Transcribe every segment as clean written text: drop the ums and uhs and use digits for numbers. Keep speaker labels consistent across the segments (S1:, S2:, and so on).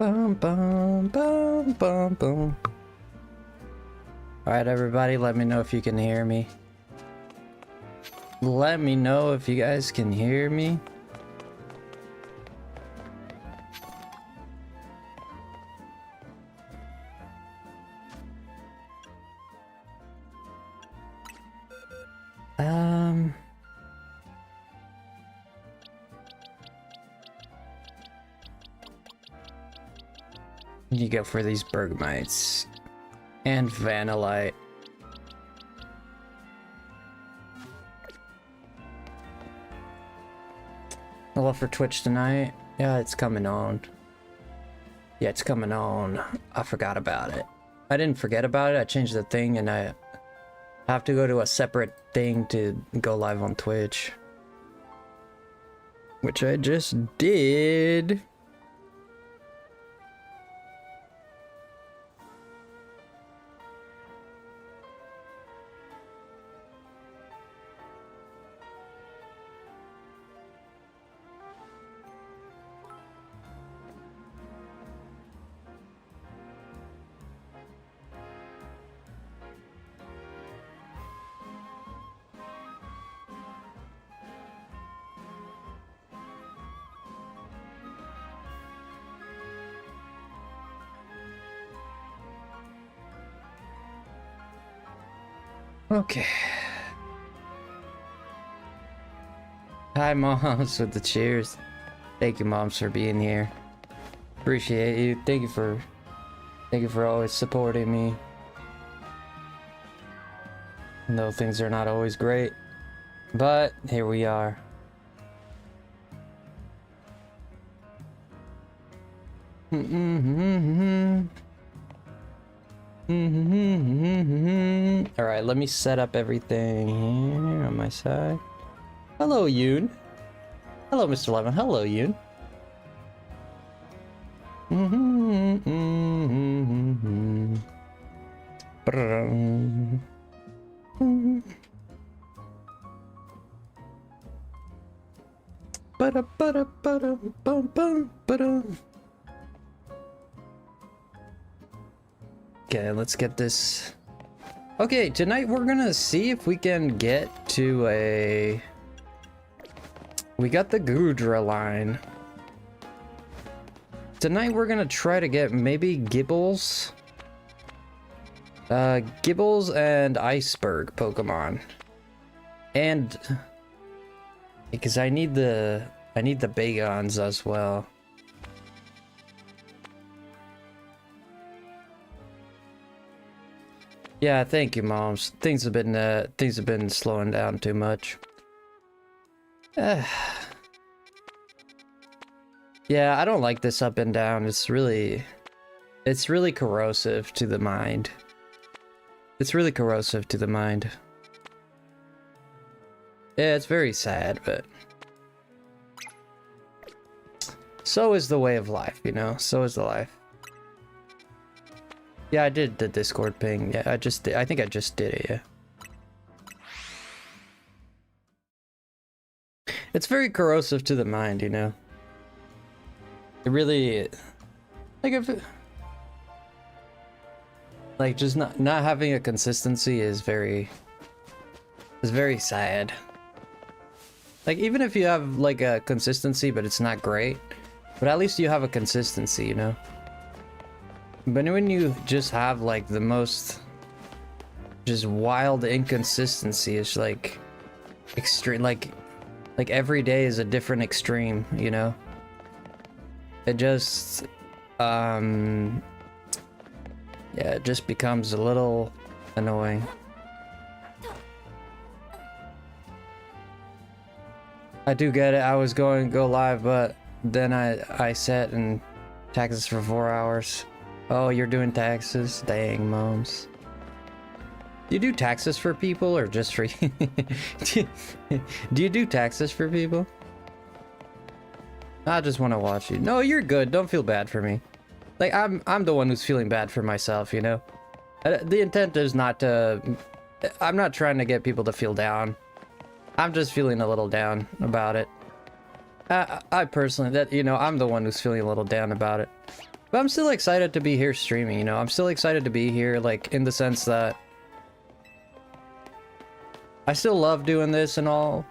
S1: Bum, bum, bum, bum, bum. Alright, everybody, let me know if you can hear me. Let me know if you guys can hear me. You go for these bergamites and vanillite. Hello for Twitch tonight. Yeah, it's coming on. Yeah, it's coming on. I forgot about it. I didn't forget about it. I changed the thing and I have to go to a separate thing to go live on Twitch. Which I just did. Okay. Hi, moms, with the cheers. Thank you, moms, for being here. Appreciate you. Thank you for always supporting me. Though things are not always great, but here we are. Alright, let me set up everything here on my side. Hello, Yoon. Hello, Mr. Lemon. Hello, Yoon. Okay, let's get this. Okay, tonight we're gonna see if we can get to a... We got the Gudra line. Tonight we're gonna try to get maybe Gibbles. Gibbles and Iceberg Pokemon. And... because I need the Bagons as well. Yeah, thank you, moms. Things have been slowing down too much. Yeah, I don't like this up and down. It's really corrosive to the mind. It's really corrosive to the mind. Yeah, it's very sad, but so is the way of life, you know? So is the life. Yeah, I did the Discord ping. Yeah, I think I just did it, yeah. It's very corrosive to the mind, you know? It really... like, if it... like, just not having a consistency is very sad. Like, even if you have, like, a consistency, but it's not great, but at least you have a consistency, you know? But when you just have like the most just wild inconsistency, it's like extreme, like every day is a different extreme, you know? It just yeah, it just becomes a little annoying. I do get it. I was going to go live, but then I sat in taxes for 4 hours. Oh, you're doing taxes? Dang, moms. Do you do taxes for people or just for you? Do you do taxes for people? I just want to watch you. No, you're good. Don't feel bad for me. Like, I'm the one who's feeling bad for myself, you know? The intent is not to... I'm not trying to get people to feel down. I'm just feeling a little down about it. I personally, you know, I'm the one who's feeling a little down about it. But I'm still excited to be here streaming, you know? I'm still excited to be here, like, in the sense that I still love doing this and all.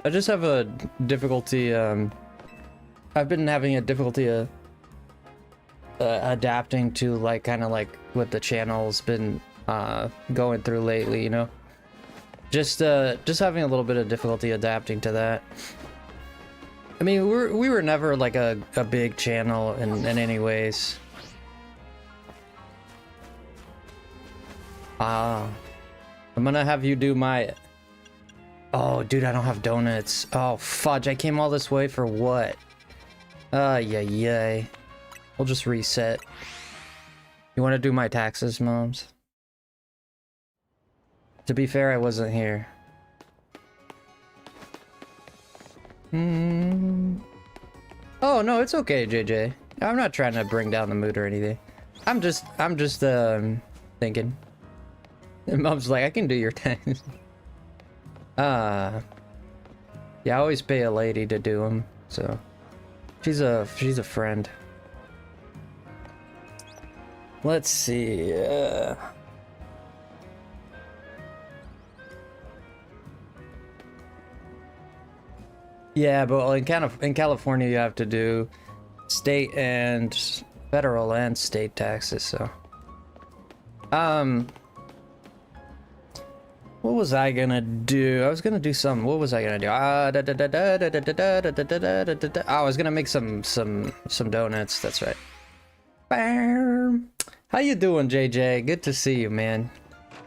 S1: I just have a difficulty, I've been having a difficulty, adapting to, like, kind of like what the channel's been, going through lately, you know? Just having a little bit of difficulty adapting to that. I mean, we were never like a big channel in any ways. I'm gonna have you do my... Oh, dude, I don't have donuts. Oh, fudge, I came all this way for what? Yeah. We'll just reset. You wanna do my taxes, moms? To be fair, I wasn't here. Oh, no, it's okay, JJ. I'm not trying to bring down the mood or anything. I'm just thinking. And Mom's like, I can do your taxes. Yeah, I always pay a lady to do them, so she's a friend. Let's see. Yeah, but in California you have to do state and federal and state taxes, so. What was I gonna do? I was gonna do something. What was I gonna do? I was gonna make some donuts. That's right. How you doing, JJ? Good to see you, man.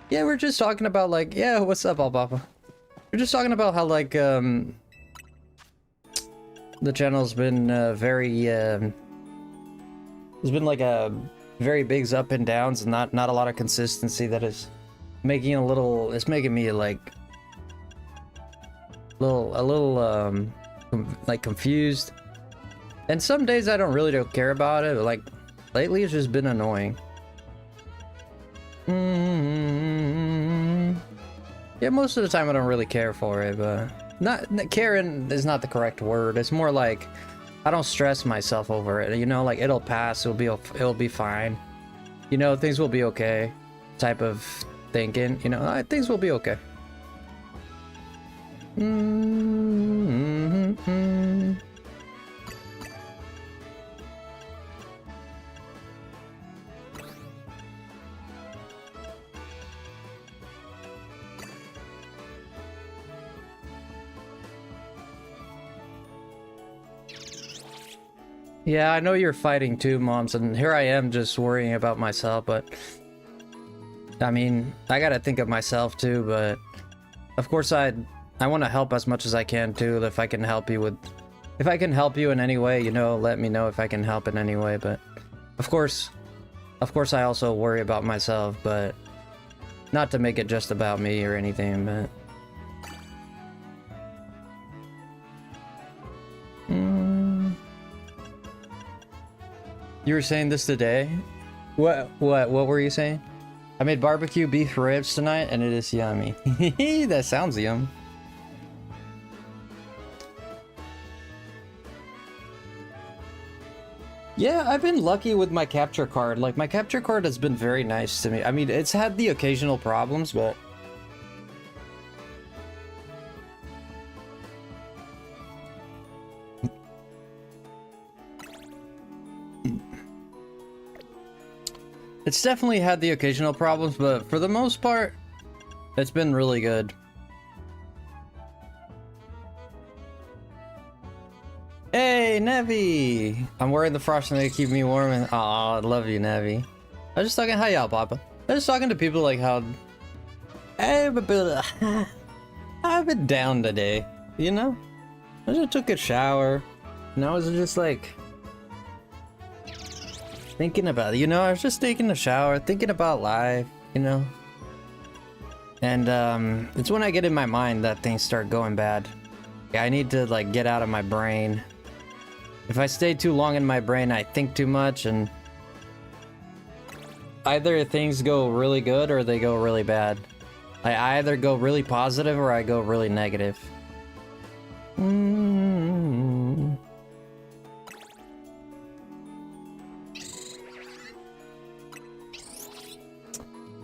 S1: Yeah, we're just talking about like, yeah, what's up, Alpapa? We're just talking about how like the channel's been very there's been like a very big ups and downs and not a lot of consistency that is making it's making me like a little like confused. And some days I don't care about it, but like lately it's just been annoying. Yeah, most of the time I don't really care for it, but caring is not the correct word. It's more like I don't stress myself over it, you know, like it'll pass, it'll be fine, you know, things will be okay type of thinking, you know, things will be okay. Yeah, I know you're fighting too, moms, and here I am just worrying about myself, but I mean, I gotta think of myself too, but of course I want to help as much as I can too. If I can help you in any way, you know, let me know if I can help in any way, but of course I also worry about myself, but not to make it just about me or anything, but You were saying this today? What were you saying? I made barbecue beef ribs tonight and it is yummy. That sounds yum. Yeah, I've been lucky with my capture card. Like, my capture card has been very nice to me. I mean, it's had the occasional problems, but it's definitely had the occasional problems, but for the most part, it's been really good. Hey, Nevi! I'm wearing the Frosty to keep me warm, and aw, I love you, Nevi. I was just talking, hi y'all, Papa. I was just talking to people like how... Hey, but I've been down today, you know? I just took a shower, and I was just like... thinking about it, you know? I was just taking a shower, thinking about life, you know? And, it's when I get in my mind that things start going bad. Yeah, I need to, like, get out of my brain. If I stay too long in my brain, I think too much, and either things go really good or they go really bad. I either go really positive or I go really negative.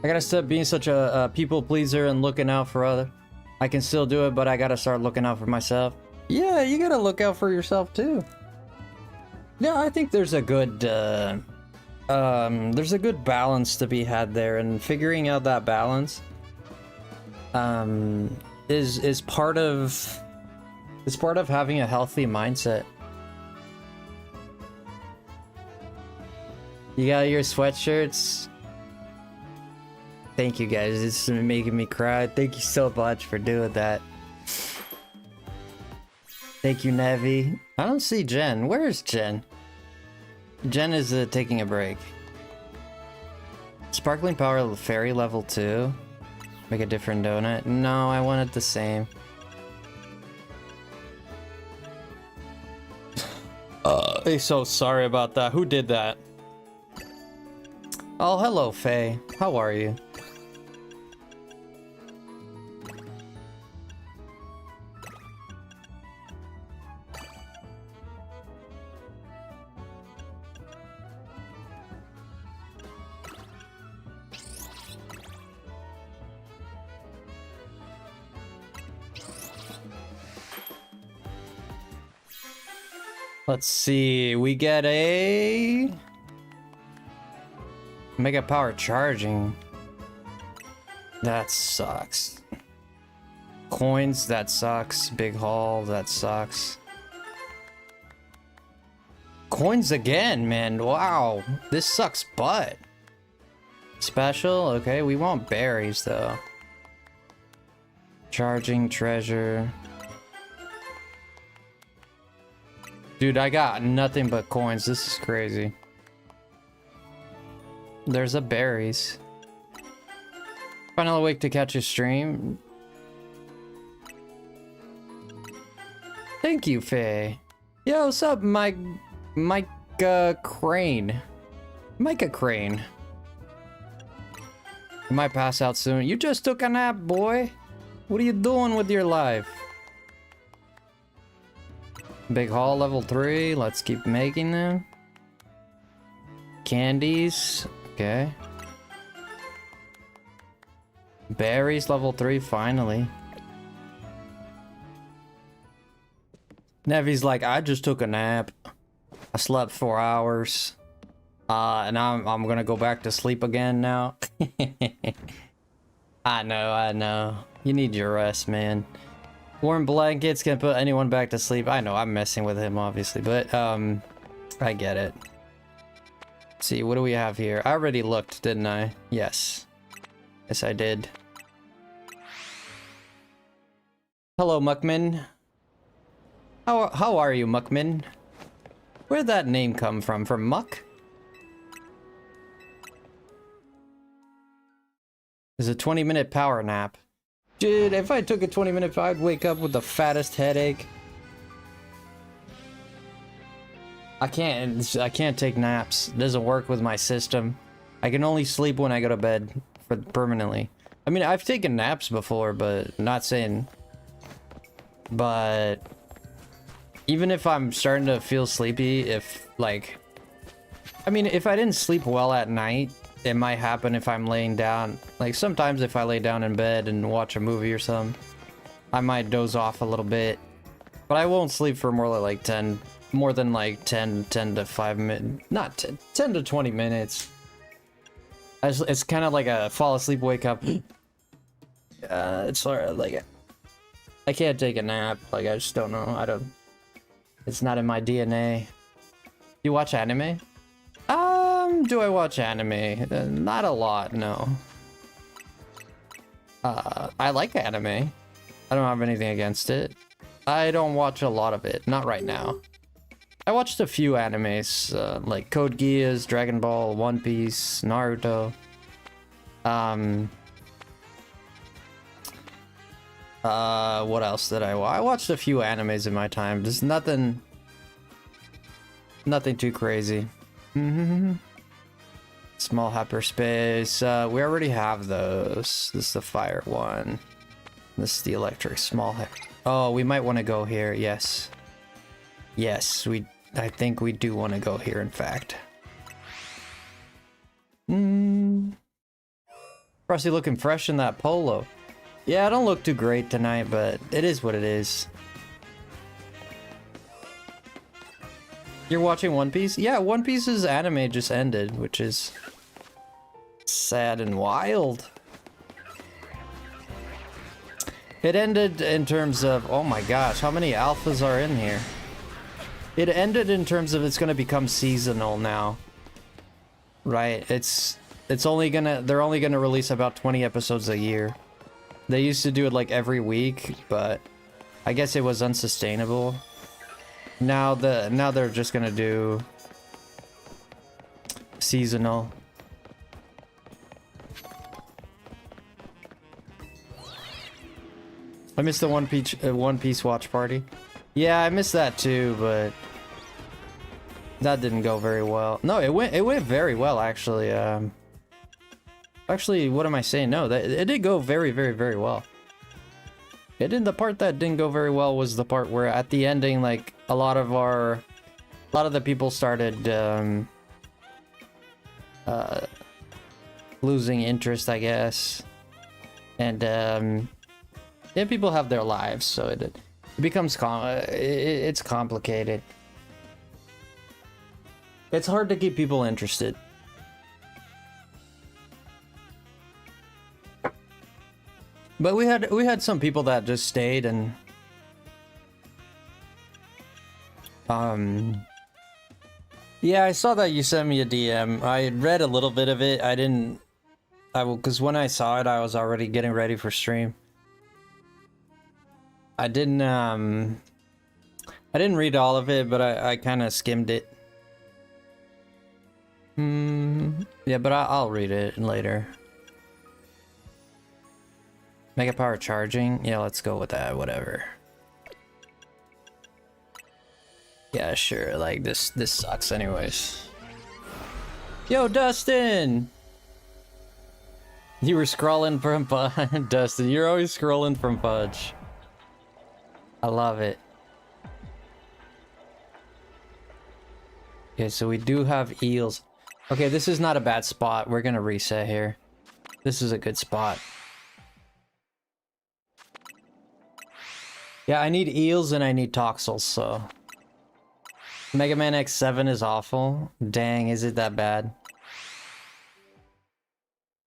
S1: I gotta stop being such a people pleaser and looking out for other. I can still do it, but I gotta start looking out for myself. Yeah, you gotta look out for yourself too. Yeah, I think there's a good balance to be had there, and figuring out that balance is part of having a healthy mindset. You got your sweatshirts. Thank you guys, it's making me cry. Thank you so much for doing that. Thank you, Nevi. I don't see Jen. Where is Jen? Jen is taking a break. Sparkling Power Fairy level 2. Make a different donut. No, I want it the same. I'm so sorry about that. Who did that? Oh, hello, Faye. How are you? Let's see, we get a Mega Power Charging. That sucks. Coins, that sucks. Big Haul, that sucks. Coins again, man. Wow, this sucks butt. Special, okay, we want berries though. Charging treasure. Dude, I got nothing but coins. This is crazy. There's a berries. Finally awake to catch a stream. Thank you, Faye. Yo, what's up, Micah Crane? Micah Crane. You might pass out soon. You just took a nap, boy. What are you doing with your life? Big Haul level 3. Let's keep making them. Candies. Okay. Berries level 3 finally. Nevi's like, I just took a nap. I slept 4 hours. And I'm gonna go back to sleep again now. I know. You need your rest, man. Warm blankets can put anyone back to sleep. I know, I'm messing with him, obviously, but, I get it. Let's see, what do we have here? I already looked, didn't I? Yes. Yes, I did. Hello, Muckman. How are you, Muckman? Where'd that name come from? From Muck? It's a 20-minute power nap. Dude, if I took a 20-minute nap, I'd wake up with the fattest headache. I can't take naps. It doesn't work with my system. I can only sleep when I go to bed permanently. I mean, I've taken naps before, but not saying. But even if I'm starting to feel sleepy, if I didn't sleep well at night, it might happen if I'm laying down. Like, sometimes if I lay down in bed and watch a movie or something, I might doze off a little bit. But I won't sleep for more than like 10 to 5 minutes. Not 10 to 20 minutes. It's kind of like a fall asleep, wake up. It's sort of like I can't take a nap. Like, I just don't know. It's not in my DNA. You watch anime? Do I watch anime? Not a lot, no. I like anime. I don't have anything against it. I don't watch a lot of it. Not right now. I watched a few animes, like Code Geass, Dragon Ball, One Piece, Naruto. What else did I watch? I watched a few animes in my time. Just nothing too crazy. Small hyperspace. We already have those. This is the fire one. This is the electric small hyper. Oh, we might want to go here. Yes. Yes, I think we do want to go here, in fact. Frosty looking fresh in that polo. Yeah, I don't look too great tonight, but it is what it is. You're watching One Piece? Yeah, One Piece's anime just ended, which is sad and wild. It ended in terms of, oh my gosh, how many alphas are in here? It ended in terms of it's gonna become seasonal now. Right, they're only gonna release about 20 episodes a year. They used to do it like every week, but I guess it was unsustainable. Now they're just gonna do seasonal. I missed the One Piece watch party. Yeah, I missed that too, but that didn't go very well. No, it went very well actually. Actually, what am I saying? No, it did go very, very, very well. The part that didn't go very well was the part where at the ending, like a lot of the people started losing interest, I guess, and yeah, people have their lives, so it becomes it's complicated. It's hard to keep people interested. But we had some people that just stayed and yeah, I saw that you sent me a DM. I read a little bit of it. Because when I saw it, I was already getting ready for stream. I didn't read all of it, but I kind of skimmed it. Yeah, but I'll read it later. Mega power charging? Yeah, let's go with that, whatever. Yeah, sure, like this sucks anyways. Yo, Dustin! You were scrolling from Fudge. Dustin, you're always scrolling from Fudge. I love it. Okay, so we do have eels. Okay, this is not a bad spot. We're gonna reset here. This is a good spot. Yeah, I need eels and I need toxels, so... Mega Man X7 is awful. Dang, is it that bad?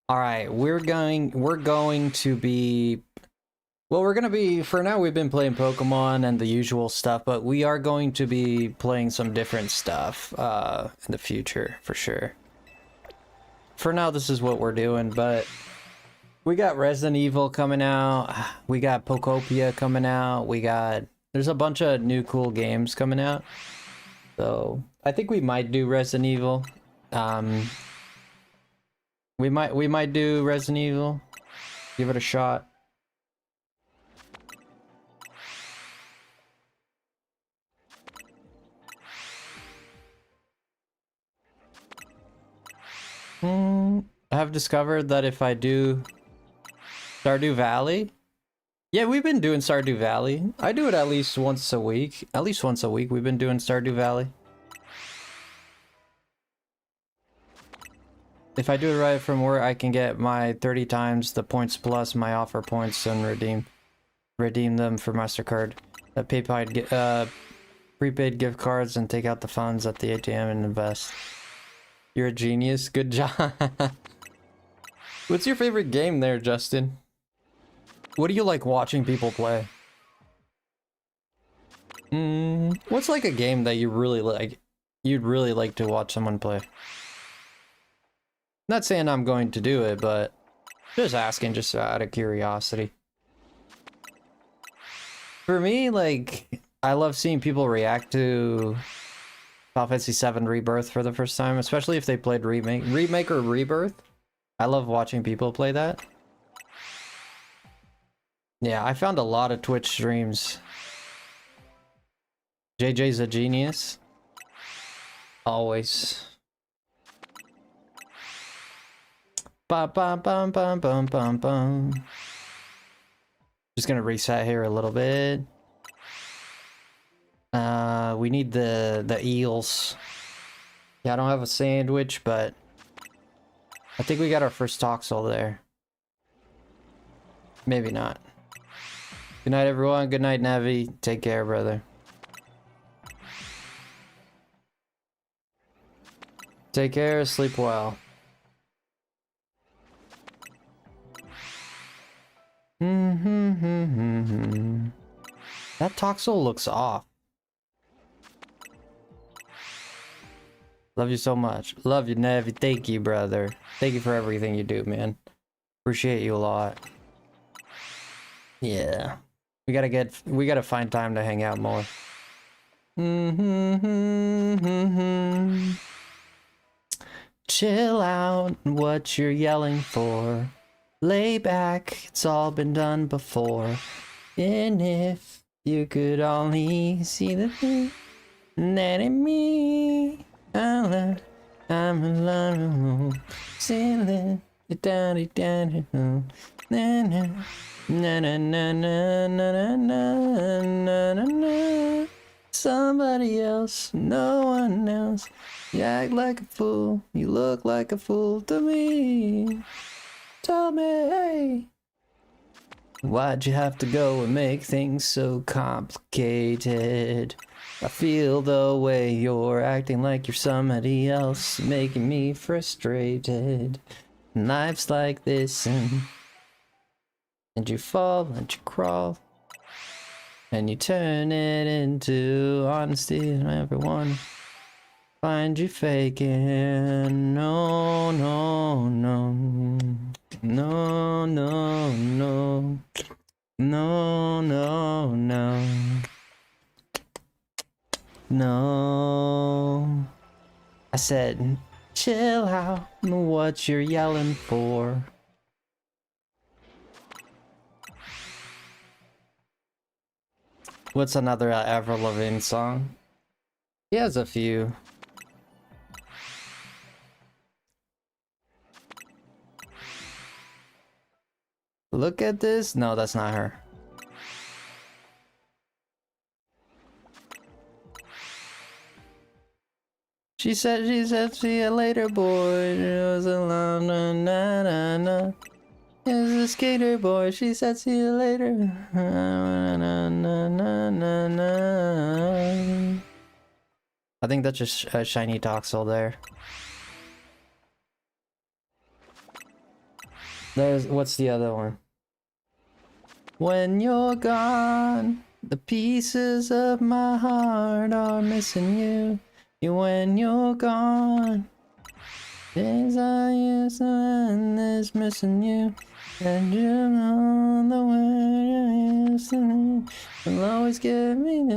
S1: Alright, we're going to be... Well, we're gonna be... For now, we've been playing Pokemon and the usual stuff, but we are going to be playing some different stuff in the future, for sure. For now, this is what we're doing, but... We got Resident Evil coming out, we got Pokopia coming out, there's a bunch of new cool games coming out. So, I think we might do Resident Evil. We might do Resident Evil. Give it a shot. I have discovered that if I do Stardew Valley. Yeah, we've been doing Stardew Valley. I do it at least once a week. At least once a week we've been doing Stardew Valley. If I do it right from where I can get my 30 times the points plus my offer points and redeem them for MasterCard. Prepaid gift cards and take out the funds at the ATM and invest. You're a genius. Good job. What's your favorite game there, Justin? What do you like watching people play? What's like a game that you really like? You'd really like to watch someone play? Not saying I'm going to do it, but just asking, just out of curiosity. For me, like, I love seeing people react to Final Fantasy VII Rebirth for the first time, especially if they played Remake or Rebirth. I love watching people play that. Yeah, I found a lot of Twitch streams. JJ's a genius. Always. Bum bum bum bum bum bum bum. Just gonna reset here a little bit. We need the eels. Yeah, I don't have a sandwich, but I think we got our first Toxel there. Maybe not. Good night, everyone. Good night, Navi. Take care, brother. Take care. Sleep well. That Toxel looks off. Love you so much. Love you, Navi. Thank you, brother. Thank you for everything you do, man. Appreciate you a lot. Yeah. We gotta find time to hang out more. Chill out, what you're yelling for. Lay back, it's all been done before. And if you could only see the thing that in me, I'm alone, sailing down, na na na na na na na na na na. Somebody else, no one else. You act like a fool, you look like a fool to me. Tell me, hey, why'd you have to go and make things so complicated? I feel the way you're acting like you're somebody else, making me frustrated. And life's like this, and you fall and you crawl, and you turn it into honesty, and everyone find you faking. No, no, no, no, no, no, no, no, no, no. I said, chill out, what you're yelling for. What's another Avril Lavigne song? He has a few. Look at this. No, that's not her. She said, see you later, boy. It was a long, na na na. Is a skater boy. She said, see you later. Na, na, na, na, na, na. I think that's just a shiny Toxel there. There's, what's the other one? When you're gone, the pieces of my heart are missing you. When you're gone, days I used to end is missing you. And you're on the way I used to be. You'll always give me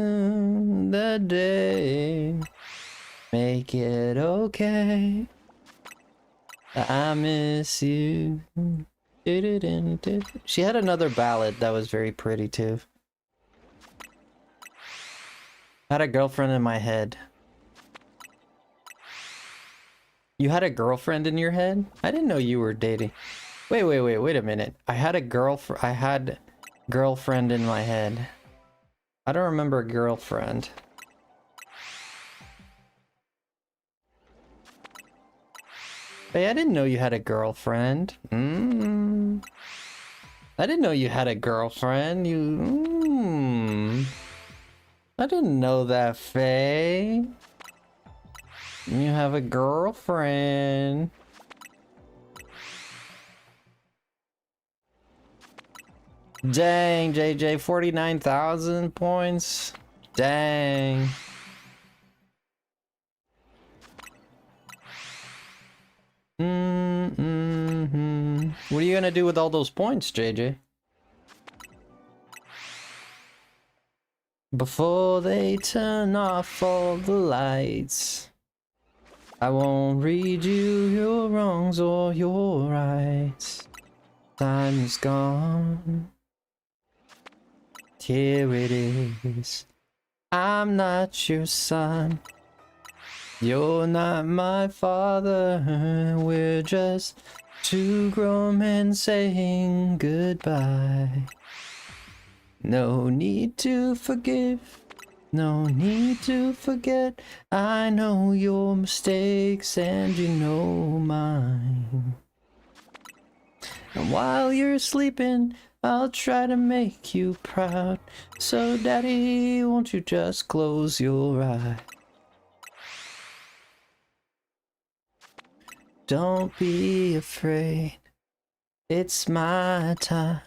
S1: the day. Make it okay. I miss you. She had another ballad that was very pretty too. I had a girlfriend in my head. You had a girlfriend in your head? I didn't know you were dating. Wait a minute. I had girlfriend in my head. I don't remember a girlfriend. Hey, I didn't know you had a girlfriend. I didn't know you had a girlfriend. I didn't know that, Faye. You have a girlfriend. Dang, JJ, 49,000 points. Dang. What are you gonna do with all those points, JJ? Before they turn off all the lights, I won't read you your wrongs or your rights. Time is gone. Here it is. I'm not your son. You're not my father. We're just two grown men saying goodbye. No need to forgive. No need to forget. I know your mistakes and you know mine. And while you're sleeping, I'll try to make you proud. So daddy, won't you just close your eye? Don't be afraid. It's my time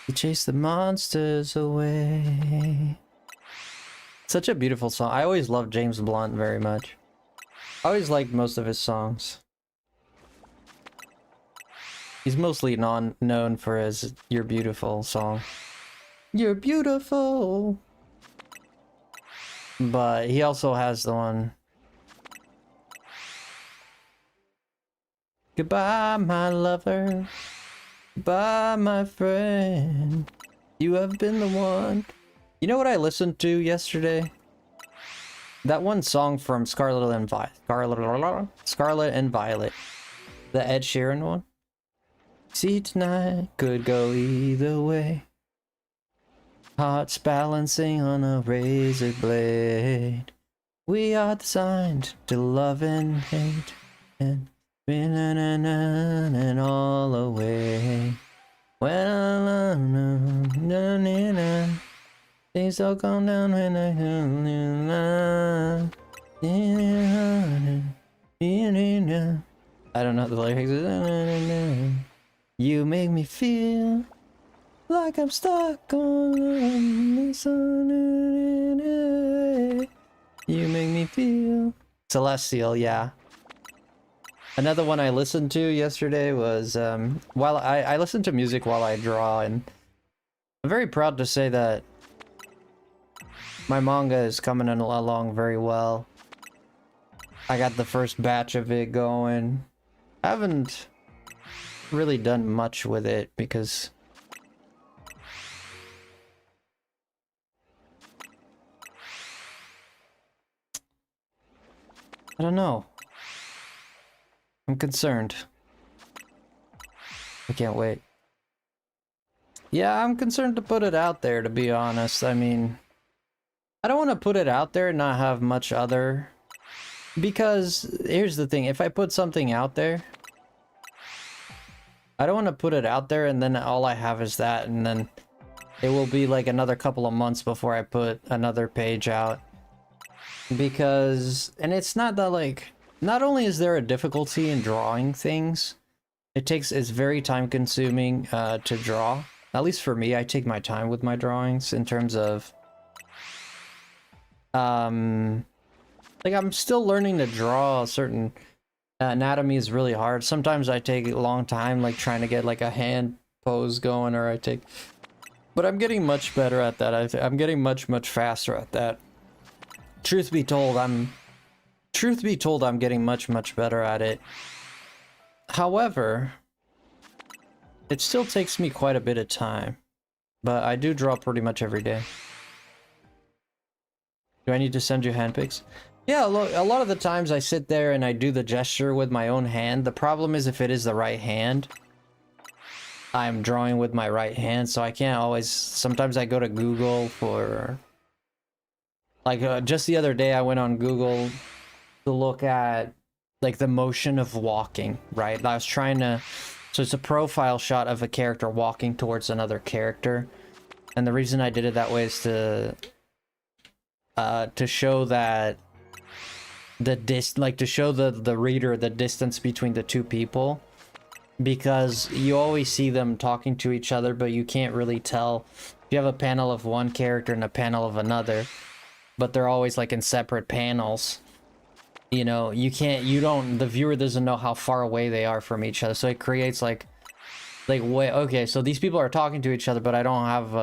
S1: to chase the monsters away. Such a beautiful song. I always loved James Blunt very much. I always liked most of his songs. He's mostly known for his You're Beautiful song. You're beautiful. But he also has the one. Goodbye, my lover. Goodbye, my friend. You have been the one. You know what I listened to yesterday? That one song from Scarlet and Violet. The Ed Sheeran one. See, tonight could go either way. Hearts balancing on a razor blade. We are designed to love and hate. And and all away. When I things all calm down when I don't know the lyrics. You make me feel like I'm stuck on the sun. You make me feel Celestial, yeah. Another one I listened to yesterday was while I listen to music while I draw, and I'm very proud to say that my manga is coming along very well. I got the first batch of it going. I haven't really done much with it because I don't know. I'm concerned. I can't wait. Yeah, I'm concerned to put it out there, to be honest. I mean, I don't want to put it out there and not have much other... Because, here's the thing, if I put something out there, I don't want to put it out there and then all I have is that, and then it will be like another couple of months before I put another page out. Because, and it's not that like... Not only is there a difficulty in drawing things, it's very time consuming to draw. At least for me, I take my time with my drawings in terms of like I'm still learning to draw. Certain anatomy is really hard. Sometimes I take a long time like trying to get like a hand pose going, or but I'm getting much better at that. I'm getting much faster at that. Truth be told, I'm getting much better at it. However, it still takes me quite a bit of time, but I do draw pretty much every day. Do I need to send you hand pics? Yeah, look, a lot of the times I sit there and I do the gesture with my own hand. The problem is if it is the right hand, I'm drawing with my right hand, so I can't always... Sometimes I go to Google for... Like, just the other day I went on Google to look at like the motion of walking, right? I was trying to, so it's a profile shot of a character walking towards another character, and the reason I did it that way is to show that to show the reader the distance between the two people, because you always see them talking to each other, but you can't really tell if you have a panel of one character and a panel of another, but they're always like in separate panels. You know, the viewer doesn't know how far away they are from each other, so it creates like wait, okay, so these people are talking to each other, but I don't have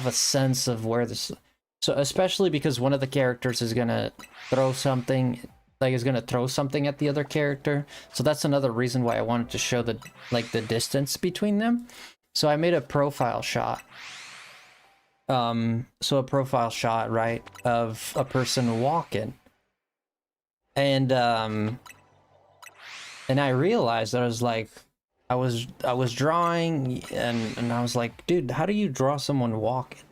S1: a sense of where this... So especially because one of the characters is gonna throw something, at the other character, so that's another reason why I wanted to show the distance between them. So I made a profile shot. So a profile shot, right, of a person walking. And I realized that I was drawing and I was like, dude, how do you draw someone walking?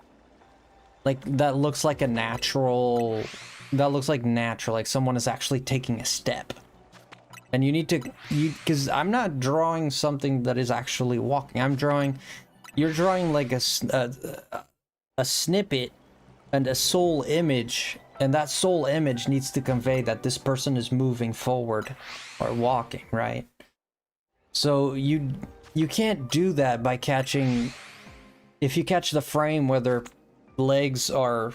S1: Like that looks like natural, like someone is actually taking a step. And you need to, because I'm not drawing something that is actually walking. You're drawing like a snippet and a soul image, and that soul image needs to convey that this person is moving forward or walking, right? So you can't do that by catching, if you catch the frame where their legs are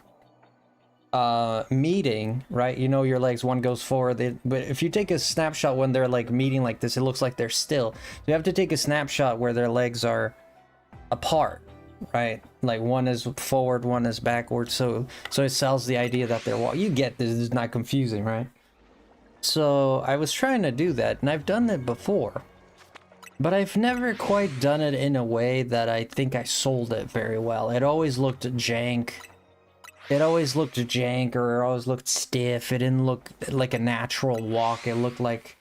S1: meeting, right? You know, your legs, one goes forward, but if you take a snapshot when they're like meeting like this, it looks like they're still. So you have to take a snapshot where their legs are apart, right? Like one is forward, one is backward, so it sells the idea that they're walking. You get this, it's not confusing, right? So I was trying to do that, and I've done it before, but I've never quite done it in a way that I think I sold it very well. It always looked jank. It always looked jank, or it always looked stiff. It didn't look like a natural walk. It looked like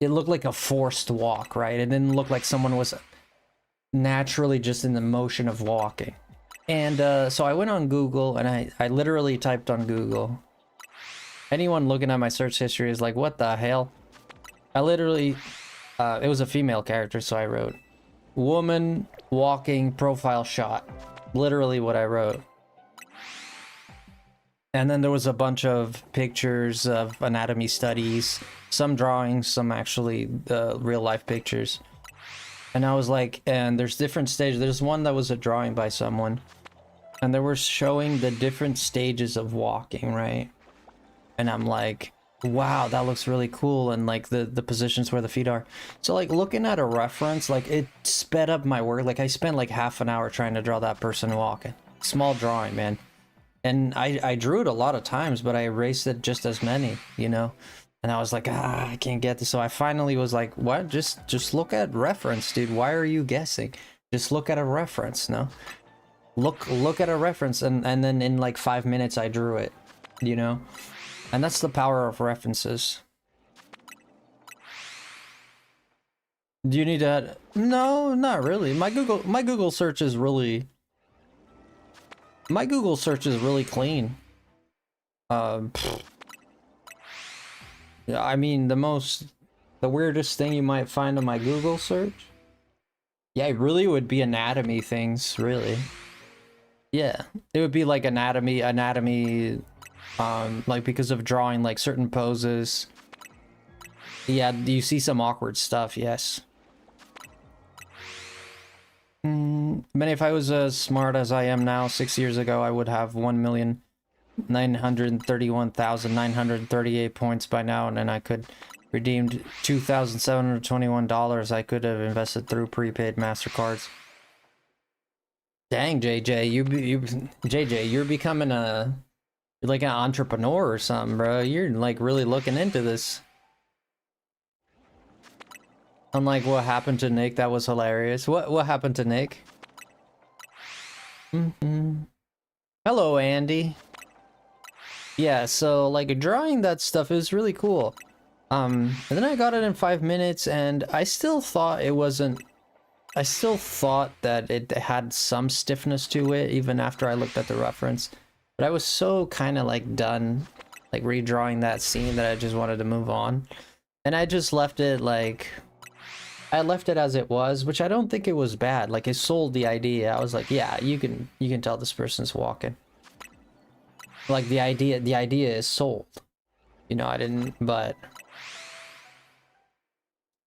S1: a forced walk, right? It didn't look like someone was naturally just in the motion of walking. And so I went on Google, and I literally typed on Google. Anyone looking at my search history is like, what the hell? I literally, it was a female character, so I wrote, woman walking profile shot. Literally what I wrote. And then there was a bunch of pictures of anatomy studies, some drawings, some actually real life pictures. And I was like, and there's different stages. There's one that was a drawing by someone, and they were showing the different stages of walking, right? And I'm like, wow, that looks really cool. And like the positions where the feet are. So like looking at a reference, like it sped up my work. Like I spent like half an hour trying to draw that person walking. Small drawing, man. And I drew it a lot of times, but I erased it just as many, you know? And I was like, I can't get this. So I finally was like, what? Just look at reference, dude. Why are you guessing? Just look at a reference, no? Look at a reference, and then in like 5 minutes I drew it, you know? And that's the power of references. Do you need to No, not really. My Google search is really clean. Yeah, I mean, the weirdest thing you might find on my Google search, yeah, it really would be anatomy things, really. Yeah, it would be like anatomy, like because of drawing like certain poses. Yeah, you see some awkward stuff, yes. But if I was as smart as I am now, 6 years ago, I would have 1,931,938 points by now, and then I could redeemed $2,721 I could have invested through prepaid MasterCards. Dang, JJ, you're becoming you're like an entrepreneur or something, bro. You're like really looking into this. Unlike what happened to Nick, that was hilarious. What happened to Nick? Hello, Andy. Yeah, so like drawing that stuff is really cool. And then I got it in 5 minutes, and I still thought it wasn't. I still thought that it had some stiffness to it, even after I looked at the reference. But I was so kind of like done, like redrawing that scene, that I just wanted to move on, and I just left it like. I left it as it was, which I don't think it was bad. Like, it sold the idea. I was like, yeah, you can tell this person's walking. Like, the idea is sold. You know, I didn't, but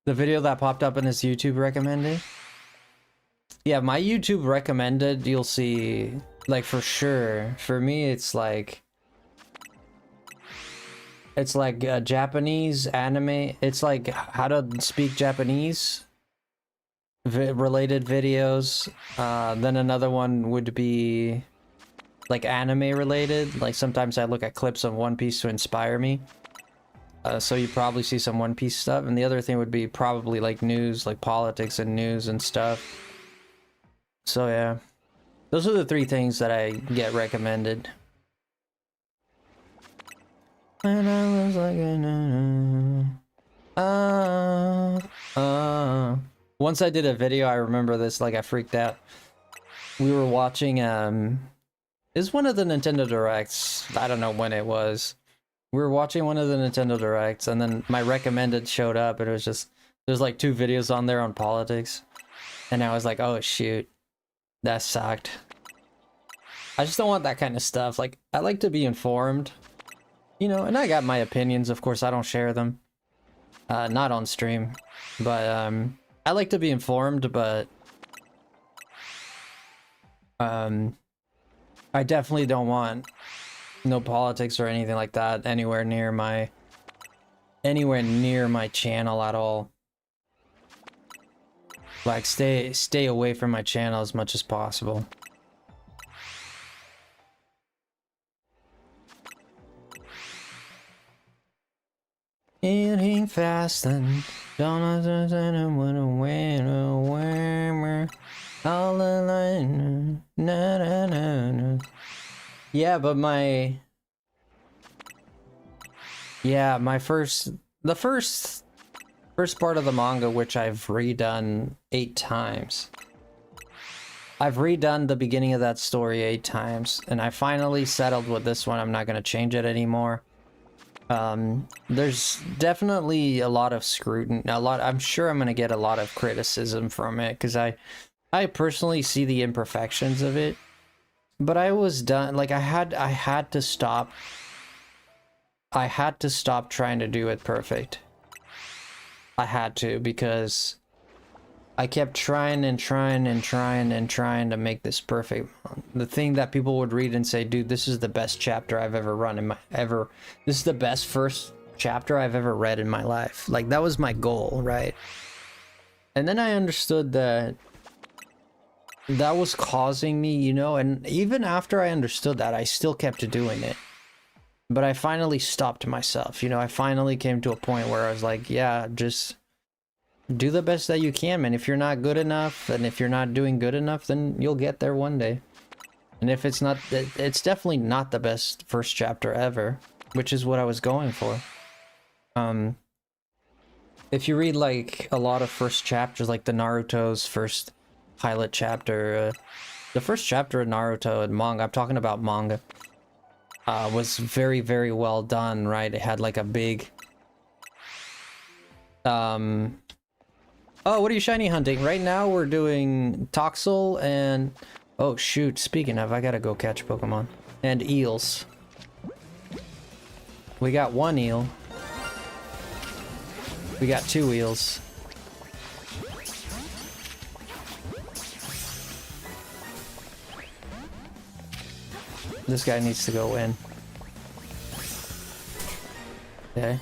S1: the video that popped up in his YouTube recommended. Yeah, my YouTube recommended, you'll see, like, for sure. For me, it's like Japanese anime. It's like how to speak Japanese related videos. Then another one would be like anime related. Like sometimes I look at clips of One Piece to inspire me. So you probably see some One Piece stuff. And the other thing would be probably like news, like politics and news and stuff. So yeah, those are the three things that I get recommended. And I was like, once I did a video, I remember this, like I freaked out. We were watching, it's one of the Nintendo Directs, I don't know when it was. We were watching one of the Nintendo Directs, and then my recommended showed up, and it was just, there's like 2 videos on there on politics. And I was like, oh shoot, that sucked. I just don't want that kind of stuff. Like, I like to be informed, you know, and I got my opinions. Of course, I don't share them. Not on stream. But, I like to be informed, but... I definitely don't want no politics or anything like that anywhere near my channel at all. Like, stay away from my channel as much as possible. Eating fast and don't win all the line. Yeah, but the first part of the manga, which I've redone 8 times. I've redone the beginning of that story 8 times, and I finally settled with this one. I'm not going to change it anymore. There's definitely a lot of scrutiny, I'm sure I'm going to get a lot of criticism from it, because I personally see the imperfections of it. But I was done, like, I had to stop trying to do it perfect. I had to, because I kept trying to make this perfect. The thing that people would read and say, dude, this is the best chapter I've ever run in this is the best first chapter I've ever read in my life. Like, that was my goal, right? And then I understood that that was causing me, you know, and even after I understood that, I still kept doing it. But I finally stopped myself, you know, I finally came to a point where I was like, yeah, just do the best that you can, man. If you're not good enough, and if you're not doing good enough, then you'll get there one day. And if it's not, it's definitely not the best first chapter ever, which is what I was going for. If you read, like, a lot of first chapters, like the Naruto's first pilot chapter, the first chapter of Naruto and manga, I'm talking about manga, was very, very well done, right? It had like a big... Oh, what are you shiny hunting? Right now we're doing Toxel and... Oh shoot, speaking of, I gotta go catch Pokemon. And eels. We got 1 eel. We got 2 eels. This guy needs to go in. Okay.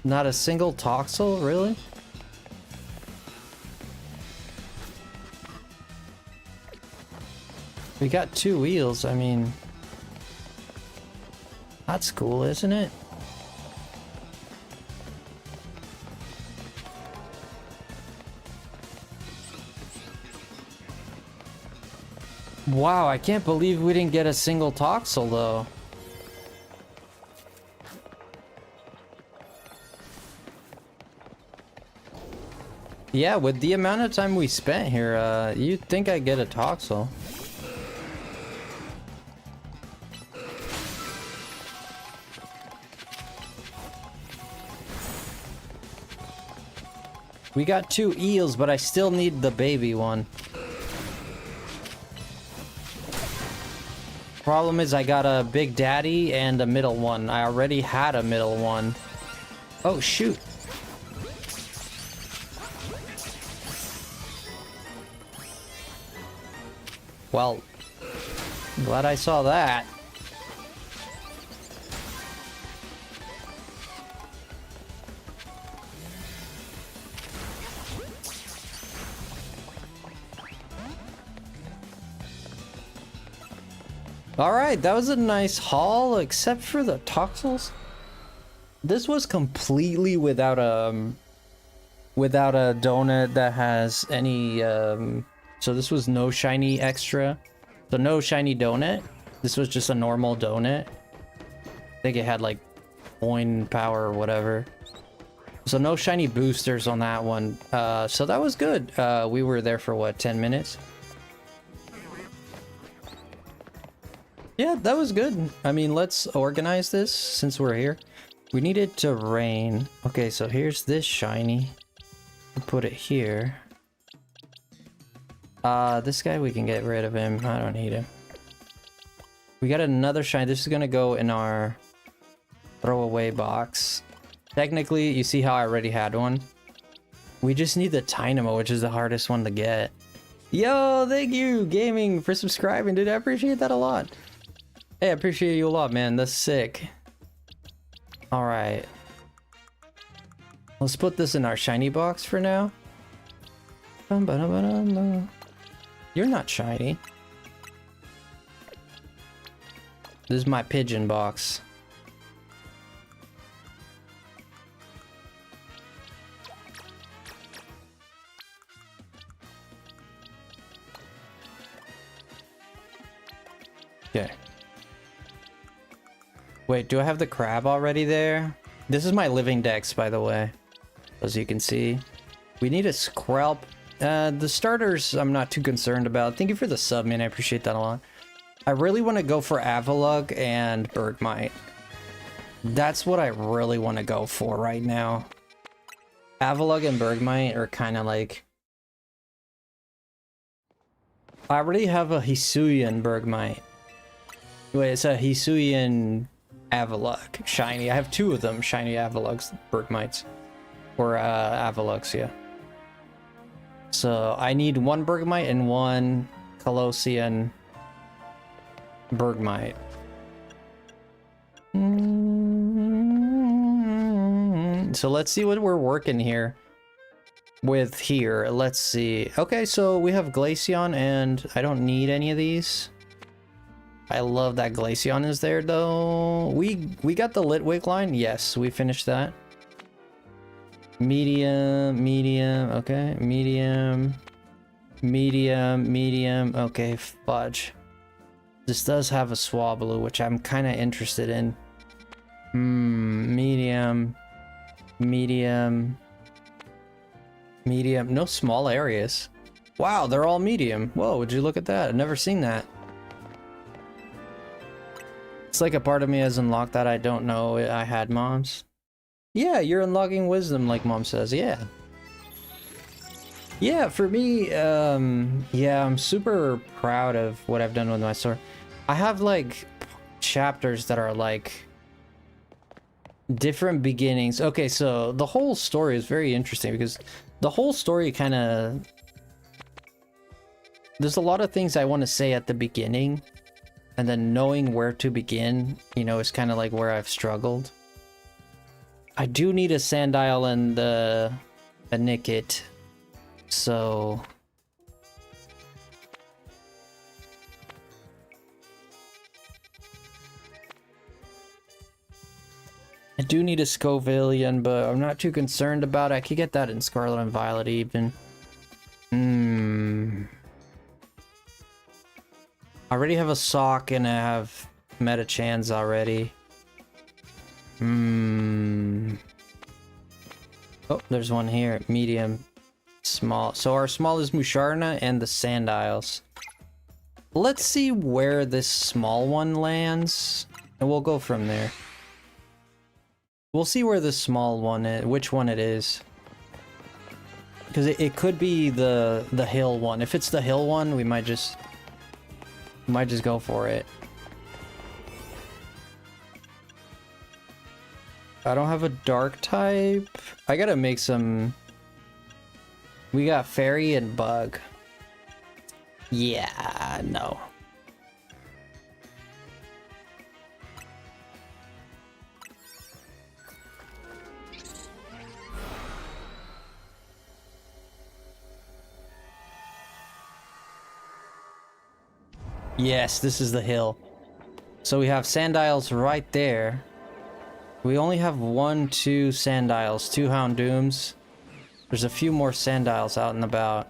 S1: Not a single Toxel, really? We got 2 wheels, I mean... That's cool, isn't it? Wow, I can't believe we didn't get a single Toxel, though. Yeah, with the amount of time we spent here, you'd think I'd get a Toxel. We got 2 eels, but I still need the baby one. Problem is I got a big daddy and a middle one. I already had a middle one. Oh, shoot. Well, glad I saw that. Alright, that was a nice haul, except for the Toxels. This was completely without a donut that has any, so this was no shiny extra. So no shiny donut. This was just a normal donut. I think it had like coin power or whatever. So no shiny boosters on that one. So that was good. We were there for what, 10 minutes? Yeah, that was good. I mean, let's organize this since we're here. We need it to rain. Okay, so here's this shiny. Put it here. This guy, we can get rid of him. I don't need him. We got another shiny. This is gonna go in our throwaway box. Technically, you see how I already had one? We just need the Dynamo, which is the hardest one to get. Yo, thank you, Gaming, for subscribing, dude. I appreciate that a lot. Hey, I appreciate you a lot, man. That's sick. Alright. Let's put this in our shiny box for now. You're not shiny. This is my pigeon box. Okay. Wait, do I have the crab already there? This is my living dex, by the way. As you can see. We need a scrap. The starters, I'm not too concerned about. Thank you for the sub, man. I appreciate that a lot. I really want to go for Avalugg and Bergmite. That's what I really want to go for right now. Avalugg and Bergmite are kind of like... I already have a Hisuian Bergmite. Wait, it's a Hisuian Avalugg. Shiny. I have two of them. Shiny Avaluggs. Bergmites. Or Avaluggs, yeah. So I need one Bergmite and one Colossian Bergmite. So let's see what we're working here with here. Let's see. Okay, so we have Glaceon, and I don't need any of these. I love that Glaceon is there, though. We got the Litwick line. Yes, we finished that. Medium, medium, okay, medium, medium, medium, okay, fudge. This does have a Swablu, which I'm kind of interested in. Medium, medium, medium, no small areas. Wow, they're all medium. Whoa, would you look at that? I've never seen that. It's like a part of me has unlocked that I don't know I had moms. Yeah, you're unlocking wisdom, like mom says. Yeah. Yeah, for me, yeah, I'm super proud of what I've done with my sword. I have like chapters that are like different beginnings. Okay, so the whole story is very interesting because the whole story kind of... There's a lot of things I want to say at the beginning, and then knowing where to begin, you know, is kind of like where I've struggled. I do need a Sandile and a Nickit, so... I do need a Scovillian, but I'm not too concerned about it. I could get that in Scarlet and Violet even. I already have a Sock and I have Metachans already. Oh, there's one here. Medium, small. So our small is Musharna and the Sandiles. Let's see where this small one lands, and we'll go from there. We'll see where the small one is, which one it is. Because it could be the hill one. If it's the hill one, we might just go for it. I don't have a dark type. I gotta make some... We got fairy and bug. Yeah, no. Yes, this is the hill. So we have Sandiles right there. We only have 1, 2 Sandiles, 2 Houndooms. There's a few more Sandiles out and about.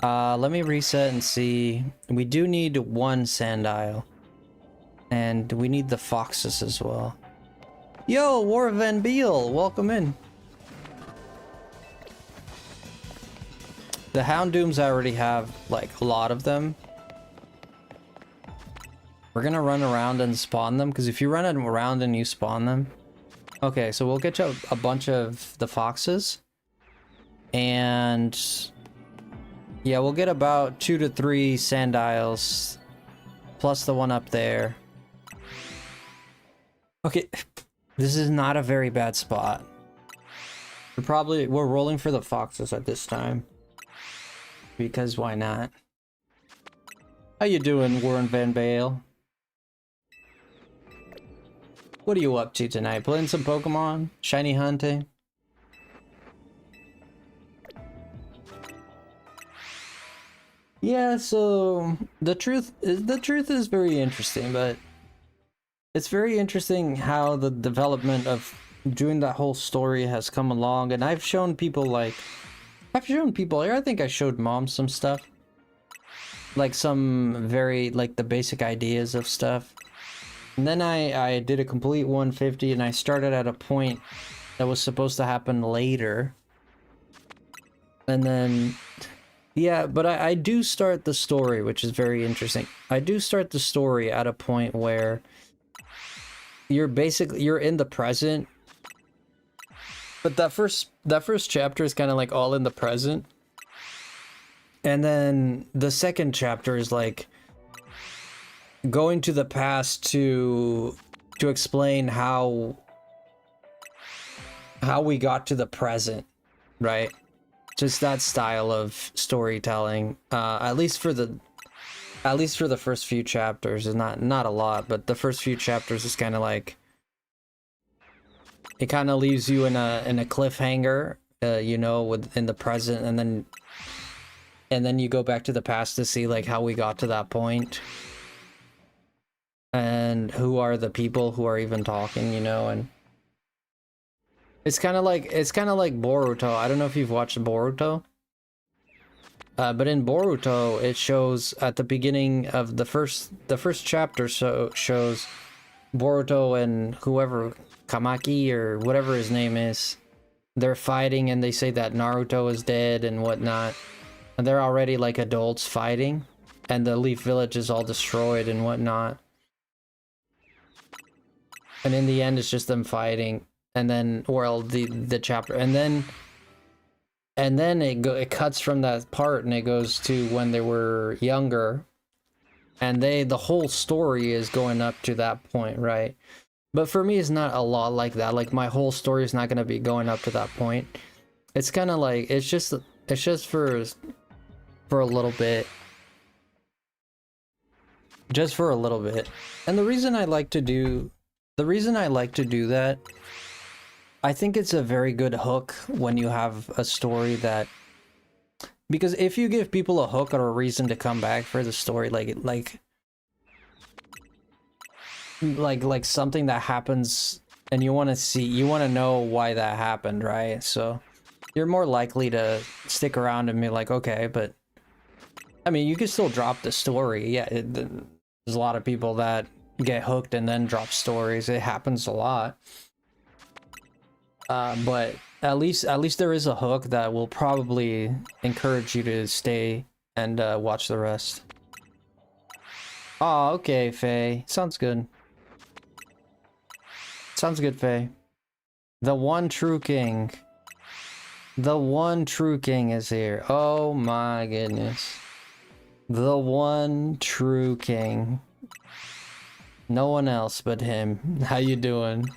S1: Let me reset and see. We do need 1 Sandile. And we need the Foxes as well. Yo, War Van Beal, welcome in. The Houndooms I already have, like, a lot of them. We're gonna run around and spawn them, because if you run around and you spawn them... Okay, so we'll get you a bunch of the foxes. And... yeah, we'll get about 2 to 3 sandiles. Plus the one up there. Okay, this is not a very bad spot. We're rolling for the foxes at this time. Because why not? How you doing, Warren Van Bale? What are you up to tonight? Playing some Pokemon? Shiny hunting? Yeah, so the truth is very interesting, but it's very interesting how the development of doing that whole story has come along, and I've shown people I think I showed Mom some stuff. Like some very, like the basic ideas of stuff. And then I did a complete 150 and I started at a point that was supposed to happen later. And then, yeah, but I do start the story, which is very interesting. I do start the story at a point where you're in the present. But that first chapter is kind of like all in the present. And then the second chapter is like going to the past to explain how we got to the present, right? Just that style of storytelling. At least for the first few chapters, is not a lot, but the first few chapters is kind of like it kind of leaves you in a cliffhanger, you know, in the present, and then you go back to the past to see like how we got to that point. And who are the people who are even talking, you know, and it's kind of like Boruto. I don't know if you've watched Boruto. But in Boruto, it shows at the beginning of the first chapter, so shows Boruto and whoever, Kamaki or whatever his name is, they're fighting and they say that Naruto is dead and whatnot. And they're already like adults fighting, and the Leaf Village is all destroyed and whatnot. And in the end, it's just them fighting, and then, well, the chapter, and then it cuts from that part and it goes to when they were younger, and the whole story is going up to that point, right? But for me, it's not a lot like that. Like my whole story is not going to be going up to that point. It's kind of like it's just for a little bit. Just for a little bit. And the reason I like to do that, I think it's a very good hook when you have a story that, because if you give people a hook or a reason to come back for the story, like something that happens and you want to know why that happened, right? So you're more likely to stick around and be like, okay, but I mean, you can still drop the story. Yeah, there's a lot of people that get hooked and then drop stories. It happens a lot. But at least there is a hook that will probably encourage you to stay and watch the rest. Oh, okay, Faye. Sounds good. Sounds good, Faye. The one true king. The one true king is here. Oh my goodness. The one true king. No one else but him. How you doing?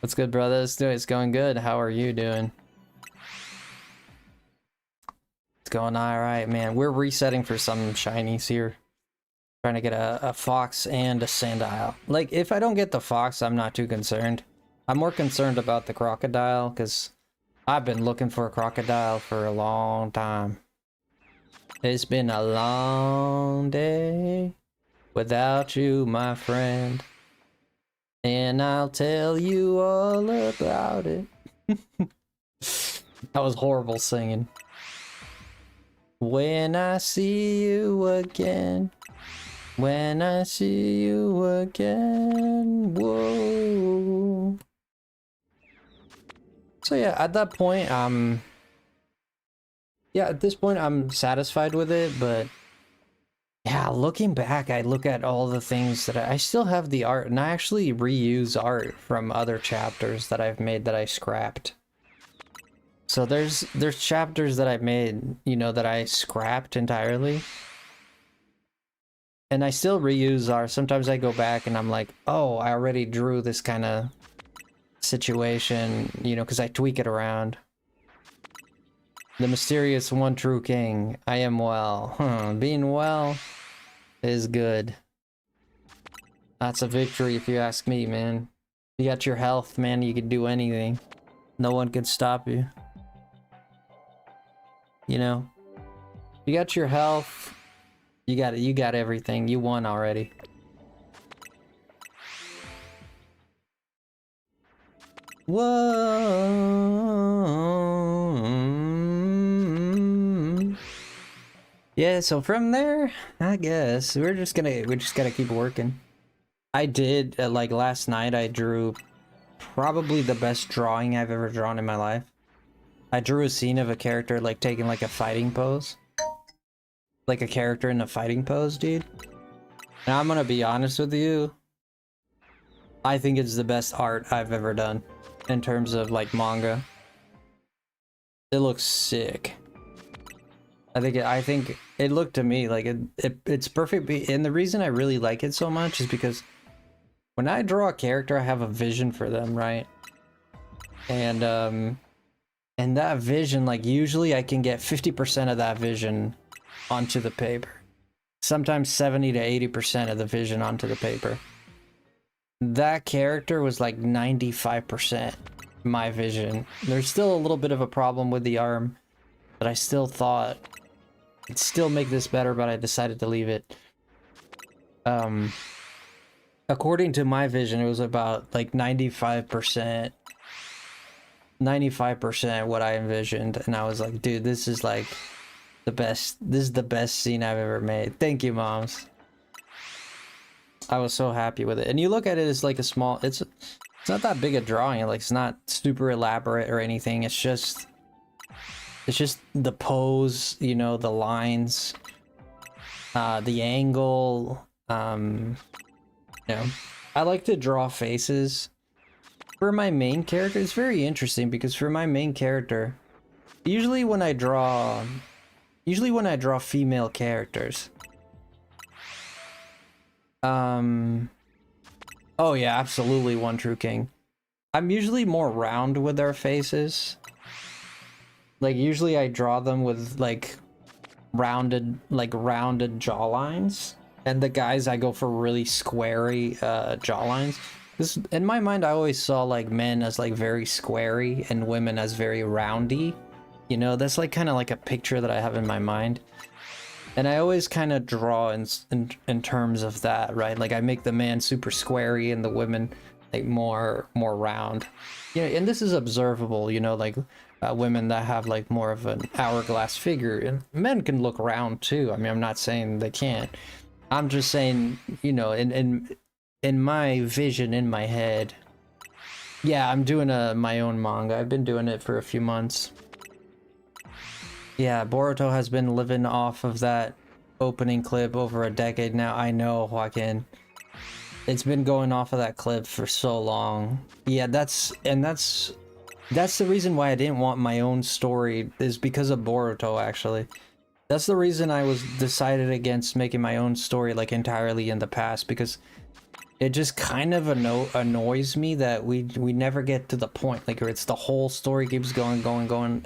S1: What's good, brother? It's going good. How are you doing? It's going alright, man. We're resetting for some shinies here. Trying to get a fox and a sandile. Like, if I don't get the fox, I'm not too concerned. I'm more concerned about the crocodile, because I've been looking for a crocodile for a long time. It's been a long day without you, my friend. And I'll tell you all about it. That was horrible singing. When I see you again. When I see you again. Whoa. So yeah, at that point, yeah, at this point I'm satisfied with it, but Yeah, looking back, I look at all the things that I still have the art, and I actually reuse art from other chapters that I've made that I scrapped. So there's chapters that I've made, you know, that I scrapped entirely. And I still reuse art. Sometimes I go back and I'm like, oh, I already drew this kind of situation, you know, because I tweak it around. The mysterious one true king. I am well. Being well is good. That's a victory if you ask me, man. You got your health, man, you can do anything. No one can stop you. You know? You got your health. You got everything. You won already. Whoa. Yeah, so from there, I guess we're just gotta keep working. I did like last night I drew probably the best drawing I've ever drawn in my life. I drew a scene of a character like taking like a fighting pose. Like a character in a fighting pose, dude. And I'm gonna be honest with you, I think it's the best art I've ever done in terms of like manga. It looks sick. I think it looked to me like it's perfect, and the reason I really like it so much is because when I draw a character, I have a vision for them, right? And that vision, like usually I can get 50% of that vision onto the paper. Sometimes 70 to 80% of the vision onto the paper. That character was like 95% my vision. There's still a little bit of a problem with the arm, but I still thought I'd still make this better, but I decided to leave it. According to my vision, it was about like 95% what I envisioned, and I was like, dude, this is like the best. This is the best scene I've ever made. Thank you, moms. I was so happy with it. And you look at it as like a small, it's not that big a drawing. Like it's not super elaborate or anything. It's just the pose, you know, the lines, the angle. You know, I like to draw faces. For my main character, it's very interesting because for my main character, usually when I draw female characters, oh yeah, absolutely, one true king. I'm usually more round with their faces. Like usually I draw them with like rounded jawlines, and the guys I go for really squarey jawlines. This, in my mind, I always saw like men as like very squarey and women as very roundy. You know, that's like kind of like a picture that I have in my mind. And I always kind of draw in terms of that, right? Like I make the man super squarey and the women like more round. You know, and this is observable, you know, like women that have like more of an hourglass figure, and men can look round too. I mean, I'm not saying they can't. I'm just saying, you know, in my vision, in my head. Yeah, I'm doing my own manga. I've been doing it for a few months. Yeah, Boruto has been living off of that opening clip over a decade now. I know, Joaquin. It's been going off of that clip for so long. Yeah, that's the reason why I didn't want my own story, is because of Boruto, actually. That's the reason I was decided against making my own story like entirely in the past, because it just kind of annoys me that we never get to the point. Like, it's the whole story keeps going.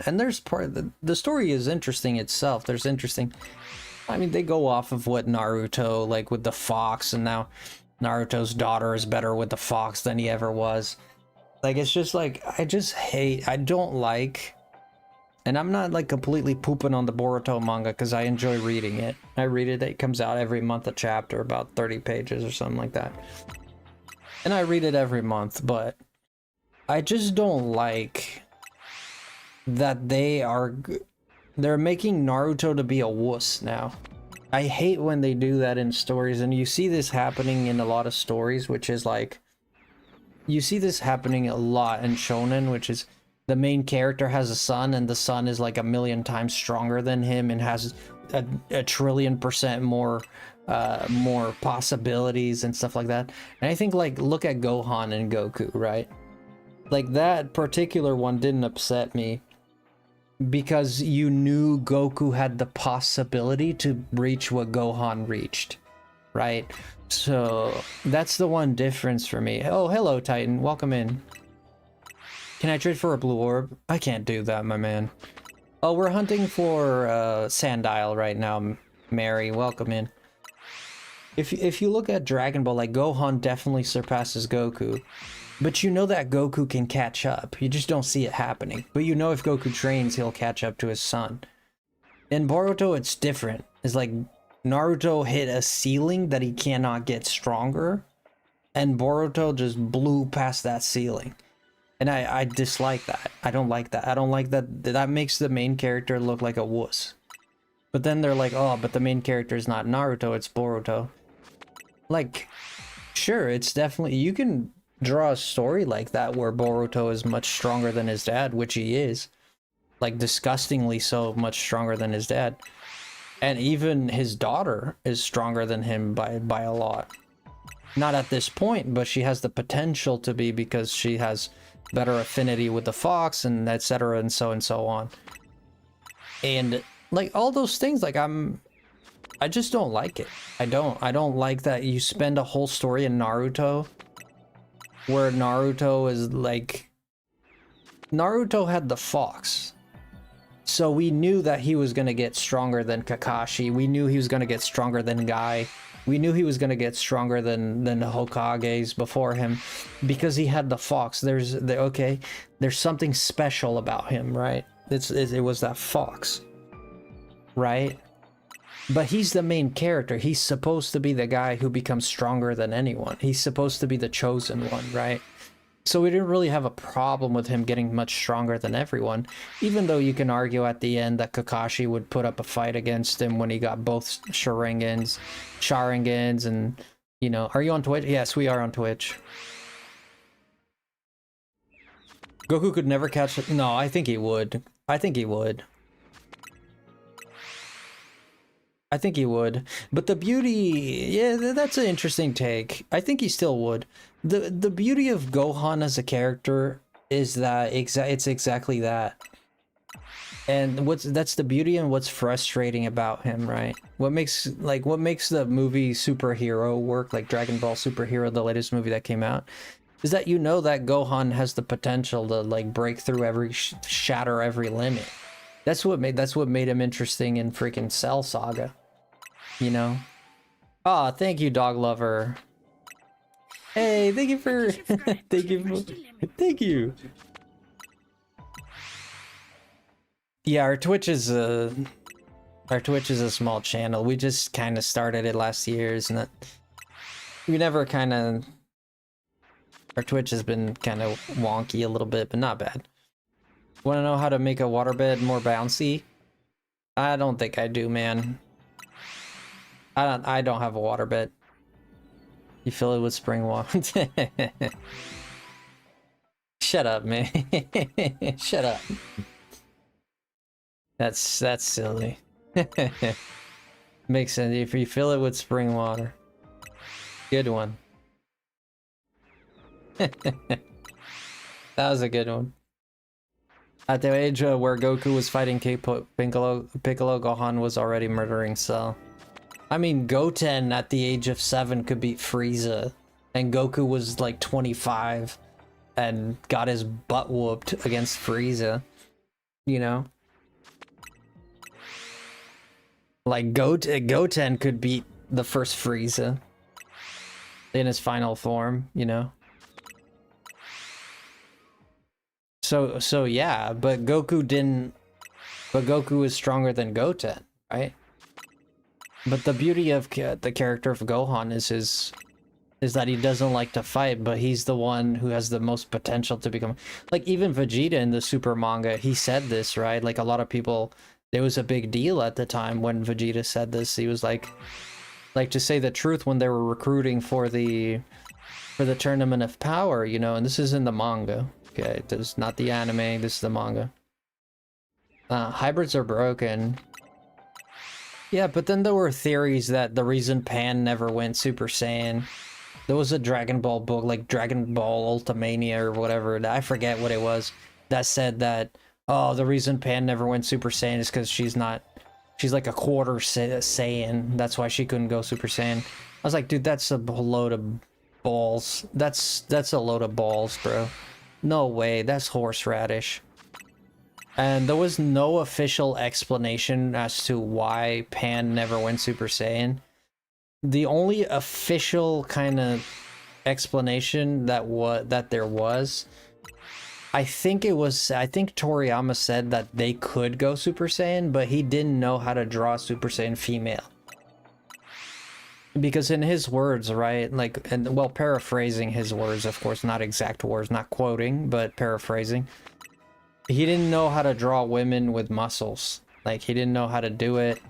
S1: And there's the story is interesting itself. There's interesting. I mean, they go off of what Naruto, like with the fox, and now Naruto's daughter is better with the fox than he ever was. Like, it's just like, I don't like, and I'm not like completely pooping on the Boruto manga because I enjoy reading it. I read it. It comes out every month, a chapter, about 30 pages or something like that. And I read it every month, but I just don't like that they're making Naruto to be a wuss now. I hate when they do that in stories, and you see this happening in a lot of stories, which is like, you see this happening a lot in shonen, which is the main character has a son, and the son is like a million times stronger than him and has a trillion% more possibilities and stuff like that. And I think, like, look at Gohan and Goku, right? Like, that particular one didn't upset me because you knew Goku had the possibility to reach what Gohan reached, right? So that's the one difference for me. Oh, hello, Titan. Welcome in. Can I trade for a blue orb? I can't do that, my man. Oh, we're hunting for Sandile right now, Mary. Welcome in. If you look at Dragon Ball, like, Gohan definitely surpasses Goku. But you know that Goku can catch up. You just don't see it happening. But you know if Goku trains, he'll catch up to his son. In Boruto, it's different. It's like Naruto hit a ceiling that he cannot get stronger. And Boruto just blew past that ceiling. And I dislike that. I don't like that. I don't like that. That makes the main character look like a wuss. But then they're like, oh, but the main character is not Naruto, it's Boruto. Like, sure, it's definitely... You can draw a story like that where Boruto is much stronger than his dad, which he is. Like, disgustingly so much stronger than his dad. And even his daughter is stronger than him by a lot. Not at this point, but she has the potential to be because she has better affinity with the fox and etc. and so on. And like all those things, like I just don't like it. I don't like that you spend a whole story in Naruto where Naruto is like, Naruto had the fox. So we knew that he was going to get stronger than Kakashi. We knew he was going to get stronger than Guy. We knew he was going to get stronger than the Hokages before him because he had the fox. There's something special about him, right? It was that fox, right? But he's the main character. He's supposed to be the guy who becomes stronger than anyone. He's supposed to be the chosen one, right? So we didn't really have a problem with him getting much stronger than everyone, even though you can argue at the end that Kakashi would put up a fight against him when he got both Sharingans, and, you know, are you on Twitch? Yes, we are on Twitch. Goku could never catch... No, I think he would. I think he would. But the beauty... Yeah, that's an interesting take. I think he still would. The beauty of Gohan as a character is that it's exactly that. And that's the beauty and what's frustrating about him, right? What makes the movie superhero work, like Dragon Ball Superhero, the latest movie that came out, is that you know that Gohan has the potential to like break through shatter every limit. That's what made him interesting in freaking Cell Saga, you know? Ah, thank you, dog lover. Hey, thank you for thank you. Yeah, our Twitch is a small channel. We just kind of started it last year, isn't it? We never kind of... Our Twitch has been kind of wonky a little bit, but not bad. Want to know how to make a waterbed more bouncy? I don't think I do, man. I don't have a waterbed. You fill it with spring water. Shut up, man. Shut up. That's silly. Makes sense if you fill it with spring water. Good one. That was a good one. At the age where Goku was fighting Piccolo, Gohan was already murdering Cell. I mean, Goten at the age of 7 could beat Frieza, and Goku was like 25 and got his butt whooped against Frieza, you know? Like, Goten could beat the first Frieza in his final form, you know? So yeah, but Goku didn't... But Goku is stronger than Goten, right? But the beauty of the character of Gohan is that he doesn't like to fight, but he's the one who has the most potential to become... Like, even Vegeta in the Super manga, he said this, right? Like, a lot of people... It was a big deal at the time when Vegeta said this. He was like, to say the truth, when they were recruiting for the for the Tournament of Power, you know, and this is in the manga. Okay, this is not the anime, this is the manga. Hybrids are broken. Yeah, but then there were theories that the reason Pan never went Super Saiyan, there was a Dragon Ball book, like Dragon Ball Ultimania or whatever, I forget what it was, that said that, oh, the reason Pan never went Super Saiyan is because she's like a quarter Saiyan, that's why she couldn't go Super Saiyan. I was like, dude, that's a load of balls. That's a load of balls, bro. No way, that's horseradish. And there was no official explanation as to why Pan never went Super Saiyan. The only official kind of explanation that there was, I think Toriyama said that they could go Super Saiyan, but he didn't know how to draw Super Saiyan female. Because in his words, right, like, and well, paraphrasing his words, of course, not exact words, not quoting, but paraphrasing, he didn't know how to draw women with muscles. Like, he didn't know how to do it.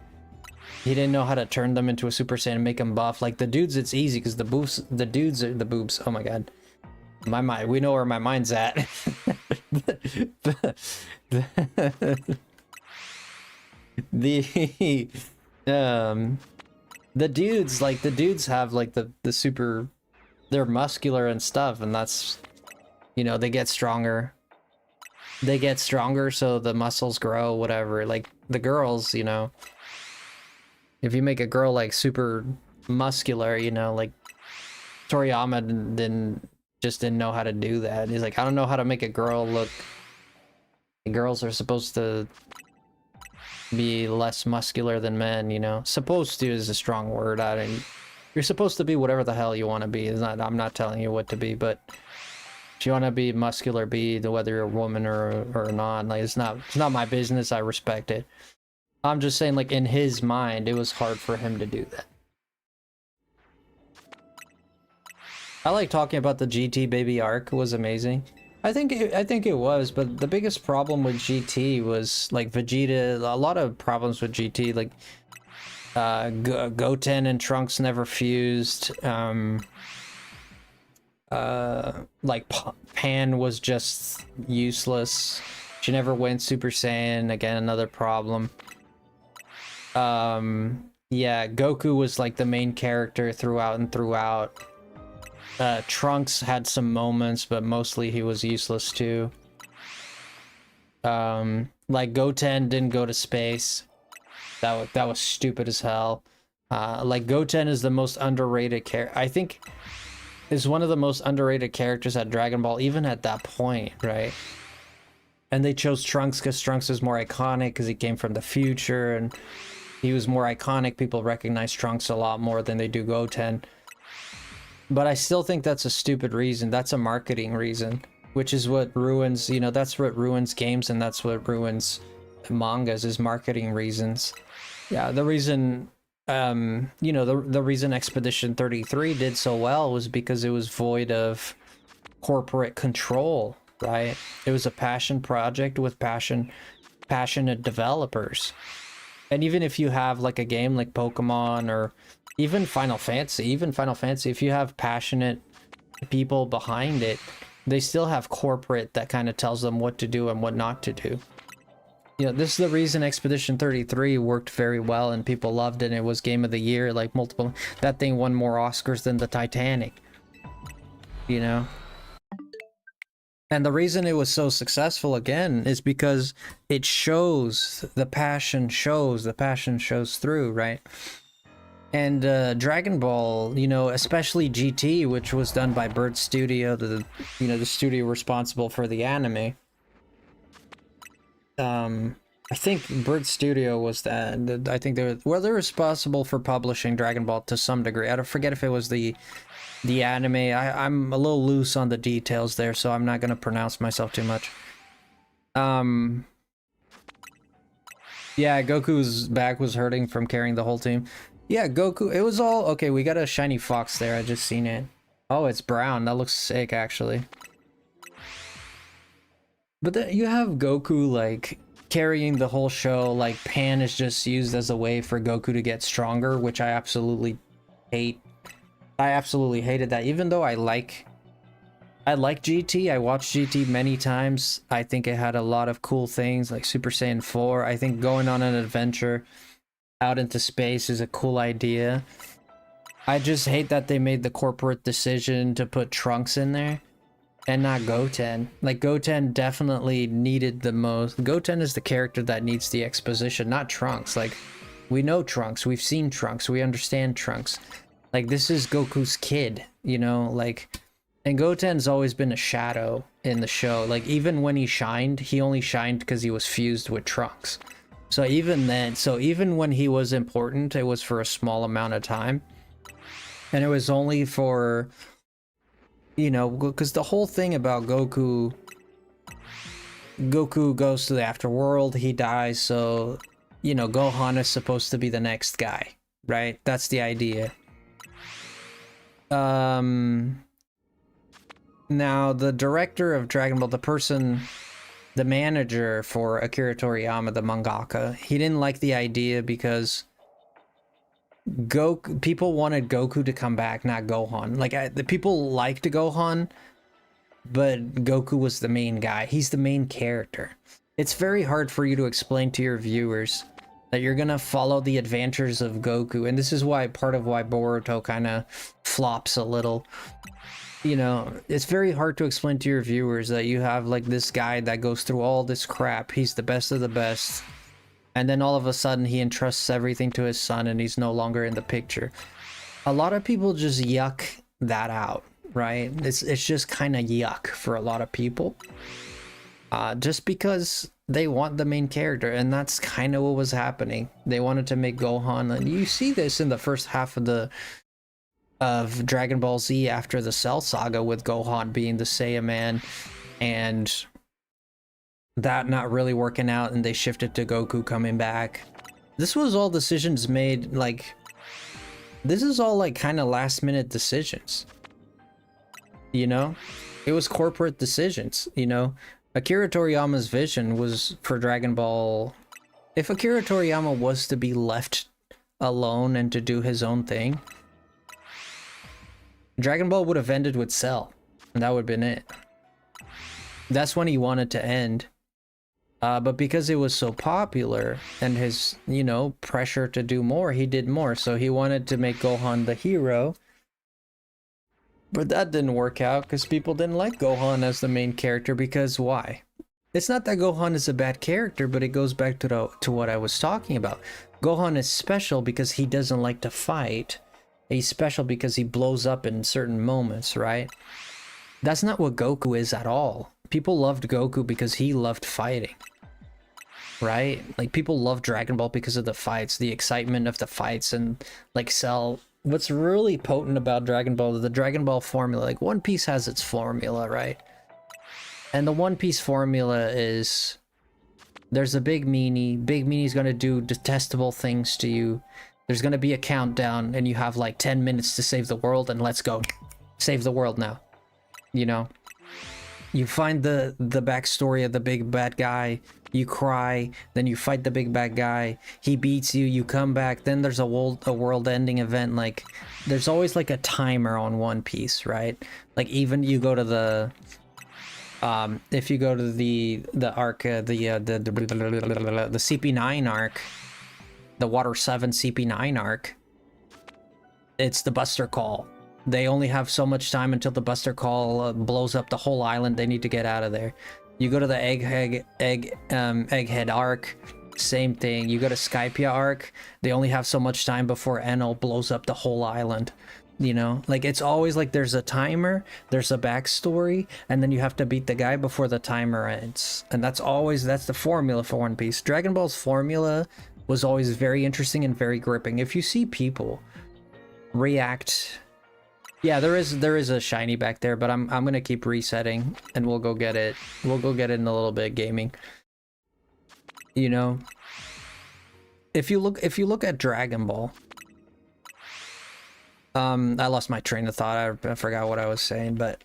S1: He didn't know how to turn them into a Super Saiyan and make them buff. Like, the dudes, it's easy, because the dudes are the boobs. Oh my god. My mind, we know where my mind's at. The dudes, like, the dudes have, like, the super, they're muscular and stuff, and that's, you know, they get stronger. They get stronger, so the muscles grow, whatever. Like, the girls, you know, if you make a girl, like, super muscular, you know, like, Toriyama just didn't know how to do that. He's like, I don't know how to make a girl look, girls are supposed to be less muscular than men, you know. Supposed to is a strong word. You're supposed to be whatever the hell you want to be. It's not, I'm not telling you what to be, but if you want to be muscular, be whether you're a woman or not. Like, it's not my business. I respect it. I'm just saying, like, in his mind, it was hard for him to do that. I like talking about the GT baby arc. It was amazing. I think it was, but the biggest problem with GT was, like, Vegeta. A lot of problems with GT, like Goten and Trunks never fused. Like, Pan was just useless. She never went Super Saiyan. Again, another problem. Yeah, Goku was, like, the main character throughout and throughout. Trunks had some moments, but mostly he was useless too. Like, Goten didn't go to space. That was stupid as hell. Like, Goten is the most underrated character. I think is one of the most underrated characters at Dragon Ball, even at that point, right? And they chose Trunks because Trunks is more iconic because he came from the future and he was more iconic. People recognize Trunks a lot more than they do Goten. But I still think that's a stupid reason. That's a marketing reason, which is what ruins, you know, that's what ruins games and that's what ruins mangas, is marketing reasons. Yeah, the reason, you know, the reason Expedition 33 did so well was because it was void of corporate control, right? It was a passion project with passionate developers. And even if you have, like, a game like Pokemon or even Final Fantasy, if you have passionate people behind it, they still have corporate that kind of tells them what to do and what not to do. You know, this is the reason Expedition 33 worked very well and people loved it. It was Game of the Year, like, multiple. That thing won more Oscars than the Titanic. You know? And the reason it was so successful, again, is because it shows the passion shows through, right? And Dragon Ball, you know, especially GT, which was done by Bird Studio, the studio responsible for the anime. I think Bird Studio was that. I think they're responsible for publishing Dragon Ball to some degree. I don't forget if it was the anime. I'm a little loose on the details there, so I'm not gonna pronounce myself too much. Yeah, Goku's back was hurting from carrying the whole team. Yeah, Goku, it was all... Okay, we got a shiny fox there. I just seen it. Oh, it's brown. That looks sick, actually. But then you have Goku, like, carrying the whole show. Like, Pan is just used as a way for Goku to get stronger, which I absolutely hate. I absolutely hated that. Even though I like GT. I watched GT many times. I think it had a lot of cool things like Super Saiyan 4. I think going on an adventure out into space is a cool idea. I just hate that they made the corporate decision to put Trunks in there and not Goten. Like, Goten definitely needed the most. Goten is the character that needs the exposition, not Trunks. Like, we know Trunks, we've seen Trunks, we understand Trunks. Like, this is Goku's kid, you know, like, and Goten's always been a shadow in the show. Like, even when he shined, he only shined because he was fused with Trunks. So even then, so even when he was important, it was for a small amount of time. And it was only for, you know, because the whole thing about Goku goes to the afterworld, he dies, so, you know, Gohan is supposed to be the next guy, right? That's the idea. Now, the director of Dragon Ball, the manager for Akira Toriyama, the mangaka, he didn't like the idea because people wanted Goku to come back, not Gohan. Like, the people liked Gohan, but Goku was the main guy. He's the main character. It's very hard for you to explain to your viewers that you're gonna follow the adventures of Goku, and this is why part of why Boruto kind of flops a little. You know, it's very hard to explain to your viewers that you have like this guy that goes through all this crap. He's the best of the best. And then all of a sudden he entrusts everything to his son and he's no longer in the picture. A lot of people just yuck that out, right? It's just kind of yuck for a lot of people. Just because they want the main character, and that's kind of what was happening. They wanted to make Gohan, and you see this in the first half of Dragon Ball Z after the Cell Saga, with Gohan being the Saiyaman and that not really working out, and they shifted to Goku coming back. This was all decisions made, like, this is all like kind of last minute decisions, you know? It was corporate decisions, you know? Akira Toriyama's vision was for Dragon Ball. If Akira Toriyama was to be left alone and to do his own thing, Dragon Ball would have ended with Cell, and that would have been it. That's when he wanted to end. But because it was so popular and his, you know, pressure to do more, he did more. So he wanted to make Gohan the hero. But that didn't work out because people didn't like Gohan as the main character, because why? It's not that Gohan is a bad character, but it goes back to what I was talking about. Gohan is special because he doesn't like to fight. He's special because he blows up in certain moments, right? That's not what Goku is at all. People loved Goku because he loved fighting, right? Like, people love Dragon Ball because of the fights, the excitement of the fights, and like Cell. What's really potent about Dragon Ball is the Dragon Ball formula. Like, One Piece has its formula, right? And the One Piece formula is, there's a big meanie. Big meanie's gonna do detestable things to you. There's gonna be a countdown, and you have like 10 minutes to save the world, and let's go. Save the world now. You know? You find the backstory of the big bad guy, you cry, then you fight the big bad guy, he beats you, you come back, then there's a world-ending event. Like, there's always like a timer on One Piece, right? Like, even you go to the if you go to the arc, the CP9 arc, the Water 7 CP9 arc, it's the Buster Call. They only have so much time until the Buster Call blows up the whole island. They need to get out of there. You go to the Egghead arc, same thing. You go to Skypia arc, they only have so much time before Enel blows up the whole island. You know, like, it's always like there's a timer, there's a backstory, and then you have to beat the guy before the timer ends. And that's the formula for One Piece. Dragon Ball's formula was always very interesting and very gripping. If you see people react, yeah, there is a shiny back there, but I'm gonna keep resetting and we'll go get it. We'll go get it in a little bit, gaming. You know, if you look at Dragon Ball, I lost my train of thought. I forgot what I was saying, but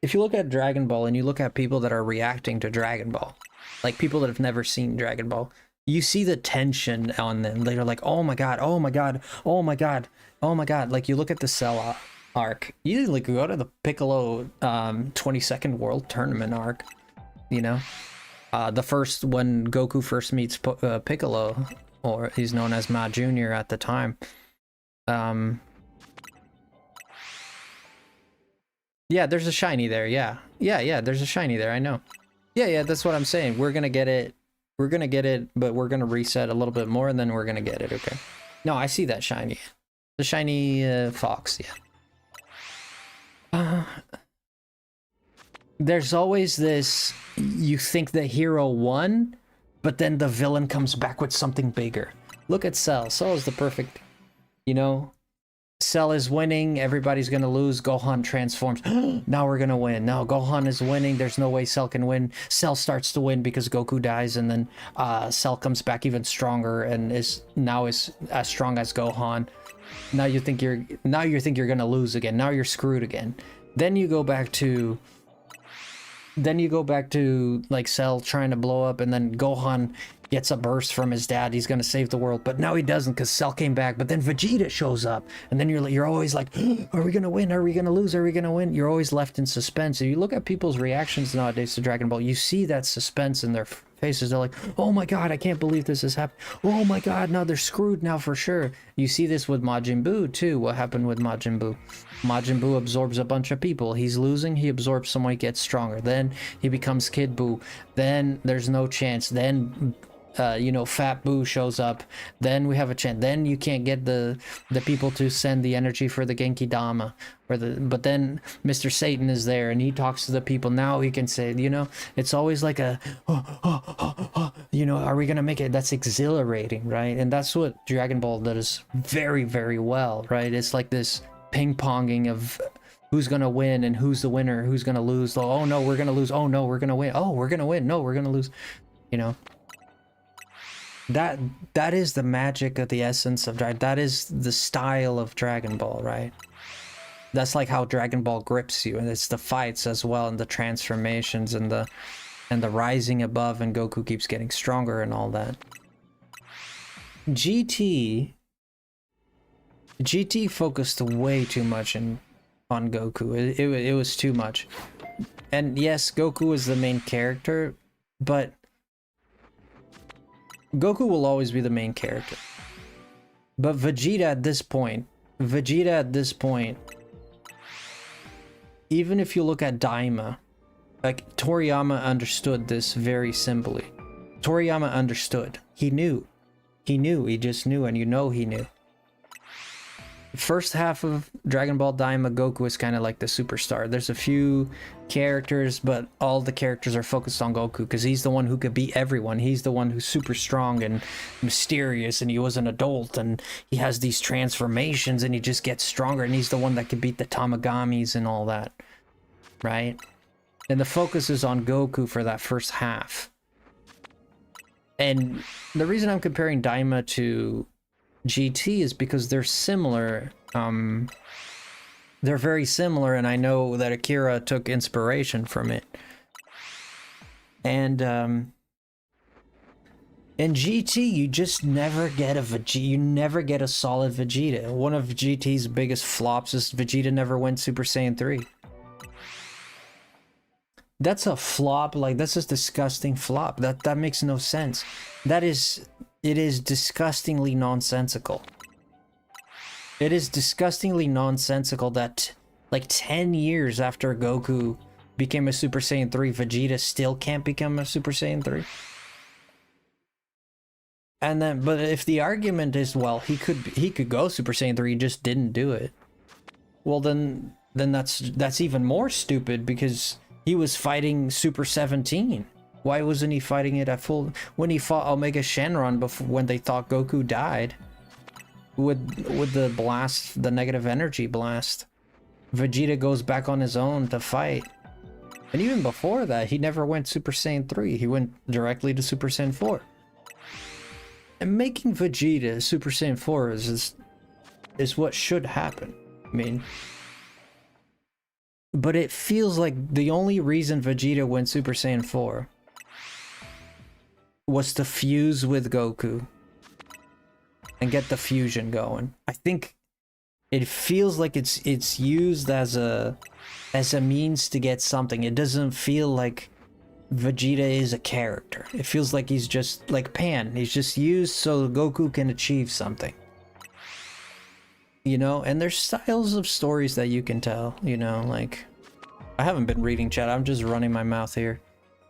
S1: if you look at Dragon Ball and you look at people that are reacting to Dragon Ball, like people that have never seen Dragon Ball, you see the tension on them. They're like, oh my god, oh my god, oh my god. oh my god, like you look at the Cell arc, you like go to the Piccolo 22nd World Tournament arc, you know, the first when Goku first meets Piccolo, or he's known as Ma Jr. at the time. Yeah, there's a shiny there. Yeah, there's a shiny there. I know. Yeah, that's what I'm saying. We're gonna get it. We're gonna get it, but we're gonna reset a little bit more, and then we're gonna get it. Okay. No, I see that shiny. The shiny fox. Yeah. There's always this. You think the hero won, but then the villain comes back with something bigger. Look at Cell. Cell is the perfect. You know. Cell is winning, everybody's gonna lose, Gohan transforms. Now we're gonna win. No, Gohan is winning, there's no way Cell can win. Cell starts to win because Goku dies, and then Cell comes back even stronger and is as strong as Gohan. Now you think you're gonna lose again. Now you're screwed again. Then you go back to like Cell trying to blow up, and then Gohan gets a burst from his dad. He's gonna save the world, but now he doesn't because Cell came back. But then Vegeta shows up, and then you're always like, are we gonna win? Are we gonna lose? Are we gonna win? You're always left in suspense. If you look at people's reactions nowadays to Dragon Ball, you see that suspense in their faces. They're like, oh my god, I can't believe this has happened. Oh my god, no, they're screwed now for sure. You see this with Majin Buu too. What happened with Majin Buu? Majin Buu absorbs a bunch of people. He's losing, he absorbs someone, he gets stronger. Then he becomes Kid Buu. Then there's no chance. Then you know, Fat Buu shows up. Then we have a chance. Then you can't get the people to send the energy for the Genki Dama, but then Mr. Satan is there and he talks to the people. Now he can say, you know, it's always like a you know, are we gonna make it? That's exhilarating, right? And that's what Dragon Ball does very, very well, right? It's like this ping-ponging of who's gonna win and who's the winner, who's gonna lose. Oh no, we're gonna lose. Oh no, we're gonna win. Oh, we're gonna win. No, we're gonna lose. You know, that is the magic of the essence of Dragon. That is the style of Dragon Ball, right? That's like how Dragon Ball grips you, and it's the fights as well, and the transformations, and the rising above, and Goku keeps getting stronger and all that. GT focused way too much on Goku. It was too much. And yes, Goku is the main character, but Goku will always be the main character. But Vegeta at this point, even if you look at Daima, like Toriyama understood this very simply. Toriyama understood. He knew. He just knew, and you know he knew. First half of Dragon Ball Daima, Goku is kind of like the superstar. There's a few characters, but all the characters are focused on Goku because he's the one who could beat everyone. He's the one who's super strong and mysterious, and he was an adult, and he has these transformations, and he just gets stronger, and he's the one that could beat the Tamagamis and all that, right? And the focus is on Goku for that first half. And the reason I'm comparing Daima to GT is because they're similar. They're very similar, and I know that Akira took inspiration from it. And in GT, you just never get a Vegeta. You never get a solid Vegeta. One of GT's biggest flops is Vegeta never went Super Saiyan 3. That's a flop. Like, that's just disgusting flop. That makes no sense. It is disgustingly nonsensical. It is disgustingly nonsensical that, like, 10 years after Goku became a Super Saiyan 3, Vegeta still can't become a Super Saiyan 3. And then, but if the argument is, well, he could go Super Saiyan 3, he just didn't do it. Well, then that's even more stupid, because he was fighting Super 17. Why wasn't he fighting it at full? When he fought Omega Shenron before, when they thought Goku died, with the blast, the negative energy blast, Vegeta goes back on his own to fight. And even before that, he never went Super Saiyan 3. He went directly to Super Saiyan 4. And making Vegeta Super Saiyan 4 is what should happen. I mean, but it feels like the only reason Vegeta went Super Saiyan 4 was to fuse with Goku and get the fusion going. I think it feels like it's used as a means to get something. It doesn't feel like Vegeta is a character. It feels like he's just like Pan. He's just used so Goku can achieve something. You know, and there's styles of stories that you can tell, you know, like I haven't been reading chat. I'm just running my mouth here.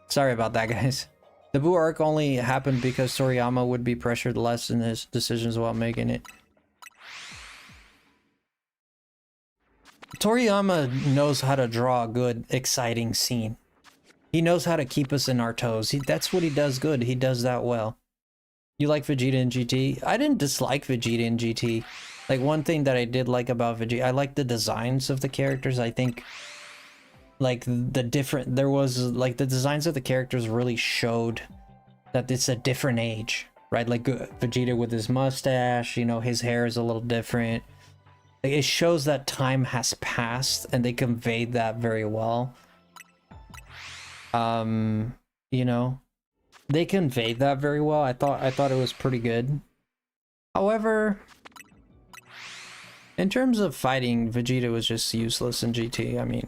S1: Sorry about that, guys. The Buu arc only happened because Toriyama would be pressured less in his decisions while making it. Toriyama knows how to draw a good, exciting scene. He knows how to keep us in our toes. That's what he does good. He does that well. You like Vegeta in GT? I didn't dislike Vegeta in GT. Like, one thing that I did like about Vegeta, I like the designs of the characters. I think, like, the designs of the characters really showed that it's a different age, right? Like, Vegeta with his mustache, you know, his hair is a little different. Like, it shows that time has passed, and they conveyed that very well. You know, they conveyed that very well. I thought it was pretty good. However, in terms of fighting, Vegeta was just useless in GT. I mean,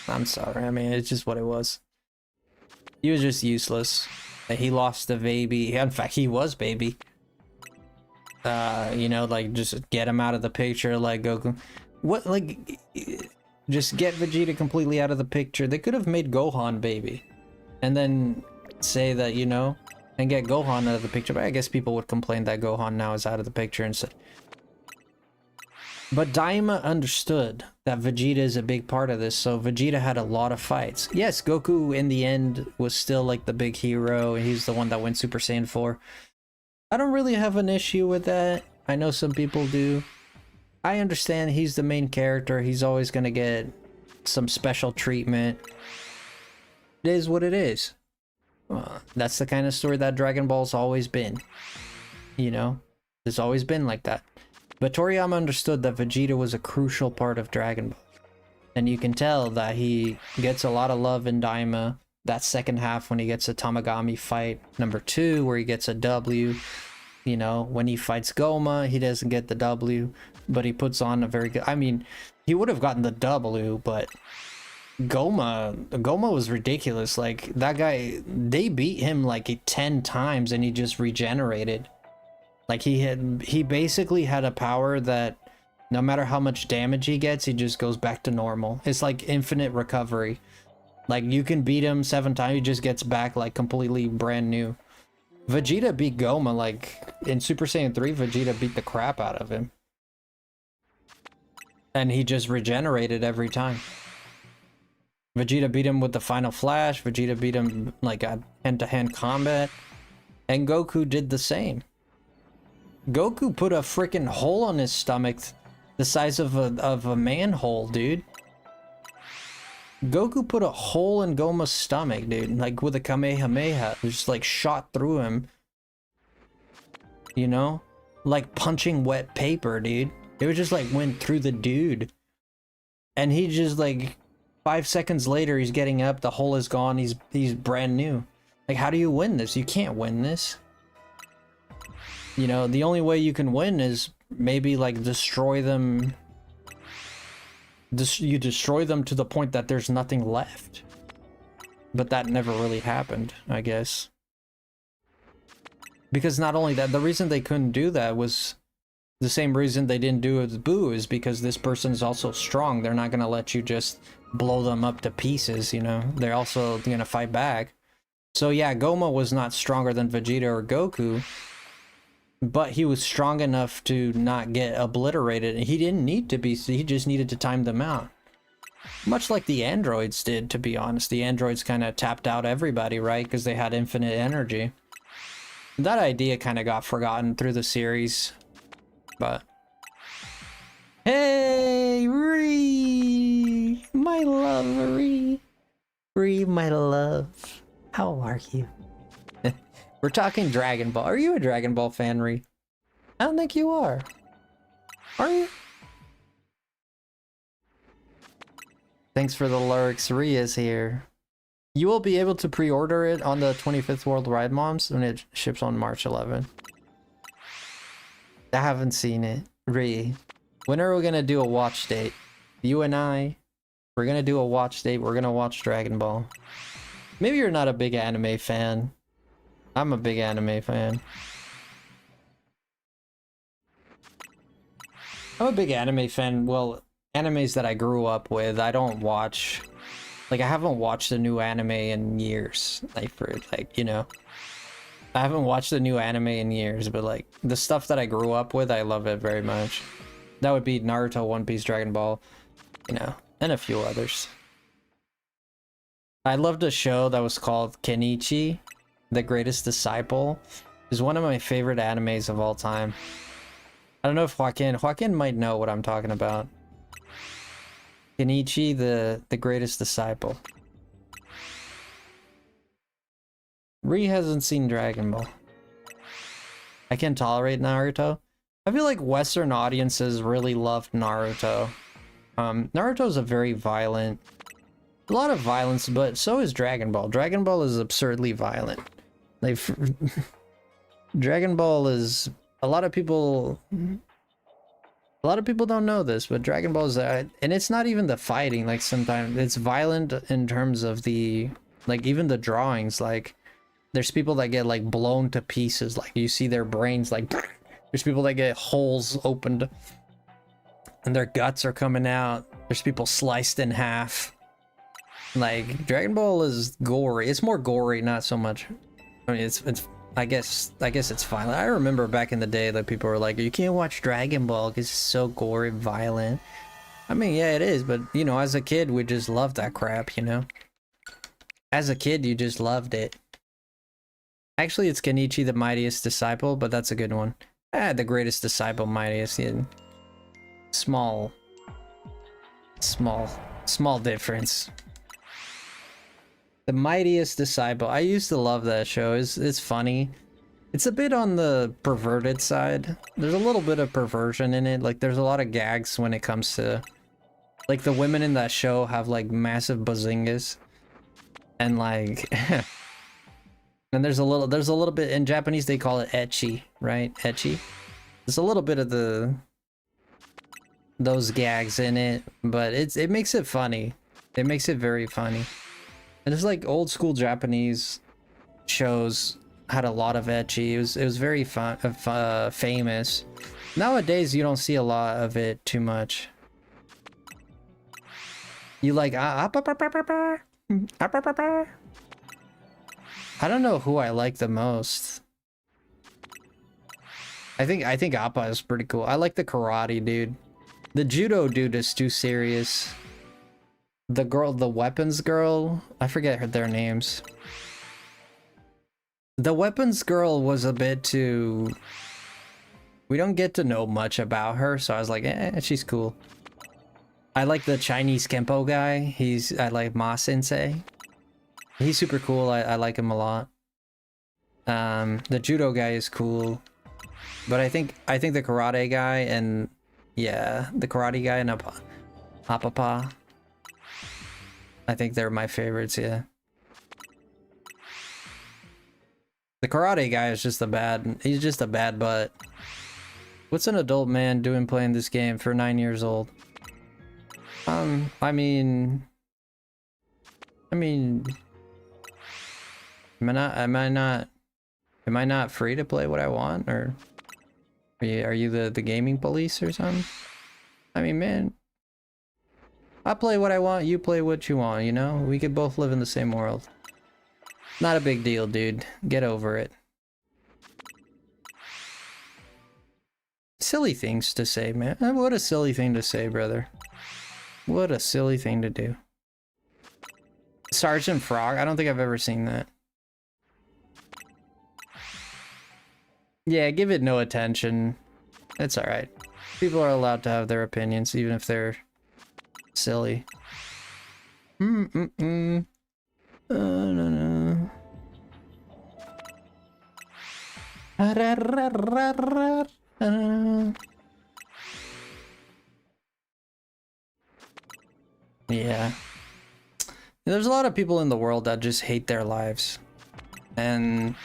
S1: I'm sorry. I mean, it's just what it was. He was just useless. He lost the baby. In fact, he was baby. You know, like, just get him out of the picture, like Goku. What, like, just get Vegeta completely out of the picture. They could have made Gohan baby. And then say that, you know, and get Gohan out of the picture. But I guess people would complain that Gohan now is out of the picture instead. But Daima understood that Vegeta is a big part of this, so Vegeta had a lot of fights. Yes, Goku in the end was still like the big hero, and he's the one that went Super Saiyan 4. I don't really have an issue with that. I know some people do. I understand he's the main character. He's always gonna get some special treatment. It is what it is. That's the kind of story that Dragon Ball's always been. You know? It's always been like that. But Toriyama understood that Vegeta was a crucial part of Dragon Ball. And you can tell that he gets a lot of love in Daima. That second half when he gets a Tamagami fight number 2 where he gets a W. You know, when he fights Goma, he doesn't get the W. But he puts on a very good... I mean, he would have gotten the W, but... Goma was ridiculous. Like, that guy... They beat him like 10 times and he just regenerated. Like, he basically had a power that no matter how much damage he gets, he just goes back to normal. It's like infinite recovery. Like, you can beat him 7 times, he just gets back like completely brand new. Vegeta beat Goma, like, in Super Saiyan 3, Vegeta beat the crap out of him. And he just regenerated every time. Vegeta beat him with the Final Flash, Vegeta beat him like at hand-to-hand combat, and Goku did the same. Goku put a freaking hole on his stomach the size of a manhole, dude. Goku put a hole in Goma's stomach, dude, like with a Kamehameha. It just like shot through him. You know? Like punching wet paper, dude. It was just like went through the dude. And he just like 5 seconds later he's getting up, the hole is gone, he's brand new. Like, how do you win this? You can't win this. You know, the only way you can win is maybe like destroy them. You destroy them to the point that there's nothing left. But that never really happened, I guess. Because not only that, the reason they couldn't do that was the same reason they didn't do it with Buu, is because this person is also strong. They're not going to let you just blow them up to pieces, you know? They're also going to fight back. So yeah, Goma was not stronger than Vegeta or Goku. But he was strong enough to not get obliterated. He didn't need to be, he just needed to time them out. Much like the androids did, to be honest. The androids kind of tapped out everybody, right? Because they had infinite energy. That idea kind of got forgotten through the series. But... Hey, Ree! My love, Ree! Ree, my love. How are you? We're talking Dragon Ball. Are you a Dragon Ball fan, Ree? I don't think you are. Are you? Thanks for the lurks. Ree is here. You will be able to pre-order it on the 25th Worldwide Moms when it ships on March 11th. I haven't seen it. Ree. When are we gonna do a watch date? You and I, we're gonna do a watch date. We're gonna watch Dragon Ball. Maybe you're not a big anime fan. I'm a big anime fan. I'm a big anime fan. Well, animes that I grew up with. I don't watch... Like, I haven't watched a new anime in years. Like, for, like, you know... I haven't watched a new anime in years, but, like, the stuff that I grew up with, I love it very much. That would be Naruto, One Piece, Dragon Ball, you know, and a few others. I loved a show that was called Kenichi, The Greatest Disciple. It's one of my favorite animes of all time. I don't know if Joaquin might know what I'm talking about. Kenichi, the Greatest Disciple. Ree hasn't seen Dragon Ball. I can tolerate Naruto. I feel like Western audiences really loved Naruto. Naruto's a very violent... A lot of violence, but so is Dragon Ball. Dragon Ball is absurdly violent. Like, Dragon Ball is... A lot of people don't know this, but Dragon Ball is... and it's not even the fighting, like, sometimes. It's violent in terms of the... Like, even the drawings, like... There's people that get, like, blown to pieces. Like, you see their brains, like... There's people that get holes opened. And their guts are coming out. There's people sliced in half. Like, Dragon Ball is gory. It's more gory, not so much... I mean, it's I guess it's violent. I remember back in the day that people were like, you can't watch Dragon Ball because it's so gory and violent. I mean, yeah, it is, but, you know, as a kid, we just loved that crap, you know? As a kid, you just loved it. Actually, it's Kenichi, the Mightiest Disciple, but that's a good one. The Greatest Disciple, Mightiest. Yeah. Small difference. The Mightiest Disciple. I used to love that show. It's funny. It's a bit on the perverted side. There's a little bit of perversion in it. Like, there's a lot of gags when it comes to... Like, the women in that show have, like, massive bazingas. And, like... And there's a little bit... In Japanese, they call it ecchi, right? Ecchi. There's a little bit of those gags in it, but it makes it funny. It makes it very funny. And it's like old school Japanese shows had a lot of ecchi. It was very famous. Nowadays, you don't see a lot of it too much. You like I don't know who I like the most. I think Appa is pretty cool. I like the karate dude. The judo dude is too serious. The girl, the weapons girl, I forget their names. The weapons girl was a bit too... We don't get to know much about her, so I was like, she's cool. I like the Chinese Kempo guy. I like Ma Sensei. He's super cool. I like him a lot. The judo guy is cool. But I think the karate guy and... Yeah, the karate guy and Apapa. I think they're my favorites, yeah. The karate guy is just he's just a bad butt. What's an adult man doing playing this game for 9 years old? I mean, am I not free to play what I want, or are you the gaming police or something? I mean, man, I play what I want, you play what you want, you know? We could both live in the same world. Not a big deal, dude. Get over it. Silly things to say, man. What a silly thing to say, brother. What a silly thing to do. Sergeant Frog? I don't think I've ever seen that. Yeah, give it no attention. It's alright. People are allowed to have their opinions, even if they're silly. No. Yeah. There's a lot of people in the world that just hate their lives. And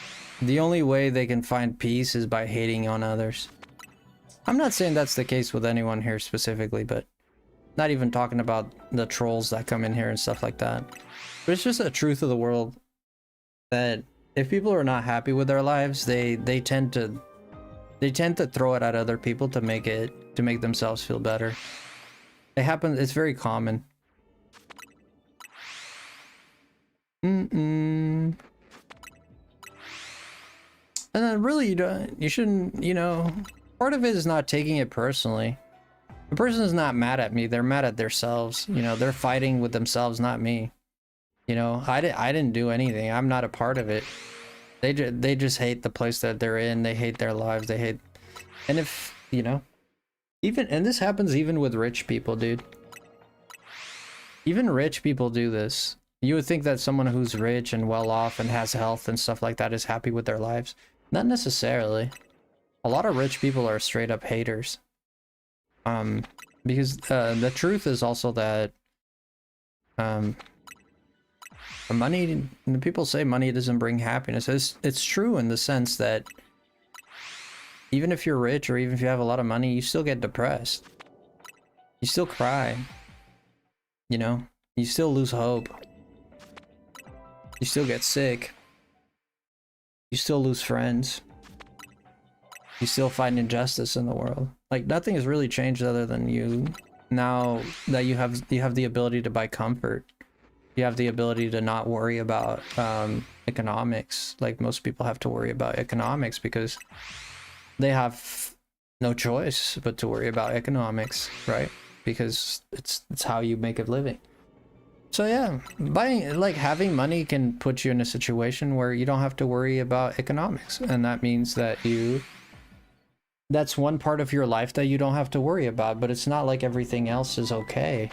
S1: the only way they can find peace is by hating on others. I'm not saying that's the case with anyone here specifically, but not even talking about the trolls that come in here and stuff like that. But it's just a truth of the world that if people are not happy with their lives, they tend to throw it at other people to make themselves feel better. It happens. It's very common. And then really you shouldn't, you know, part of it is not taking it personally. The person is not mad at me, they're mad at themselves. You know, they're fighting with themselves, not me. You know, I didn't do anything. I'm not a part of it. They just hate the place that they're in. They hate their lives. They hate, and if, you know, and this happens even with rich people, dude. Even rich people do this. You would think that someone who's rich and well off and has health and stuff like that is happy with their lives. Not necessarily. A lot of rich people are straight up haters. Because the truth is also that money, people say money doesn't bring happiness. It's true in the sense that even if you're rich or even if you have a lot of money, you still get depressed. You still cry. You know, you still lose hope. You still get sick. You still lose friends. You still find injustice in the world. Like, nothing has really changed other than you now that you have the ability to buy comfort. You have the ability to not worry about economics. Like, most people have to worry about economics because they have no choice but to worry about economics, right? Because it's how you make a living. So yeah, having money can put you in a situation where you don't have to worry about economics, and that means that that's one part of your life that you don't have to worry about. But it's not like everything else is okay.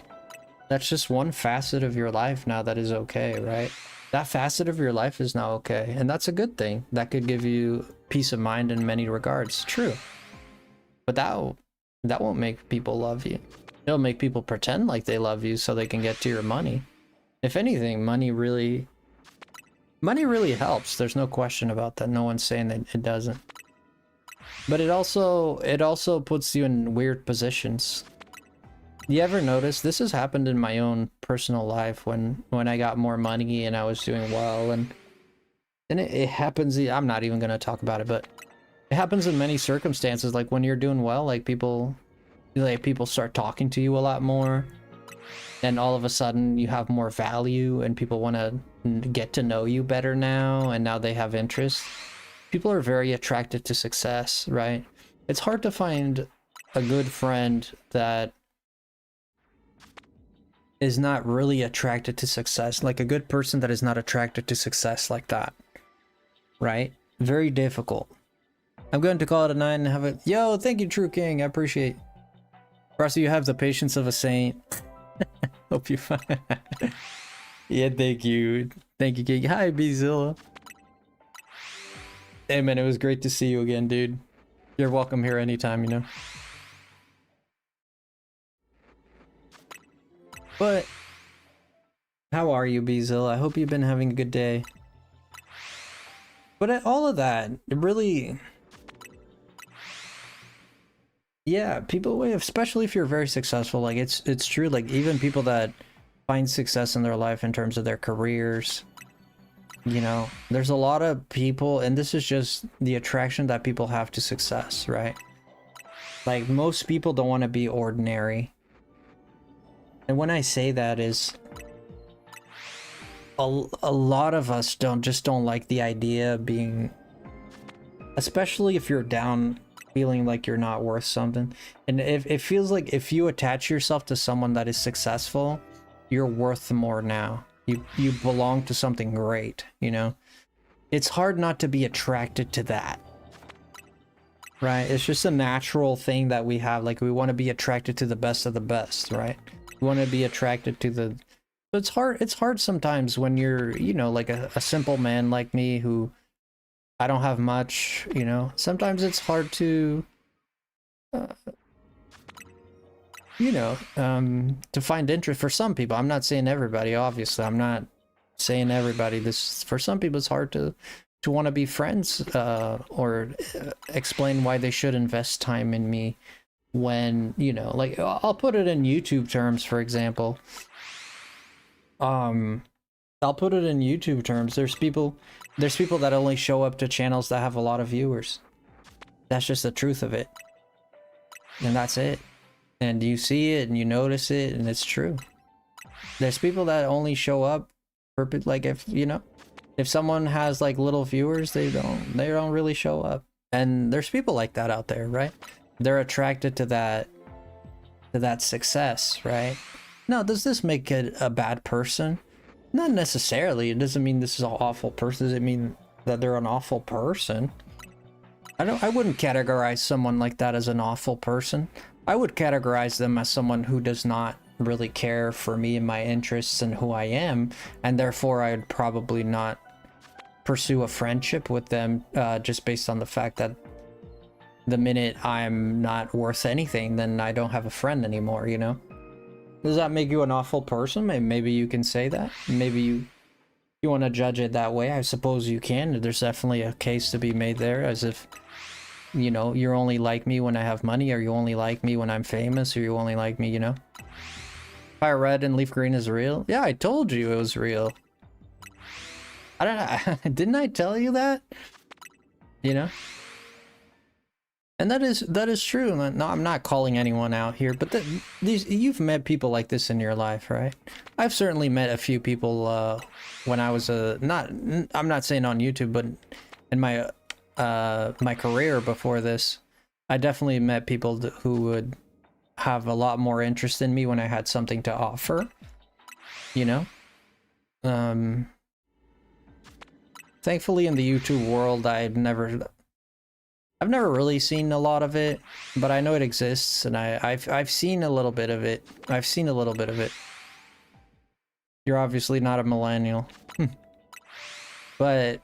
S1: That's just one facet of your life now that is okay, right? That facet of your life is now okay, and that's a good thing. That could give you peace of mind in many regards. True, but that won't make people love you. It'll make people pretend like they love you so they can get to your money. If anything, money really helps. There's no question about that. No one's saying that it doesn't. But it also puts you in weird positions. You ever notice, this has happened in my own personal life when I got more money and I was doing well, and it happens, I'm not even going to talk about it, but it happens in many circumstances. Like when you're doing well, like people start talking to you a lot more, and all of a sudden you have more value and people want to get to know you better now, and now they have interest. People are very attracted to success, right? It's hard to find a good friend that is not really attracted to success, like a good person that is not attracted to success like that, right? Very difficult. I'm going to call it a 9 and have it. Yo, thank you, True King. I appreciate. Frosty, you have the patience of a saint. Hope you find. Yeah, thank you. Thank you, King. Hi, Bzilla. Hey, man, it was great to see you again, dude. You're welcome here anytime, you know. But how are you, Bzilla? I hope you've been having a good day. But all of that, it really... Yeah, people, especially if you're very successful, like it's true, like even people that find success in their life in terms of their careers, you know, there's a lot of people, and this is just the attraction that people have to success, right? Like most people don't want to be ordinary. And when I say that is a lot of us don't like the idea of being, especially if you're down, feeling like you're not worth something. And if it feels like if you attach yourself to someone that is successful, you're worth more now. You belong to something great, you know? It's hard not to be attracted to that. Right? It's just a natural thing that we have. Like we want to be attracted to the best of the best, right? We want to be attracted to the... It's hard sometimes when you're, you know, like a simple man like me who I don't have much, you know. Sometimes it's hard to, you know, to find interest for some people. I'm not saying everybody, obviously. I'm not saying everybody. For some people, it's hard to to want to be friends, or explain why they should invest time in me when, you know, like, I'll put it in YouTube terms, for example. I'll put it in YouTube terms. There's people that only show up to channels that have a lot of viewers. That's just the truth of it. And that's it. And you see it and you notice it, and it's true. There's people that only show up for, like, if, you know, if someone has like little viewers, they don't really show up. And there's people like that out there, right? They're attracted to that success, right? Now, does this make it a bad person? Not necessarily. It doesn't mean this is an awful person. Does it mean that they're an awful person? I wouldn't categorize someone like that as an awful person. I would categorize them as someone who does not really care for me and my interests and who I am, and therefore I would probably not pursue a friendship with them, just based on the fact that the minute I'm not worth anything, then I don't have a friend anymore, you know? Does that make you an awful person? Maybe you can say that. Maybe you want to judge it that way. I suppose you can. There's definitely a case to be made there, as if, you know, you only like me when I have money, or you only like me when I'm famous, or you only like me, you know? Fire red and leaf green is real? Yeah, I told you it was real. I don't know. Didn't I tell you that? You know? And that is true. No, I'm not calling anyone out here, but you've met people like this in your life, right? I've certainly met a few people when I was I'm not saying on YouTube, but in my my career before this, I definitely met people who would have a lot more interest in me when I had something to offer, you know? Thankfully in the YouTube world, I've never really seen a lot of it, but I know it exists, and I've seen a little bit of it. I've seen a little bit of it. You're obviously not a millennial. But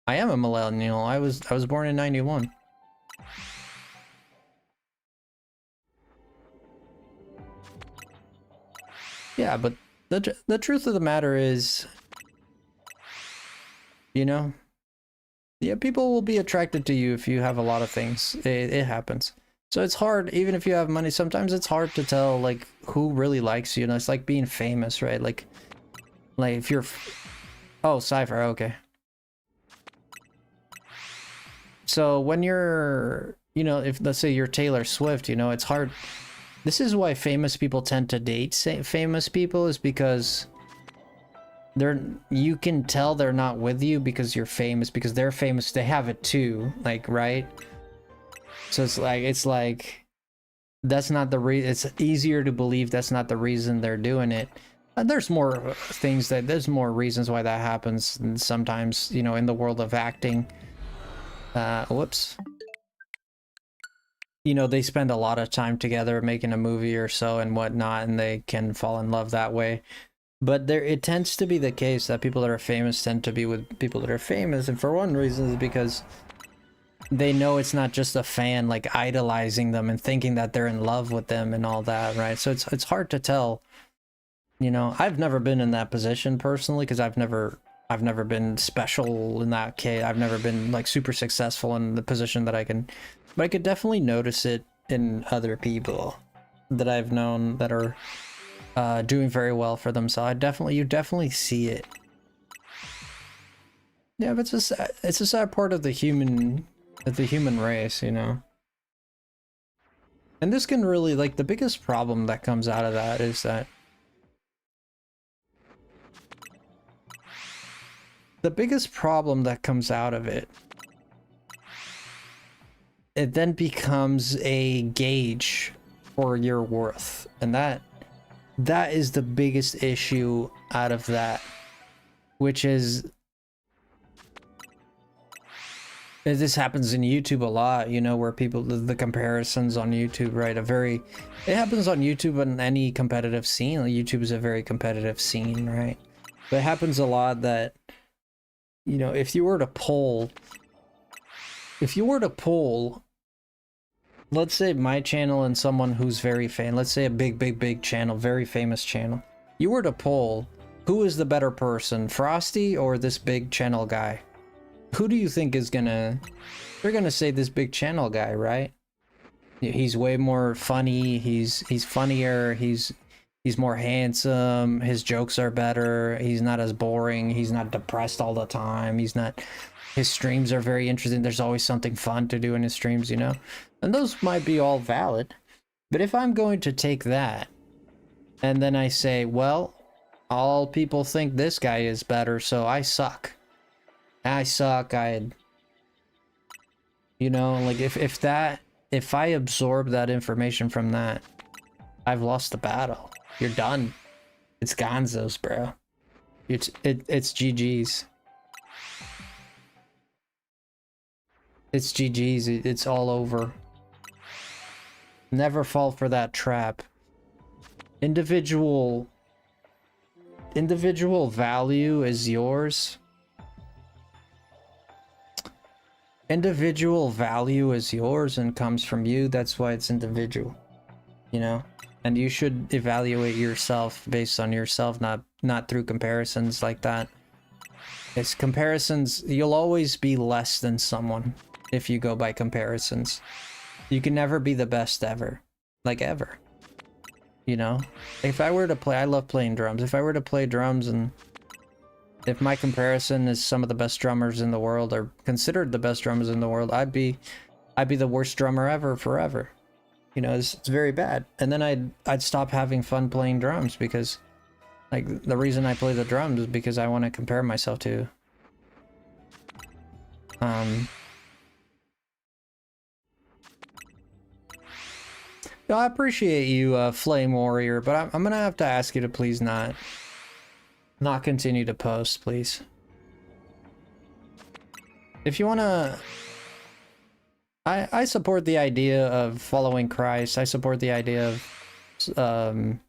S1: I am a millennial. I was born in 91. Yeah, but the truth of the matter is, you know, yeah, people will be attracted to you if you have a lot of things. It happens. So it's hard, even if you have money, sometimes it's hard to tell, like, who really likes you. You know, it's like being famous, right? Like if you're... Oh, Cypher, okay. So when you're, you know, if, let's say you're Taylor Swift, you know, it's hard. This is why famous people tend to date famous people, is because you can tell they're not with you because you're famous, because they're famous, they have it too, like, right? So it's like that's not the reason. It's easier to believe that's not the reason they're doing it. There's more reasons why that happens, and sometimes, you know, in the world of acting, whoops, you know, they spend a lot of time together making a movie or so and whatnot, and they can fall in love that way. But it tends to be the case that people that are famous tend to be with people that are famous, and for one reason is because they know it's not just a fan, like, idolizing them and thinking that they're in love with them and all that, right? So it's hard to tell. You know, I've never been in that position personally, because I've never been special in that case. I've never been, like, super successful in the position that I can, but I could definitely notice it in other people that I've known that are doing very well for themselves. You definitely see it. Yeah, but it's a sad part of the human race, you know. And this can really, like, the biggest problem that comes out of that is that the biggest problem that comes out of it, it then becomes a gauge for your worth, and that is the biggest issue out of that, which is, this happens in YouTube a lot, you know, where people, the comparisons on YouTube, right? It happens on YouTube and any competitive scene. YouTube is a very competitive scene, right? But it happens a lot that, you know, if you were to poll, let's say my channel and someone who's very famous, let's say a big channel, very famous channel, you were to poll, who is the better person, Frosty or this big channel guy? who do you think is gonna... They're gonna say this big channel guy, right? He's way more funny, he's funnier, he's more handsome, his jokes are better, he's not as boring, he's not depressed all the time, his streams are very interesting, there's always something fun to do in his streams, you know? And those might be all valid. But if I'm going to take that, and then I say, well, all people think this guy is better, so I suck. You know, like if I absorb that information from that, I've lost the battle. You're done. It's gonzos, bro. It's GG's. It's GG's. It's all over. Never fall for that trap. Individual value is yours. Individual value is yours and comes from you. That's why it's individual, you know? And you should evaluate yourself based on yourself, not through comparisons like that. It's comparisons. You'll always be less than someone if you go by comparisons. You can never be the best ever, like ever. You know, if I were to play, I love playing drums. If I were to play drums and if my comparison is some of the best drummers in the world or considered the best drummers in the world, I'd be the worst drummer ever forever. You know, it's very bad. And then I'd stop having fun playing drums because like the reason I play the drums is because I want to compare myself to I appreciate you, Flame Warrior, but I'm gonna have to ask you to please not continue to post, please. If you wanna... I support the idea of following Christ. I support the idea of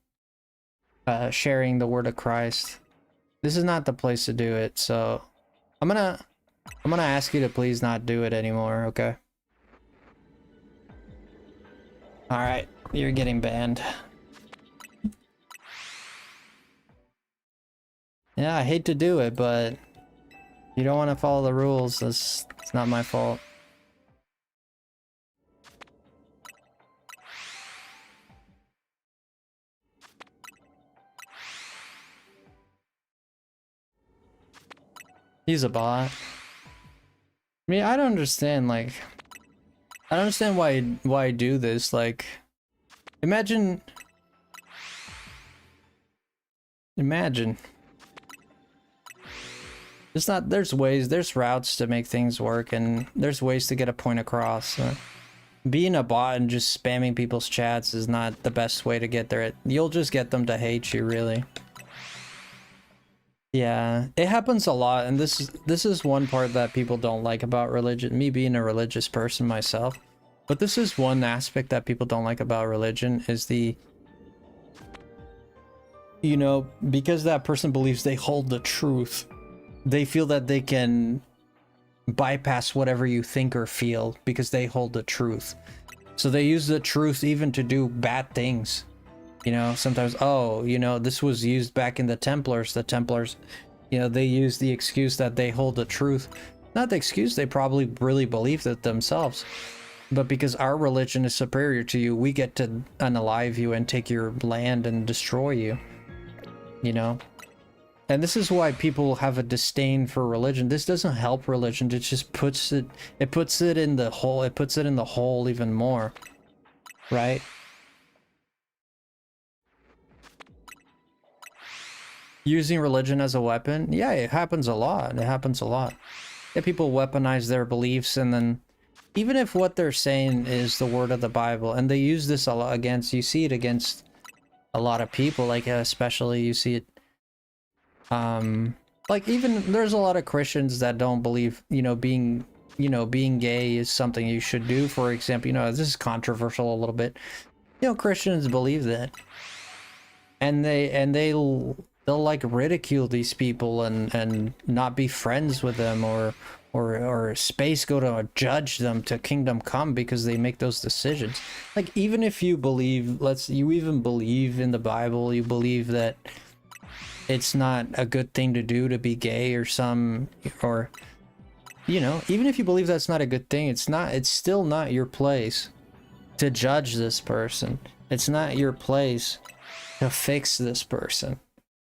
S1: sharing the word of Christ. This is not the place to do it, so I'm gonna ask you to please not do it anymore, okay? Alright, you're getting banned. Yeah, I hate to do it, but you don't want to follow the rules. It's not my fault. He's a bot. I mean, I don't understand, like... I don't understand why I do this, like... Imagine... It's not... There's ways, there's routes to make things work, and there's ways to get a point across. Being a bot and just spamming people's chats is not the best way to get there. You'll just get them to hate you, really. Yeah, it happens a lot, and this is one part that people don't like about religion. Me being a religious person myself, but this is one aspect that people don't like about religion is the, you know, because that person believes they hold the truth, they feel that they can bypass whatever you think or feel because they hold the truth. So they use the truth even to do bad things. You know, sometimes, oh, you know, this was used back in the Templars. The Templars, you know, they use the excuse that they hold the truth. Not the excuse, they probably really believed it themselves. But because our religion is superior to you, we get to unalive you and take your land and destroy you. You know? And this is why people have a disdain for religion. This doesn't help religion. It just puts it in the hole. It puts it in the hole even more. Right? Using religion as a weapon? Yeah, it happens a lot. It happens a lot. Yeah, people weaponize their beliefs, and then even if what they're saying is the word of the Bible, and they use this a lot against, you see it against a lot of people, like especially you see it, like even there's a lot of Christians that don't believe, being gay is something you should do. For example, this is controversial a little bit. Christians believe that, and they'll like ridicule these people and not be friends with them, or space go to judge them to kingdom come because they make those decisions. Like, even if you believe, you even believe in the Bible, you believe that it's not a good thing to do to be gay or you know, even if you believe that's not a good thing, it's still not your place to judge this person. It's not your place to fix this person.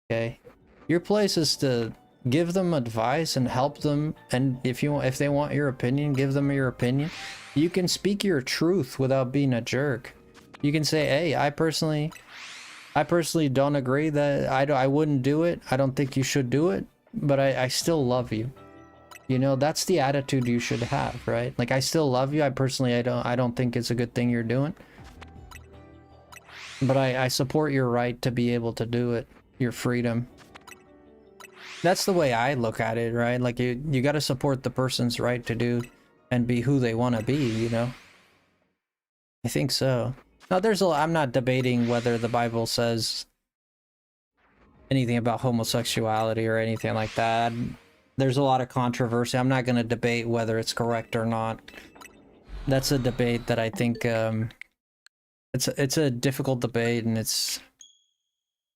S1: Okay? Your place is to give them advice and help them, and if they want your opinion, give them your opinion. You can speak your truth without being a jerk. You can say, hey, I personally don't agree that I wouldn't do it. I don't think you should do it, but I still love you. You know, that's the attitude you should have, right? Like, I still love you. I don't think it's a good thing you're doing, but I support your right to be able to do it, your freedom. That's the way I look at it, right? Like, you got to support the person's right to do and be who they want to be, you know? I think so. Now, I'm not debating whether the Bible says anything about homosexuality or anything like that. There's a lot of controversy. I'm not going to debate whether it's correct or not. That's a debate that I think, it's a difficult debate, and it's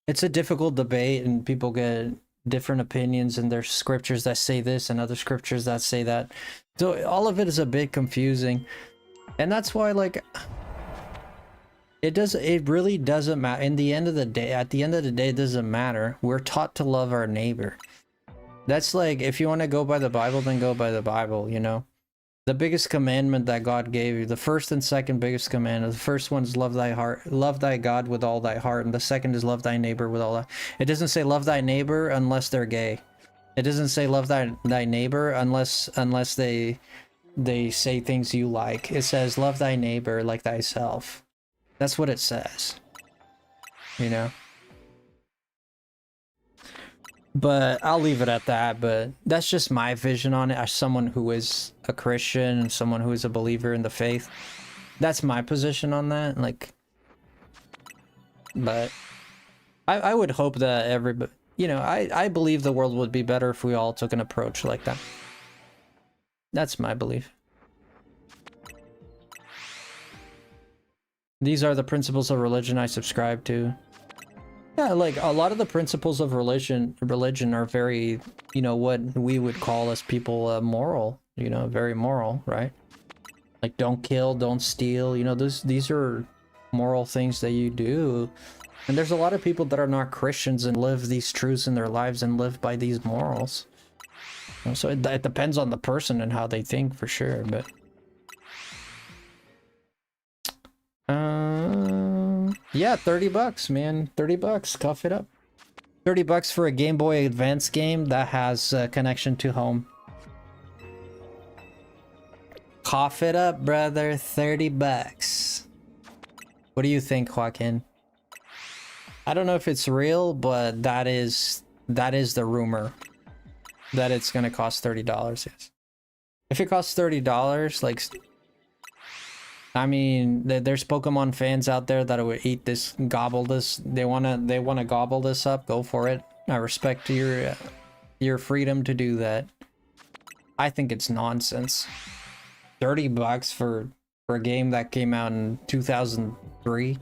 S1: a difficult debate, and people get different opinions, and there's scriptures that say this and other scriptures that say that. So all of it is a bit confusing, and that's why, like, it really doesn't matter. At the end of the day, it doesn't matter. We're taught to love our neighbor. That's like, if you want to go by the Bible, then go by the Bible, you know? The biggest commandment that God gave you, the first and second biggest commandment, the first one is love thy God with all thy heart, and the second is love thy neighbor with all thy... It doesn't say love thy neighbor unless they're gay. It doesn't say love thy neighbor unless they say things you like. It says love thy neighbor like thyself. That's what it says. You know? But I'll leave it at that. But that's just my vision on it as someone who is a Christian and someone who is a believer in the faith. That's my position on that. Like, but I would hope that everybody, you know, I believe the world would be better if we all took an approach like that. That's my belief. These are the principles of religion I subscribe to. Yeah, like, a lot of the principles of religion are very, you know, what we would call as people moral, you know, very moral, right? Like, don't kill, don't steal, you know, these are moral things that you do. And there's a lot of people that are not Christians and live these truths in their lives and live by these morals. You know, so it depends on the person and how they think, for sure, but... yeah, $30, man. $30, cough it up. $30 for a Game Boy Advance game that has a connection to home. Cough it up, brother. $30. What do you think, Joaquin? I don't know if it's real, but that is the rumor that it's gonna cost $30. Yes. If it costs $30, like, I mean, there's Pokemon fans out there that would eat this, gobble this. They wanna gobble this up. Go for it. I respect your freedom to do that. I think it's nonsense. $30 for a game that came out in 2003.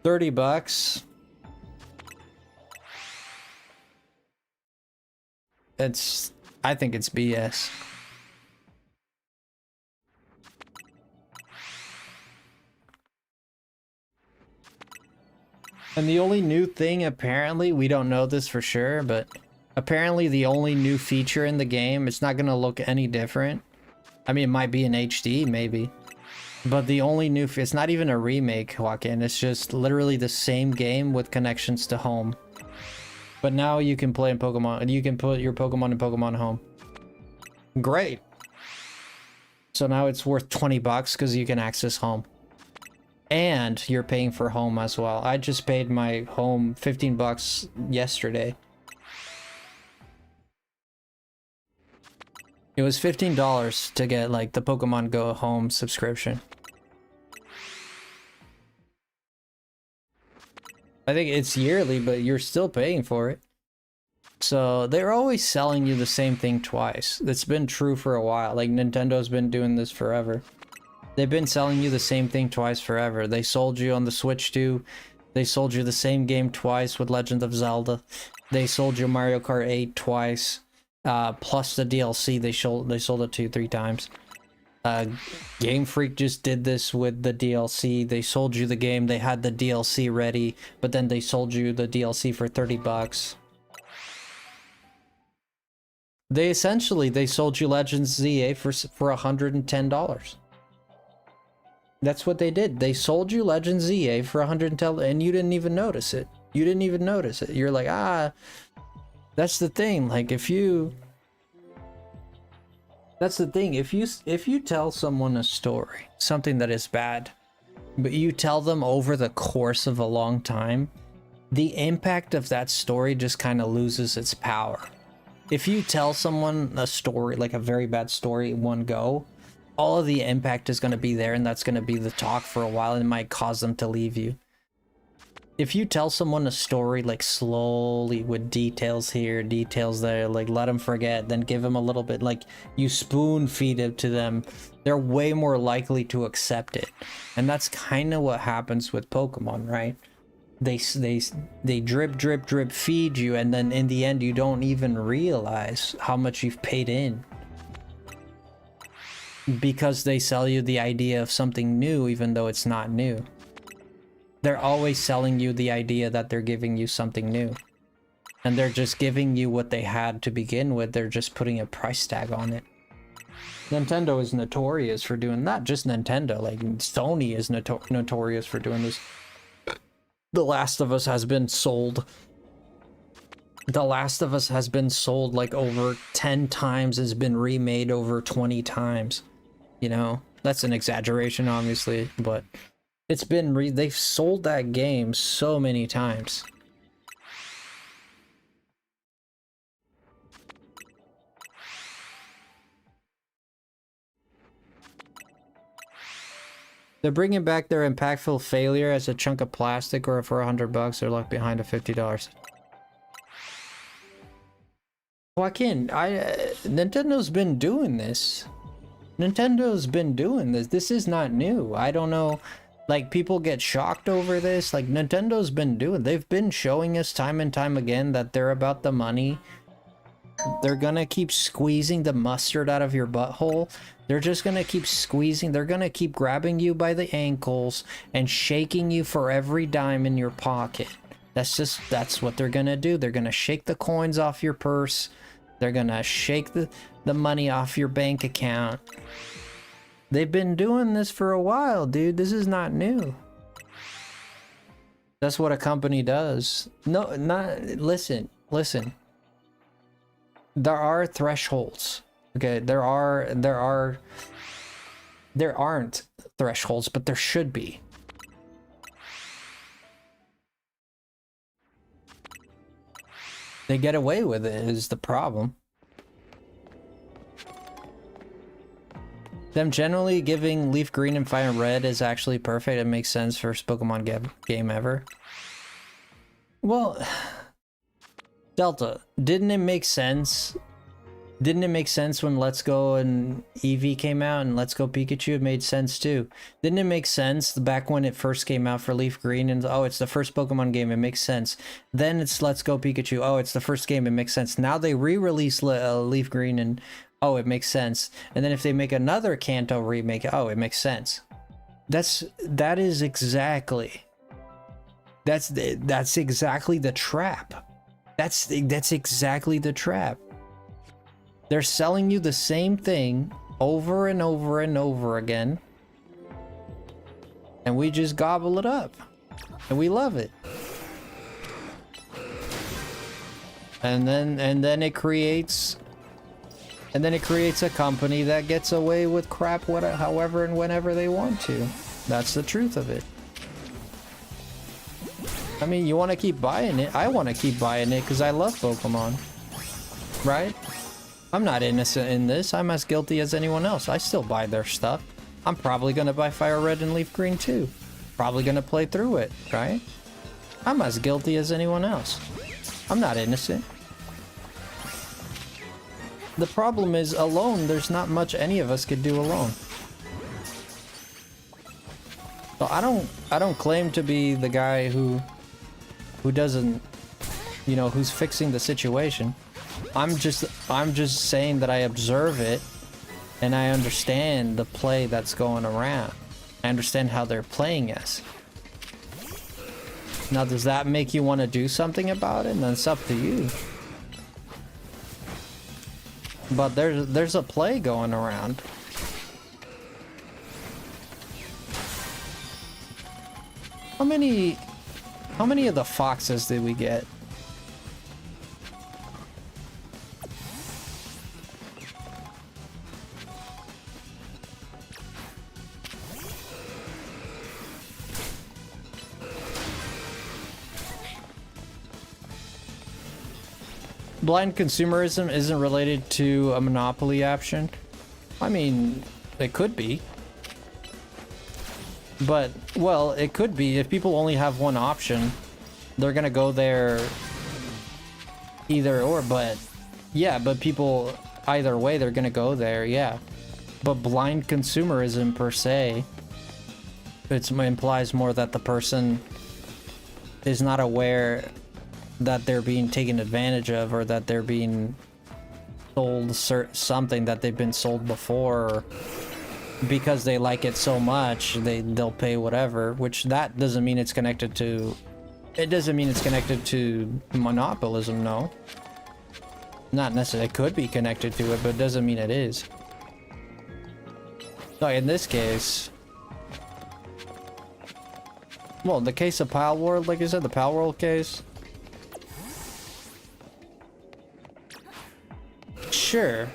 S1: $30. I think it's BS. And the only new thing, apparently, we don't know this for sure, but apparently the only new feature in the game, it's not gonna look any different. I mean, it might be in HD, maybe. But the only new, it's not even a remake, Joaquin. It's just literally the same game with connections to home. But now you can play in Pokemon, and you can put your Pokemon in Pokemon Home. Great. So now it's worth $20 because you can access home. And you're paying for home as well. I just paid my home $15 yesterday. It was $15 to get, like, the Pokemon Go Home subscription. I think it's yearly, but you're still paying for it. So they're always selling you the same thing twice. It's been true for a while. Like, Nintendo's been doing this forever. They've been selling you the same thing twice forever. They sold you on the Switch 2. They sold you the same game twice with Legend of Zelda. They sold you Mario Kart 8 twice. Plus the DLC, they sold it 2-3 times. Game Freak just did this with the DLC. They sold you the game, they had the DLC ready, but then they sold you the DLC for 30 bucks. They sold you Legends ZA for $110. That's what they did. They sold you Legends ZA for $110, and you didn't even notice it. You didn't even notice it. You're like, that's the thing. Like, if you tell someone a story, something that is bad, but you tell them over the course of a long time, the impact of that story just kind of loses its power. If you tell someone a story, like a very bad story in one go, all of the impact is going to be there, and that's going to be the talk for a while, and it might cause them to leave you. If you tell someone a story like slowly with details here, details there, like let them forget, then give them a little bit, like you spoon feed it to them, they're way more likely to accept it. And that's kind of what happens with Pokemon, right? They drip feed you, and then in the end you don't even realize how much you've paid in. Because they sell you the idea of something new even though it's not new. They're always selling you the idea that they're giving you something new. And they're just giving you what they had to begin with. They're just putting a price tag on it. Nintendo is notorious for doing that. Just Nintendo. Like, Sony is notorious for doing this. The Last of Us has been sold. The Last of Us has been sold like over 10 times. It's been remade over 20 times. You know? That's an exaggeration, obviously, but... it's been they've sold that game so many times. They're bringing back their impactful failure as a chunk of plastic, or for $100 they're left behind at $50. Joaquin, Nintendo's been doing this. Nintendo's been doing this. This is not new. I don't know. Like, people get shocked over this. Like, Nintendo's been doing... they've been showing us time and time again that they're about the money. They're gonna keep squeezing the mustard out of your butthole. They're just gonna keep squeezing. They're gonna keep grabbing you by the ankles and shaking you for every dime in your pocket. That's what they're gonna do. They're gonna shake the coins off your purse. They're gonna shake the money off your bank account. They've been doing this for a while, dude. This is not new. That's what a company does. No, listen. There are thresholds. Okay, there aren't thresholds, but there should be. They get away with it is the problem. Them generally giving Leaf Green and Fire Red is actually perfect. It makes sense for Pokemon game ever. Well, Delta, didn't it make sense? Didn't it make sense when Let's Go and Eevee came out, and Let's Go Pikachu? It made sense too. Didn't it make sense back when it first came out for Leaf Green, and oh, it's the first Pokemon game, it makes sense. Then it's Let's Go Pikachu, oh, it's the first game, it makes sense. Now they re-release Leaf Green, and oh, it makes sense. And then if they make another Kanto remake, oh, it makes sense. That's exactly the trap. That's exactly the trap. They're selling you the same thing over and over and over again, and we just gobble it up, and we love it. And then it creates a company that gets away with crap however and whenever they want to. That's the truth of it. I mean, you want to keep buying it. I want to keep buying it because I love Pokemon. Right? I'm not innocent in this. I'm as guilty as anyone else. I still buy their stuff. I'm probably going to buy Fire Red and Leaf Green too. Probably going to play through it, right? I'm as guilty as anyone else. I'm not innocent. The problem is, alone, there's not much any of us could do alone. So I don't claim to be the guy who doesn't, you know, who's fixing the situation. I'm just saying that I observe it and I understand the play that's going around. I understand how they're playing us. Now, does that make you want to do something about it? Then it's up to you. But there's a play going around. How many of the foxes did we get? Blind consumerism isn't related to a monopoly option. I mean, it could be. But, well, it could be. If people only have one option, they're gonna go there either or, but yeah, but people, either way, they're gonna go there, yeah. But blind consumerism per se, it implies more that the person is not aware that they're being taken advantage of, or that they're being sold something that they've been sold before, or because they like it so much they'll pay whatever, which that doesn't mean it's connected to, it doesn't mean it's connected to monopolism. No, not necessarily. It could be connected to it, but it doesn't mean it is. So in this case, well, in the case of Pal World, like I said, the Pal World case, sure.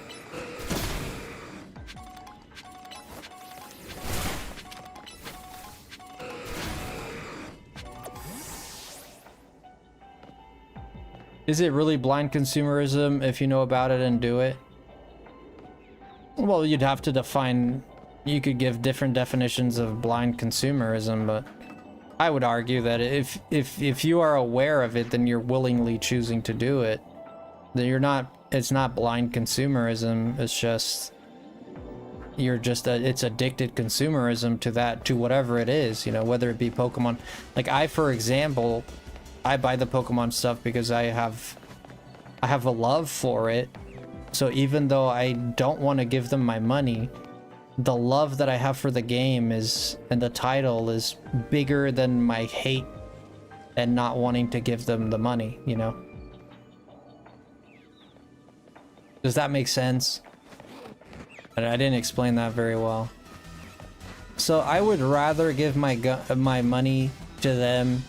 S1: Is it really blind consumerism if you know about it and do it? Well, you'd have to define, you could give different definitions of blind consumerism, but I would argue that if you are aware of it, then you're willingly choosing to do it. Then you're not, it's not blind consumerism, it's just, you're just, it's addicted consumerism to that, to whatever it is, you know, whether it be Pokemon. Like I, for example, I buy the Pokemon stuff because I have a love for it. So even though I don't want to give them my money, the love that I have for the game is, and the title is bigger than my hate and not wanting to give them the money, you know? Does that make sense? I didn't explain that very well. So I would rather give my money to them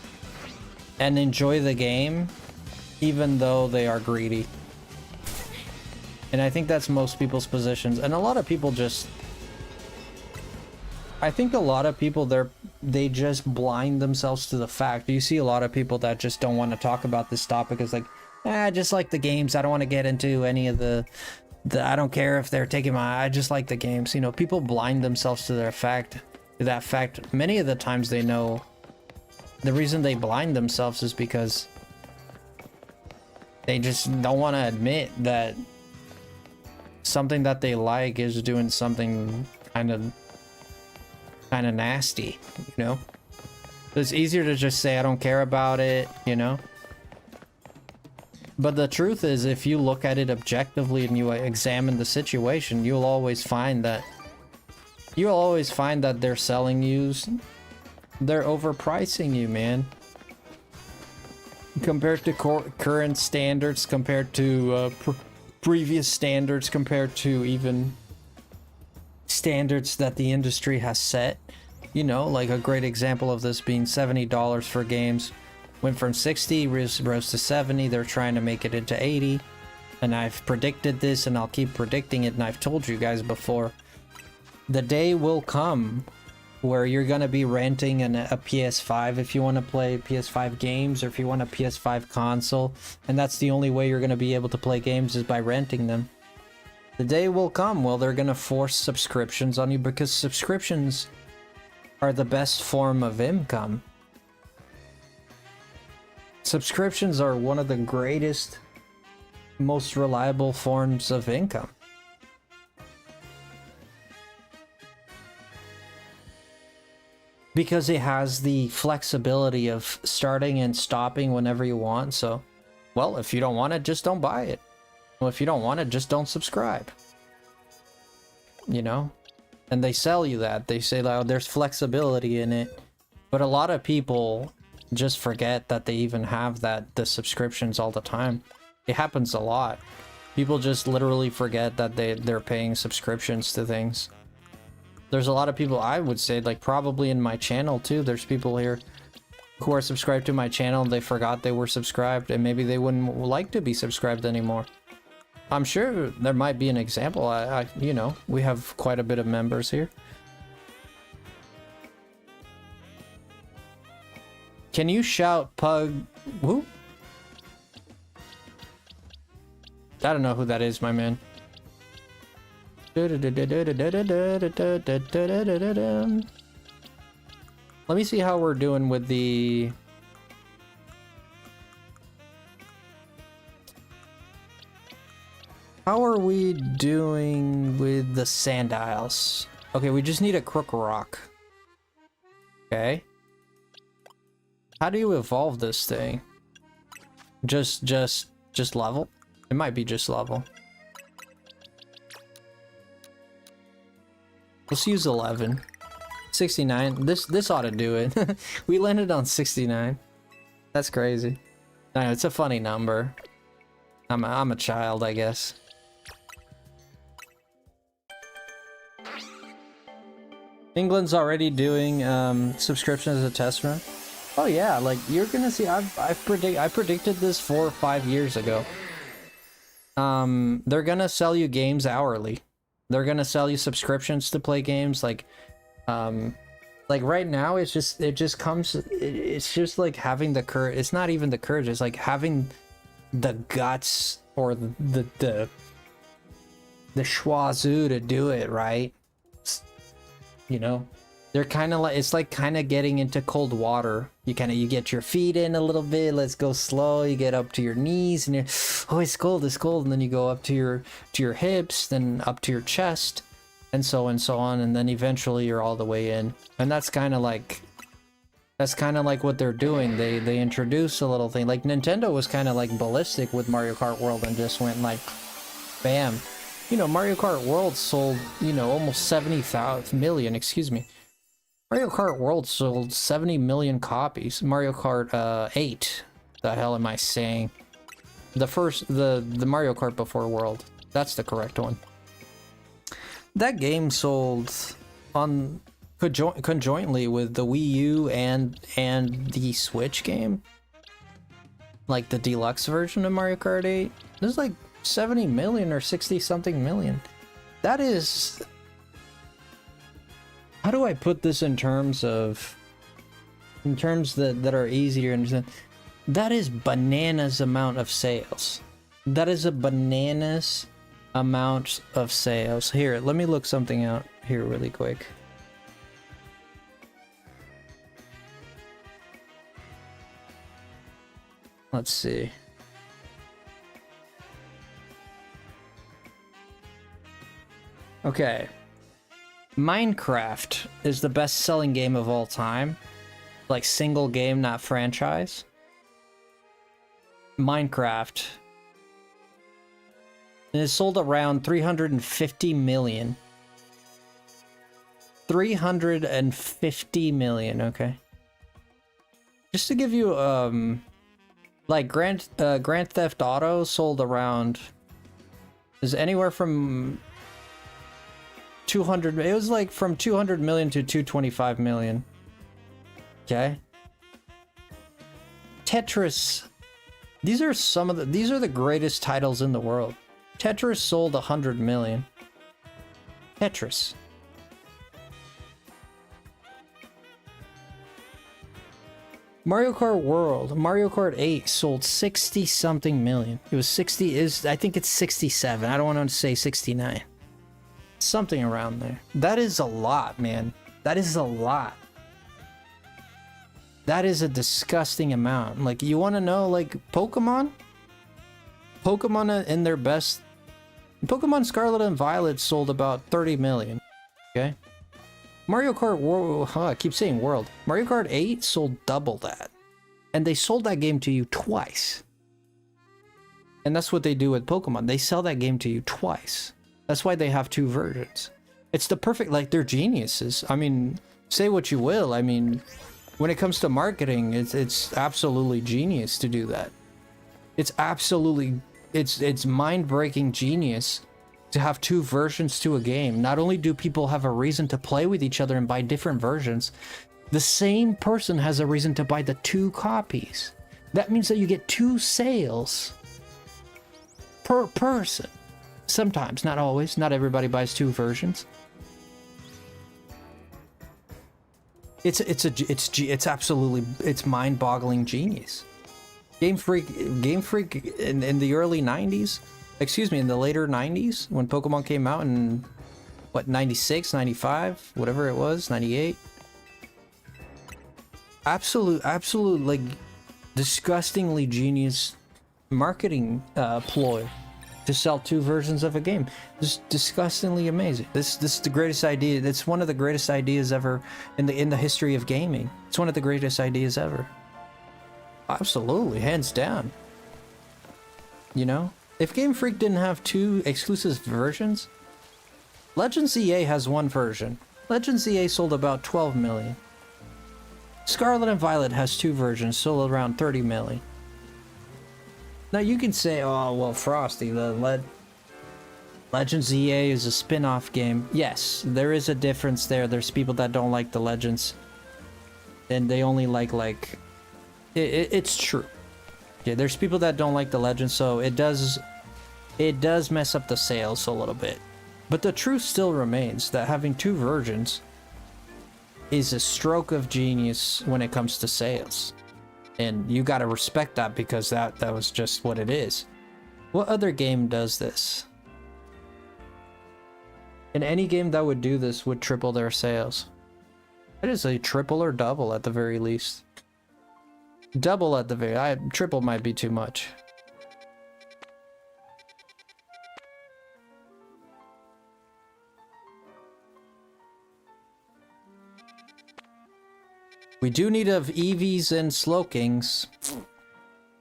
S1: and enjoy the game, even though they are greedy. And I think that's most people's positions. And a lot of people just, I think a lot of people, they just blind themselves to the fact. You see a lot of people that just don't want to talk about this topic. It's like, I just like the games. I don't want to get into any of the I don't care if they're taking I just like the games. You know, people blind themselves to that fact. Many of the times they know the reason they blind themselves is because they just don't want to admit that something that they like is doing something kind of nasty, you know? It's easier to just say I don't care about it, you know? But the truth is, if you look at it objectively and you examine the situation, you'll always find that they're selling you, they're overpricing you, man. Compared to current standards, compared to previous standards, compared to even standards that the industry has set. You know, like a great example of this being $70 for games. Went from 60, rose to 70. They're trying to make it into 80. And I've predicted this and I'll keep predicting it. And I've told you guys before, the day will come where you're going to be renting a PS5 if you want to play PS5 games, or if you want a PS5 console. And that's the only way you're going to be able to play games, is by renting them. The day will come where they're going to force subscriptions on you, because subscriptions are the best form of income. Subscriptions are one of the greatest, most reliable forms of income. because it has the flexibility of starting and stopping whenever you want. So, well, if you don't want it, just don't buy it. Well, if you don't want it, just don't subscribe. You know? And they sell you that. They say, like, oh, there's flexibility in it. But a lot of people just forget that they even have the subscriptions all the time. It happens a lot. People just literally forget that they're paying subscriptions to things. There's a lot of people, I would say, like probably in my channel too, there's people here who are subscribed to my channel and they forgot they were subscribed, and maybe they wouldn't like to be subscribed anymore. I'm sure there might be an example. You know, we have quite a bit of members here. Can you shout pug? Who? I don't know who that is, my man. Let me see how we're doing with the... How are we doing with the sand isles? Okay, we just need a crook rock. Okay. How do you evolve this thing? Just level? It might be just level. Let's use 11. 69. This ought to do it. We landed on 69. That's crazy. No, it's a funny number. I'm a child, I guess. England's already doing subscription as a test run. Oh yeah, like you're gonna see. I predicted this 4 or 5 years ago. They're gonna sell you games hourly. They're gonna sell you subscriptions to play games. Like right now, it's just like having the courage. It's not even the courage. It's like having the guts or the schwazoo to do it, right? You know, they're kind of like, it's like kind of getting into cold water. You get your feet in a little bit. Let's go slow. You get up to your knees and you're, oh, it's cold, and then you go up to your hips, then up to your chest, and so on, and then eventually you're all the way in. And that's kind of like what they're doing. They introduce a little thing. Like Nintendo was kind of like ballistic with Mario Kart World and just went like, bam. You know, Mario Kart World sold, you know, almost 70 million, excuse me. Mario Kart World sold 70 million copies. Mario Kart 8. The hell am I saying? The Mario Kart before World. That's the correct one. That game sold on conjointly with the Wii U and the Switch game. Like the deluxe version of Mario Kart 8. There's like 70 million or 60 something million. That is, how do I put this in terms that are easier to understand? That is bananas amount of sales. That is a bananas amount of sales. Here, let me look something out here really quick. Let's see. Okay. Minecraft is the best-selling game of all time. Like single game, not franchise. Minecraft. And it sold around 350 million. 350 million, okay. Just to give you like Grand Theft Auto sold around, is anywhere from 200, it was like from 200 million to 225 million. Okay. Tetris. These are the greatest titles in the world. Tetris sold 100 million. Tetris. Mario Kart World, Mario Kart 8 sold 60 something million. It was 60, I think it's 67. I don't want to say 69. Something around there. That is a lot, man. That is a lot. That is a disgusting amount. Like, you want to know, like, Pokemon in their best... Pokemon Scarlet and Violet sold about 30 million. Okay? Mario Kart World, I keep saying world. Mario Kart 8 sold double that. And they sold that game to you twice. And that's what they do with Pokemon. They sell that game to you twice. That's why they have 2 versions. It's the perfect, like, they're geniuses. I mean, say what you will. I mean, when it comes to marketing, it's absolutely genius to do that. It's absolutely, it's mind-breaking genius to have 2 versions to a game. Not only do people have a reason to play with each other and buy different versions, the same person has a reason to buy the 2 copies. That means that you get 2 sales per person. Sometimes, not always. Not everybody buys 2 versions. It's absolutely, it's mind-boggling genius. Game Freak in the early 90s, excuse me, in the later 90s, when Pokemon came out in, what, 96, 95, whatever it was, 98? Absolute, like, disgustingly genius marketing ploy to sell 2 versions of a game. Just disgustingly amazing. This is the greatest idea. It's one of the greatest ideas ever in the history of gaming. It's one of the greatest ideas ever. Absolutely, hands down. You know, if Game Freak didn't have 2 exclusive versions, Legends EA has 1 version. Legends EA sold about 12 million. Scarlet and Violet has 2 versions, sold around 30 million. Now you can say, oh, well, Frosty, the Legends EA is a spin-off game. Yes, there is a difference there. There's people that don't like the Legends. And they only like... It's true. Yeah, there's people that don't like the Legends, so it does mess up the sales a little bit. But the truth still remains that having 2 versions is a stroke of genius when it comes to sales. And you gotta respect that, because that was just what it is. What other game does this? And any game that would do this would triple their sales. It is a triple or double at the very least. Double at the very... triple might be too much. We do need EVs and Slowkings.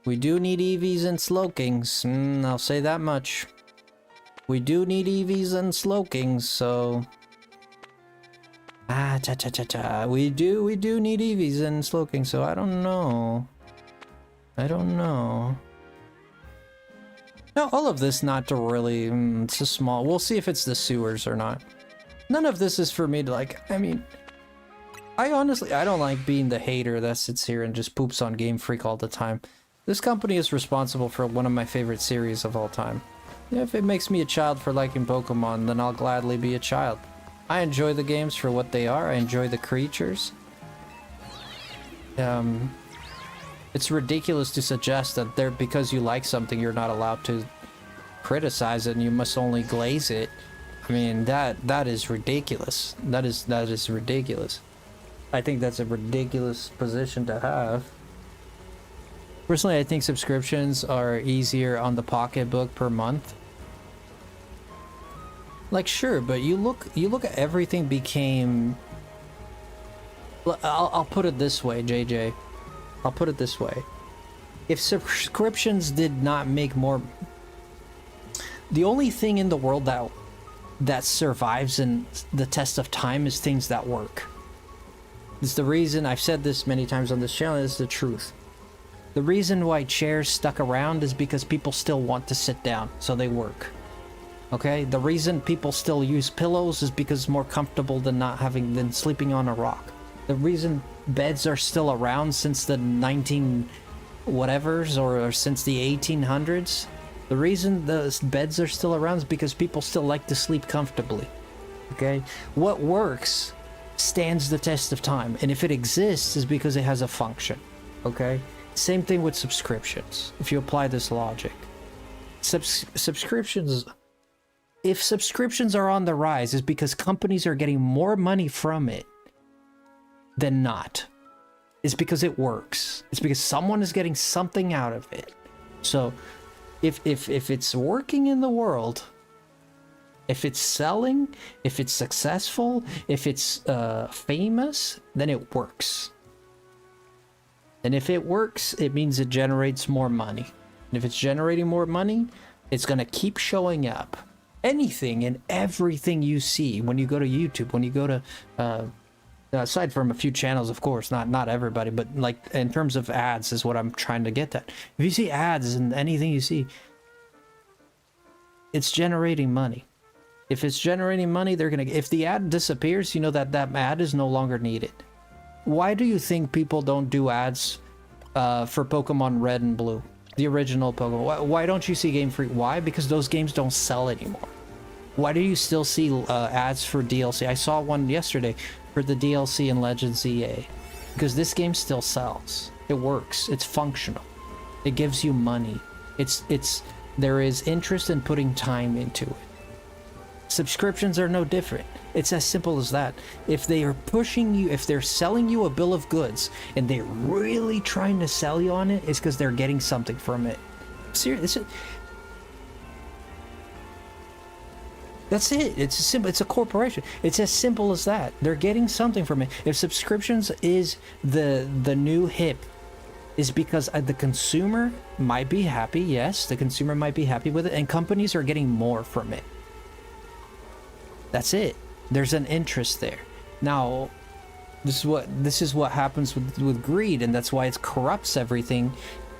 S1: We do need EVs and Slowkings. I'll say that much. We do need EVs and Slowkings, so... We do need EVs and Slowkings, so I don't know. Now, all of this not to really... it's a small... We'll see if it's the sewers or not. None of this is for me to, like... I mean... I don't like being the hater that sits here and just poops on Game Freak all the time. This company is responsible for one of my favorite series of all time. If it makes me a child for liking Pokemon, then I'll gladly be a child. I enjoy the games for what they are. I enjoy the creatures. It's ridiculous to suggest that because you like something, you're not allowed to criticize it and you must only glaze it. I mean, that is ridiculous. That is ridiculous. I think that's a ridiculous position to have. Personally, I think subscriptions are easier on the pocketbook per month. Like, sure, but you look at everything became... I'll put it this way, JJ. I'll put it this way. If subscriptions did not make more... The only thing in the world that survives in the test of time is things that work. It's the reason, I've said this many times on this channel, it's the truth. The reason why chairs stuck around is because people still want to sit down, so they work. Okay? The reason people still use pillows is because it's more comfortable than sleeping on a rock. The reason beds are still around since the 19 whatevers or since the 1800s, the reason the beds are still around is because people still like to sleep comfortably. Okay? What works stands the test of time, and if it exists is because it has a function. Okay? Same thing with subscriptions, if you apply this logic. Subscriptions, if subscriptions are on the rise, is because companies are getting more money from it than not. It's because it works. It's because someone is getting something out of it. So if it's working in the world, If it's selling, if it's successful, if it's famous, then it works. And if it works, it means it generates more money. And if it's generating more money, it's going to keep showing up. Anything and everything you see when you go to YouTube, when you go to, aside from a few channels, of course, not everybody, but like in terms of ads is what I'm trying to get at. If you see ads and anything you see, it's generating money. If it's generating money, they're going to, if the ad disappears, you know that that ad is no longer needed. Why do you think people don't do ads for Pokemon Red and Blue? The original Pokemon. Why don't you see Game Freak? Why? Because those games don't sell anymore. Why do you still see ads for DLC? I saw one yesterday for the DLC in Legends EA. Because this game still sells. It works. It's functional. It gives you money. There is interest in putting time into it. Subscriptions are no different. It's as simple as that. If they are pushing you, if they're selling you a bill of goods and they're really trying to sell you on it, it's because they're getting something from it. Seriously, that's it. It's simple. It's a corporation. It's as simple as that. They're getting something from it. If subscriptions is the new hip, is because the consumer might be happy. Yes, the consumer might be happy with it, and companies are getting more from it. That's it. There's an interest there. Now, this is what happens with greed, and that's why it corrupts everything,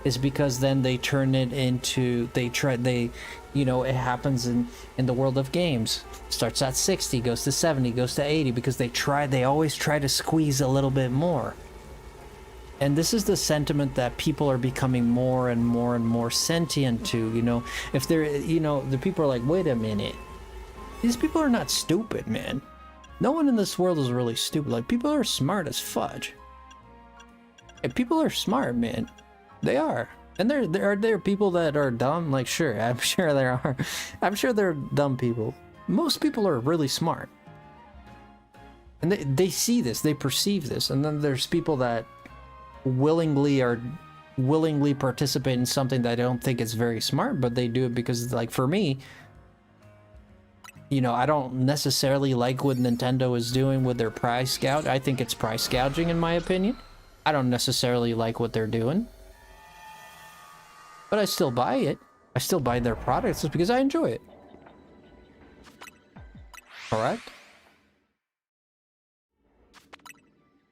S1: is because then they turn it into, it happens in the world of games. Starts at 60, goes to 70, goes to 80, because they always try to squeeze a little bit more. And this is the sentiment that people are becoming more and more and more sentient to, if they're, the people are like, wait a minute. These people are not stupid, man. No one in this world is really stupid. Like, people are smart as fudge. And people are smart, man. They are. And there are people that are dumb. Like, sure, I'm sure there are. I'm sure there are dumb people. Most people are really smart. And they see this, they perceive this. And then there's people that willingly participate in something that I don't think is very smart, but they do it because, like, for me, I don't necessarily like what Nintendo is doing with their price gouge. I think it's price gouging, in my opinion. I don't necessarily like what they're doing. But I still buy it. I still buy their products just because I enjoy it. Correct?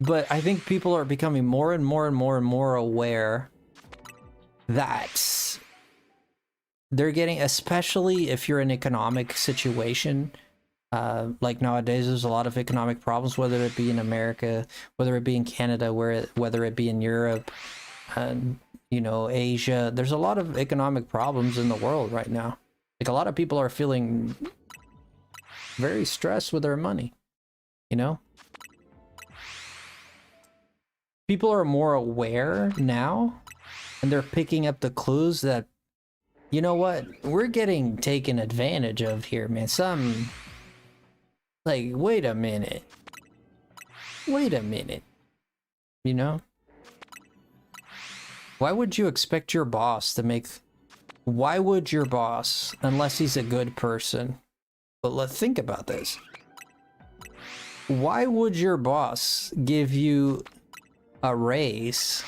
S1: But I think people are becoming more and more and more and more aware that they're getting, especially if you're in an economic situation, like nowadays, there's a lot of economic problems, whether it be in America, whether it be in Canada, whether it be in Europe, Asia. There's a lot of economic problems in the world right now. Like, a lot of people are feeling very stressed with their money, People are more aware now, and they're picking up the clues that, you know what, we're getting taken advantage of here, man. Like, wait a minute. Why would you expect your boss to make... Why would your boss, unless he's a good person... But let's think about this. Why would your boss give you a raise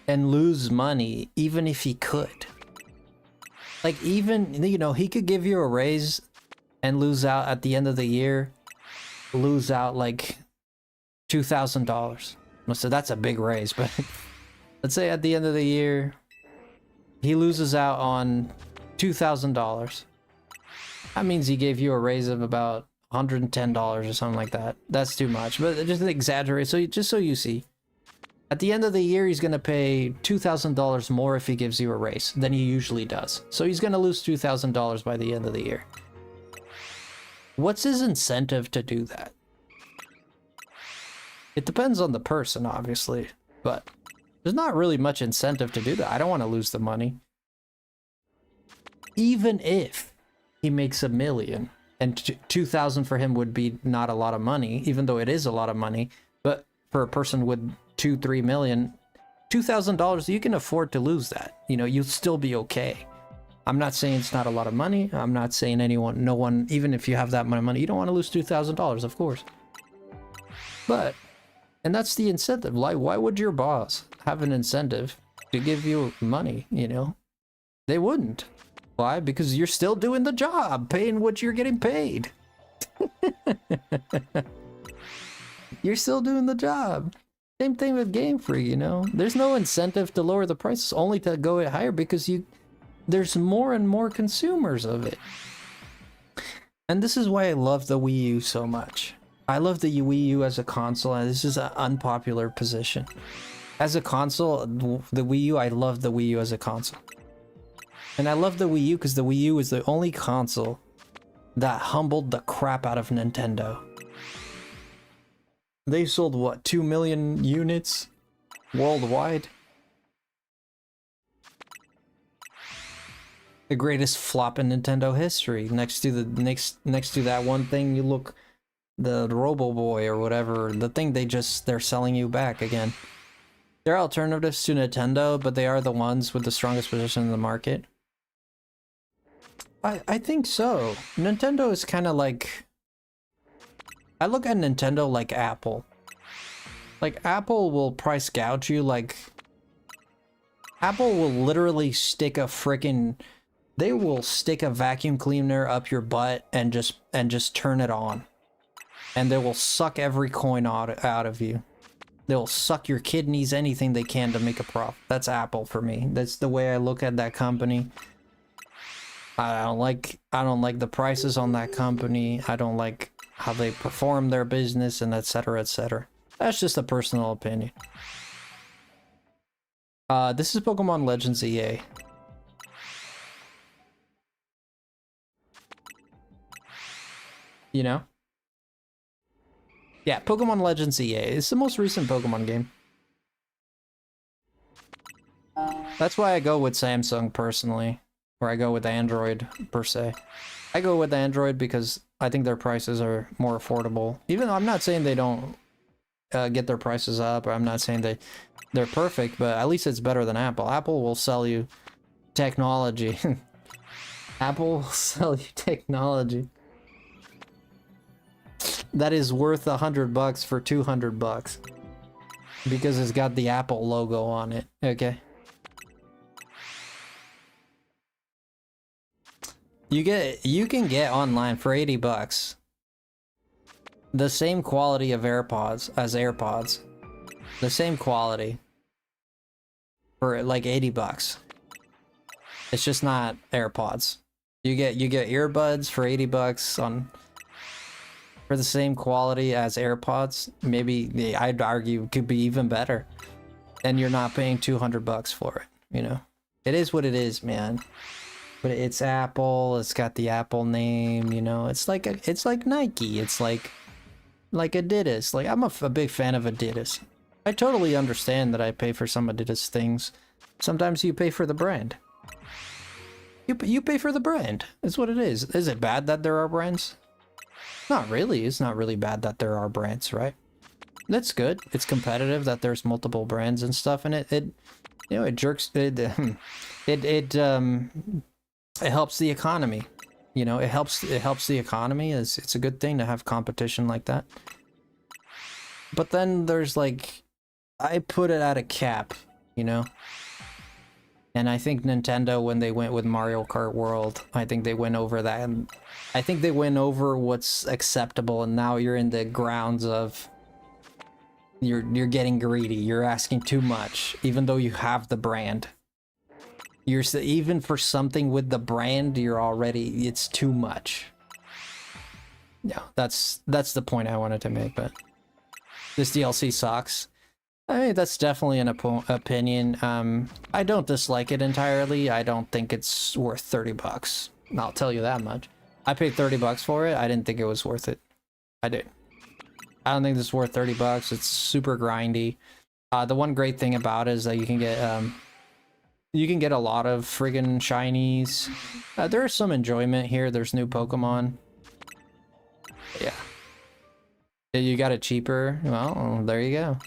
S1: and lose money even if he could? Like, even, he could give you a raise and lose out at the end of the year, lose out like $2,000. So that's a big raise, but let's say at the end of the year, he loses out on $2,000. That means he gave you a raise of about $110 or something like that. That's too much, but just exaggerate. So just so you see, at the end of the year, he's going to pay $2,000 more if he gives you a raise than he usually does. So he's going to lose $2,000 by the end of the year. What's his incentive to do that? It depends on the person, obviously, but there's not really much incentive to do that. I don't want to lose the money. Even if he makes $1 million, and 2,000 for him would be not a lot of money, even though it is a lot of money, but for a person with 2-3 million, $2,000, you can afford to lose that. You know, you'll still be okay. I'm not saying it's not a lot of money. I'm not saying no one, even if you have that much money, you don't want to lose $2,000, of course. But, and that's the incentive. Like, why would your boss have an incentive to give you money, you know? They wouldn't. Why? Because you're still doing the job, paying what you're getting paid. You're still doing the job. Same thing with Game Freak, you know? There's no incentive to lower the prices, only to go it higher because there's more and more consumers of it. And this is why I love the Wii U so much. I love the Wii U as a console, and this is an unpopular position. As a console, the Wii U, I love the Wii U as a console. And I love the Wii U because the Wii U is the only console that humbled the crap out of Nintendo. They sold, what, 2 million units worldwide? The greatest flop in Nintendo history. Next to that one thing, you look, the Robo Boy or whatever, the thing they're selling you back again. They're alternatives to Nintendo, but they are the ones with the strongest position in the market. I think so. Nintendo is kind of like... I look at Nintendo like Apple. Like, Apple will price gouge you, like... Apple will literally stick a frickin'... They will stick a vacuum cleaner up your butt and just turn it on. And they will suck every coin out of you. They'll suck your kidneys, anything they can to make a profit. That's Apple for me. That's the way I look at that company. I don't like the prices on that company. I don't like how they perform their business, and etc, etc. That's just a personal opinion. This is Pokemon Legends EA. You know? Yeah, Pokemon Legends EA. It's the most recent Pokemon game. That's why I go with Samsung personally. Or I go with Android, per se. I go with Android because I think their prices are more affordable. Even though I'm not saying they don't get their prices up, or I'm not saying they're perfect, but at least it's better than Apple. Apple will sell you technology. Apple will sell you technology that is worth $100 for $200 because it's got the Apple logo on it. Okay. You can get online for $80 the same quality of AirPods as AirPods. The same quality for like $80. It's just not AirPods. You get earbuds for $80 for the same quality as AirPods. Maybe I'd argue could be even better. And you're not paying $200 for it, you know. It is what it is, man. But it's Apple, it's got the Apple name, you know. It's like Nike, it's like Adidas. Like, I'm a big fan of Adidas. I totally understand that I pay for some Adidas things. Sometimes you pay for the brand. You pay for the brand. That's what it is. Is it bad that there are brands? Not really. It's not really bad that there are brands, right? That's good. It's competitive that there's multiple brands and stuff, and it you know, it jerks it helps the economy. You know, it helps the economy. It's a good thing to have competition like that. But then there's like, I put it at a cap, you know? And I think Nintendo, when they went with Mario Kart World, I think they went over that, and I think they went over what's acceptable, and now you're in the grounds of you're getting greedy. You're asking too much, even though you have the brand. Even for something with the brand, it's too much. Yeah, that's the point I wanted to make, but this DLC sucks. I mean, that's definitely an opinion. I don't dislike it entirely. I don't think it's worth $30. I'll tell you that much. I paid $30 for it. I didn't think it was worth it. I did. I don't think this is worth $30. It's super grindy. The one great thing about it is that you can get a lot of friggin' shinies. There's some enjoyment here. There's new Pokemon. Yeah. You got it cheaper. Well, there you go.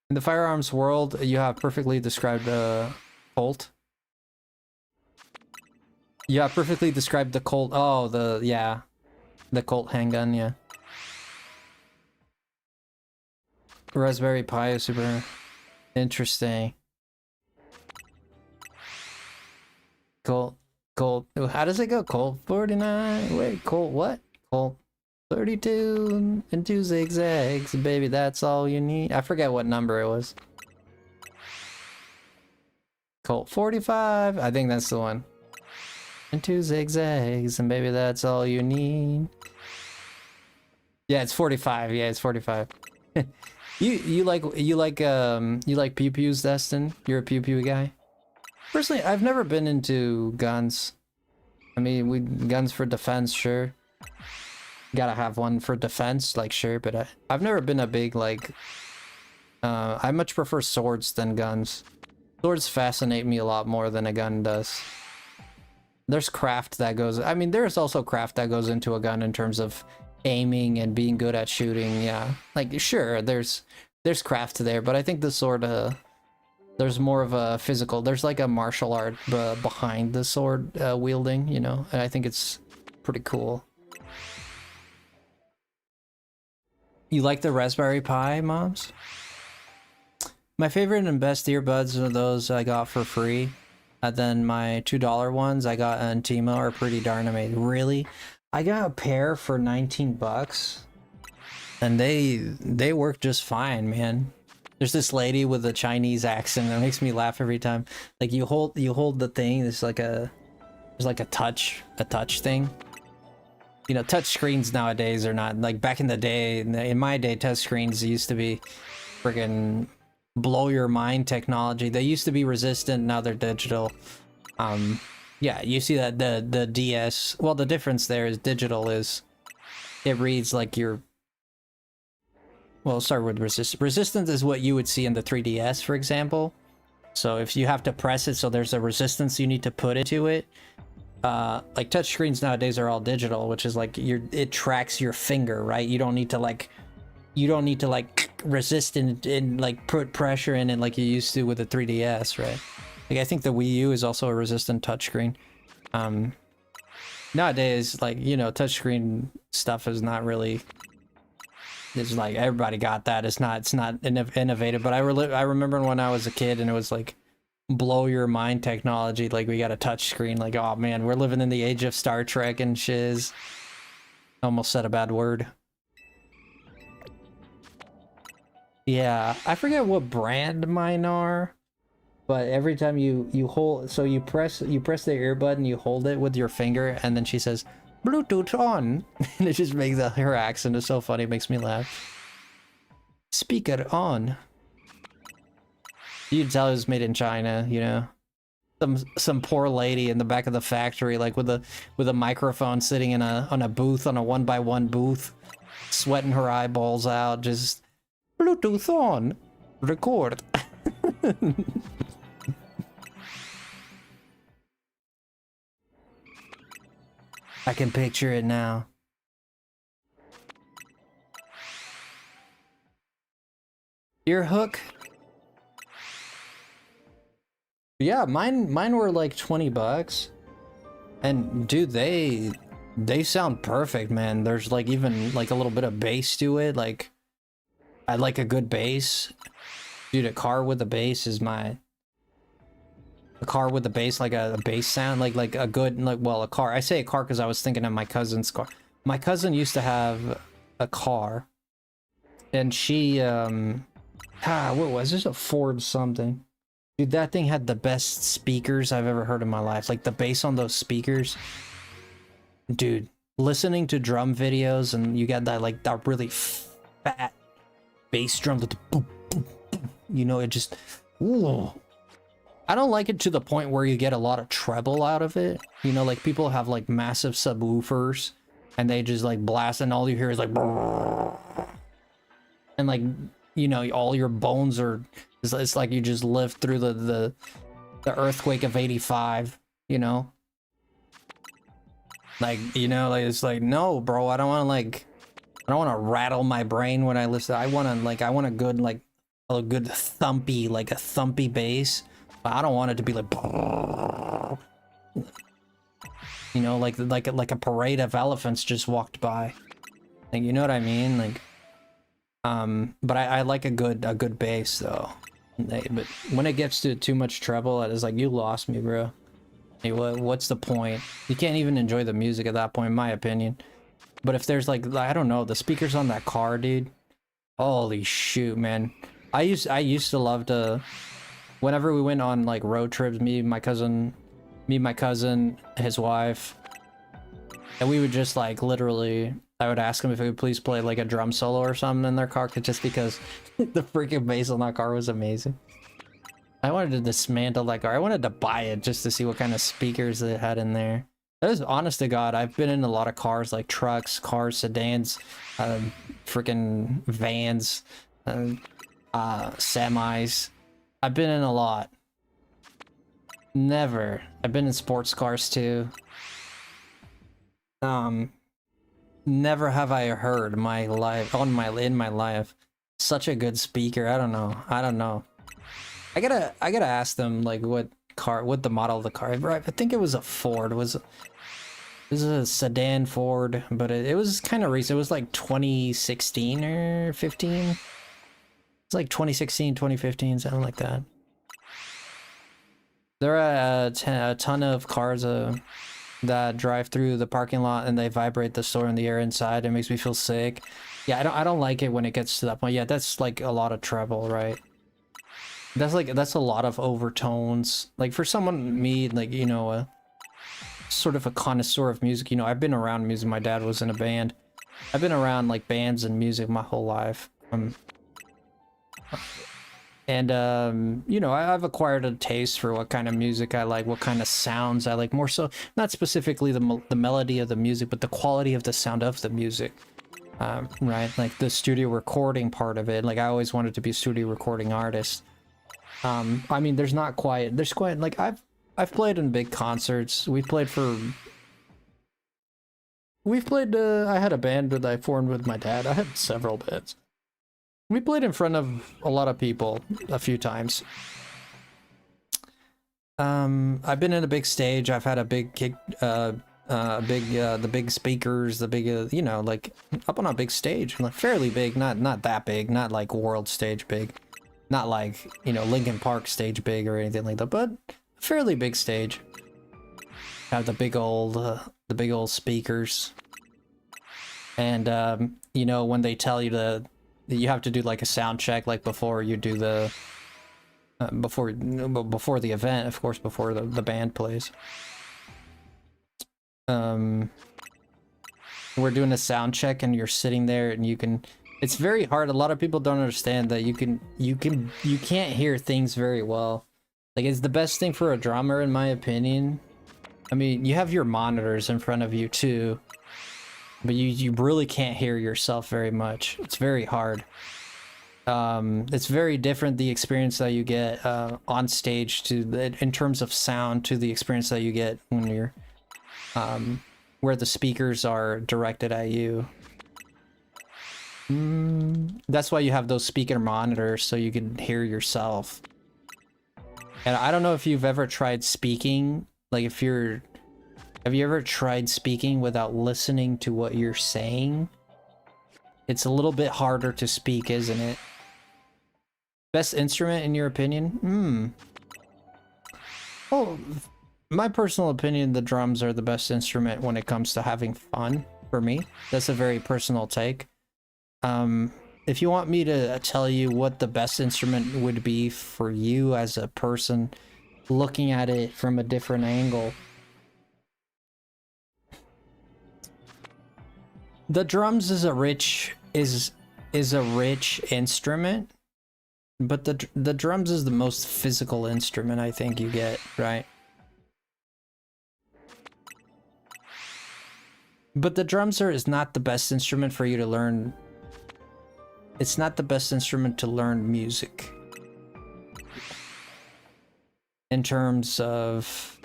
S1: In the firearms world, you have perfectly described Colt. You have perfectly described the Colt. Oh, yeah. The Colt handgun, yeah. Raspberry Pi is super interesting. Colt. How does it go? Colt 49. Wait, Colt what? Colt 32 and 2 zigzags. Baby, that's all you need. I forget what number it was. Colt 45. I think that's the one. And 2 zigzags, and baby, that's all you need. Yeah, it's 45. Yeah, it's 45. you like pew pews, Destin? You're a pew pew guy. Personally, I've never been into guns. I mean, guns for defense, sure. Gotta have one for defense, like, sure, but I've never been a big, like, I much prefer swords than guns. Swords fascinate me a lot more than a gun does. There's craft that goes, I mean, there's also craft that goes into a gun in terms of aiming and being good at shooting, yeah. Like, sure, there's craft there, but I think the sword, there's more of a physical, there's like a martial art behind the sword wielding, you know, and I think it's pretty cool. You like the Raspberry Pi, moms? My favorite and best earbuds are those I got for free. And then my $2 ones I got on Timo are pretty darn amazing. Really? I got a pair for 19 bucks. And they work just fine, man. There's this lady with a Chinese accent that makes me laugh every time. Like you hold the thing, there's like a touch thing. You know, touch screens nowadays are not like back in the day. In my day, touch screens used to be friggin' blow your mind technology. They used to be resistant, now they're digital. Yeah, you see that the DS, well, the difference there is digital is it reads like your, well, start with resistance is what you would see in the 3DS, for example. So if you have to press it, so there's a resistance you need to put into it. Like touchscreens nowadays are all digital, which is like it tracks your finger, right? You don't need to like resist and like put pressure in it like you used to with the 3DS, right? Like I think the Wii U is also a resistant touchscreen. Nowadays, like, you know, touchscreen stuff is not really, it's like everybody got that. It's not innovative. But I remember when I was a kid and it was like blow your mind technology. Like we got a touch screen. Like, oh man, we're living in the age of Star Trek and shiz. Almost said a bad word. Yeah, I forget what brand mine are, but every time you hold, so you press the earbud and you hold it with your finger, and then she says Bluetooth on, and it just makes her accent is so funny. It makes me laugh. Speaker on. You can tell it was made in China, you know. Some poor lady in the back of the factory, like with a microphone, sitting in on a booth, on a 1x1 booth, sweating her eyeballs out, just Bluetooth on, record. I can picture it now. Ear hook. Yeah, mine were like 20 bucks. And dude, they sound perfect, man. There's like even like a little bit of bass to it. Like I like a good bass. Dude, a car with a bass is my, a car with a bass, like a bass sound, like a good, like, well, a car. I say a car because I was thinking of my cousin's car. My cousin used to have a car, and she what was this, a Ford something? Dude, that thing had the best speakers I've ever heard in my life. Like the bass on those speakers. Dude, listening to drum videos and you got that like that really fat bass drum with the boom, boom, boom. You know, it just, ooh. I don't like it to the point where you get a lot of treble out of it. You know, like people have like massive subwoofers and they just like blast and all you hear is like, and like, you know, all your bones are, it's like you just lived through the earthquake of 85, you know? Like, you know, like it's like, no, bro, I don't want to rattle my brain when I listen. I want a good, like, a good thumpy, like a thumpy bass. But I don't want it to be like, you know, like a parade of elephants just walked by. Like, you know what I mean? Like, but I like a good bass though. But when it gets to too much treble, it's like, you lost me, bro. Hey, what's the point? You can't even enjoy the music at that point, in my opinion. But if there's like, I don't know, the speakers on that car, dude. Holy shoot, man. I used to love to, whenever we went on like road trips, my cousin, his wife, and we would just like literally, I would ask him if he would please play like a drum solo or something in their car, just because the freaking bass on that car was amazing. I wanted to dismantle that car. I wanted to buy it just to see what kind of speakers it had in there. That is honest to God. I've been in a lot of cars, like trucks, cars, sedans, freaking vans, semis. I've been in a lot. Never. I've been in sports cars too. Never have I heard in my life such a good speaker. I don't know. I gotta ask them like what the model of the car. I think it was a Ford. It was a sedan Ford, but it was kind of recent. It was like 2016 or 15. It's like 2016, 2015, something like that. There are a ton of cars that drive through the parking lot and they vibrate the store and the air inside. It makes me feel sick. Yeah, I don't like it when it gets to that point. Yeah, that's like a lot of treble, right? That's a lot of overtones. Like for someone me, like, you know, sort of a connoisseur of music, you know, I've been around music. My dad was in a band. I've been around like bands and music my whole life. You know, I've acquired a taste for what kind of music I like, what kind of sounds I like, more so not specifically the melody of the music, but the quality of the sound of the music. Right, like the studio recording part of it. Like I always wanted to be a studio recording artist. I mean, there's quite like I've played in big concerts. I had a band that I formed with my dad. I had several bands. We played in front of a lot of people a few times. I've been in a big stage. I've had a big kick, the big speakers, the big, you know, like up on a big stage, like fairly big, not that big, not like world stage big, not like, you know, Linkin Park stage big or anything like that, but a fairly big stage. Have the big old speakers, and you know, when they tell you that you have to do like a sound check, like before you do the before the event, of course, before the band plays. We're doing a sound check and you're sitting there and you can, it's very hard. A lot of people don't understand that you can't hear things very well. Like, it's the best thing for a drummer, in my opinion. I mean, you have your monitors in front of you too, but you really can't hear yourself very much. It's very hard. It's very different, the experience that you get on stage in terms of sound, to the experience that you get when you're where the speakers are directed at you. That's why you have those speaker monitors, so you can hear yourself. And I don't know if you've ever tried speaking, like have you ever tried speaking without listening to what you're saying? It's a little bit harder to speak, isn't it? Best instrument in your opinion? Oh, my personal opinion, the drums are the best instrument when it comes to having fun, for me. That's a very personal take. If you want me to tell you what the best instrument would be for you as a person, looking at it from a different angle, the drums is a rich instrument, but the drums is the most physical instrument I think you get, right? But the drums is not the best instrument for you to learn. It's not the best instrument to learn music. In terms of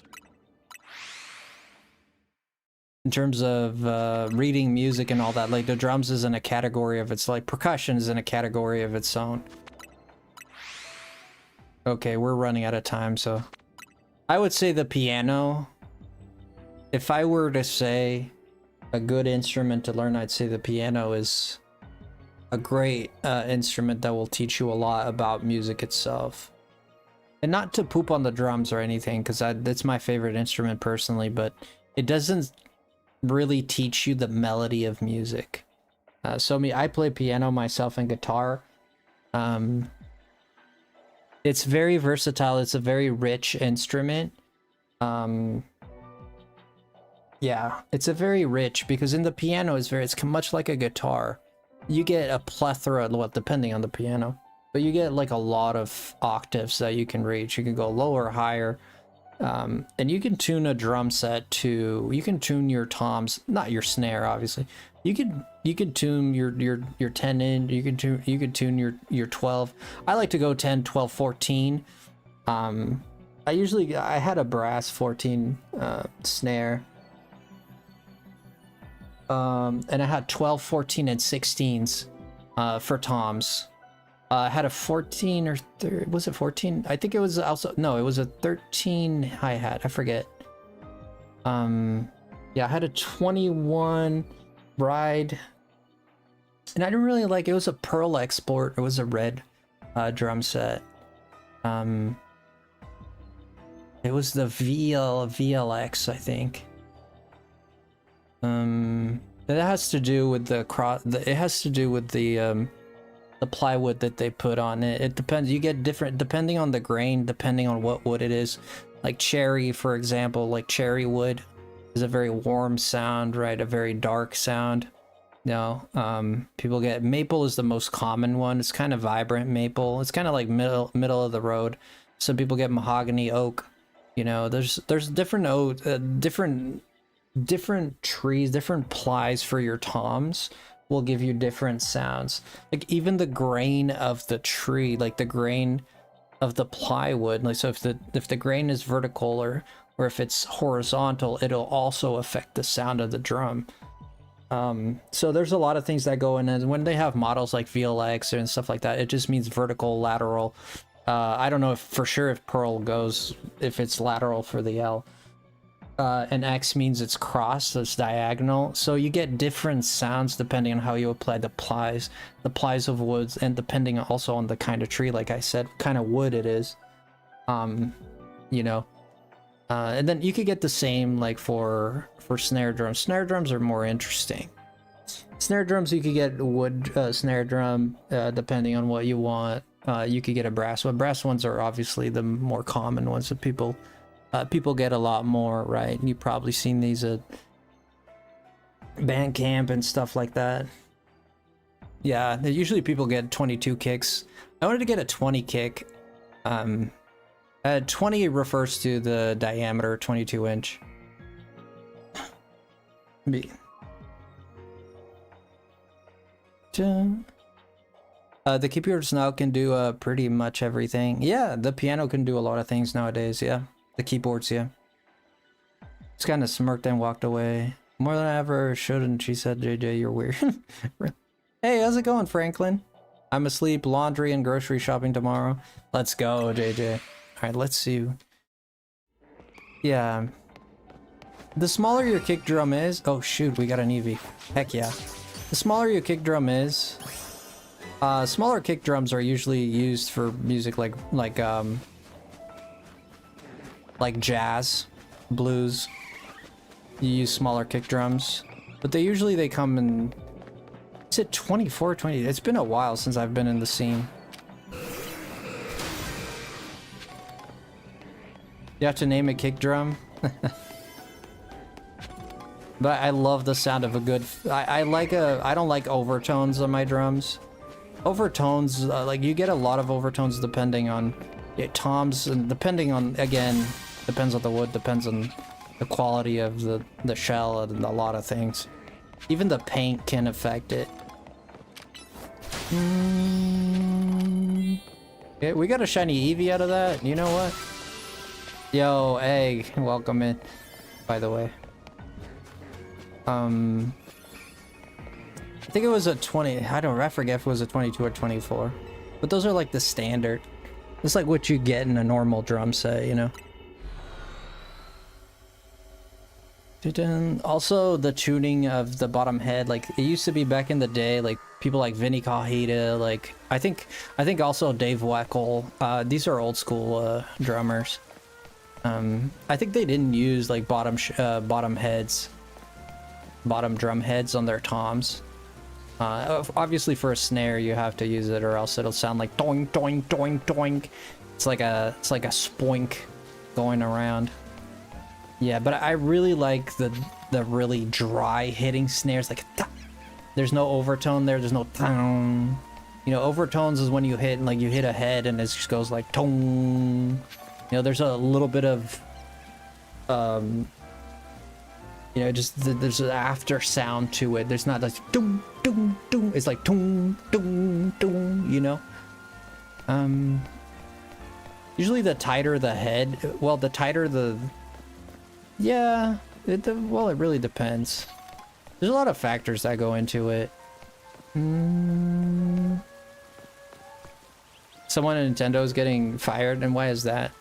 S1: reading music and all that, like the drums is in a category of its, like percussion is in a category of its own. Okay, we're running out of time, so I would say the piano. If I were to say a good instrument to learn, I'd say the piano is a great instrument that will teach you a lot about music itself. And not to poop on the drums or anything, because that's my favorite instrument personally, but it doesn't really teach you the melody of music. I play piano myself and guitar. It's very versatile. It's a very rich instrument. Yeah, it's a very rich, because in the piano it's much like a guitar. You get a plethora, well, depending on the piano, but you get like a lot of octaves that you can reach. You can go lower, higher, and you can tune a drum set to. You can tune your toms, not your snare, obviously. You could tune your 10 inch. You could tune your 12. I like to go 10, 12, 14. I had a brass 14 snare. And I had 12, 14, and 16s for toms. I had a 14 or was it 14? I think it was also, no, it was a 13 hi-hat. I forget. Yeah, I had a 21 ride, and I didn't really like it. It was a Pearl Export. It was a red drum set. It was the VLX, I think. It has to do with the plywood that they put on it. It depends. You get different depending on the grain, depending on what wood it is. Like cherry, for example, like cherry wood is a very warm sound, right? A very dark sound. People get maple is the most common one. It's kind of vibrant maple. It's kind of like middle of the road. Some people get mahogany oak. There's different different trees, different plies for your toms will give you different sounds. Like even the grain of the tree, like the grain of the plywood, like so if the grain is vertical or if it's horizontal, it'll also affect the sound of the drum. So there's a lot of things that go in, and when they have models like VLX and stuff like that, it just means vertical, lateral. I don't know for sure if Pearl goes if it's lateral for the L. And X means it's cross, so it's diagonal. So you get different sounds depending on how you apply the plies of woods, and depending also on the kind of tree, like I said, kind of wood it is. And then you could get the same like for snare drums. Snare drums are more interesting. Snare drums, you could get wood snare drum depending on what you want. You could get a brass one. Brass ones are obviously the more common ones that people get a lot more, right? You've probably seen these at band camp and stuff like that. Yeah, usually people get 22 kicks. I wanted to get a 20 kick. 20 refers to the diameter, 22 inch. The keyboards now can do pretty much everything. Yeah, the piano can do a lot of things nowadays, yeah. The keyboards, yeah. Just kind of smirked and walked away. More than I ever should, and she said, JJ, you're weird. Hey, how's it going, Franklin? I'm asleep, laundry and grocery shopping tomorrow. Let's go, JJ. Alright, let's see. Yeah. The smaller your kick drum is... Oh, shoot, we got an Eevee. Heck yeah. The smaller your kick drum is... smaller kick drums are usually used for music like jazz, blues. You use smaller kick drums, but they come in, is it 24, 20? It's been a while since I've been in the scene. You have to name a kick drum. But I love the sound of a good, I don't like overtones on my drums. Overtones, like you get a lot of overtones depending on toms, and depending on, again, depends on the wood, depends on the quality of the shell and a lot of things. Even the paint can affect it. Yeah, we got a shiny Eevee out of that. You know what? Yo, Egg, welcome in, by the way. I think it was a 20, I forget if it was a 22 or 24. But those are like the standard. It's like what you get in a normal drum set, you know? Also, the tuning of the bottom head, like it used to be back in the day, like people like Vinny Cajita, like I think also Dave Weckl. These are old school drummers. I think they didn't use like bottom drum heads on their toms. Obviously, for a snare, you have to use it, or else it'll sound like doink doink doink doink. It's like a spoink going around. Yeah, but I really like the really dry hitting snares, like there's no overtone there, there's no tong. You know, overtones is when you hit a head and it just goes like tong. You know, there's a little bit of you know, just there's an after sound to it. There's not like dum dum dum. It's like dum dum dum, you know? Usually the tighter the head, well, the tighter the... Yeah, well, it really depends. There's a lot of factors that go into it. Someone at Nintendo is getting fired, and why is that?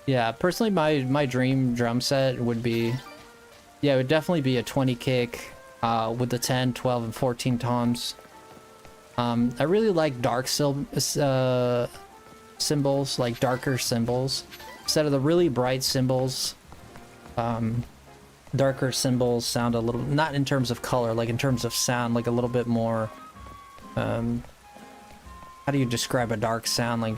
S1: Yeah, personally, my dream drum set would be... Yeah, it would definitely be a 20 kick with the 10, 12, and 14 toms. I really like dark cymbals, like darker cymbals, instead of the really bright cymbals. Darker cymbals sound a little, not in terms of color, like in terms of sound, like a little bit more, how do you describe a dark sound? Like,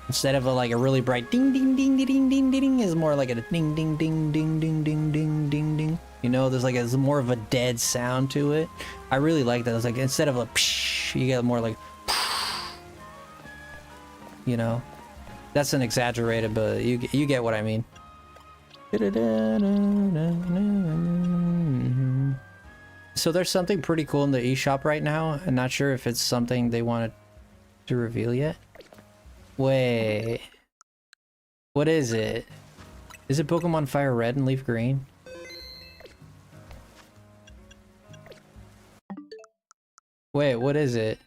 S1: instead of like a really bright ding ding ding ding ding ding ding, is more like a ding ding ding ding ding ding ding ding ding. You know, there's more of a dead sound to it. I really like that. It's like, instead of a psh, you get more like, you know, that's an exaggerated, but you get what I mean. So there's something pretty cool in the eShop right now. I'm not sure if it's something they wanted to reveal yet. Wait, what is it? Is it Pokemon Fire Red and Leaf Green? Wait, what is it?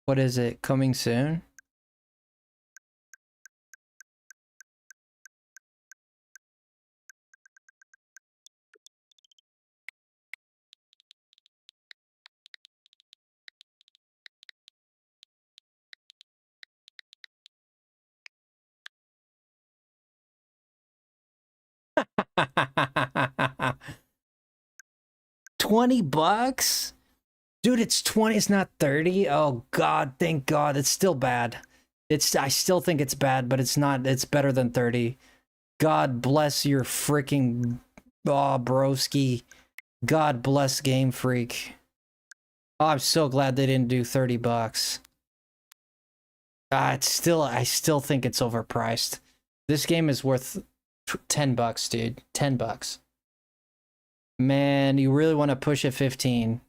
S1: What is it? Coming soon? $20? Dude, it's 20, it's not 30. Oh god, thank god. It's still bad. I still think it's bad, but it's not, it's better than 30. God bless your freaking broski. God bless Game Freak. Oh, I'm so glad they didn't do $30. I still think it's overpriced. This game is worth $10, dude. $10. Man, you really want to push it 15.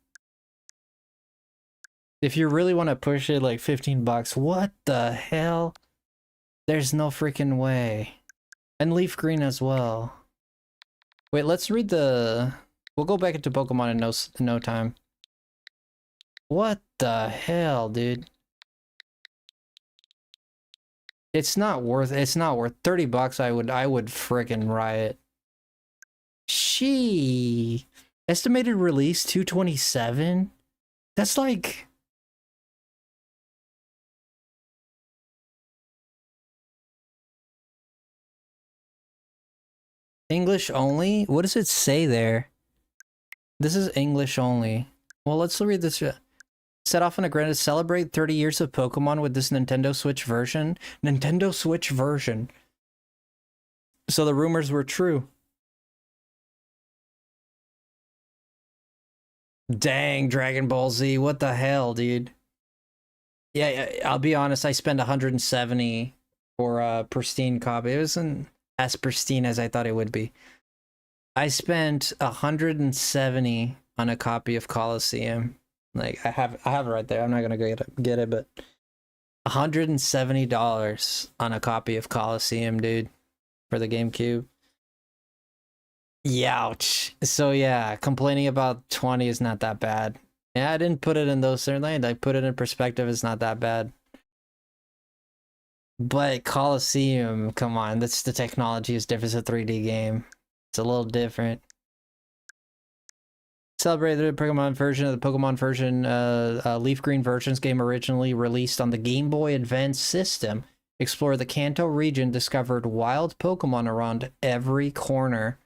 S1: If you really want to push it like $15, what the hell? There's no freaking way. And Leaf Green as well. Wait, let's read the... We'll go back into Pokemon in no time. What the hell, dude? It's not worth $30. I would frickin' riot. She estimated release 227. That's like English only? What does it say there? This is English only. Well, let's read this. Set off on a grand to celebrate 30 years of Pokemon with this Nintendo Switch version. Nintendo Switch version. So the rumors were true. Dang, Dragon Ball Z, what the hell, dude? Yeah, I'll be honest, I spent 170 for a pristine copy. It wasn't as pristine as I thought it would be. I spent 170 on a copy of Coliseum. Like, I have it right there. I'm not gonna get it, but $170 on a copy of Coliseum, dude, for the GameCube. Youch. So yeah, complaining about 20 is not that bad. Yeah, I didn't put it in those certain lanes. I put it in perspective. It's not that bad. But Coliseum, come on, that's the technology is different. It's a 3D game. It's a little different. Celebrate the Pokemon version of the Pokemon version, Leaf Green versions game originally released on the Game Boy Advance system. Explore the Kanto region, discovered wild Pokemon around every corner,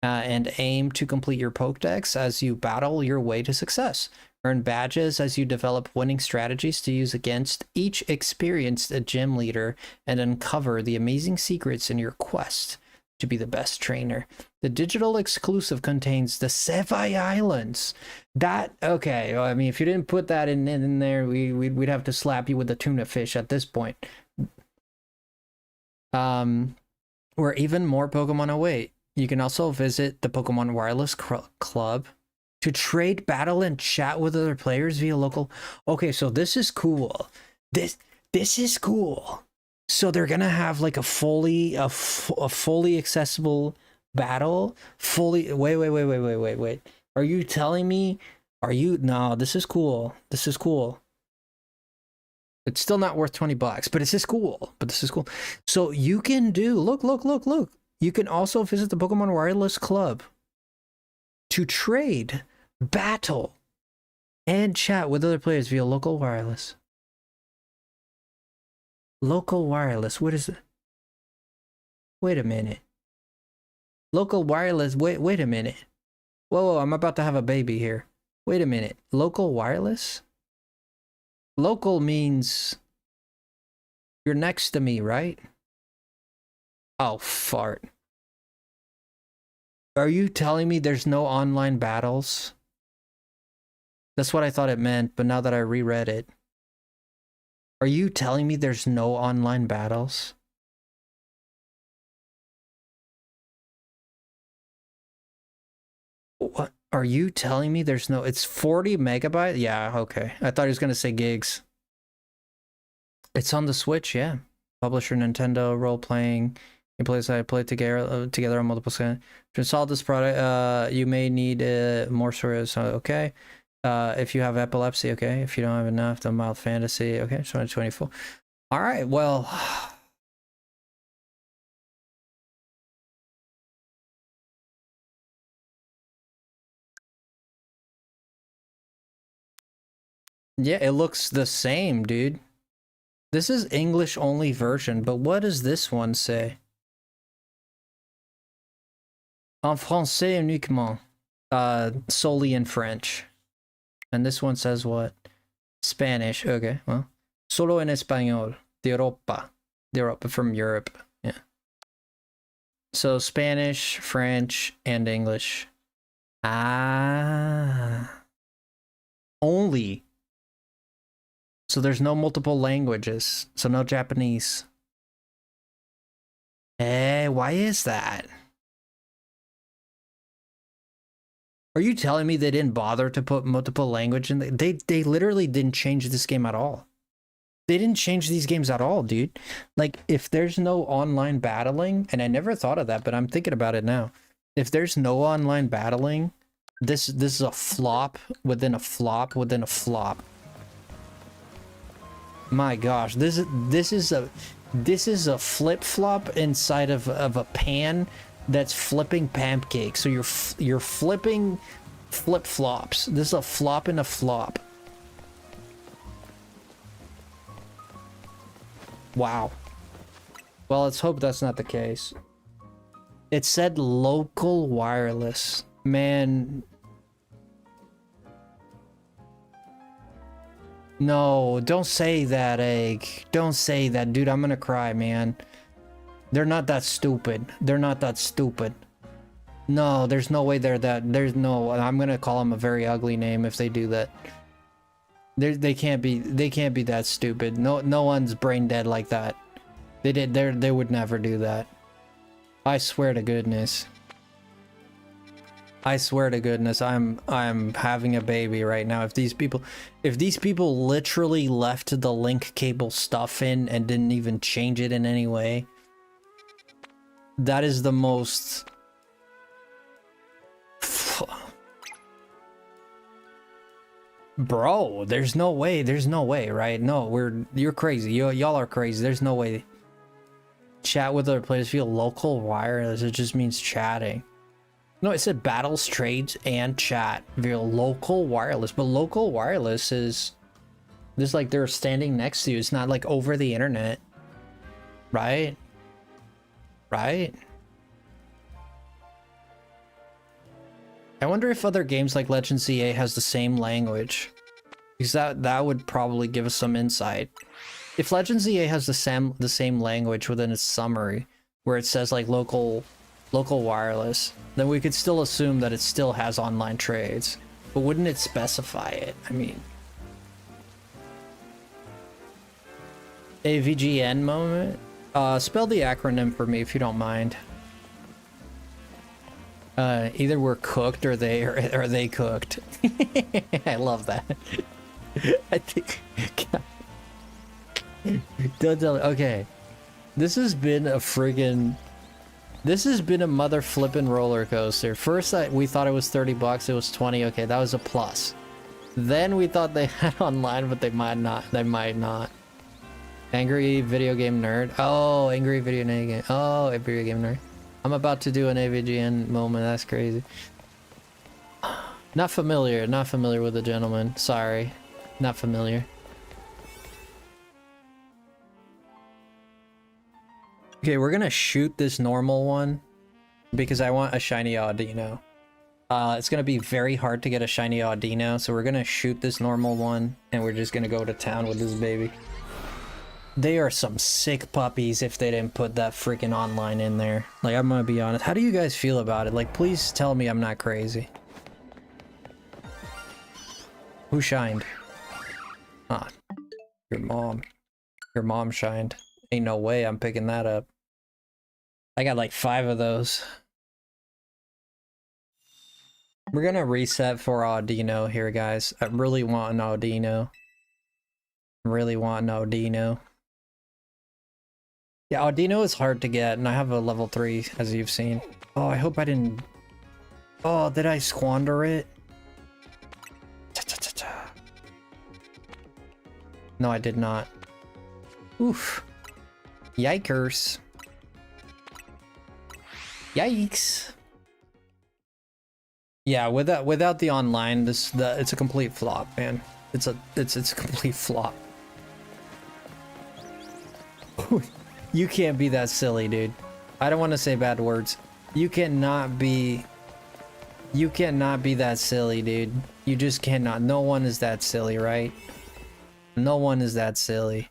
S1: and aim to complete your Pokédex as you battle your way to success. Earn badges as you develop winning strategies to use against each experienced gym leader and uncover the amazing secrets in your quest to be the best trainer. The digital exclusive contains the Sevai Islands. That, okay, well, I mean, if you didn't put that in there, we'd have to slap you with a tuna fish at this point. Where even more Pokemon await. You can also visit the Pokemon Wireless Club to trade, battle, and chat with other players via local. Okay, so this is cool. This is cool. So they're gonna have like a fully accessible battle. Wait. Are you telling me? No, this is cool. This is cool. It's still not worth $20, but this is cool. So you can do, look. You can also visit the Pokemon Wireless Club to trade, battle, and chat with other players via local wireless. Local wireless, what is it? Wait a minute. Local wireless, wait a minute. Whoa, I'm about to have a baby here. Wait a minute. Local wireless? Local means you're next to me, right? Oh, fart. Are you telling me there's no online battles? That's what I thought it meant, but now that I reread it. Are you telling me there's no online battles? What? Are you telling me there's no... It's 40 megabytes? Yeah, okay. I thought he was going to say gigs. It's on the Switch, yeah. Publisher Nintendo, role-playing... You play together on multiple screens. To install this product, you may need more storage. So, okay. If you have epilepsy, okay. If you don't have enough, then mild fantasy, okay. 2024. All right. Well, yeah, it looks the same, dude. This is English only version, but what does this one say? En français uniquement. Solely in French. And this one says what? Spanish. Okay, well. Solo en español. De Europa. From Europe. Yeah. So Spanish, French, and English. Ah. Only. So there's no multiple languages. So no Japanese. Why is that? Are you telling me they didn't bother to put multiple language in? They literally didn't change this game at all. They didn't change these games at all, dude. Like, if there's no online battling, and I never thought of that, but I'm thinking about it now. If there's no online battling, this is a flop within a flop within a flop. My gosh, this is a flip-flop inside of a pan that's flipping pancakes. So you're flipping flip-flops. This is a flop in a flop. Wow. Well, let's hope that's not the case. It said local wireless. Man. No, don't say that, Egg. Don't say that, dude. I'm gonna cry, man. They're not that stupid. They're not that stupid. No, there's no way they're that. There's no... I'm gonna call them a very ugly name if they do that. They can't be that stupid. No one's brain dead like that. They would never do that. I swear to goodness. I swear to goodness, I'm having a baby right now. If these people literally left the link cable stuff in and didn't even change it in any way, that is the most... Bro, there's no way, right? No, you're crazy. Y'all are crazy. There's no way. Chat with other players via local wireless. It just means chatting. No, it said battles, trades, and chat via local wireless. But local wireless is just like they're standing next to you. It's not like over the internet. Right? Right? I wonder if other games like Legends EA has the same language. Because that would probably give us some insight. If Legends EA has the same language within its summary, where it says like local wireless, then we could still assume that it still has online trades. But wouldn't it specify it? I mean... AVGN moment? Spell the acronym for me if you don't mind. Either we're cooked or they cooked. I love that. I think... Don't tell me. Okay. This has been a friggin'... This has been a mother flippin' roller coaster. First, we thought it was 30 bucks. It was 20. Okay, that was a plus. Then we thought they had online, but they might not. They might not. Angry video game nerd. Oh, angry video game. Oh, a video game nerd. I'm about to do an AVGN moment. That's crazy. Not familiar. Not familiar with the gentleman. Sorry. Not familiar. Okay, we're gonna shoot this normal one because I want a shiny Audino. It's gonna be very hard to get a shiny Audino, so we're gonna shoot this normal one and we're just gonna go to town with this baby. They are some sick puppies if they didn't put that freaking online in there. Like, I'm gonna be honest. How do you guys feel about it? Like, please tell me I'm not crazy. Who shined? Ah, your mom. Your mom shined. Ain't no way I'm picking that up. I got like 5 of those. We're gonna reset for Audino here, guys. I really want an Audino. Really want an Audino. Yeah, Audino is hard to get, and I have a level 3, as you've seen. Oh, I hope I didn't... Oh, did I squander it? No, I did not. Oof. Yikers. Yikes. Yeah, without the online, it's a complete flop, man. It's a complete flop. You can't be that silly, dude. I don't want to say bad words. You cannot be that silly, dude. You just cannot. No one is that silly, right? No one is that silly.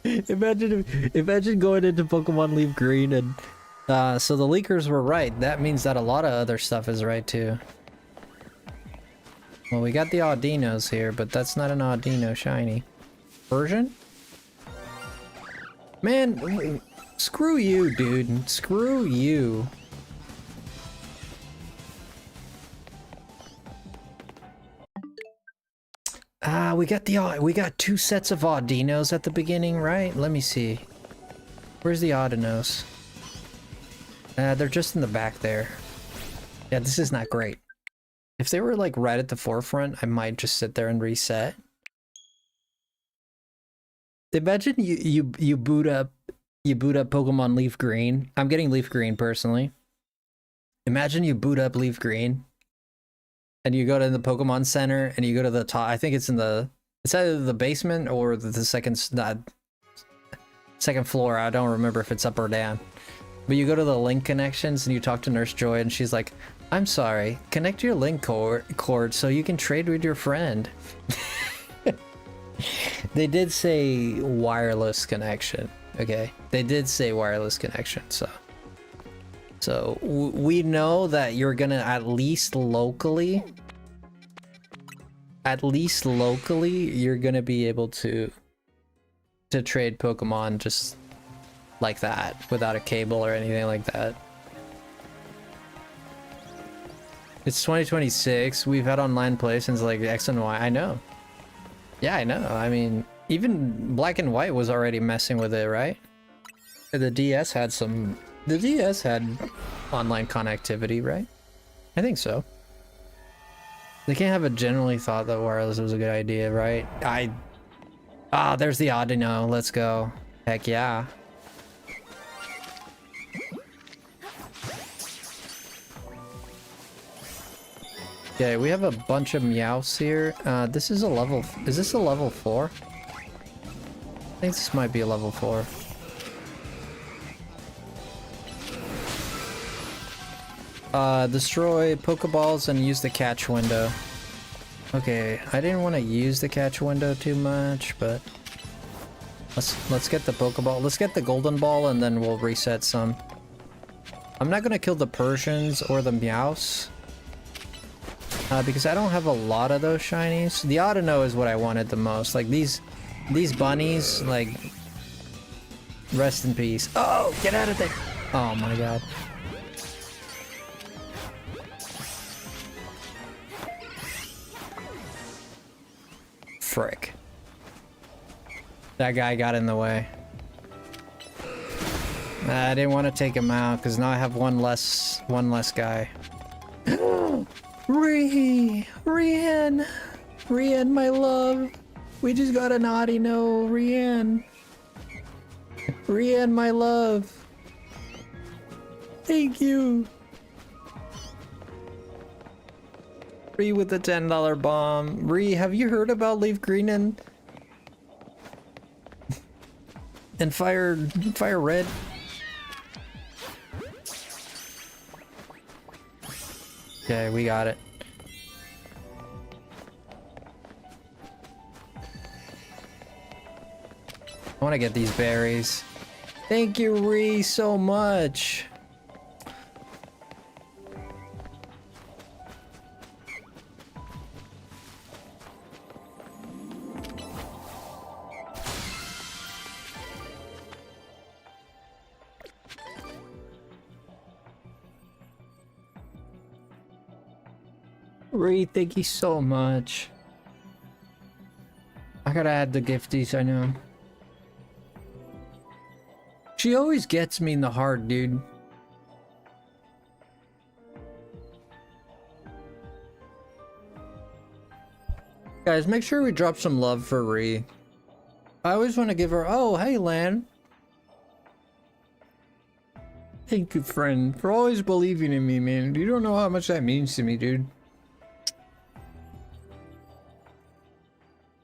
S1: Imagine going into Pokemon Leaf Green and so the leakers were right. That means that a lot of other stuff is right too. Well, we got the Audinos here, but that's not an Audino shiny. Version? Man, screw you, dude. Screw you. We got 2 sets of Audinos at the beginning, right? Let me see. Where's the Audinos? They're just in the back there. Yeah, this is not great. If they were like right at the forefront, I might just sit there and reset. Imagine you boot up Pokemon Leaf Green. I'm getting Leaf Green personally. Imagine you boot up Leaf Green. And you go to the Pokemon Center, and you go to the top. I think it's it's either the basement or the second floor. I don't remember if it's up or down. But you go to the link connections, and you talk to Nurse Joy, and she's like, "I'm sorry, connect your link cord so you can trade with your friend." They did say wireless connection. Okay, they did say wireless connection. So we know that you're gonna at least locally, you're gonna be able to trade Pokemon just like that without a cable or anything like that. It's 2026. We've had online play since like X and Y. I know. Yeah, I know. I mean, even Black and White was already messing with it, right? The DS had some... The DS had online connectivity, right? I think so. They can't have a generally thought that wireless was a good idea, right? Ah, there's the Audino. Let's go. Heck yeah. Okay, we have a bunch of Meowths here. This is a level... Is this a level 4? I think this might be a level 4. Destroy Pokeballs and use the catch window. Okay, I didn't want to use the catch window too much, but let's get the Pokeball. Let's get the Golden Ball and then we'll reset some. I'm not gonna kill the Persians or the Meowths because I don't have a lot of those shinies. The Audino is what I wanted the most. Like these bunnies, like rest in peace. Oh, get out of there! Oh my god. Frick. That guy got in the way. I didn't want to take him out because now I have one less guy. Rian, my love. We just got an Audino, Rian, my love. Thank you. Ree with the $10 bomb. Ree, have you heard about Leaf Green and Fire Red? Okay, we got it. I want to get these berries. Thank you, Ree, so much. Ree, thank you so much. I gotta add the gifties, I know. She always gets me in the heart, dude. Guys, make sure we drop some love for Ree. I always want to give her... Oh, hey, Lan. Thank you, friend, for always believing in me, man. You don't know how much that means to me, dude.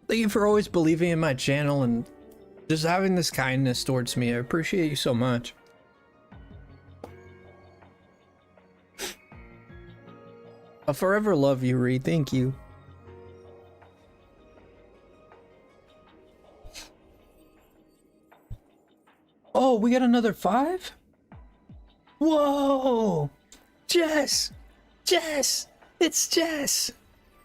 S1: Thank you for always believing in my channel and just having this kindness towards me. I appreciate you so much. I'll forever love you, Ree. Thank you. Oh, we got another 5? Whoa! Jess! Jess! It's Jess!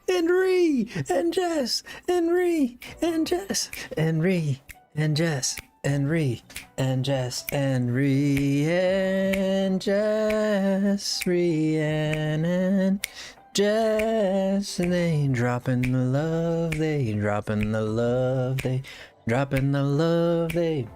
S1: And Ree! And Jess! And Ree! And Jess! And Ree! And Jess! And Ree! And Jess! And Ree! And Jess! Ree! And Jess! And they dropping the love, they dropping the love, they dropping the love, they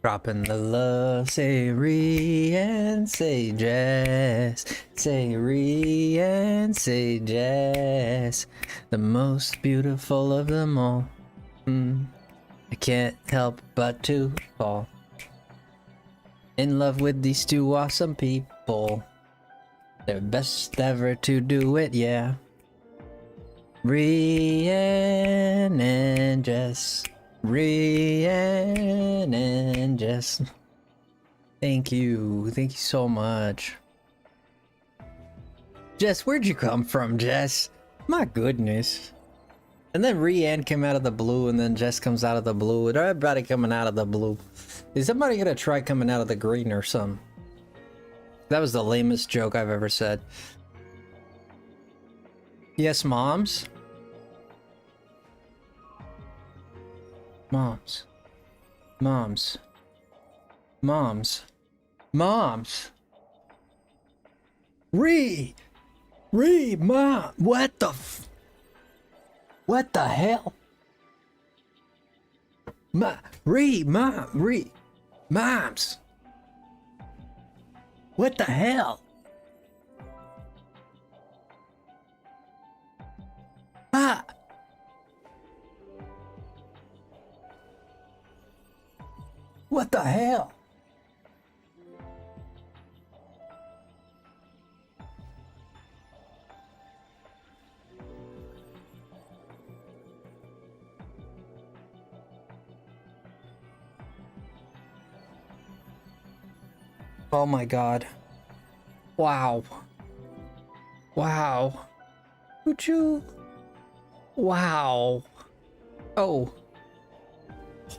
S1: dropping the love. Say Ree and say Jess. Say Ree and say Jess. The most beautiful of them all. I can't help but to fall in love with these two awesome people. They're best ever to do it, yeah. Rhian and Jess. Rhian and Jess. Thank you so much. Jess, where'd you come from, Jess? My goodness. And then Rhian came out of the blue, and then Jess comes out of the blue, and everybody coming out of the blue. Is somebody gonna try coming out of the green or something? That was the lamest joke I've ever said. Yes, moms? Moms. Moms. Moms. Moms. Mom. What the hell? Moms. What the hell? Ah. What the hell? Oh my god. Wow. Wow. Would you? Wow. Oh.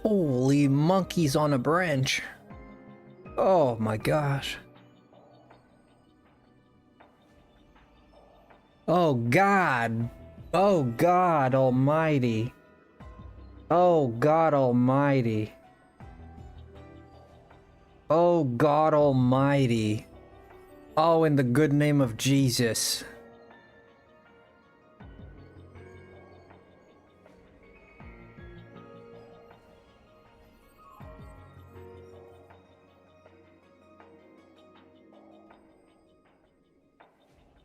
S1: Holy monkeys on a branch. Oh my gosh. Oh God. Oh God Almighty. Oh God Almighty. Oh God Almighty. Oh, in the good name of Jesus.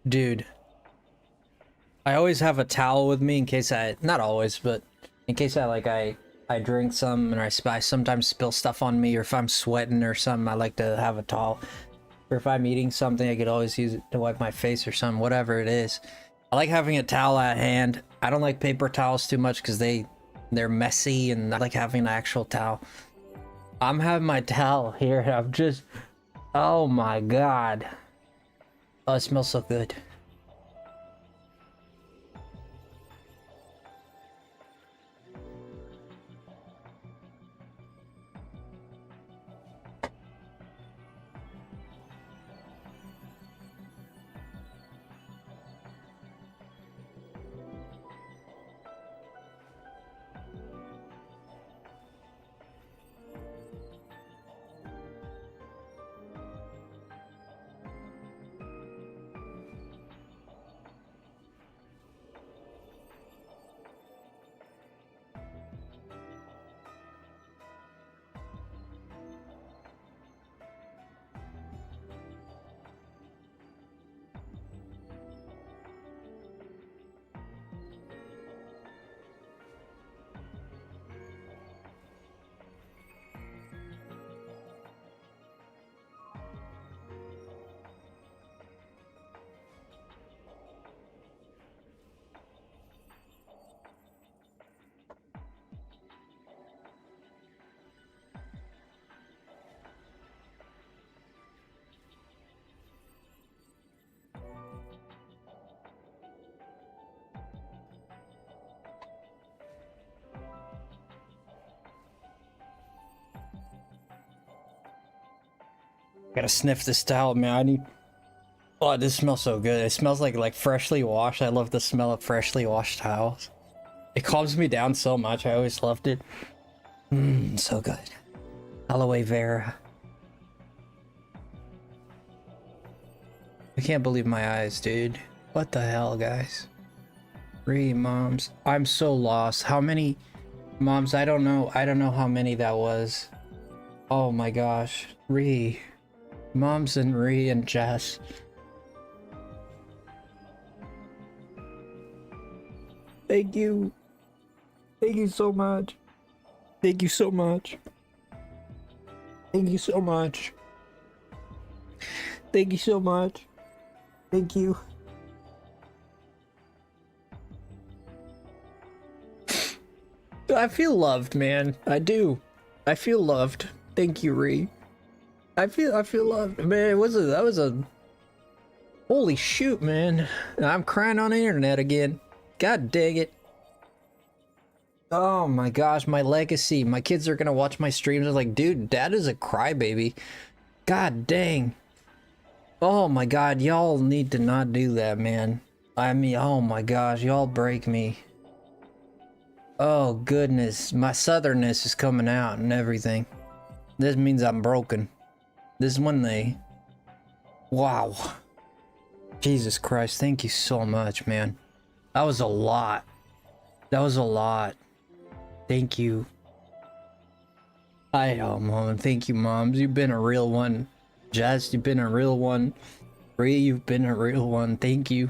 S1: Dude, I always have a towel with me in case not always, but in case I drink some and I sometimes spill stuff on me, or if I'm sweating or something, I like to have a towel. Or if I'm eating something, I could always use it to wipe my face or something, whatever it is. I like having a towel at hand. I don't like paper towels too much because they're messy, and I like having an actual towel. I'm having my towel here, and I'm just, oh my God. Oh, it smells so good. Gotta sniff this towel, man. I need. Oh, this smells so good. It smells like freshly washed. I love the smell of freshly washed towels. It calms me down so much. I always loved it. Mmm, so good. Aloe vera. I can't believe my eyes, dude. What the hell, guys? 3 moms. I'm so lost. How many moms? I don't know. I don't know how many that was. Oh my gosh. Moms and and Jess. Thank you. Thank you so much. Thank you so much. Thank you so much. Thank you so much. Thank you. I feel loved, man. I do. I feel loved. Thank you, Ree. I feel loved, man. That was a holy shoot, man. I'm crying on the internet again. God dang it. Oh my gosh, my legacy. My kids are gonna watch my streams. They're like, dude, dad is a crybaby. God dang. Oh my god, y'all need to not do that, man. I mean, oh my gosh, y'all break me. Oh goodness, my southernness is coming out and everything. This means I'm broken. This is when they... Wow. Jesus Christ, thank you so much, man. That was a lot. That was a lot. Thank you. I know, Mom. Thank you, Moms. You've been a real one. Jazz, you've been a real one. Bree, you've been a real one. Thank you.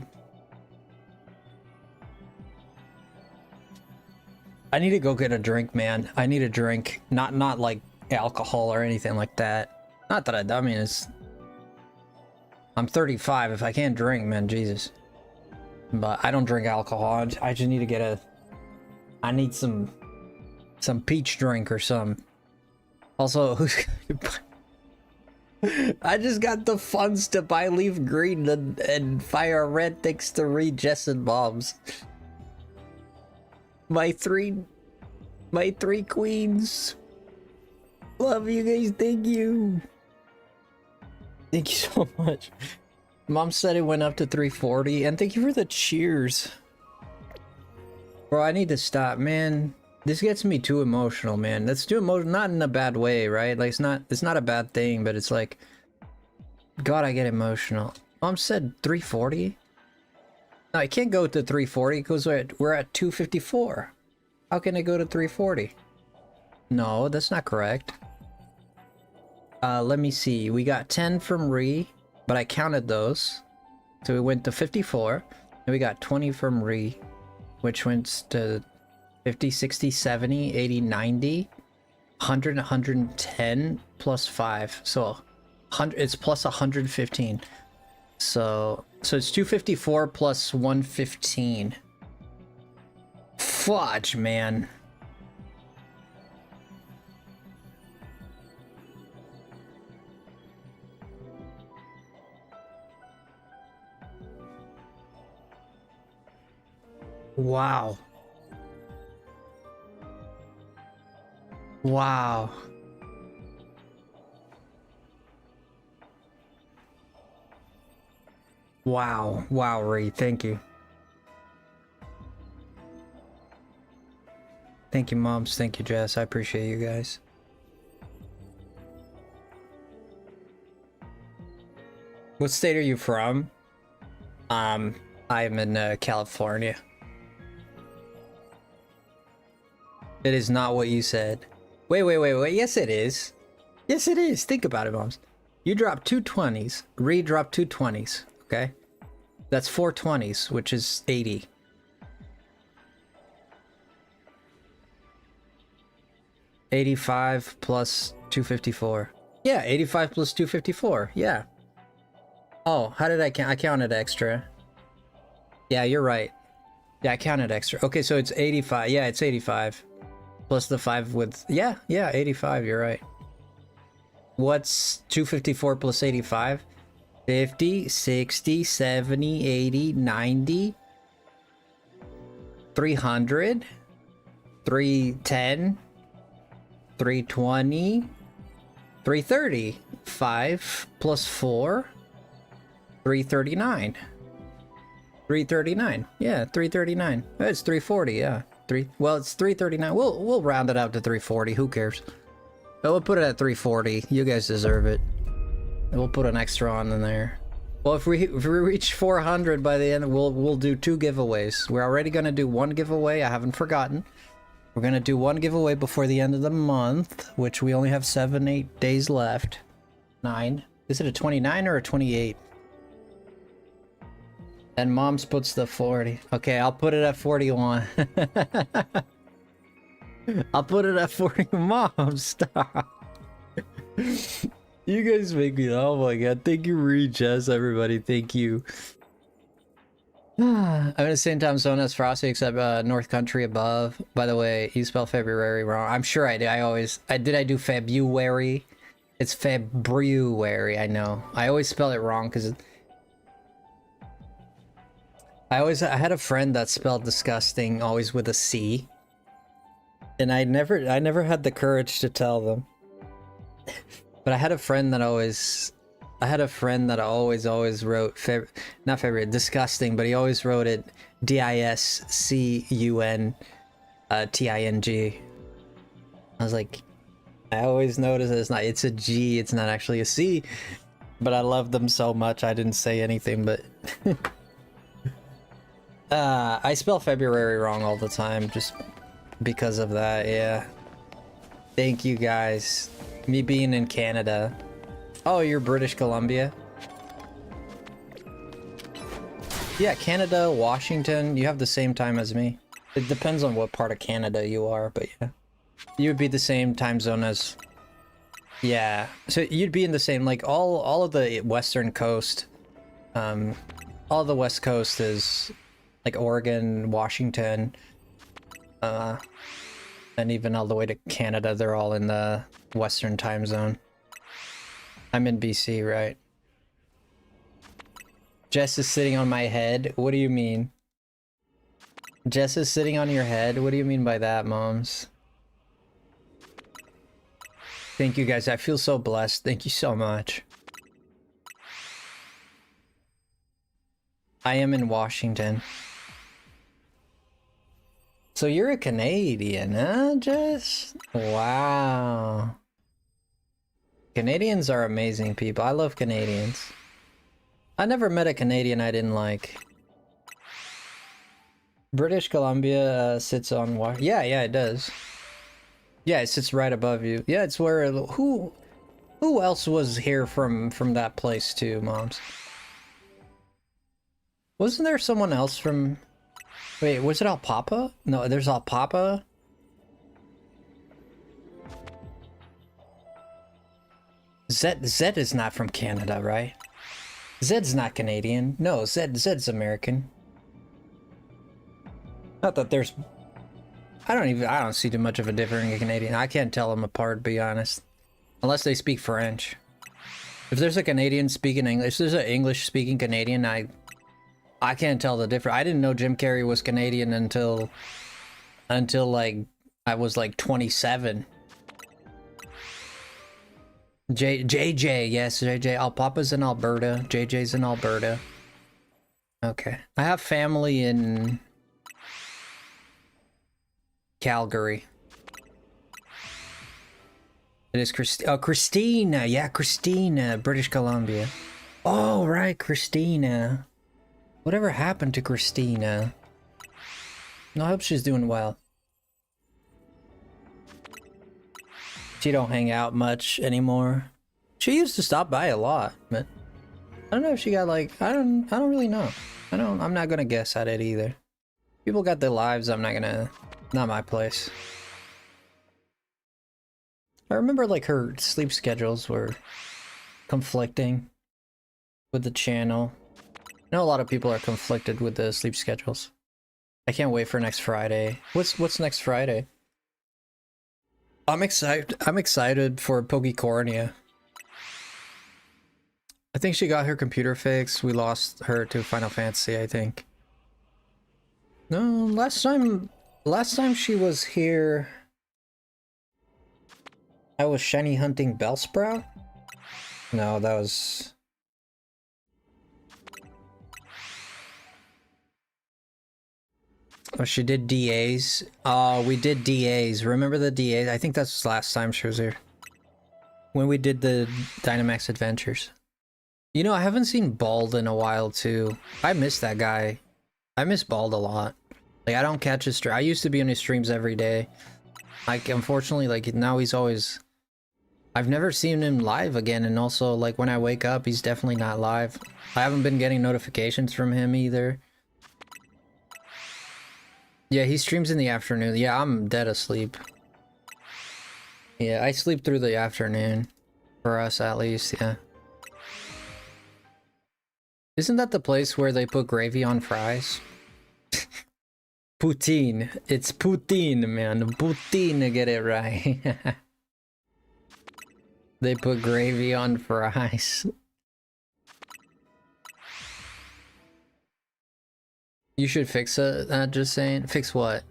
S1: I need to go get a drink, man. I need a drink. Not like alcohol or anything like that. Not that I mean, I'm 35. If I can't drink, man, Jesus. But I don't drink alcohol. I just need to get I need some peach drink or something. Also, I just got the funds to buy Leaf Green and Fire Red thanks to Reed, Jess, and Bobs. My three queens. Love you guys. Thank you. Thank you so much. Mom said it went up to 340, and thank you for the cheers. Bro, I need to stop, man. This gets me too emotional, man. That's too emotional, not in a bad way, right? Like, it's not a bad thing, but it's like, God, I get emotional. Mom said 340? No, I can't go to 340 because we're at 254. How can I go to 340? No, that's not correct. Let me see. We got 10 from Ree, but I counted those. So we went to 54. And we got 20 from Ree, which went to 50, 60, 70, 80, 90, 100, 110 plus 5. So 100, it's plus 115. So it's 254 plus 115. Fudge, man. Wow. Wow. Wow. Wow, Ree. Thank you. Thank you, Moms. Thank you, Jess. I appreciate you guys. What state are you from? I'm in California. It is not what you said. Wait. Yes, it is. Yes, it is. Think about it, Moms. You dropped 2 20s. Ree dropped 2 20s. Okay? That's 4 20s, which is 80. $85 plus 254. Yeah, 85 plus 254. Yeah. Oh, how did I count? I counted extra. Yeah, you're right. Yeah, I counted extra. Okay, so it's 85. Yeah, it's 85. Plus the 5 with... Yeah, 85. You're right. What's 254 plus 85? 50, 60, 70, 80, 90, 300, 310, 320, 330. 5 plus 4, 339. 339. Yeah, 339. It's 340. Yeah, well, it's 339. We'll round it out to 340. Who cares? But we'll put it at 340. You guys deserve it. And we'll put an extra on in there. Well, if we reach 400 by the end, we'll do 2 giveaways. We're already gonna do 1 giveaway. I haven't forgotten. We're gonna do 1 giveaway before the end of the month, which we only have 7-8 days left. 9. Is it a 29 or a 28? And Mom's puts the 40. Okay, I'll put it at 41. I'll put it at 40. Mom, stop. You guys make me... Oh my god. Thank you, Reed, Jess, everybody. Thank you. I'm in the same time zone as Frosty, except North Country above. By the way, you spell February wrong. I'm sure I did. I do February. It's February, I know. I always spell it wrong because... I had a friend that spelled disgusting always with a C. And I never had the courage to tell them. But I had a friend that always wrote not February, disgusting, but he always wrote it DISCUNTING. I was like, I always notice it's a G, it's not actually a C. But I love them so much I didn't say anything, but I spell February wrong all the time just because of that, yeah. Thank you guys. Me being in Canada. Oh, you're British Columbia? Yeah, Canada, Washington, you have the same time as me. It depends on what part of Canada you are, but yeah. You would be the same time zone as... Yeah, so you'd be in the same, like, all of the western coast, all the west coast is, like, Oregon, Washington, and even all the way to Canada, they're all in the western time zone. I'm in BC, right? Jess is sitting on my head? What do you mean? Jess is sitting on your head? What do you mean by that, moms? Thank you guys, I feel so blessed. Thank you so much. I am in Washington. So you're a Canadian, huh, Jess? Wow. Canadians are amazing people. I love Canadians. I never met a Canadian I didn't like. British Columbia sits on yeah, it does. Yeah, it sits right above you. Yeah, it's where who else was here from that place too, moms? Wasn't there someone else from... Wait, was it Alpapa? No, there's Alpapa. Zed is not from Canada, right? Zed's not Canadian. No, Zed's American. Not that there's... I don't see too much of a difference in Canadian. I can't tell them apart, to be honest. Unless they speak French. If there's a Canadian speaking English, if there's an English speaking Canadian, I can't tell the difference. I didn't know Jim Carrey was Canadian until like I was like 27. JJ, yes, JJ. Alpapa's in Alberta. JJ's in Alberta. Okay. I have family in Calgary. It is Christina. Yeah, Christina, British Columbia. Oh, right, Christina. Whatever happened to Christina? No, I hope she's doing well. She don't hang out much anymore. She used to stop by a lot, but I don't know if she got like I don't really know. I'm not gonna guess at it either. People got their lives, not my place. I remember like her sleep schedules were conflicting with the channel. I know a lot of people are conflicted with the sleep schedules. I can't wait for next Friday. What's next Friday? I'm excited for Pokecornia. I think she got her computer fixed. We lost her to Final Fantasy, I think. No, last time she was here, I was shiny hunting Bellsprout? No, that was... Oh, she did DAs. Oh, we did DAs. Remember the DAs? I think that's the last time she was here. When we did the Dynamax Adventures. You know, I haven't seen Bald in a while, too. I miss that guy. I miss Bald a lot. Like, I don't catch his stream. I used to be on his streams every day. Like, unfortunately, like, now he's always... I've never seen him live again, and also, like, when I wake up, he's definitely not live. I haven't been getting notifications from him, either. Yeah, he streams in the afternoon. Yeah, I'm dead asleep. Yeah, I sleep through the afternoon. For us, at least, yeah. Isn't that the place where they put gravy on fries? Poutine. It's poutine, man. Poutine, get it right. They put gravy on fries. You should fix it, just saying. Fix what?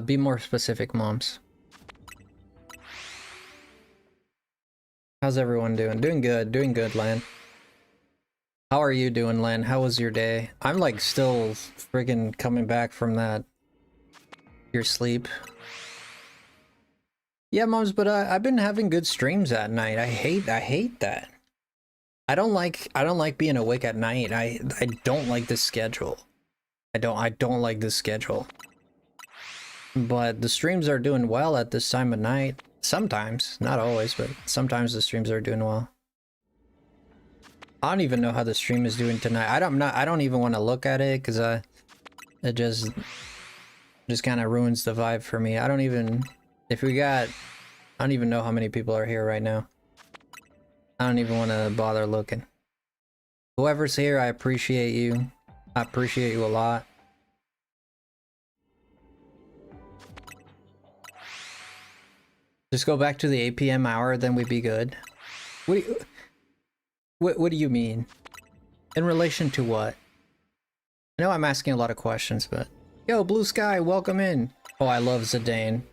S1: Be more specific, moms. How's everyone doing? Doing good, Lan. How are you doing, Len? How was your day? I'm like still friggin' coming back from that. Your sleep. Yeah, moms, but I've been having good streams at night. I hate that. I don't like being awake at night. I don't like this schedule. I don't like this schedule. But the streams are doing well at this time of night. Sometimes, not always, but sometimes the streams are doing well. I don't even know how the stream is doing tonight. I don't even want to look at it because it just kind of ruins the vibe for me. I don't even know how many people are here right now. I don't even want to bother looking. Whoever's here, I appreciate you. I appreciate you a lot. Just go back to the 8 p.m. hour, then we'd be good. What do you mean? In relation to what? I know I'm asking a lot of questions, but... Yo, Blue Sky, welcome in! Oh, I love Zidane.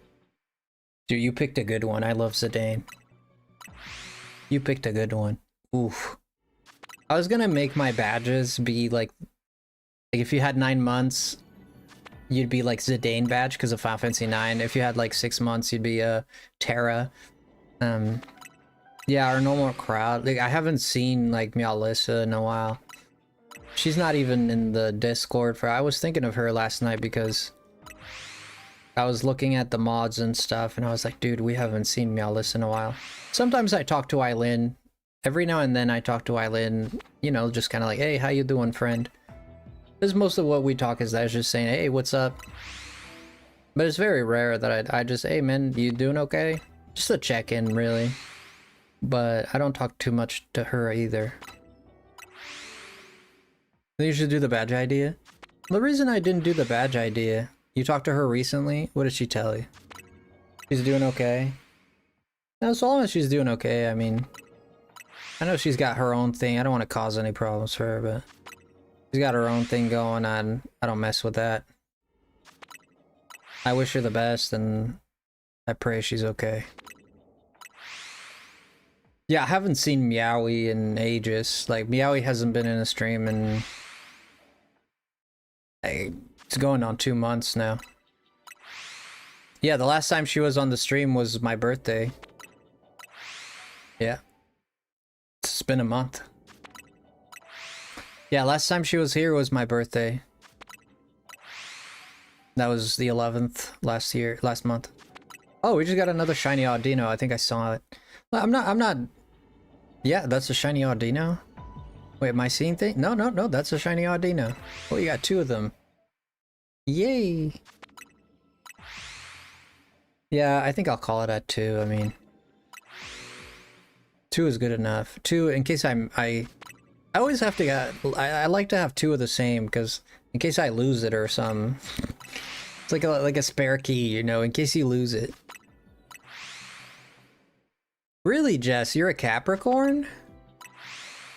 S1: Dude, you picked a good one. I love Zidane. You picked a good one. Oof. I was gonna make my badges be like if you had 9 months, you'd be like Zidane badge because of Final Fantasy 9. If you had like 6 months, you'd be a Terra. Yeah, our normal crowd. Like, I haven't seen like Meowlissa in a while. She's not even in the Discord for. I was thinking of her last night because I was looking at the mods and stuff, and I was like, dude, we haven't seen Meowlissa in a while. Sometimes I talk to Eileen. Every now and then I talk to Eileen, you know, just kind of like, hey, how you doing, friend? Because most of what we talk is that just saying, hey, what's up? But it's very rare that I just, hey, man, you doing okay? Just a check-in, really. But I don't talk too much to her either. You should do the badge idea. The reason I didn't do the badge idea, you talked to her recently? What did she tell you? She's doing okay? Now, as long as she's doing okay, I mean... I know she's got her own thing. I don't want to cause any problems for her, but... She's got her own thing going on. I don't mess with that. I wish her the best, and I pray she's okay. Yeah, I haven't seen Meowie in ages. Like, Meowie hasn't been in a stream in... It's going on 2 months now. Yeah, the last time she was on the stream was my birthday. Yeah. It's been a month. Yeah, last time she was here was my birthday. That was the 11th last month. Oh, we just got another shiny Audino. I think I saw it. I'm not... Yeah, that's a shiny Audino? Wait, am I seeing things? No, that's a shiny Audino. Oh, you got 2 of them. Yay! Yeah, I think I'll call it at 2, I mean... 2 is good enough. 2, in case I always have to get... I like to have 2 of the same, because in case I lose it or something. It's like a spare key, you know, in case you lose it. Really, Jess? You're a Capricorn?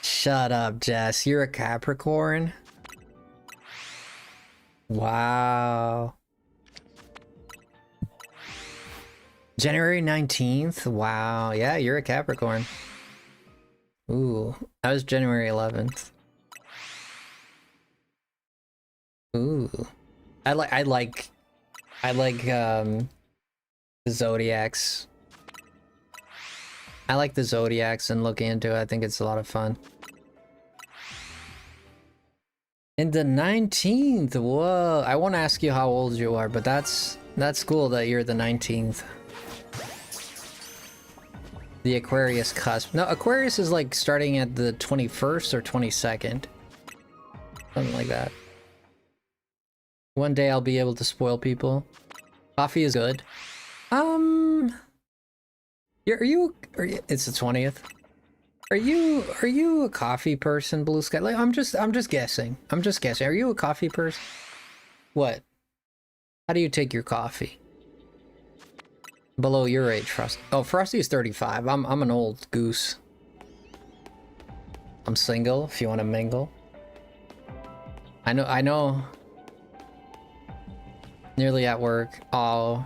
S1: Shut up, Jess. You're a Capricorn? Wow. January 19th? Wow. Yeah, you're a Capricorn. Ooh. I was January 11th. Ooh. I like the Zodiacs. I like the Zodiacs and looking into it. I think it's a lot of fun. And the 19th, whoa. I won't ask you how old you are, but that's cool that you're the 19th. The Aquarius cusp. No, Aquarius is like starting at the 21st or 22nd. Something like that. One day I'll be able to spoil people. Coffee is good. It's the 20th. Are you a coffee person, Blue Sky? Like, I'm just guessing. I'm just guessing. Are you a coffee person? What? How do you take your coffee? Below your age, Frosty. Oh, Frosty is 35. I'm an old goose. I'm single, if you want to mingle. I know. Nearly at work. Oh.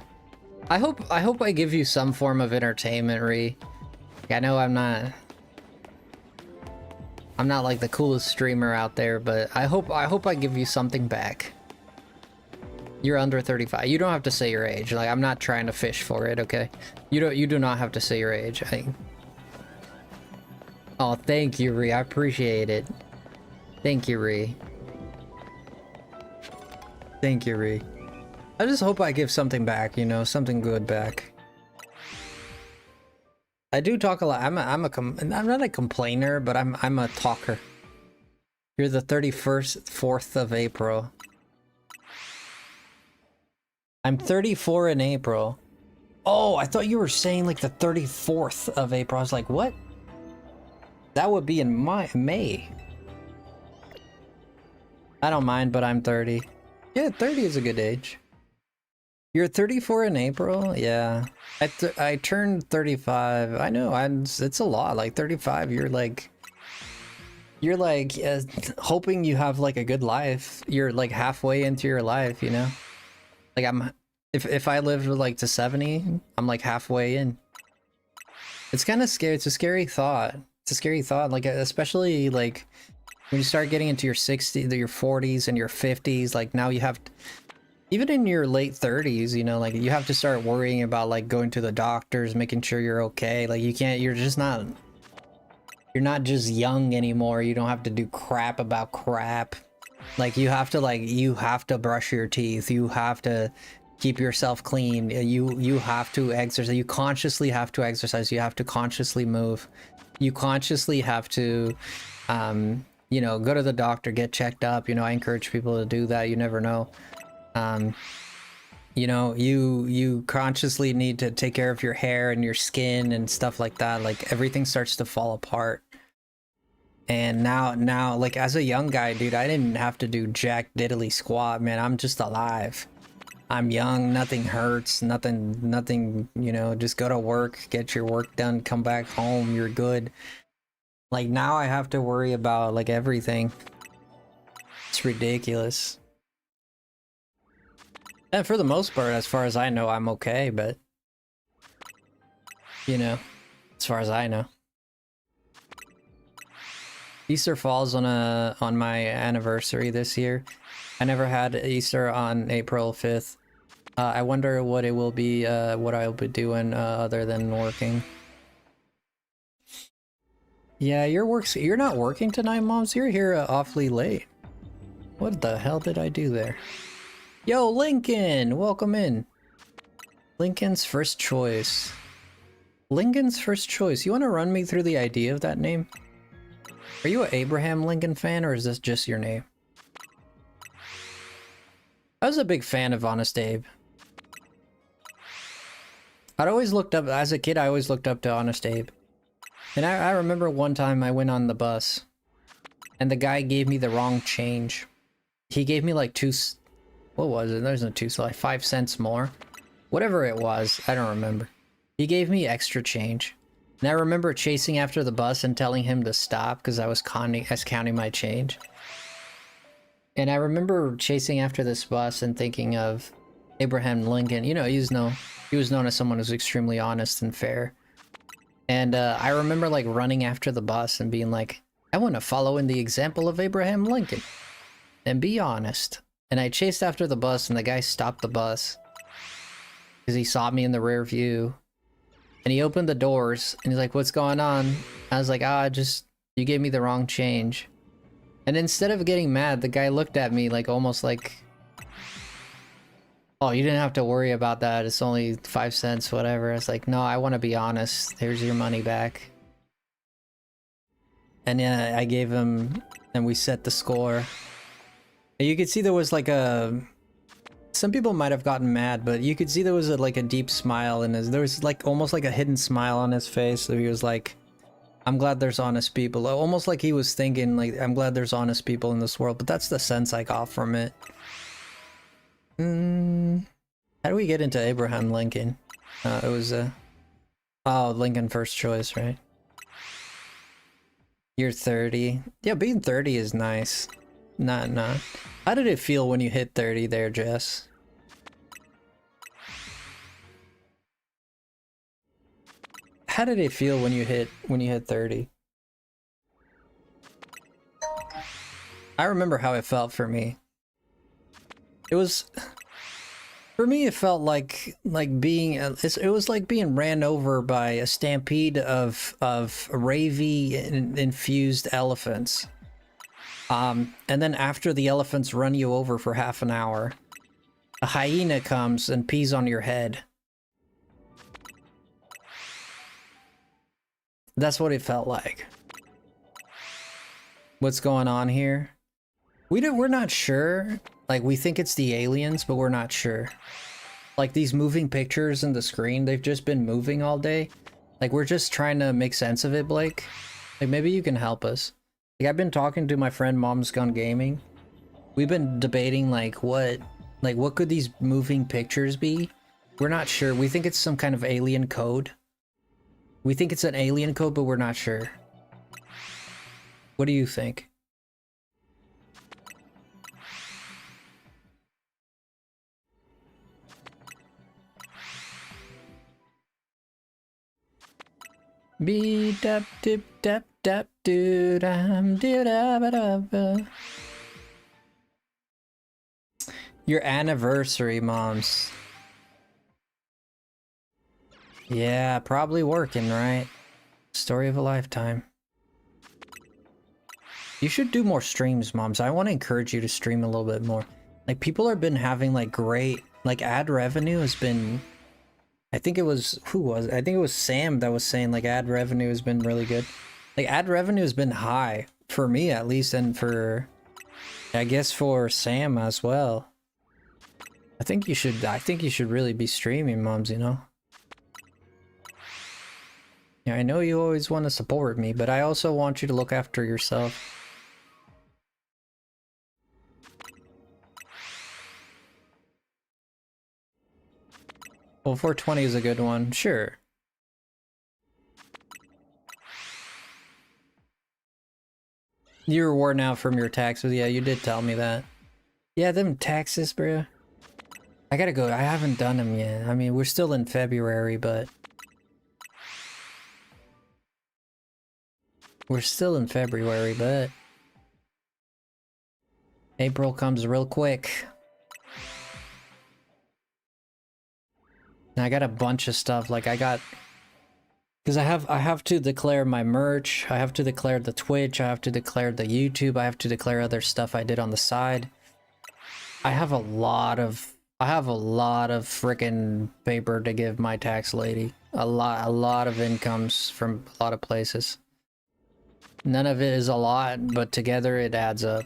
S1: I hope I give you some form of entertainment, Ree. I know I'm not like the coolest streamer out there, but I hope I give you something back. You're under 35. You don't have to say your age. Like, I'm not trying to fish for it, okay? You do not have to say your age. Oh, thank you, Ree. I appreciate it. Thank you, Ree. Thank you, Ree. I just hope I give something back, you know, something good back. I do talk a lot. I'm not a complainer, but I'm a talker. You're the 4th of April. I'm 34 in April. Oh, I thought you were saying like the 34th of April. I was like, what? That would be in May. I don't mind, but I'm 30. Yeah, 30 is a good age. You're 34 in April? Yeah. I turned 35. I know, it's a lot. Like 35, you're like hoping you have like a good life. You're like halfway into your life, you know? Like if I lived like to 70, I'm like halfway in. It's kind of scary. It's a scary thought. It's a scary thought. Like, especially like when you start getting into your 60s, your 40s and your 50s, like now you have, even in your late 30s, you know, like you have to start worrying about like going to the doctors, making sure you're okay. Like you're not just young anymore. You don't have to do crap about crap. Like you have to brush your teeth. You have to keep yourself clean. You have to exercise. You consciously have to exercise. You have to consciously move. You consciously have to, you know, go to the doctor, get checked up. You know, I encourage people to do that. You never know. You know, you consciously need to take care of your hair and your skin and stuff like that. Like everything starts to fall apart. And now, like as a young guy, dude, I didn't have to do jack diddly squat, man. I'm just alive. I'm young, nothing hurts, nothing, you know, just go to work, get your work done, come back home, you're good. Like now I have to worry about like everything. It's ridiculous. And for the most part, as far as I know, I'm okay, but you know, as far as I know. Easter falls on my anniversary this year. I never had Easter on April 5th. I wonder what it will be, what I'll be doing other than working. Yeah, you're not working tonight, Moms? You're here awfully late. What the hell did I do there? Yo, Lincoln! Welcome in. Lincoln's first choice. Lincoln's first choice. You want to run me through the idea of that name? Are you an Abraham Lincoln fan, or is this just your name? I was a big fan of Honest Abe. I'd always looked up, as a kid, I always looked up to Honest Abe. And I remember one time I went on the bus, and the guy gave me the wrong change. He gave me like what was it? There's no 2, so like 5 cents more. Whatever it was, I don't remember. He gave me extra change. And I remember chasing after the bus and telling him to stop because I was counting my change. And I remember chasing after this bus and thinking of Abraham Lincoln. You know, he was known as someone who's extremely honest and fair. And I remember like running after the bus and being like, I want to follow in the example of Abraham Lincoln and be honest. And I chased after the bus, and the guy stopped the bus because he saw me in the rear view. And he opened the doors, and he's like, what's going on? I was like, you gave me the wrong change. And instead of getting mad, the guy looked at me like almost like, oh, you didn't have to worry about that. It's only 5 cents, whatever. I was like, no, I want to be honest. Here's your money back. And yeah, I gave him, and we set the score. And you could see there was like some people might have gotten mad, but you could see there was like a deep smile in there was like almost like a hidden smile on his face. So he was like, I'm glad there's honest people. Almost like he was thinking like, I'm glad there's honest people in this world. But that's the sense I got from it. How do we get into Abraham Lincoln? It was oh, Lincoln first choice, right? You're 30. Yeah, being 30 is nice. Nah. How did it feel when you hit 30 there, Jess? How did it feel when you hit 30? I remember how it felt for me. It was For me, it felt like being it was like being ran over by a stampede of ravey infused elephants. And then after the elephants run you over for half an hour, a hyena comes and pees on your head. That's what it felt like. What's going on here? We're not sure. Like, we think it's the aliens, but we're not sure. Like, these moving pictures in the screen, they've just been moving all day. Like, we're just trying to make sense of it, Blake. Like, maybe you can help us. Like, I've been talking to my friend Mom's Gone Gaming. We've been debating, like, what could these moving pictures be? We're not sure. We think it's some kind of alien code. We think it's an alien code, but we're not sure. What do you think? Be dap dip dap dap doo dam doo da ba da ba. Your anniversary, moms. Yeah, probably working, right? Story of a lifetime. You should do more streams, moms. I want to encourage you to stream a little bit more. Like, people have been having like great, like, ad revenue has been, I think it was, who was it? I think it was Sam that was saying like ad revenue has been really good. Like, ad revenue has been high for me at least, and for, I guess, for Sam as well. I think you should really be streaming, moms, you know? Yeah, I know you always want to support me, but I also want you to look after yourself. Well, 420 is a good one, sure. You were worn out from your taxes, yeah, you did tell me that. Yeah, them taxes, bro. I gotta go, I haven't done them yet. I mean, we're still in February, but... We're still in February, but... April comes real quick. And I got a bunch of stuff, like I got... Because I have to declare my merch, I have to declare the Twitch, I have to declare the YouTube, I have to declare other stuff I did on the side. I have a lot of freaking paper to give my tax lady. A lot of incomes from a lot of places. None of it is a lot, but together it adds up.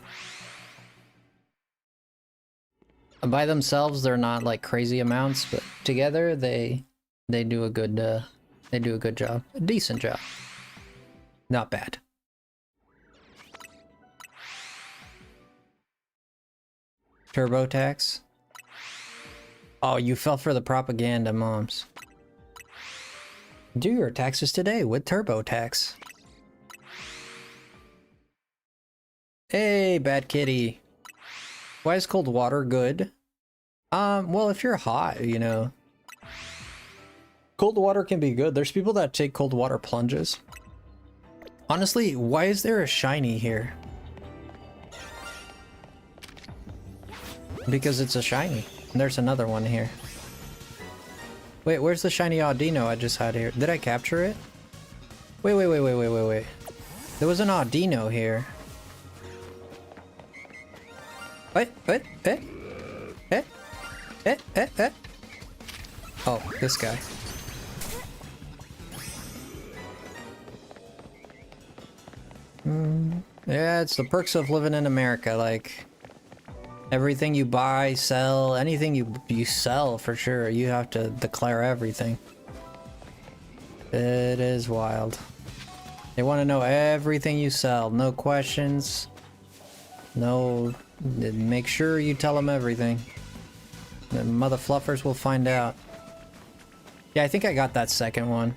S1: By themselves, they're not like crazy amounts, but together they do a good job, a decent job, not bad. TurboTax. Oh, you fell for the propaganda, moms. Do your taxes today with TurboTax. Hey, bad kitty. Why is cold water good? Well, if you're hot, you know. Cold water can be good. There's people that take cold water plunges. Honestly, why is there a shiny here? Because it's a shiny. And there's another one here. Wait, where's the shiny Audino I just had here? Did I capture it? Wait. There was an Audino here. What? Oh, this guy. Yeah, it's the perks of living in America, like... Everything you buy, sell, anything you sell, for sure, you have to declare everything. It is wild. They want to know everything you sell, no questions. No... Make sure you tell them everything. The mother fluffers will find out. Yeah, I think I got that second one.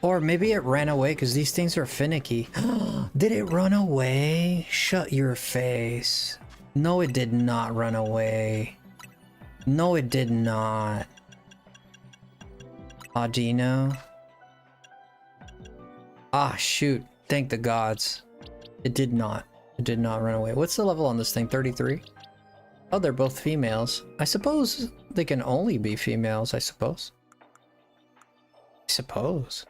S1: Or maybe it ran away because these things are finicky. Did it run away? Shut your face. No, it did not run away. No, it did not. Audino. Ah, shoot. Thank the gods. It did not. It did not run away. What's the level on this thing? 33? Oh, they're both females. I suppose they can only be females, I suppose. I suppose.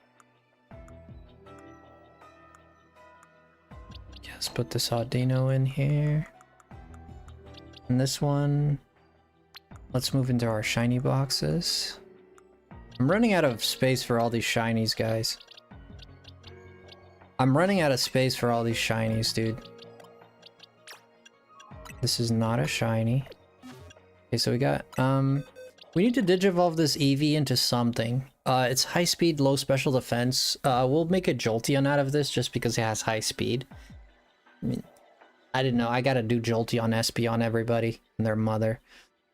S1: Yeah, let's put this Audino in here. And this one. Let's move into our shiny boxes. I'm running out of space for all these shinies, guys. I'm running out of space for all these shinies, dude. This is not a shiny. Okay, so we got, we need to digivolve this Eevee into something. It's high speed, low special defense. We'll make a Jolteon out of this just because it has high speed. I mean, I didn't know. I gotta do Jolteon SP on everybody and their mother.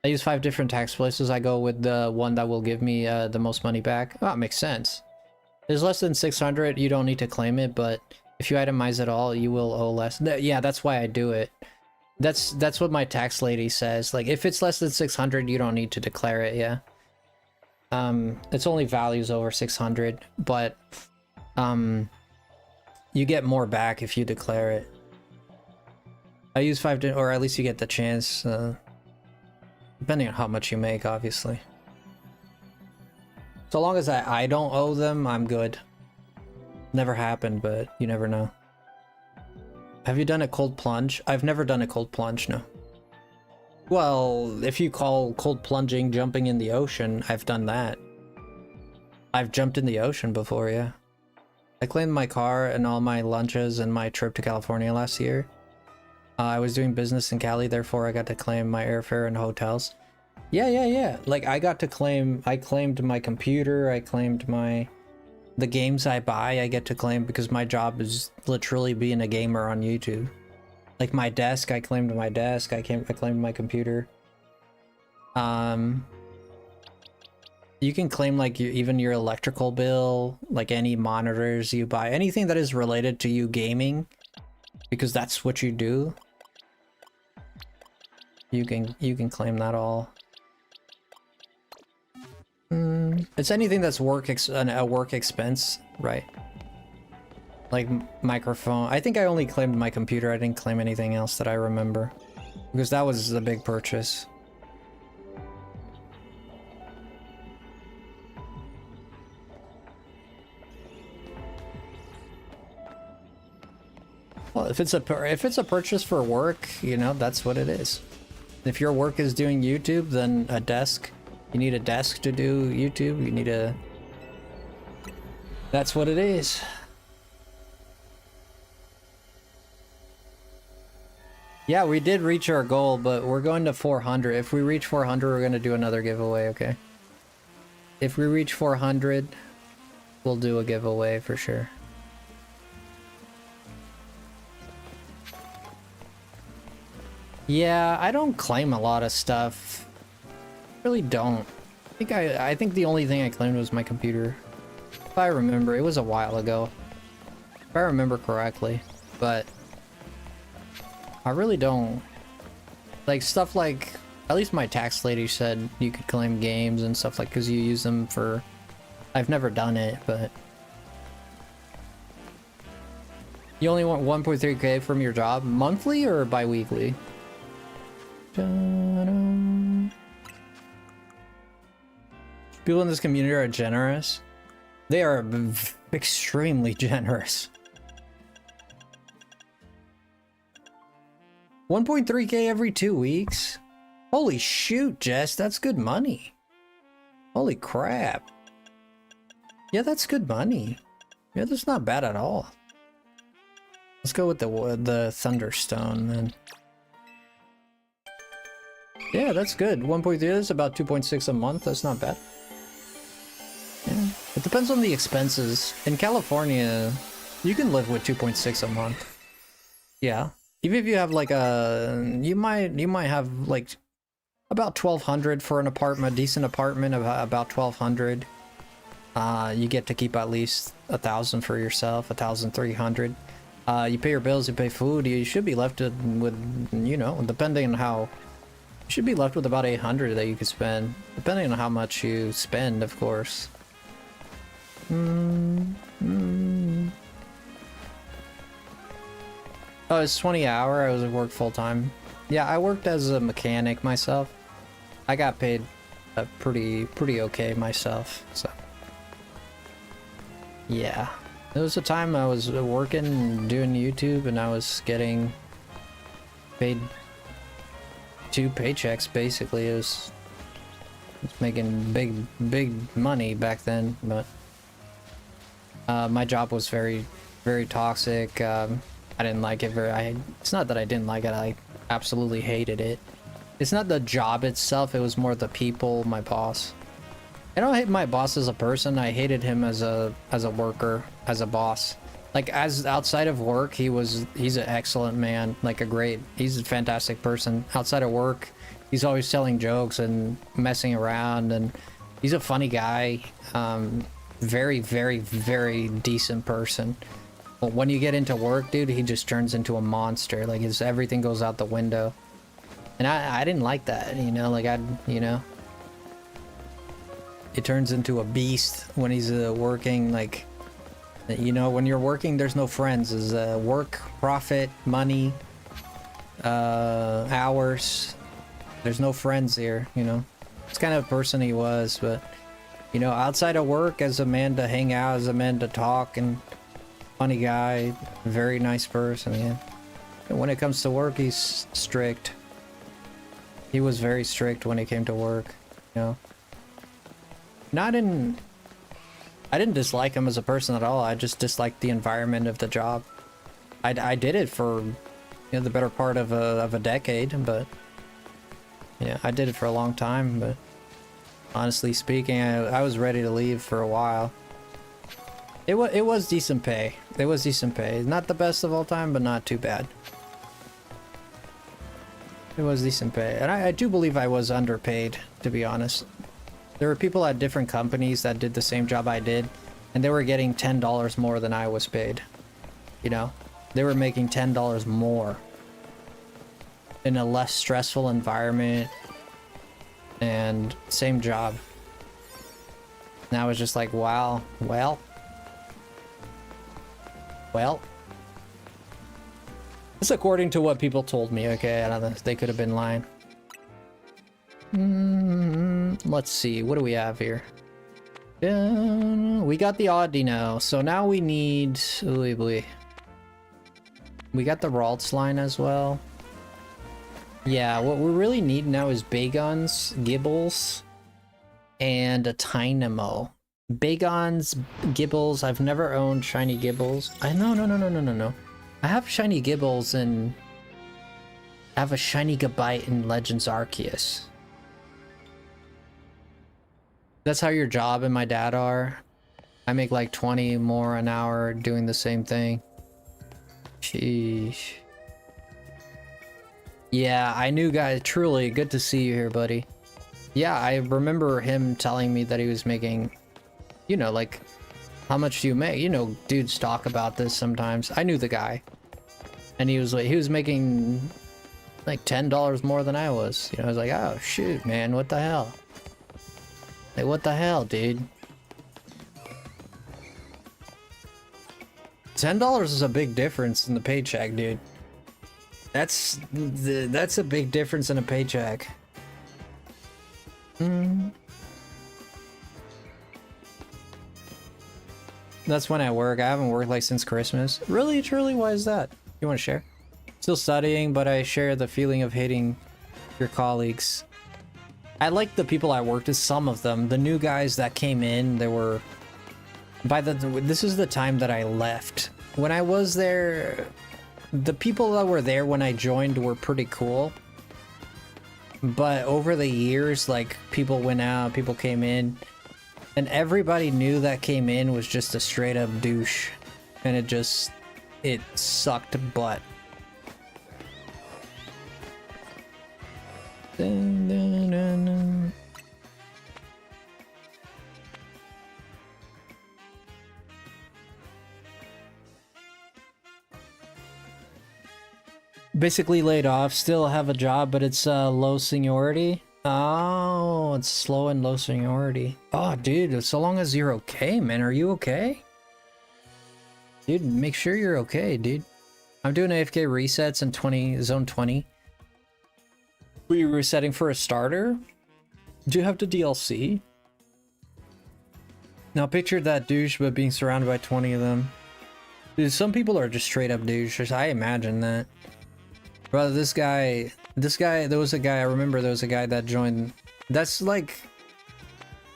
S1: I use 5 different tax places. I go with the one that will give me the most money back. Oh, it makes sense. There's less than 600, you don't need to claim it, but if you itemize it all, you will owe less. Yeah, that's why I do it. That's what my tax lady says. Like, if it's less than 600, you don't need to declare it, yeah. It's only values over 600, but you get more back if you declare it. I use 5, or at least you get the chance, depending on how much you make, obviously. So long as I don't owe them, I'm good. Never happened, but you never know. Have you done a cold plunge? I've never done a cold plunge, no. Well, if you call cold plunging jumping in the ocean, I've done that. I've jumped in the ocean before, yeah. I claimed my car and all my lunches and my trip to California last year. I was doing business in Cali, therefore I got to claim my airfare and hotels. Yeah. Like, I got to claim, I claimed my computer, I claimed the games I buy, I get to claim because my job is literally being a gamer on YouTube. Like, my desk, I claimed my desk, I claimed my computer. You can claim, like, even your electrical bill, like any monitors you buy, anything that is related to you gaming, because that's what you do. You can claim that all. It's anything that's a work expense, right? Like microphone. I think I only claimed my computer. I didn't claim anything else that I remember, because that was the big purchase. Well, if it's a purchase for work, you know, that's what it is. If your work is doing YouTube, then a desk. You need a desk to do YouTube. You need a... That's what it is. Yeah, we did reach our goal, but we're going to 400. If we reach 400, we're going to do another giveaway, okay? If we reach 400, we'll do a giveaway for sure. Yeah, I don't claim a lot of stuff. Really don't. I think the only thing I claimed was my computer. If I remember, it was a while ago. If I remember correctly, but I really don't. Like, stuff like, at least my tax lady said you could claim games and stuff, like, because you use them for... I've never done it, but... You only want 1.3k from your job? Monthly or bi-weekly? People in this community are generous. They are extremely generous. 1.3k every 2 weeks? Holy shoot, Jess, that's good money. Holy crap. Yeah, that's good money. Yeah, that's not bad at all. Let's go with the Thunderstone then. Yeah, that's good. 1.3 is about 2.6 a month. That's not bad. Yeah, it depends on the expenses. In California, you can live with 2.6 a month. Yeah, even if you have like you might have like about 1,200 for an apartment, a decent apartment of about 1,200. You get to keep at least 1,000 for yourself, 1,300. You pay your bills, you pay food. You should be left with, you know, depending on how. You should be left with about 800 that you could spend, depending on how much you spend, of course. Oh, it's 20 hour. I was at work full time. Yeah, I worked as a mechanic myself. I got paid pretty okay myself. So yeah, there was a time I was working doing YouTube and I was getting paid 2 paychecks basically. It was making big money back then, but my job was very toxic. I didn't like it it's not that I didn't like it, I absolutely hated it. It's not the job itself, it was more the people, my boss. I don't hate my boss as a person, I hated him as a worker, as a boss. Like, as outside of work, he's an excellent man, like he's a fantastic person. Outside of work, he's always telling jokes and messing around, and he's a funny guy. Very decent person. But when you get into work, dude, he just turns into a monster. Like, everything goes out the window. And I didn't like that, you know, like it turns into a beast when he's working. Like, you know, when you're working, there's no friends. It's work, profit, money, hours. There's no friends here, you know. It's kind of person he was, but, you know, outside of work, as a man to hang out, as a man to talk, and funny guy, very nice person, yeah. And when it comes to work, he's strict. He was very strict when it came to work, you know. I didn't dislike him as a person at all. I just disliked the environment of the job. I did it for, you know, the better part of a decade, but yeah, I did it for a long time. But honestly speaking, I was ready to leave for a while. It was decent pay. It was decent pay. Not the best of all time, but not too bad. It was decent pay, and I do believe I was underpaid, to be honest. There were people at different companies that did the same job I did, and they were getting $10 more than I was paid. You know, they were making $10 more in a less stressful environment and same job. And I was just like, wow, well. It's according to what people told me, okay? I don't know, they could have been lying. Let's see, what do we have here? We got the Audino, so now we need... We got the Ralts line as well. Yeah, what we really need now is Bagons, Gibbles, and a Tynamo. Bagons, Gibbles, I've never owned shiny Gibbles. No. I have shiny Gibbles and I have a shiny Gabite in Legends Arceus. That's how your job and my dad are. I make like 20 more an hour doing the same thing. Sheesh. Yeah, I knew, guys. Truly, good to see you here, buddy. Yeah, I remember him telling me that he was making, you know, like, how much do you make? You know, dudes talk about this sometimes. I knew the guy. And he was making like $10 more than I was. You know, I was like, oh, shoot, man, what the hell? Like, what the hell, dude? $10 is a big difference in the paycheck, dude. That's a big difference in a paycheck. That's when I work. I haven't worked like since Christmas. Really, truly, why is that? You want to share? Still studying, but I share the feeling of hating your colleagues. I like the people I worked with, some of them. The new guys that came in, they were... This is the time that I left. When I was there, the people that were there when I joined were pretty cool. But over the years, like, people went out, people came in, and everybody new that came in was just a straight up douche. And it sucked butt. Dun, dun, dun, dun. Basically laid off, still have a job, but it's low seniority. Oh, it's slow and low seniority. Oh, dude, so long as you're okay, man. Are you okay? Dude, make sure you're okay, dude. I'm doing AFK resets in zone 20. Were you resetting for a starter? Do you have the DLC? Now picture that douche, but being surrounded by 20 of them. Dude, some people are just straight up douches. I imagine that. Brother, this guy, there was a guy, I remember there was a guy that joined. That's like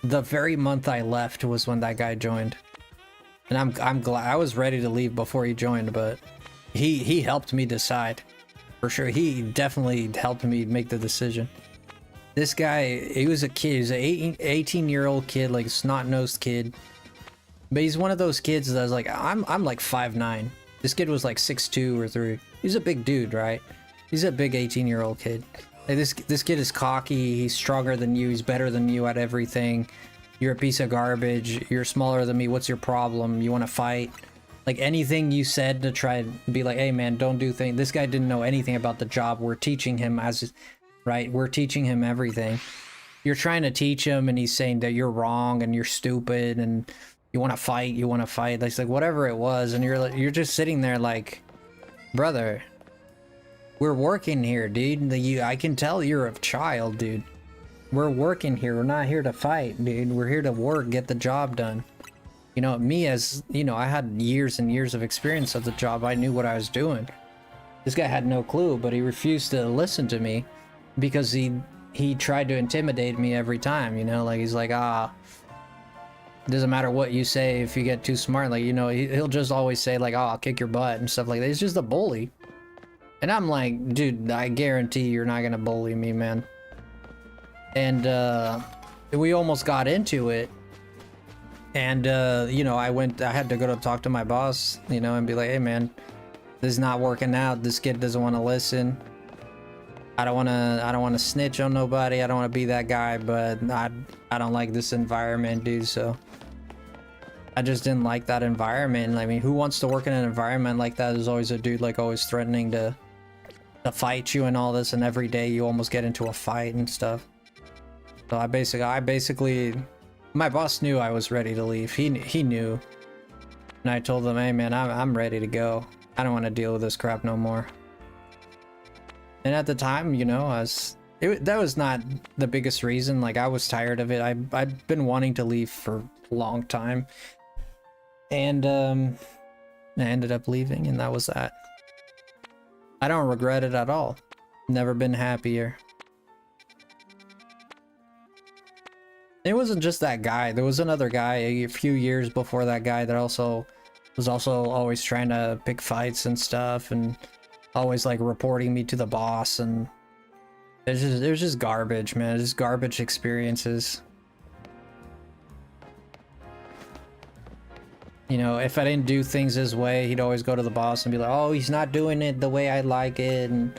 S1: the very month I left was when that guy joined. And I'm glad, I was ready to leave before he joined, but he helped me decide. For sure, he definitely helped me make the decision. This guy, he was a kid, he was an 18-year-old kid, like snot-nosed kid. But he's one of those kids that's like, I'm like 5'9". This kid was like 6'2" or 3. He's a big dude, right? He's a big 18-year-old kid. Like this kid is cocky, he's stronger than you, he's better than you at everything. You're a piece of garbage, you're smaller than me, what's your problem? You want to fight? Like anything you said to try and be like, hey man, don't do things. This guy didn't know anything about the job. We're teaching him right? We're teaching him everything. You're trying to teach him and he's saying that you're wrong and you're stupid and you want to fight, you want to fight. It's like whatever it was, and you're just sitting there like, brother, we're working here, dude. I can tell you're a child, dude. We're working here. We're not here to fight, dude. We're here to work, get the job done. You know, me as, you know, I had years and years of experience of the job. I knew what I was doing. This guy had no clue, but he refused to listen to me because he tried to intimidate me every time, you know, like he's like, doesn't matter what you say if you get too smart, like, you know, he'll just always say like, oh, I'll kick your butt and stuff like that. He's just a bully. And I'm like, dude, I guarantee you're not gonna bully me, man. And we almost got into it. And you know, I had to go to talk to my boss, you know, and be like, hey man, this is not working out. This kid doesn't want to listen. I don't want to snitch on nobody. I don't want to be that guy, but I don't like this environment, dude. So I just didn't like that environment. I mean, who wants to work in an environment like that? There's always a dude like always threatening to fight you and all this, and every day you almost get into a fight and stuff. So I basically, my boss knew I was ready to leave. He knew, and I told him, hey man, I'm ready to go. I don't want to deal with this crap no more. And at the time, you know, that was not the biggest reason. Like, I was tired of it. I'd been wanting to leave for a long time. And I ended up leaving, and that was that. I don't regret it at all. Never been happier. It wasn't just that guy. There was another guy a few years before that guy that was also always trying to pick fights and stuff, and always like reporting me to the boss, and it was just garbage, man. Just garbage experiences. You know, if I didn't do things his way, he'd always go to the boss and be like, oh, he's not doing it the way I like it. And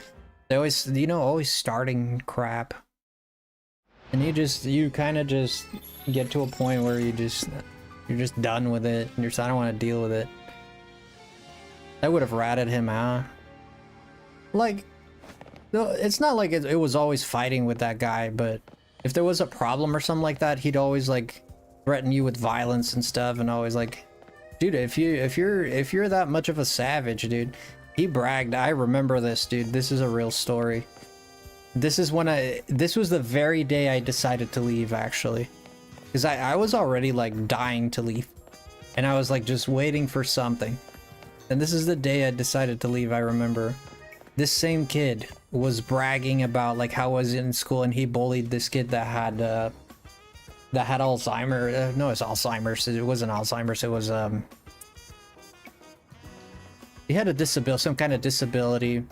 S1: they always, you know, always starting crap. And you kind of just get to a point where you're just done with it. And you're just, I don't want to deal with it. I would have ratted him out. Like, it's not like it was always fighting with that guy, but if there was a problem or something like that, he'd always like threaten you with violence and stuff, and always like, dude, if you're that much of a savage, dude. He bragged. I remember this, dude. This is a real story. This was the very day I decided to leave, actually, because I was already like dying to leave, and I was like just waiting for something. And this is the day I decided to leave. I remember this same kid was bragging about like how I was in school, and he bullied this kid that had Alzheimer's. No, it's Alzheimer's. It wasn't Alzheimer's. It was he had a disability, some kind of disability,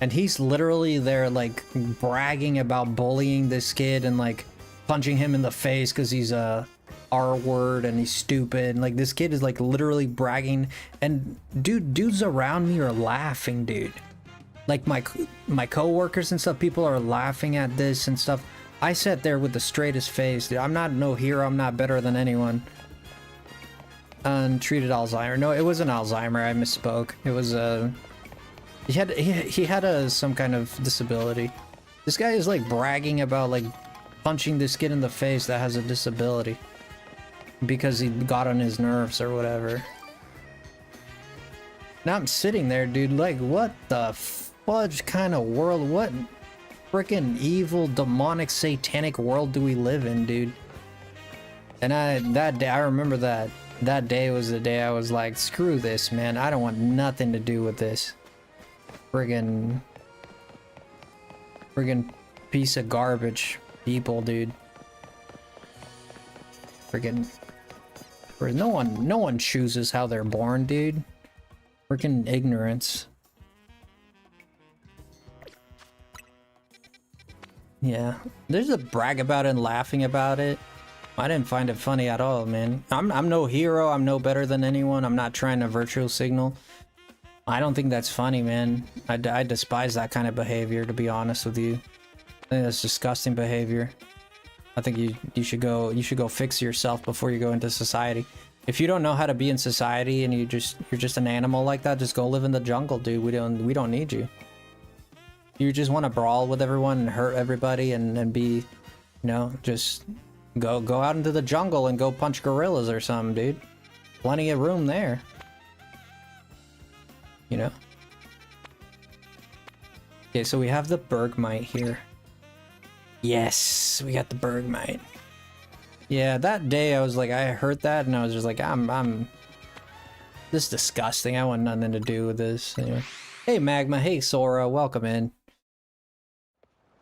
S1: and he's literally there like bragging about bullying this kid and like punching him in the face because he's a R-word and he's stupid. And like this kid is like literally bragging, and dudes around me are laughing, dude. Like my co-workers and stuff, people are laughing at this and stuff. I sat there with the straightest face, dude. I'm not no hero. I'm not better than anyone. Untreated Alzheimer. No, it wasn't Alzheimer. I misspoke. It was he had some kind of disability. This guy is like bragging about like punching this kid in the face that has a disability because he got on his nerves or whatever. Now I'm sitting there, dude, like, what the fudge kind of world? What freaking evil, demonic, satanic world do we live in, dude? And that day, I remember that day was the day I was like, screw this, man. I don't want nothing to do with this. Friggin' piece of garbage people, dude. Friggin'. No one chooses how they're born, dude. Freaking ignorance. Yeah, there's a brag about it and laughing about it. I didn't find it funny at all, man. I'm no hero. I'm no better than anyone. I'm not trying to virtue signal. I don't think that's funny, man. I despise that kind of behavior, to be honest with you. I think that's disgusting behavior. I think you should go fix yourself before you go into society. If you don't know how to be in society and you're just an animal like that, just go live in the jungle, dude. We don't need you. You just want to brawl with everyone and hurt everybody and be, you know, just go out into the jungle and go punch gorillas or something, dude. Plenty of room there. You know? Okay, so we have the Bergmite here. Yes, we got the Bergmite. Yeah, that day I was like, I heard that and I was just like, I'm this is disgusting. I want nothing to do with this. Anyway. Hey Magma, hey Sora, welcome in.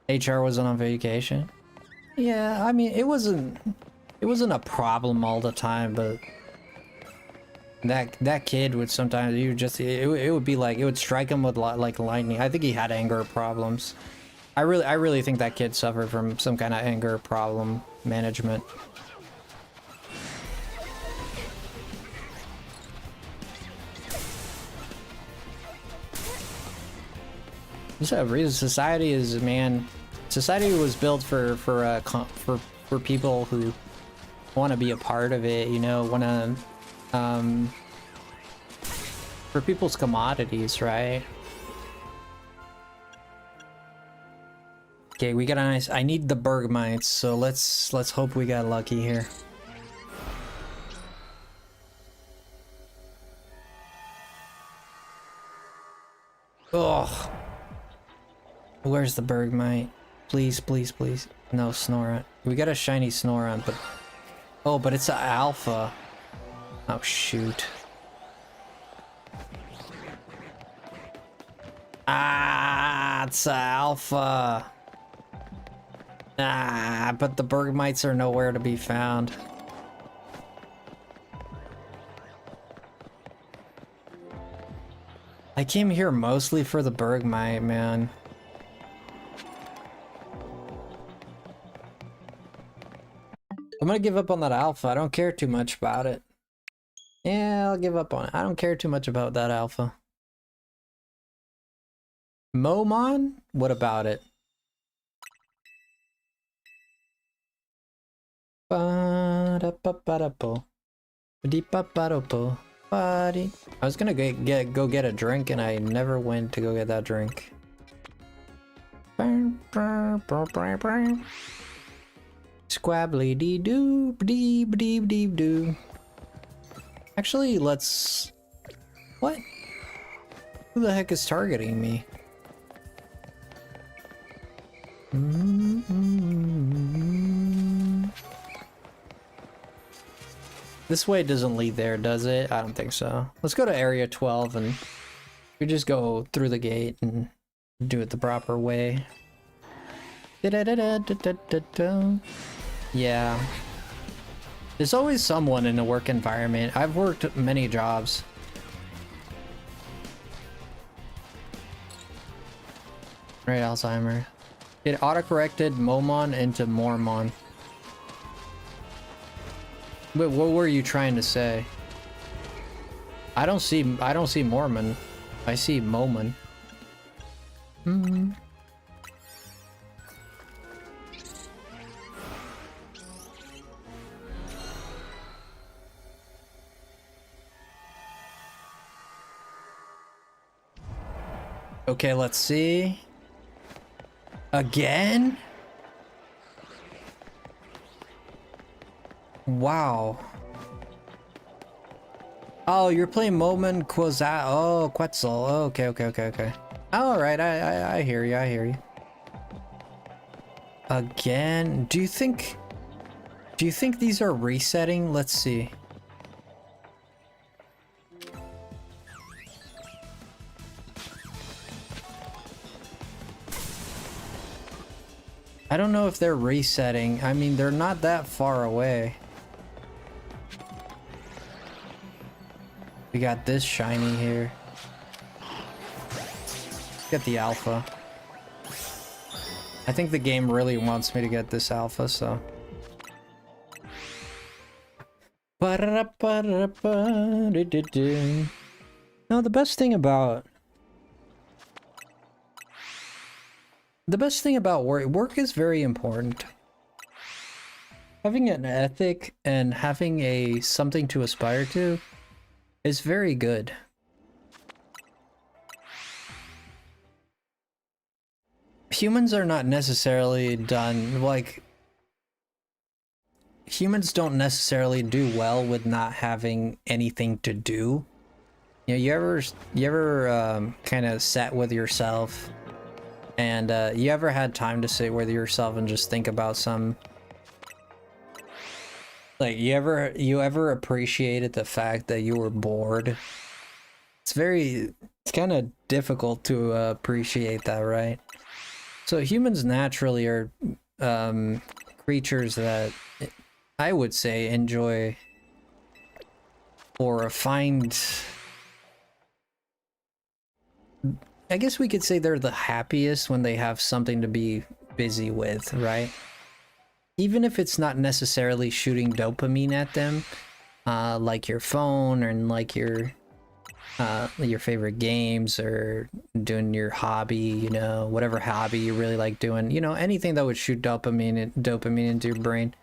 S1: HR wasn't on vacation. Yeah, I mean it wasn't a problem all the time, but that kid would sometimes it would be like it would strike him with like lightning. I think he had anger problems. I really think that kid suffered from some kind of anger problem management. There's a reason society is, man. Society was built for people who want to be a part of it. You know, want to for people's commodities, right? Okay, we got a nice. I need the Bergmites, so let's hope we got lucky here. Ugh. Where's the Bergmite? Please, please, please. No, Snorunt. We got a shiny Snorunt, but... Oh, but it's an alpha. Oh, shoot. Ah, it's an alpha. Ah, but the Bergmites are nowhere to be found. I came here mostly for the Bergmite, man. I'm gonna give up on that alpha. I don't care too much about it. Yeah, I'll give up on it. I don't care too much about that alpha. Momon? What about it? I was gonna go get a drink and I never went to go get that drink. Squabbly dee doo dee dee dee doo. Actually, let's. What? Who the heck is targeting me? This way doesn't lead there, does it? I don't think so. Let's go to area 12 and we just go through the gate and do it the proper way. Yeah. There's always someone in a work environment. I've worked many jobs. Right, Alzheimer. It autocorrected Momon into Mormon. But what were you trying to say? I don't see Mormon. I see Momon. Okay, let's see. Again? Wow. Oh, you're playing Moment Quasar. Oh, Quetzal. Oh, okay, okay, okay, okay. All right, I hear you. I hear you. Again, do you think these are resetting? Let's see. I don't know if they're resetting. I mean, they're not that far away. We got this shiny here. Get the alpha. I think the game really wants me to get this alpha, so. No, the best thing about work is very important. Having an ethic and having something to aspire to is very good. Humans are not necessarily done, like, humans don't necessarily do well with not having anything to do. You know, you ever kind of sat with yourself and you ever had time to sit with yourself and just think about some, like, you ever appreciated the fact that you were bored? It's kind of difficult to appreciate that, right? So humans naturally are creatures that I would say enjoy or find, I guess we could say they're the happiest when they have something to be busy with, right? Even if it's not necessarily shooting dopamine at them, like your phone and like your favorite games or doing your hobby, you know, whatever hobby you really like doing, you know, anything that would shoot dopamine into your brain.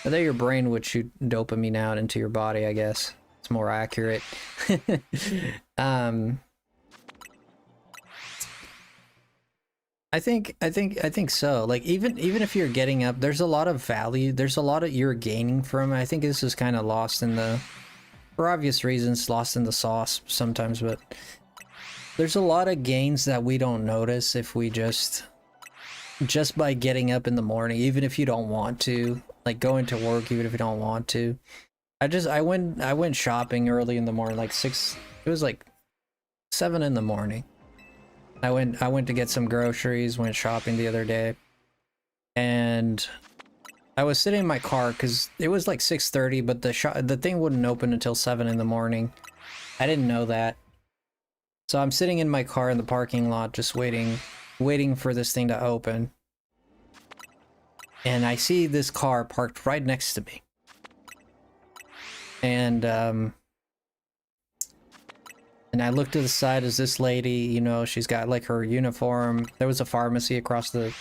S1: Or that your brain would shoot dopamine out into your body, I guess. It's more accurate. I think so. Like even if you're getting up, there's a lot of value. There's a lot of you're gaining from it. I think this is kind of lost in the, for obvious reasons, lost in the sauce sometimes, but there's a lot of gains that we don't notice if we just by getting up in the morning, even if you don't want to, like going to work, even if you don't want to. I went shopping early in the morning, like 6, it was like 7 in the morning. I went to get some groceries, went shopping the other day, and I was sitting in my car because it was like 6:30, but the thing wouldn't open until 7 in the morning. I didn't know that. So I'm sitting in my car in the parking lot just waiting for this thing to open. And I see this car parked right next to me. And I look to the side as this lady, you know, she's got like her uniform. There was a pharmacy across the,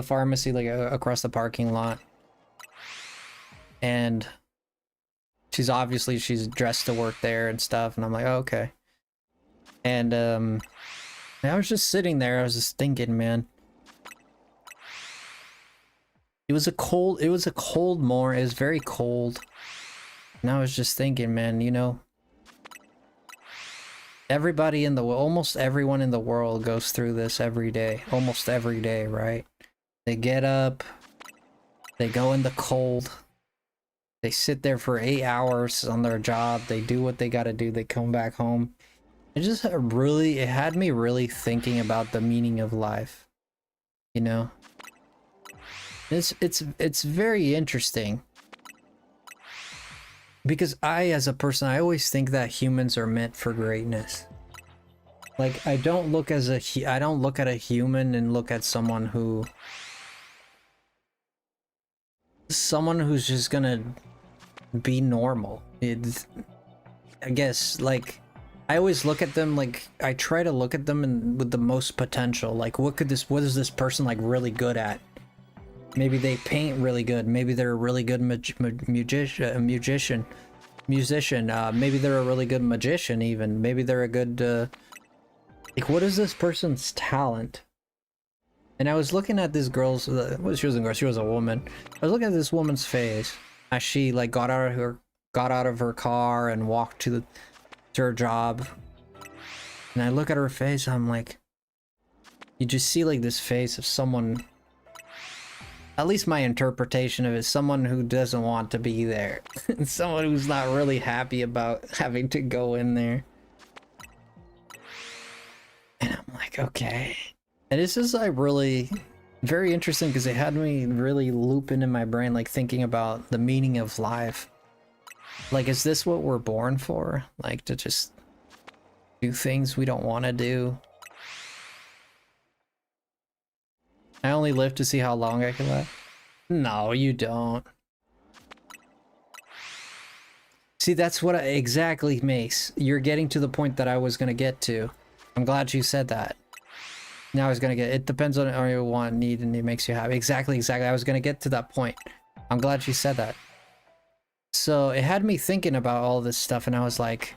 S1: pharmacy like across the parking lot. And she's dressed to work there and stuff. And I'm like, oh, okay. And I was just sitting there. I was just thinking, man. It was a cold morning. It was very cold. And I was just thinking, man, you know, almost everyone in the world goes through this every day. Almost every day, right? They get up, they go in the cold, they sit there for 8 hours on their job, they do what they gotta do, they come back home. It had me really thinking about the meaning of life. You know? It's very interesting. Because as a person, I always think that humans are meant for greatness. Like, I don't look at a human and look at someone who's just gonna be normal. I guess, like, I always look at them, like, I try to look at them with the most potential. Like, what is this person, like, really good at? Maybe they paint really good. Maybe they're a really good musician. Maybe they're a really good magician even. Maybe they're a good, like, what is this person's talent? And I was looking at this girl's, she wasn't a girl, she was a woman. I was looking at this woman's face as she, like, got out got out of her car and walked to her job. And I look at her face, I'm like, you just see like this face of someone, at least my interpretation of it, someone who doesn't want to be there. Someone who's not really happy about having to go in there. And I'm like, okay. And this is like really very interesting because it had me really looping in my brain, like thinking about the meaning of life. Like, is this what we're born for? Like, to just do things we don't want to do? I only live to see how long I can live. No, you don't. See, that's what exactly, Mace. You're getting to the point that I was gonna get to. I'm glad you said that. Now I was gonna get. It depends on your want, need, and it makes you happy. Exactly. I was gonna get to that point. I'm glad you said that. So it had me thinking about all this stuff, and I was like,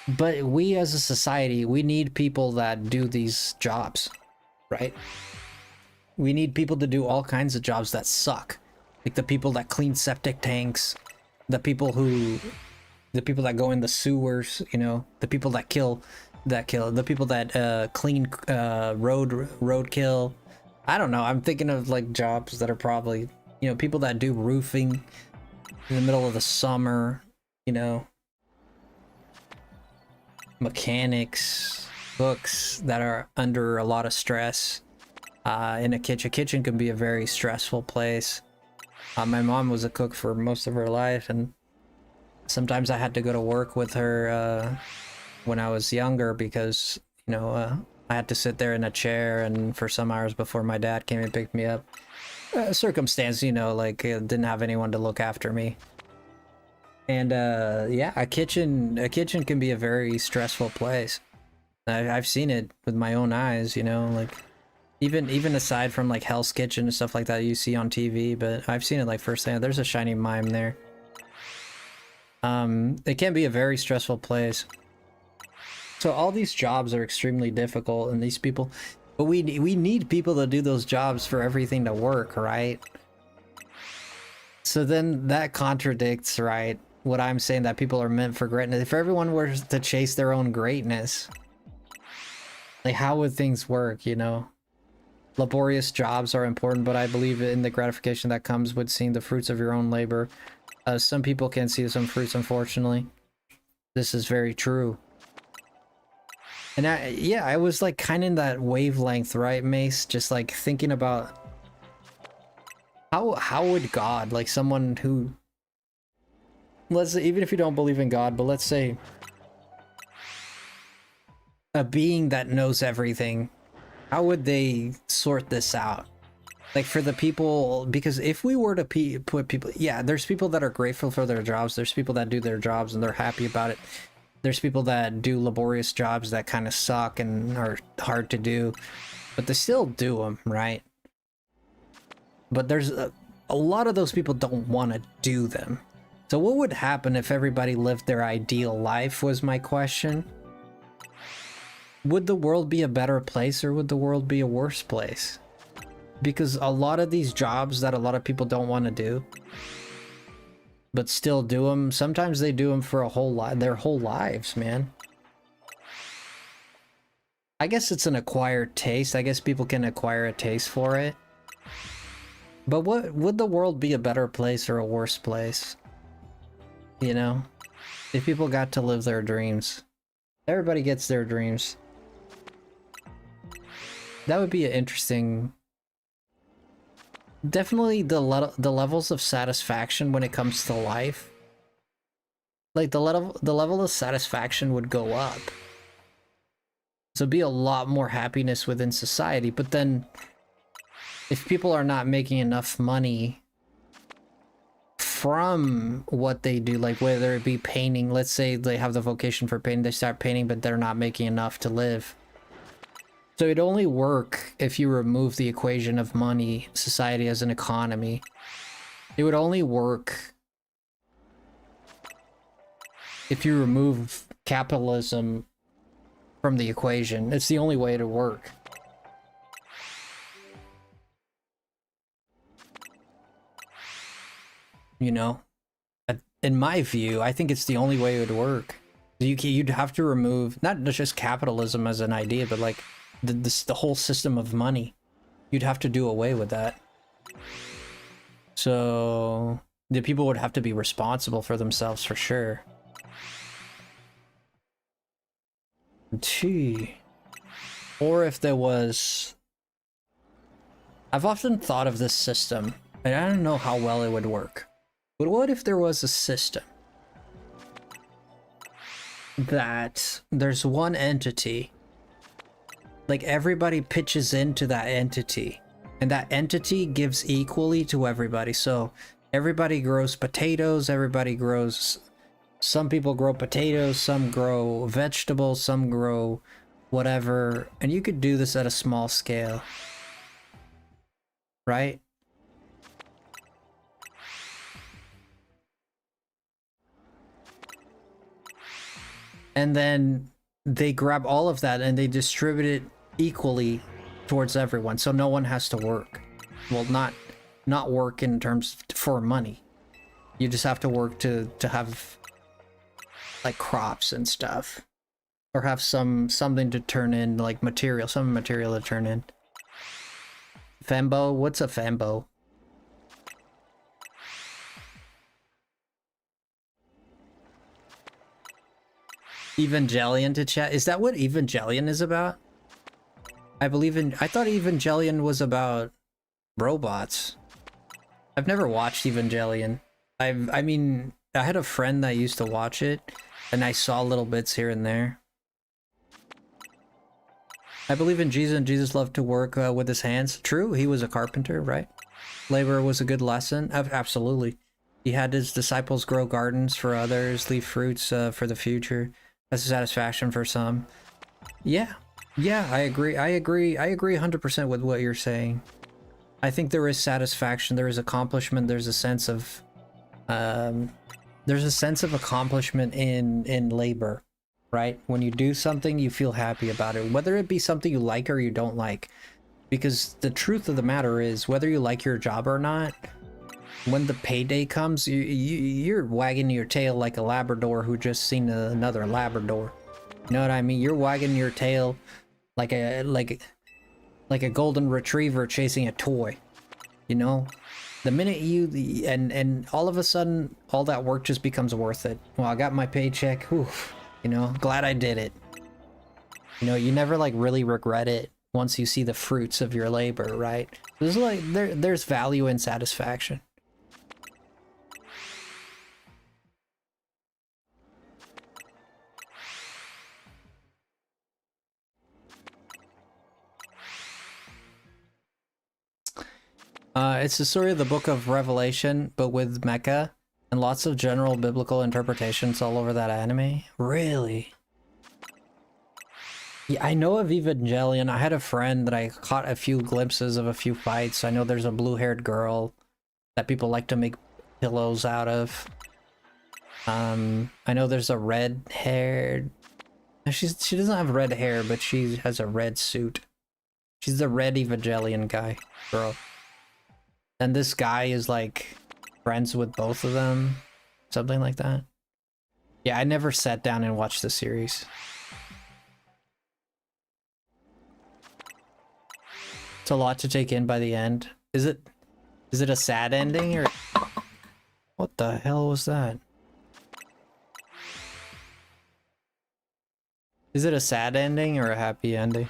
S1: but we as a society, we need people that do these jobs, right? We need people to do all kinds of jobs that suck. Like the people that clean septic tanks, the people that go in the sewers, you know, the people that kill, the people that clean roadkill. I don't know. I'm thinking of like jobs that are probably, you know, people that do roofing in the middle of the summer, you know, mechanics, cooks that are under a lot of stress. In a kitchen can be a very stressful place. My mom was a cook for most of her life, and sometimes I had to go to work with her when I was younger because, you know, I had to sit there in a chair and for some hours before my dad came and picked me up. Circumstance, you know, like didn't have anyone to look after me. And yeah, a kitchen can be a very stressful place. I've seen it with my own eyes, you know, like even aside from like Hell's Kitchen and stuff like that you see on TV, but I've seen it like firsthand. There's a shiny mime there. It can be a very stressful place. So all these jobs are extremely difficult, and these people, but we need people to do those jobs for everything to work, right? So then that contradicts, right, what I'm saying, that people are meant for greatness. If everyone were to chase their own greatness, like how would things work, you know? Laborious jobs are important, but I believe in the gratification that comes with seeing the fruits of your own labor. Some people can see some fruits, unfortunately. This is very true. And I was like kind of in that wavelength, right, Mace? Just like thinking about how would God, like someone who, let's say, even if you don't believe in God, but let's say a being that knows everything, how would they sort this out? Like for the people, because if we were to put people, yeah, there's people that are grateful for their jobs. There's people that do their jobs and they're happy about it. There's people that do laborious jobs that kind of suck and are hard to do, but they still do them, right? But there's a lot of those people don't want to do them. So what would happen if everybody lived their ideal life was my question. Would the world be a better place, or would the world be a worse place? Because a lot of these jobs that a lot of people don't want to do, but still do them, sometimes they do them for a whole lot, their whole lives, man. I guess it's an acquired taste. I guess people can acquire a taste for it. But what would the world be a better place or a worse place? You know, if people got to live their dreams. Everybody gets their dreams. That would be an interesting. Definitely the levels of satisfaction when it comes to life. Like the level of satisfaction would go up. So it'd be a lot more happiness within society. But then if people are not making enough money from what they do, like whether it be painting, let's say they have the vocation for painting, they start painting, but they're not making enough to live. So it'd only work if you remove the equation of money, society as an economy. It would only work if you remove capitalism from the equation. It's the only way to work. You know? in my view, I think it's the only way it would work. You'd have to remove not just capitalism as an idea, but like the whole system of money. You'd have to do away with that. So the people would have to be responsible for themselves for sure. Gee. Or if there was... I've often thought of this system, and I don't know how well it would work. But what if there was a system that there's one entity, like everybody pitches into that entity, and that entity gives equally to everybody. So everybody grows potatoes, everybody grows... Some people grow potatoes, some grow vegetables, some grow whatever, and you could do this at a small scale, right? And then they grab all of that and they distribute it equally towards everyone, so no one has to work. Well, not work in terms for money. You just have to work to have like crops and stuff, or have something to turn in, like material, some material to turn in. Fembo? What's a fembo? Evangelion to chat? Is that what Evangelion is about? I thought Evangelion was about robots. I've never watched Evangelion. I mean, I had a friend that used to watch it, and I saw little bits here and there. I believe in Jesus, and Jesus loved to work with his hands. True, he was a carpenter, right? Labor was a good lesson. Absolutely. He had his disciples grow gardens for others, leave fruits for the future. That's a satisfaction for some. Yeah, I agree. I agree 100% with what you're saying. I think there is satisfaction, there is accomplishment, there's a sense of accomplishment in labor, right? When you do something, you feel happy about it, whether it be something you like or you don't like. Because the truth of the matter is, whether you like your job or not, when the payday comes, you're wagging your tail like a Labrador who just seen another Labrador. You know what I mean? You're wagging your tail like a golden retriever chasing a toy. You know? The minute and all of a sudden, all that work just becomes worth it. Well, I got my paycheck. Whew, you know, glad I did it. You know, you never like really regret it once you see the fruits of your labor, right? There's like there's value and satisfaction. It's the story of the Book of Revelation, but with mecha and lots of general biblical interpretations all over that anime. Really? Yeah, I know of Evangelion. I had a friend that I caught a few glimpses of a few fights. I know there's a blue-haired girl that people like to make pillows out of. I know there's a red-haired... She doesn't have red hair, but she has a red suit. She's the red Evangelion guy, girl. And this guy is like friends with both of them, something like that. Yeah, I never sat down and watched the series. It's a lot to take in by the end. Is it a sad ending or what the hell was that? Is it a sad ending or a happy ending?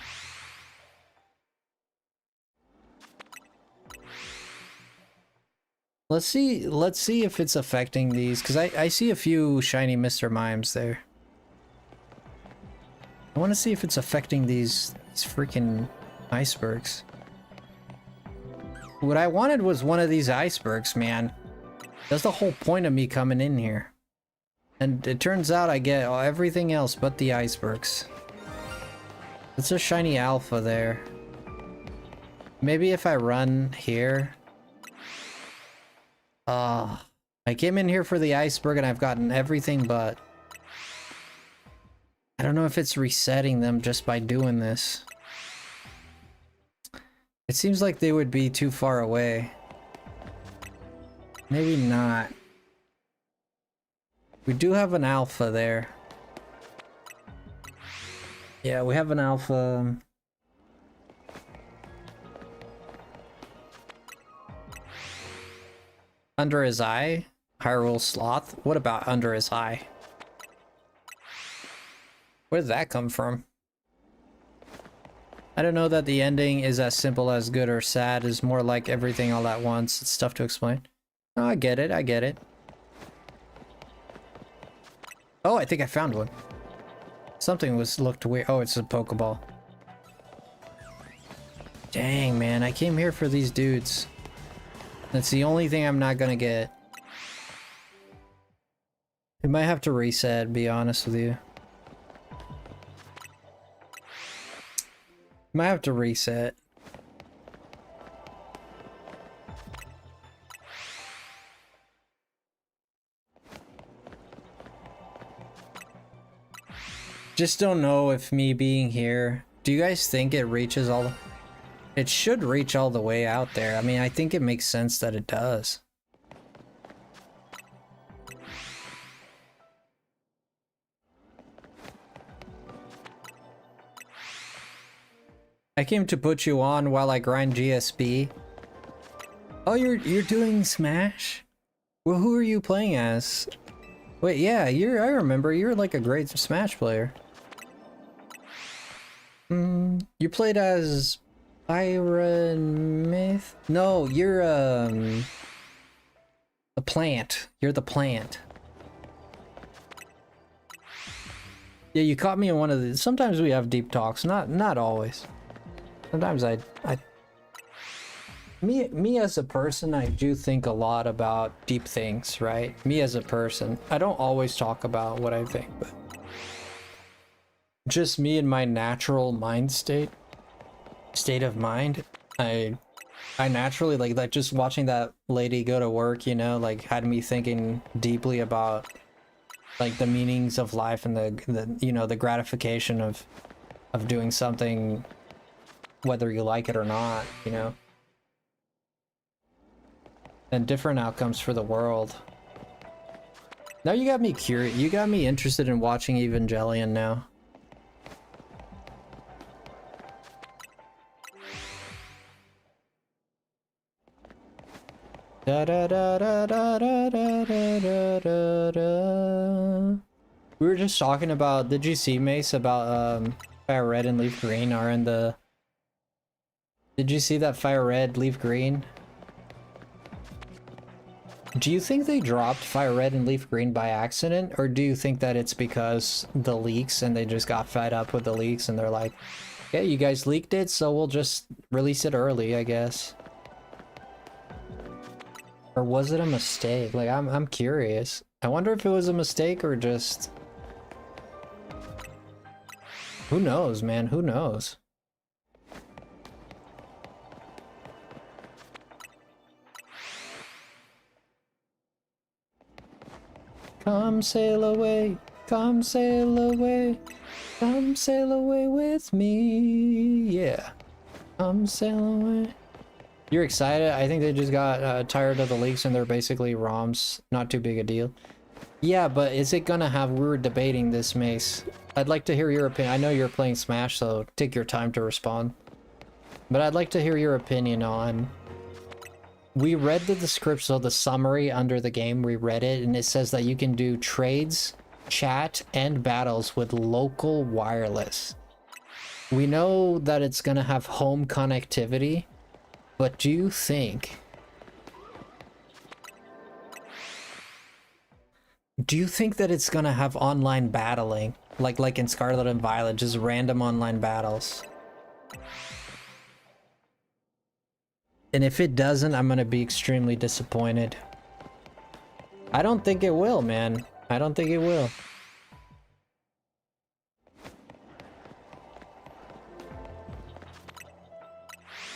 S1: Let's see if it's affecting these, because I see a few shiny Mr. Mimes there. I want to see if it's affecting these freaking icebergs. What I wanted was one of these icebergs, man. That's the whole point of me coming in here. And it turns out I get everything else but the icebergs. It's a shiny alpha there. Maybe if I run here... I came in here for the iceberg and I've gotten everything but... I don't know if it's resetting them just by doing this. It seems like they would be too far away. Maybe not. We do have an alpha there. Yeah, we have an alpha. Under his eye? Hyrule Sloth? What about under his eye? Where did that come from? I don't know that the ending is as simple as good or sad. It's more like everything all at once. It's tough to explain. Oh, I get it. I get it. Oh, I think I found one. Something looked weird. Oh, it's a Pokeball. Dang, man. I came here for these dudes. That's the only thing I'm not gonna get. We might have to reset, be honest with you. Might have to reset. Just don't know if me being here... Do you guys think it reaches all the... It should reach all the way out there. I mean, I think it makes sense that it does. I came to put you on while I grind GSB. Oh, you're doing Smash? Well, who are you playing as? Wait, yeah, I remember you're like a great Smash player. You played as Pyramith? No, you're the plant. You're the plant. Yeah, you caught me in one of the... Sometimes we have deep talks, not always. Sometimes me as a person, I do think a lot about deep things, right? Me as a person, I don't always talk about what I think, but just me in my natural mind state of mind, I naturally like just watching that lady go to work, you know, like had me thinking deeply about like the meanings of life and the you know, the gratification of doing something, whether you like it or not, you know, and different outcomes for the world. Now you got me curious, you got me interested in watching Evangelion now. Da da da da da da da da da da. We were just talking about, did you see, Mace, about Fire Red and Leaf Green are in the... Did you see that Fire Red, Leaf Green? Do you think they dropped Fire Red and Leaf Green by accident? Or do you think that it's because the leaks and they just got fed up with the leaks and they're like, yeah, you guys leaked it, so we'll just release it early, I guess. Or was it a mistake? Like, I'm curious. I wonder if it was a mistake or just... Who knows, man? Who knows? Come sail away, come sail away, come sail away with me, yeah. Come sail away. You're excited? I think they just got tired of the leaks and they're basically ROMs. Not too big a deal. Yeah, but is it gonna have... We were debating this, Mace. I'd like to hear your opinion. I know you're playing Smash, so take your time to respond. But I'd like to hear your opinion on... We read the description, so the summary under the game, we read it, and it says that you can do trades, chat, and battles with local wireless. We know that it's gonna have home connectivity, but do you think... Do you think that it's gonna have online battling? Like in Scarlet and Violet, just random online battles? And if it doesn't, I'm gonna be extremely disappointed. I don't think it will, man. I don't think it will.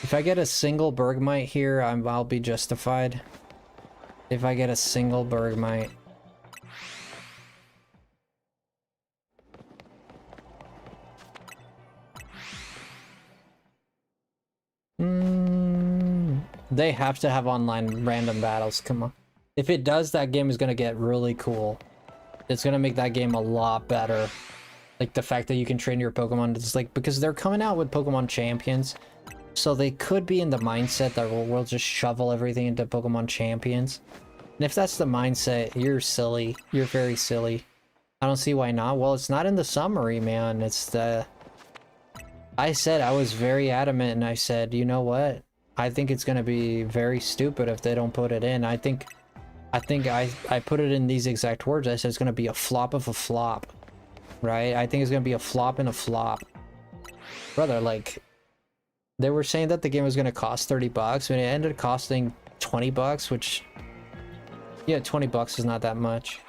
S1: If I get a single Bergmite here, I'll be justified. If I get a single Bergmite. They have to have online random battles, come on. If it does, that game is gonna get really cool. It's gonna make that game a lot better. Like the fact that you can train your Pokemon, it's like, because they're coming out with Pokemon Champions, so they could be in the mindset that we'll just shovel everything into Pokemon Champions. And if that's the mindset, you're silly. You're very silly. I don't see why not. Well, it's not in the summary, man. It's the... I said, I was very adamant, and I said, you know what? I think it's gonna be very stupid if they don't put it in. I think I put it in these exact words. I said it's gonna be a flop of a flop. Right? I think it's gonna be a flop and a flop. Brother, like... They were saying that the game was gonna cost 30 bucks, and it ended up costing 20 bucks, which... Yeah, 20 bucks is not that much.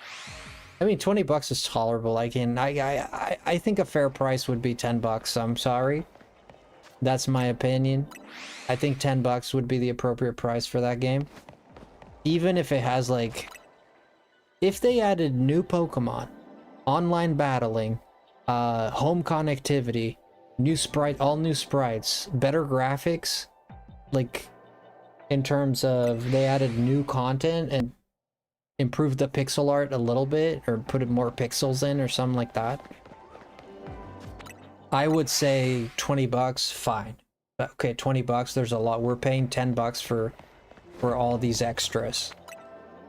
S1: I mean, 20 bucks is tolerable. I think a fair price would be 10 bucks. I'm sorry. That's my opinion. I think 10 bucks would be the appropriate price for that game. Even if it has, like... If they added new Pokemon, online battling, home connectivity, all new sprites, better graphics, like, in terms of they added new content and improved the pixel art a little bit, or put more pixels in or something like that, I would say 20 bucks, fine. Okay, 20 bucks, there's a lot. We're paying 10 bucks for all these extras.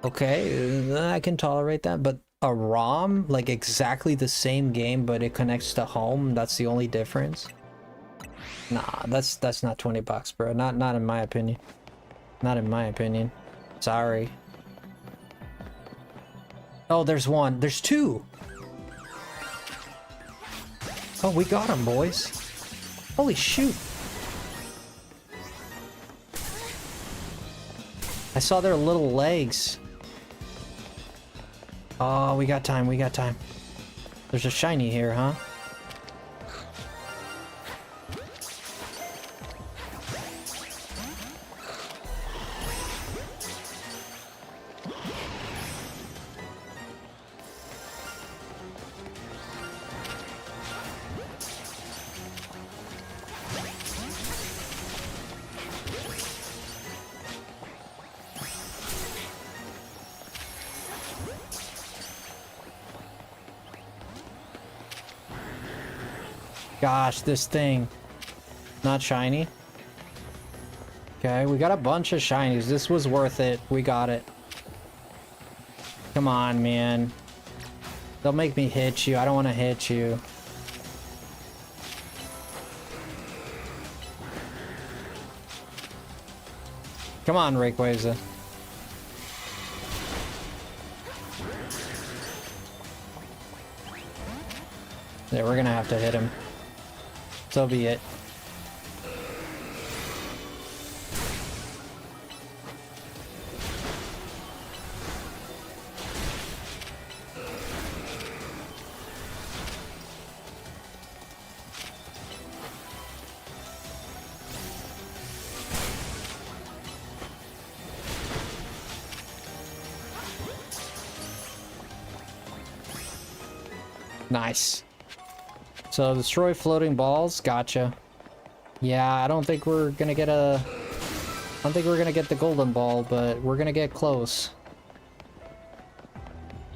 S1: Okay, I can tolerate that, but a ROM, like exactly the same game, but it connects to home, that's the only difference? Nah, that's not 20 bucks, bro. Not in my opinion. Not in my opinion. Sorry. Oh, there's one. There's two. Oh, we got him, boys. Holy shoot. I saw their little legs. Oh, we got time. We got time. There's a shiny here, huh? Gosh, this thing. Not shiny. Okay, we got a bunch of shinies. This was worth it. We got it. Come on, man. They'll make me hit you. I don't want to hit you. Come on, Rayquaza. Yeah, we're gonna have to hit him. So be it. Nice. So destroy floating balls, gotcha. Yeah, I don't think we're gonna get the golden ball, but we're gonna get close.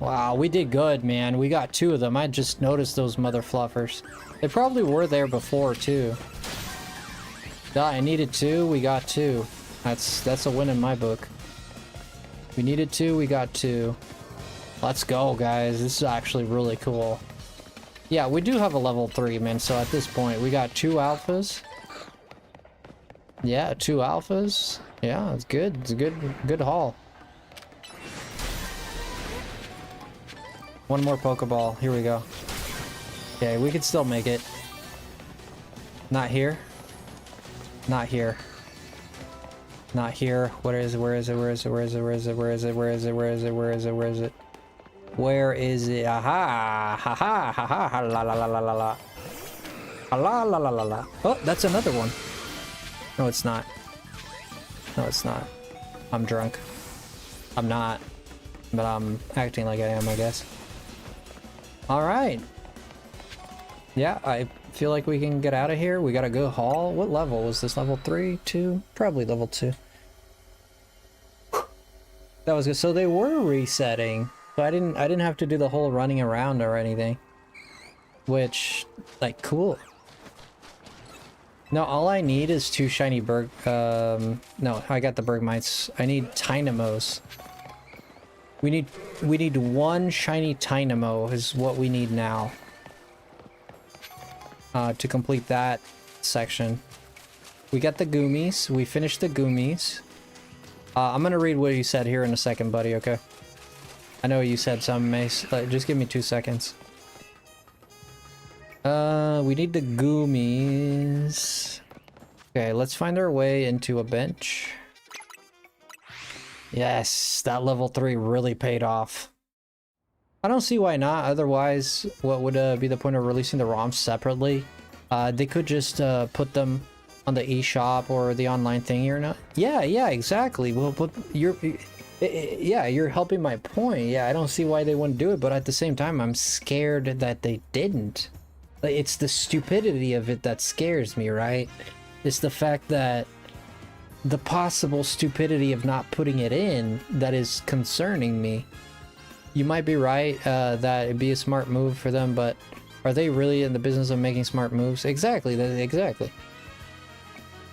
S1: Wow, we did good, man. We got two of them. I just noticed those mother fluffers. They probably were there before too. Yeah, I needed two, we got two. That's a win in my book. We needed two, we got two. Let's go, guys. This is actually really cool. Yeah, we do have a level 3, man, so at this point, we got 2 alphas. Yeah, 2 alphas. Yeah, it's good. It's a good haul. One more Pokeball. Here we go. Okay, we could still make it. Not here. Not here. Not here. Where is it? Where is it? Where is it? Where is it? Where is it? Where is it? Where is it? Where is it? Where is it? Where is it? Where is it? Aha! Ha ha ha ha ha la la la la la la. La la la la la. Oh, that's another one. No, it's not. No, it's not. I'm drunk. I'm not. But I'm acting like I am, I guess. Alright. Yeah, I feel like we can get out of here. We got a good haul. What level was this? Level 3? 2? Probably level 2. That was good. So they were resetting. So I didn't have to do the whole running around or anything. Which, like, cool. No, all I need is 2 shiny berg. No, I got the bergmites. I need Tynamos. We need 1 shiny Tynamo is what we need now. To complete that section. We got the Goomies. We finished the Goomies. I'm gonna read what you said here in a second, buddy, okay? I know you said something, Mace. Just give me 2 seconds. We need the Goomies. Okay, let's find our way into a bench. Yes, that level 3 really paid off. I don't see why not. Otherwise, what would be the point of releasing the ROMs separately? They could just put them on the eShop or the online thingy or not. Yeah, exactly. Well, but yeah, you're helping my point. Yeah, I don't see why they wouldn't do it, but at the same time, I'm scared that they didn't. Like, it's the stupidity of it that scares me, right? It's the fact that the possible stupidity of not putting it in that is concerning me. You might be right that it'd be a smart move for them, but are they really in the business of making smart moves? Exactly, exactly.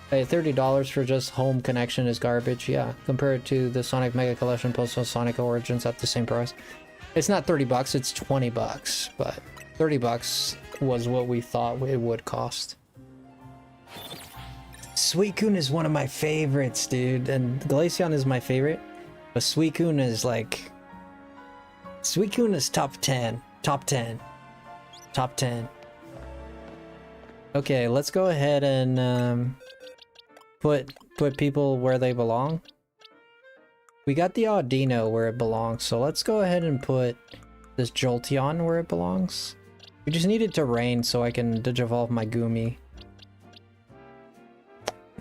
S1: Hey, $30 for just home connection is garbage, yeah. Compared to the Sonic Mega Collection plus Sonic Origins at the same price. It's not 30 bucks, it's 20 bucks, but 30 bucks was what we thought it would cost. Suicune is one of my favorites, dude, and Glaceon is my favorite, but Suicune is like... Suicune is top 10. Top 10. Top 10. Okay, let's go ahead and put people where they belong. We got the Audino where it belongs, so let's go ahead and put this Jolteon where it belongs. We just need it to rain so I can digivolve my Goomy.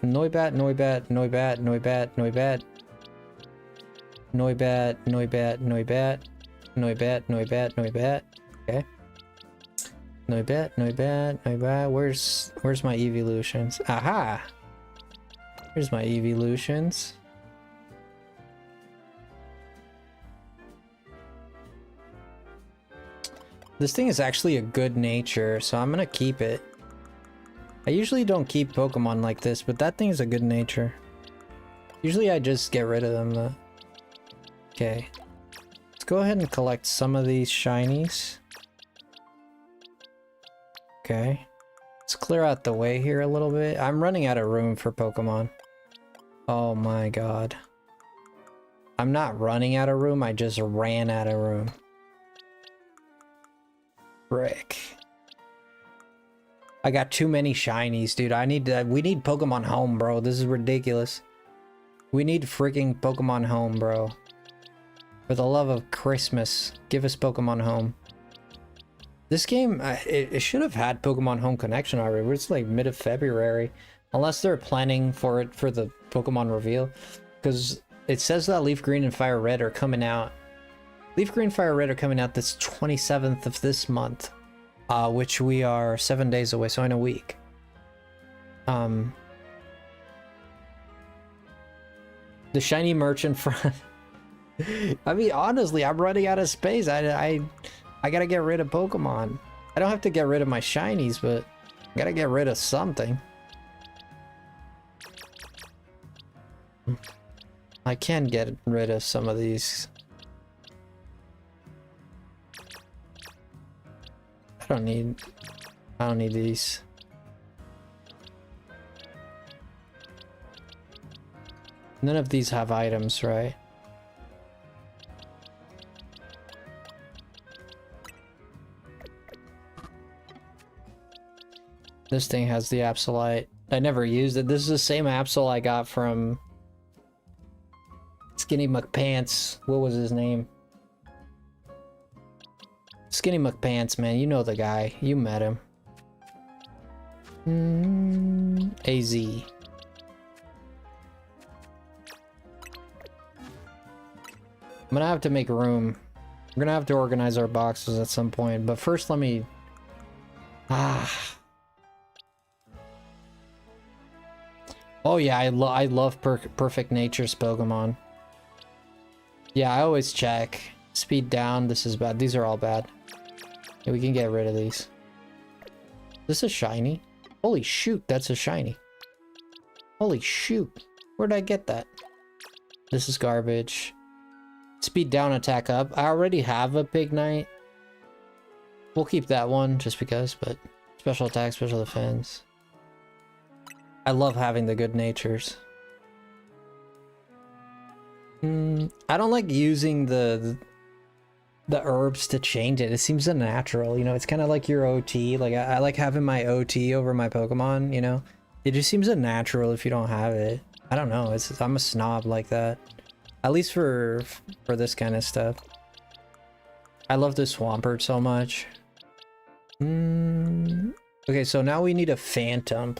S1: Noibat, Noibat, Noibat, Noibat, Noibat. Noibat, Noibat, Noibat. Noibat, Noibat, Noibat. Okay. Noibat, Noibat, Noibat. Where's my evolutions? Aha! Here's my evolutions. This thing is actually a good nature, so I'm gonna keep it. I usually don't keep Pokemon like this, but that thing is a good nature. Usually I just get rid of them though. Okay. Let's go ahead and collect some of these shinies. Okay. Let's clear out the way here a little bit. I'm running out of room for Pokemon. Oh my god. I'm not running out of room, I just ran out of room. Frick. I got too many shinies, dude. We need Pokemon Home, bro. This is ridiculous. We need freaking Pokemon Home, bro. For the love of Christmas, give us Pokemon Home. This game, it should have had Pokemon Home Connection already. It's like mid of February. Unless they're planning for it for the Pokemon reveal. Because it says that Leaf Green and Fire Red are coming out. Leaf Green, Fire Red are coming out this 27th of this month. Which we are 7 days away, so in a week. The shiny merch in front. I mean, honestly, I'm running out of space. I gotta get rid of Pokemon. I don't have to get rid of my shinies, but I gotta get rid of something. I can get rid of some of these. I don't need these. None of these have items, right? This thing has the Absolite. I never used it. This is the same Absol I got from Skinny McPants. What was his name? Skinny McPants, man. You know the guy. You met him. AZ. I'm gonna have to make room. We're gonna have to organize our boxes at some point. But first, let me... Oh yeah, I love Perfect Nature's Pokemon. Yeah, I always check. Speed down, this is bad. These are all bad. Yeah, we can get rid of these. This is shiny. Holy shoot, that's a shiny. Holy shoot. Where'd I get that? This is garbage. Speed down, attack up. I already have a Pig Knight. We'll keep that one just because, but special attack, special defense. I love having the good natures. I don't like using the herbs to change it. It seems unnatural, you know. It's kind of like your OT. Like I like having my OT over my Pokemon, you know. It just seems unnatural if you don't have it. I don't know. I'm a snob like that. At least for this kind of stuff. I love the Swampert so much. Okay, so now we need a Phantom.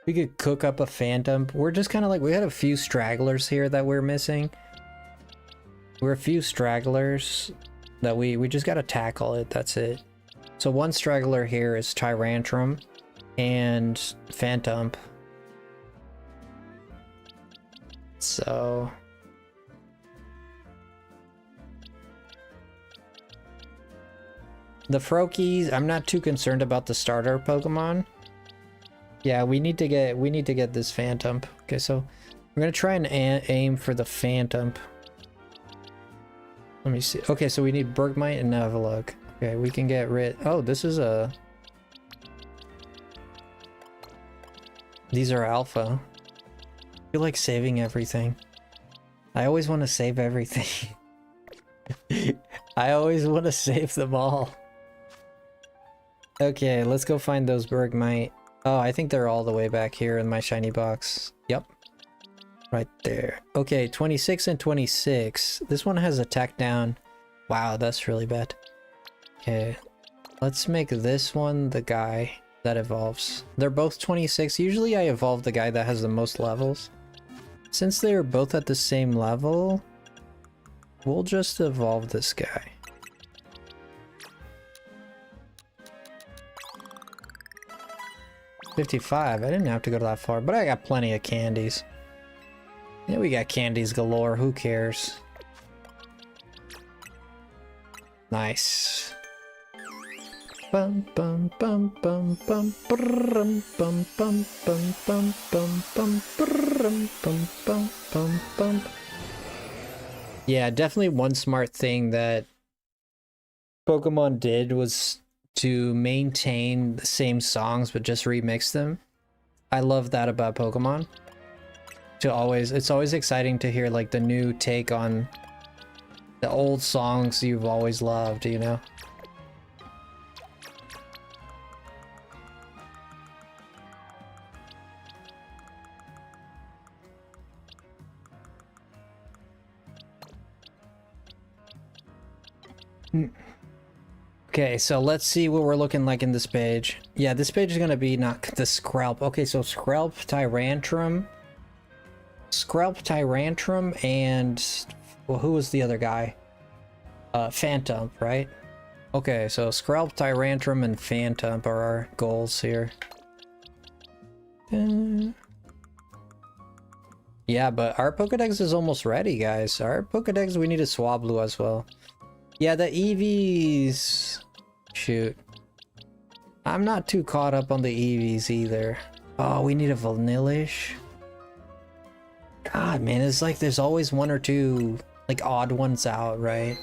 S1: We could cook up a Phantom. We're just kind of like, we had a few stragglers here that we're missing. We're a few stragglers that we just gotta tackle it, that's it. So one straggler here is Tyrantrum and Phantom. So... the Froakies, I'm not too concerned about the starter Pokemon. Yeah, we need to get this Phantom. Okay, so we're gonna try and aim for the Phantom. Let me see. Okay, so we need Bergmite and Navalug. Okay, we can get rid. Oh, this is a. These are alpha. I feel like saving everything. I always want to save everything. I always want to save them all. Okay, let's go find those Bergmite. Oh, I think they're all the way back here in my shiny box. Yep. Right there. Okay, 26 and 26. This one has attack down. Wow, that's really bad. Okay. Let's make this one the guy that evolves. They're both 26. Usually I evolve the guy that has the most levels. Since they are both at the same level, we'll just evolve this guy. $55. I didn't have to go that far, but I got plenty of candies. Yeah, we got candies galore. Who cares? Nice. Bum bum bum bum bum bum bum bum bum bum bum bum bum bum bum bum. Yeah, definitely one smart thing that Pokemon did was to maintain the same songs but just remix them. I love that about Pokemon. It's always exciting to hear like the new take on the old songs you've always loved, you know? Okay, so let's see what we're looking like in this page. Yeah, this page is gonna be not the Skrelp. Okay, so Skrelp, Tyrantrum, and well, who was the other guy? Phantom, right? Okay, so Skrelp, Tyrantrum, and Phantom are our goals here. Yeah, but our Pokedex is almost ready, guys. Our Pokedex, we need a Swablu as well. Yeah, the EVs... Shoot. I'm not too caught up on the EVs either. Oh, we need a Vanillish. God, man, it's like there's always one or two, like, odd ones out, right?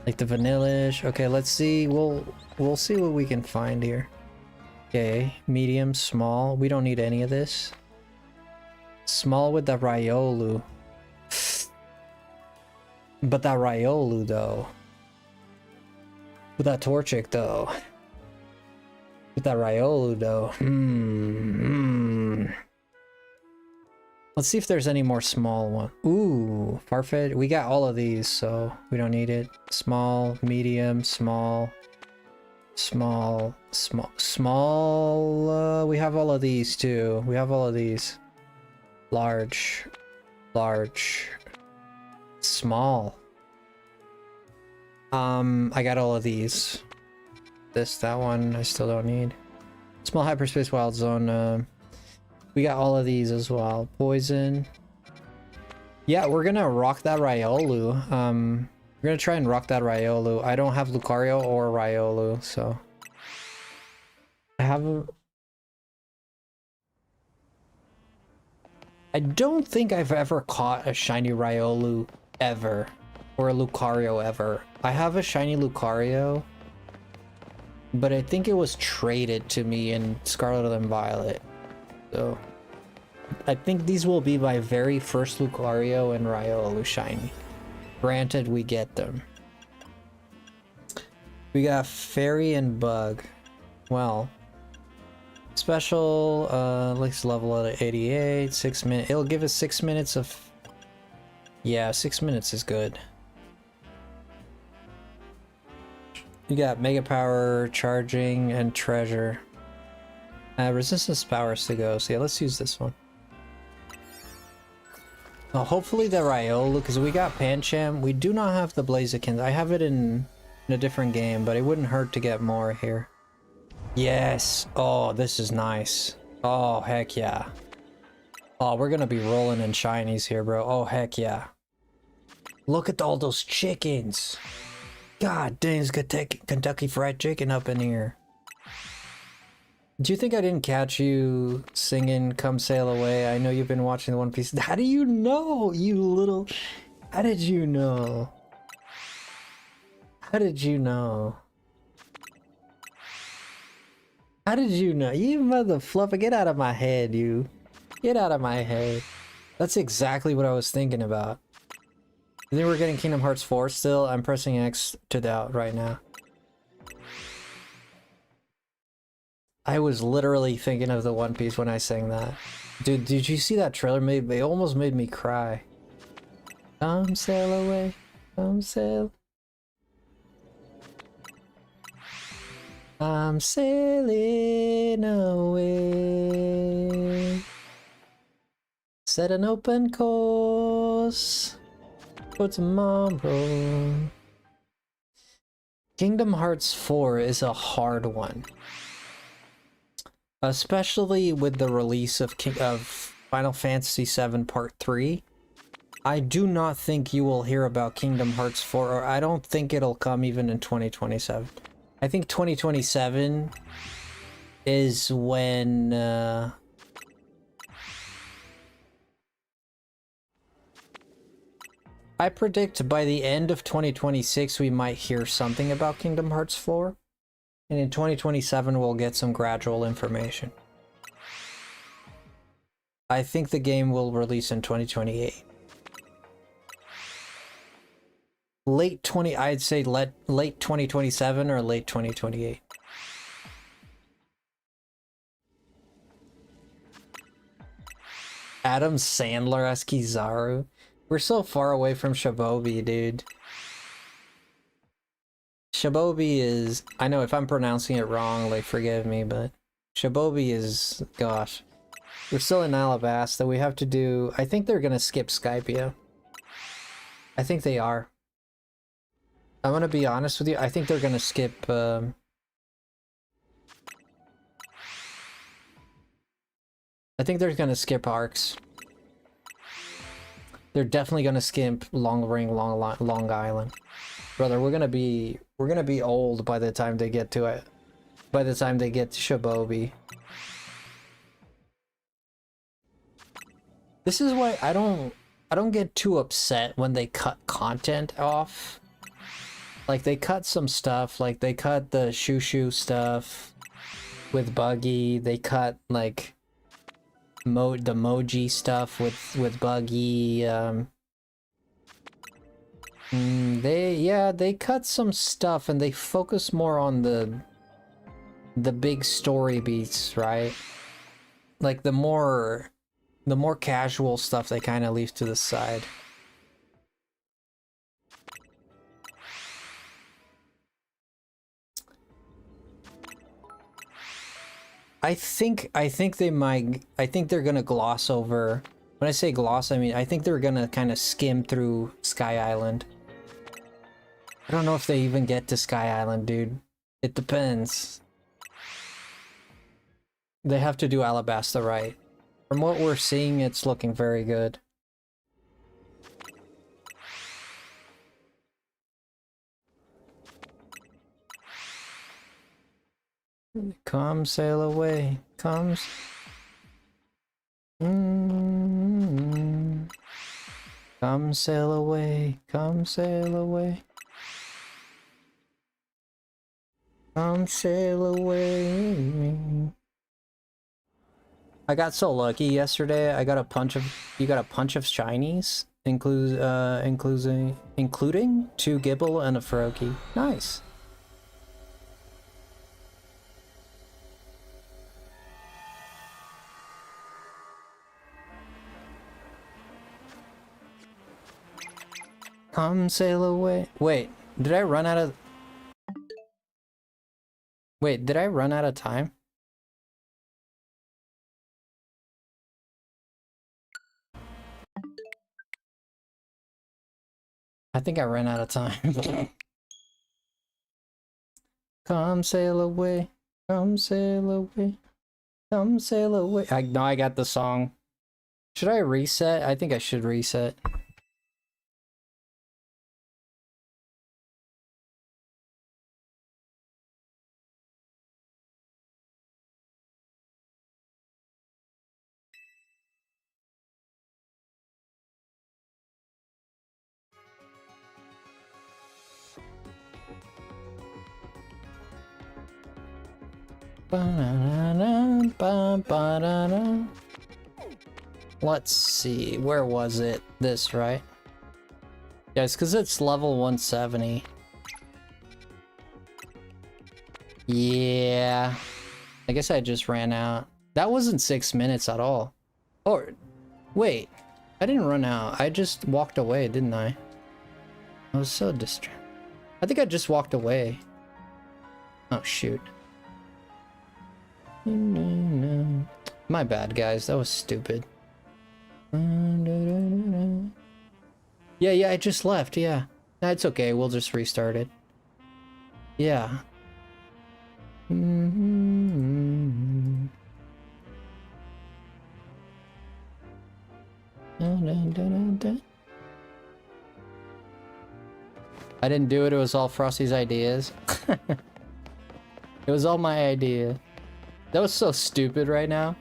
S1: Like the Vanillish. Okay, let's see. We'll see what we can find here. Okay, medium, small. We don't need any of this. Small with the Riolu. But that Riolu, though. With that Torchic, though. With that Riolu, though. Let's see if there's any more small one. Ooh, Farfetch. We got all of these, so we don't need it. Small, medium, small. Small. We have all of these, too. We have all of these. Large. Small. I got all of these. That one, I still don't need. Small hyperspace wild zone, we got all of these as well. Poison. Yeah, we're gonna rock that Riolu. We're gonna try and rock that Riolu. I don't have Lucario or Riolu, so I have a... I don't think I've ever caught a shiny Riolu ever, or a Lucario ever. I have a shiny Lucario, but I think it was traded to me in Scarlet and Violet. So I think these will be my very first Lucario and Riolu shiny. Granted, we get them. We got Fairy and Bug. Well, special, let's level at 88, 6 minutes. It'll give us 6 minutes of... Yeah, 6 minutes is good. You got Mega Power, Charging, and Treasure. Resistance powers to go, so yeah, let's use this one. Well, hopefully the Riolu, because we got Pancham. We do not have the Blaziken. I have it in a different game, but it wouldn't hurt to get more here. Yes! Oh, this is nice. Oh, heck yeah. Oh, we're gonna be rolling in shinies here, bro. Oh, heck yeah. Look at all those chickens! God dang, it's Kentucky Fried Chicken up in here. Do you think I didn't catch you singing Come Sail Away? I know you've been watching the One Piece. How do you know, you little... How did you know? How did you know? How did you know? You mother fluffer, get out of my head, you. Get out of my head. That's exactly what I was thinking about. You think we're getting Kingdom Hearts 4 still? I'm pressing X to doubt right now. I was literally thinking of the One Piece when I sang that. Dude, did you see that trailer? It almost made me cry. Come sail away, come sail. I'm sailing away. Set an open course for tomorrow. Kingdom Hearts 4 is a hard one. Especially with the release of Final Fantasy VII Part 3. I do not think you will hear about Kingdom Hearts 4, or I don't think it'll come even in 2027. I think 2027 is when... I predict by the end of 2026 we might hear something about Kingdom Hearts 4. And in 2027, we'll get some gradual information. I think the game will release in 2028. I'd say late 2027 or late 2028. Adam Sandler as Kizaru. We're so far away from Shibobi, dude. Shibobi is... I know if I'm pronouncing it wrong, like, forgive me, but... Shibobi is... Gosh. We're still in Alabasta. We have to do... I think they're gonna skip Skypia. I think they are. I'm gonna be honest with you. I think they're gonna skip... I think they're gonna skip arcs. They're definitely gonna skip Long Island. Brother, we're gonna be old by the time they get to it. By the time they get to Shibobi. This is why I don't get too upset when they cut content off. Like they cut some stuff, like they cut the Shushu stuff with Buggy. They cut like the Moji stuff with Buggy. They cut some stuff and they focus more on the big story beats, right? Like the more casual stuff they kind of leave to the side. I think they're gonna gloss over. When I say gloss, I mean I think they're gonna kind of skim through Sky Island. I don't know if they even get to Sky Island, dude. It depends. They have to do Alabasta right. From what we're seeing, it's looking very good. Come sail away, comes. Come sail away, come sail away. Come sail away. I got so lucky yesterday. I got a punch of you got a punch of shinies, including 2 Gibble and a Froakie. Nice. Come sail away. Wait, did I run out of... Wait, did I run out of time? I think I ran out of time. Come sail away. Come sail away. Come sail away. I know I got the song. Should I reset? I think I should reset. Let's see, where was it? This, right? Yes, because it's level 170. Yeah. I guess I just ran out. That wasn't 6 minutes at all. Or, wait. I didn't run out. I just walked away, didn't I? I was so distracted. I think I just walked away. Oh, shoot. My bad, guys. That was stupid. Yeah, I just left, yeah. That's okay, we'll just restart it. Yeah. I didn't do it, it was all Frosty's ideas. It was all my idea. That was so stupid right now.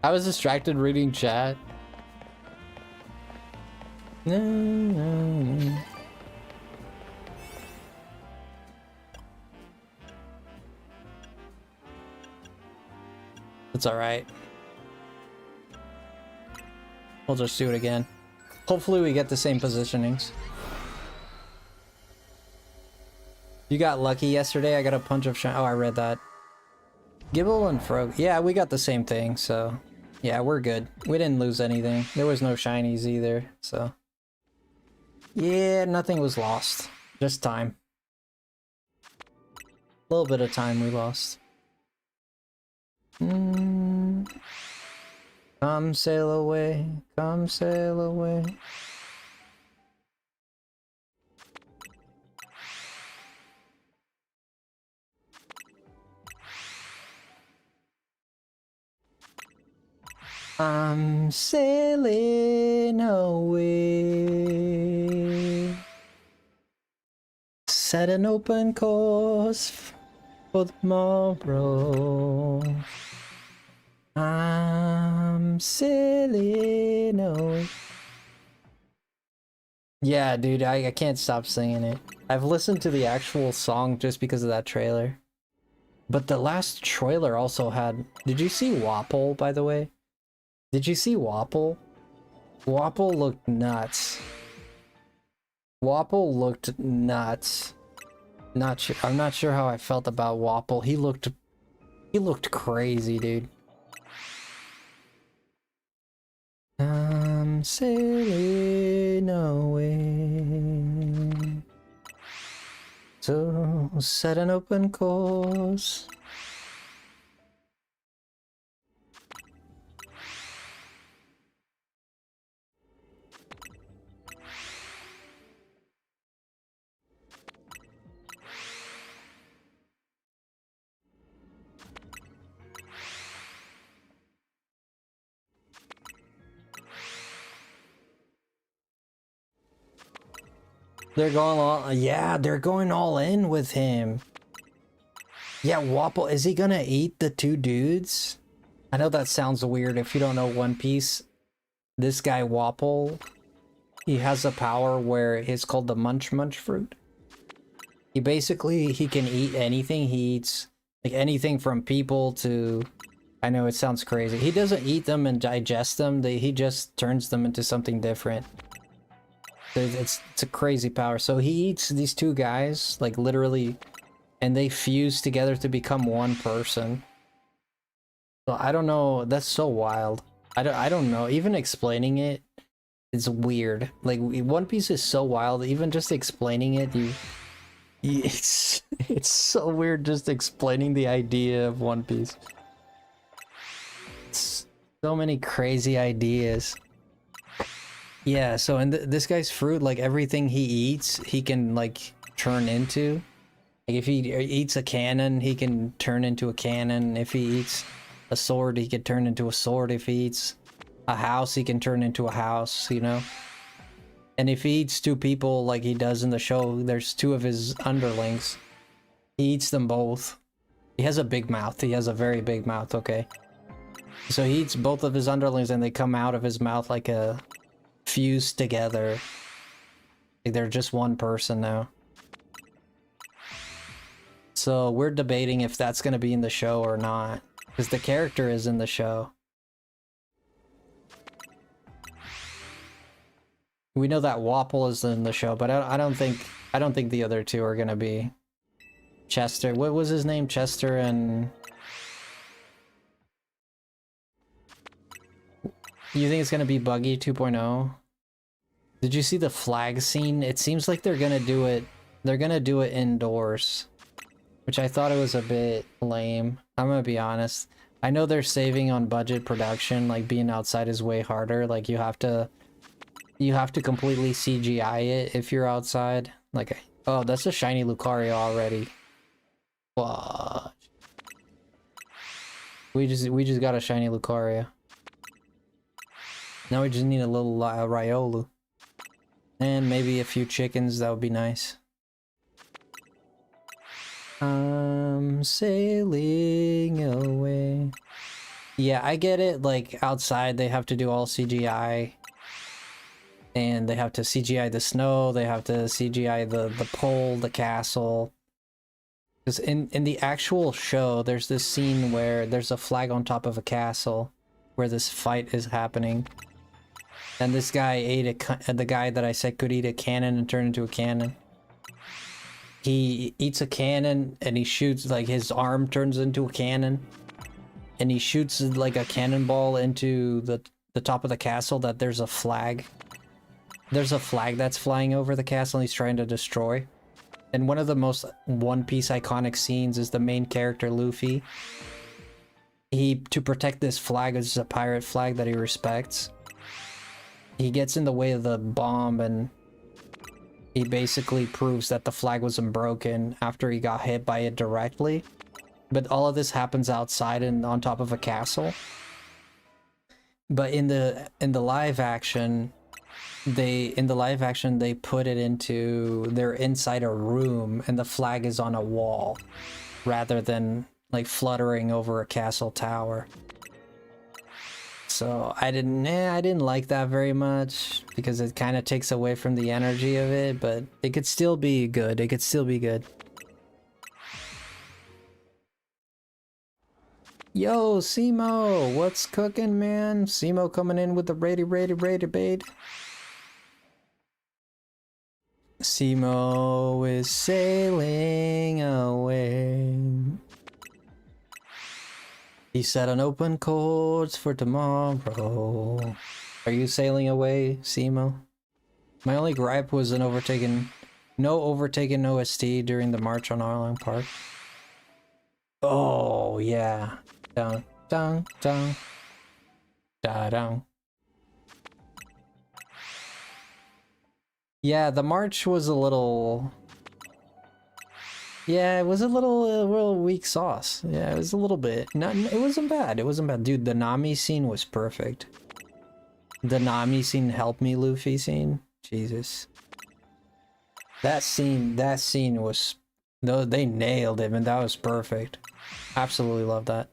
S1: I was distracted reading chat. It's alright. We'll just do it again. Hopefully we get the same positionings. You got lucky yesterday. I got a punch of shine. Oh, I read that. Gibble and Frog. Yeah, we got the same thing, so... Yeah, we're good. We didn't lose anything. There was no shinies either, so... Yeah, nothing was lost. Just time. A little bit of time we lost. Come sail away. Come sail away. I'm sailing away. Set an open course for tomorrow. I'm sailing away. Yeah, dude, I can't stop singing it. I've listened to the actual song just because of that trailer. But the last trailer also had... Did you see Wapple, by the way? Did you see Wapple? Wapple looked nuts. Wapple looked nuts. I'm not sure how I felt about Wapple. He looked crazy, dude. I'm sailing away. So set an open course. They're going all, yeah, they're going all in with him. Yeah, Wapple, is he gonna eat the two dudes? I know that sounds weird if you don't know One Piece. This guy Wapple, he has a power where it's called the Munch Munch fruit. He basically, he can eat anything. He eats like anything from people to, I know it sounds crazy. He doesn't eat them and digest them. He just turns them into something different. It's a crazy power. So he eats these two guys, like literally, and they fuse together to become one person. So I don't know. That's so wild. I don't know. Even explaining it is weird. Like One Piece is so wild. Even just explaining it, it's so weird just explaining the idea of One Piece. It's so many crazy ideas. Yeah, so in this guy's fruit, like everything he eats, he can like turn into. Like if he eats a cannon, he can turn into a cannon. If he eats a sword, he can turn into a sword. If he eats a house, he can turn into a house, you know? And if he eats two people like he does in the show, there's two of his underlings. He eats them both. He has a big mouth. He has a very big mouth, okay? So he eats both of his underlings and they come out of his mouth like a fused together. Like they're just one person now. So we're debating if that's going to be in the show or not, because the character is in the show. We know that Wapple is in the show, but I don't think the other two are going to be. Chester, what was his name? Chester and... You think it's going to be Buggy 2.0? Did you see the flag scene? It seems like they're going to do it. They're going to do it indoors, which I thought it was a bit lame. I'm going to be honest. I know they're saving on budget production, like being outside is way harder. Like you have to completely CGI it if you're outside. Like, oh, that's a shiny Lucario already. What? We just got a shiny Lucario. Now we just need a little Riolu. And maybe a few chickens, that would be nice. I'm sailing away. Yeah, I get it, like outside they have to do all CGI. And they have to CGI the snow, they have to CGI the pole, the castle. Because in the actual show, there's this scene where there's a flag on top of a castle where this fight is happening. And this guy ate the guy that I said could eat a cannon and turn into a cannon. He eats a cannon and he shoots, like his arm turns into a cannon. And he shoots like a cannonball into the top of the castle that there's a flag. There's a flag that's flying over the castle and he's trying to destroy. And one of the most One Piece iconic scenes is the main character, Luffy. To protect this flag, which is a pirate flag that he respects, he gets in the way of the bomb and he basically proves that the flag wasn't broken after he got hit by it directly. But all of this happens outside and on top of a castle. But in the live action, they put it into, they're inside a room and the flag is on a wall rather than like fluttering over a castle tower. So I didn't like that very much because it kind of takes away from the energy of it, but it could still be good. It could still be good. Yo, Simo, what's cooking, man? Simo coming in with the raid. Simo is sailing away. He set an open course for tomorrow. Are you sailing away, Simo? My only gripe was no overtaken OST during the march on Arlong Park. Oh yeah. Down, down, down, da down. Yeah, the march was a little... Yeah, it was a little weak sauce. Yeah, it was a little bit. It wasn't bad. It wasn't bad. Dude, the Nami scene was perfect. The Nami scene, help me Luffy scene. Jesus. That scene was No, they nailed it, man. That was perfect. Absolutely love that.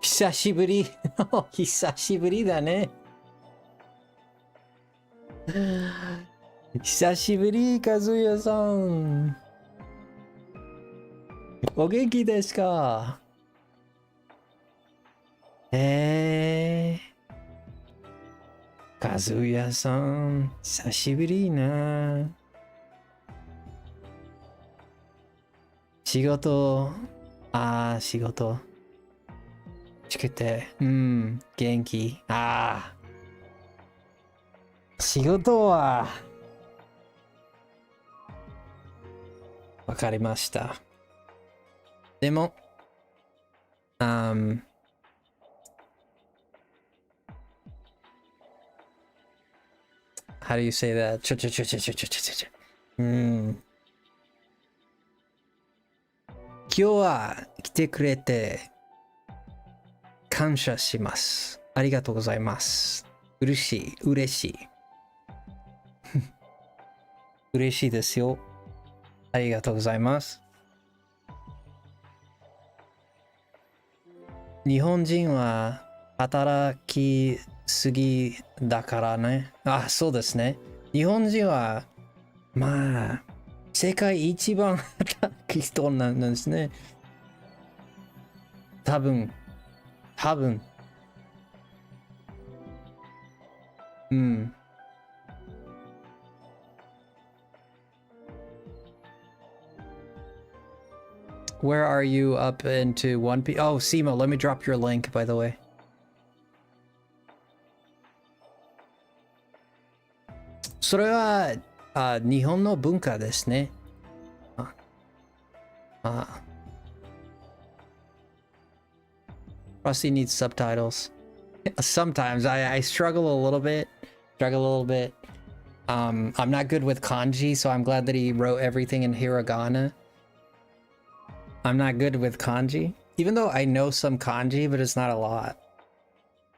S1: Hisashiburi. 久しぶりだね。久しぶり、和也さん。お元気ですか？和也さん、久しぶりな。仕事、仕事。しくて、元気。仕事は、わかりました。でも、how do you say that? 今日は来てくれて感謝します。ありがとうございます。嬉しい。嬉しいですよ。ありがとうございます。日本人は働きすぎだからね。そうですね。日本人は、世界一番働く人なんですね。多分。Where are you up into 1P? Oh, Simo, let me drop your link, by the way. それは、日本の文化ですね。Frosty needs subtitles. Sometimes I struggle a little bit. I'm not good with kanji, so I'm glad that he wrote everything in hiragana. I'm not good with kanji, even though I know some kanji, but it's not a lot.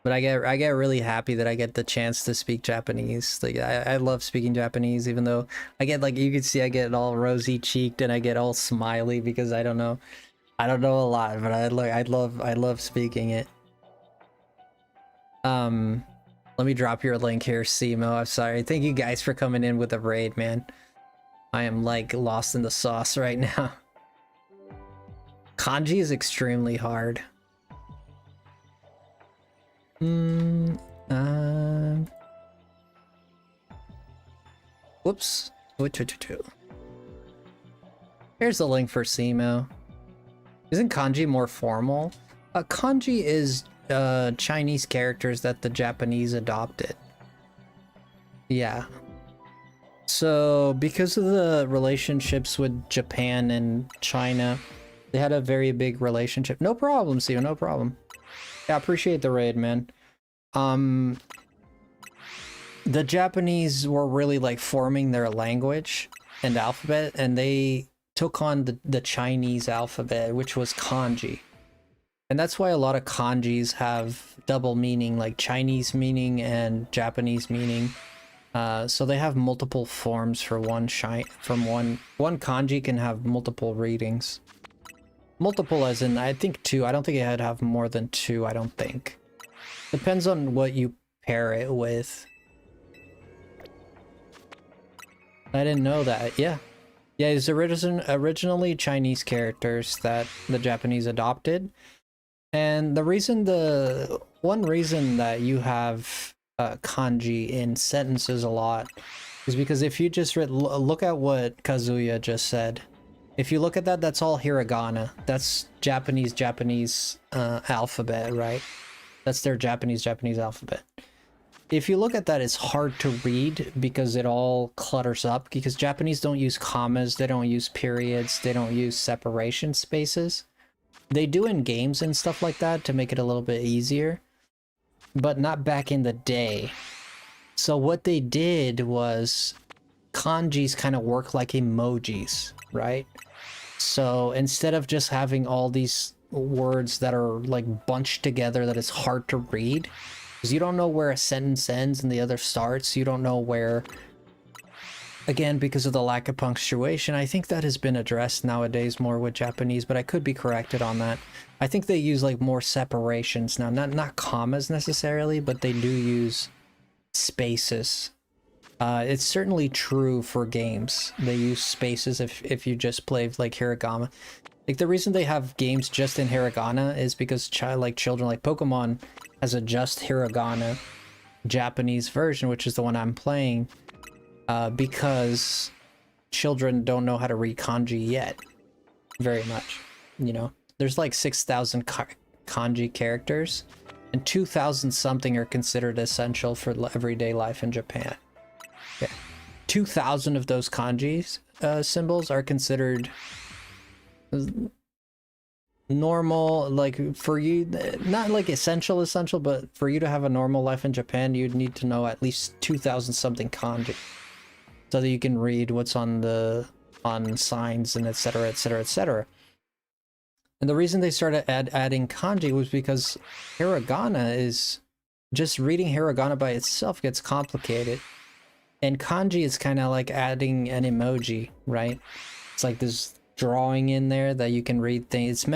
S1: But I get really happy that I get the chance to speak Japanese. Like I love speaking Japanese, even though I get, like, you can see I get all rosy cheeked and I get all smiley because I don't know a lot, but I love speaking it. Let me drop your link here, Simo. I'm sorry. Thank you guys for coming in with the raid, man. I am like lost in the sauce right now. Kanji is extremely hard. Whoops. Here's the link for Simo. Isn't kanji more formal? Kanji is Chinese characters that the Japanese adopted. Yeah. So because of the relationships with Japan and China, they had a very big relationship. No problem, Simo, no problem. Yeah, I appreciate the raid, man. The Japanese were really like forming their language and alphabet, and they took on the Chinese alphabet, which was kanji. And that's why a lot of kanjis have double meaning, like Chinese meaning and Japanese meaning. So they have multiple forms for one kanji can have multiple readings. Multiple as in, I think 2. I don't think it had to have more than 2, I don't think. Depends on what you pair it with. I didn't know that. Yeah, it's originally Chinese characters that the Japanese adopted. And one reason that you have kanji in sentences a lot is because if you just look at what Kazuya just said. If you look at that, that's all hiragana. That's Japanese alphabet, right? That's their Japanese alphabet. If you look at that, it's hard to read because it all clutters up, because Japanese don't use commas, they don't use periods, they don't use separation spaces. They do in games and stuff like that to make it a little bit easier, but not back in the day. So what they did was kanjis kind of work like emojis, right? So instead of just having all these words that are like bunched together that is hard to read. Because you don't know where a sentence ends and the other starts. You don't know where... Again, because of the lack of punctuation, I think that has been addressed nowadays more with Japanese, but I could be corrected on that. I think they use like more separations now, not commas necessarily, but they do use spaces. It's certainly true for games. They use spaces if you just play like hiragana. Like the reason they have games just in hiragana is because children like Pokemon has a just hiragana Japanese version, which is the one I'm playing. Because children don't know how to read kanji yet very much, you know. There's like 6,000 kanji characters, and 2,000 something are considered essential for everyday life in Japan. Yeah. 2,000 of those kanji symbols are considered normal, like for you, not like essential, but for you to have a normal life in Japan, you'd need to know at least 2,000 something kanji. So that you can read what's on signs and etc, etc, etc. And the reason they started adding kanji was because hiragana is just reading hiragana by itself gets complicated, and kanji is kind of like adding an emoji, right? It's like this drawing in there that you can read things.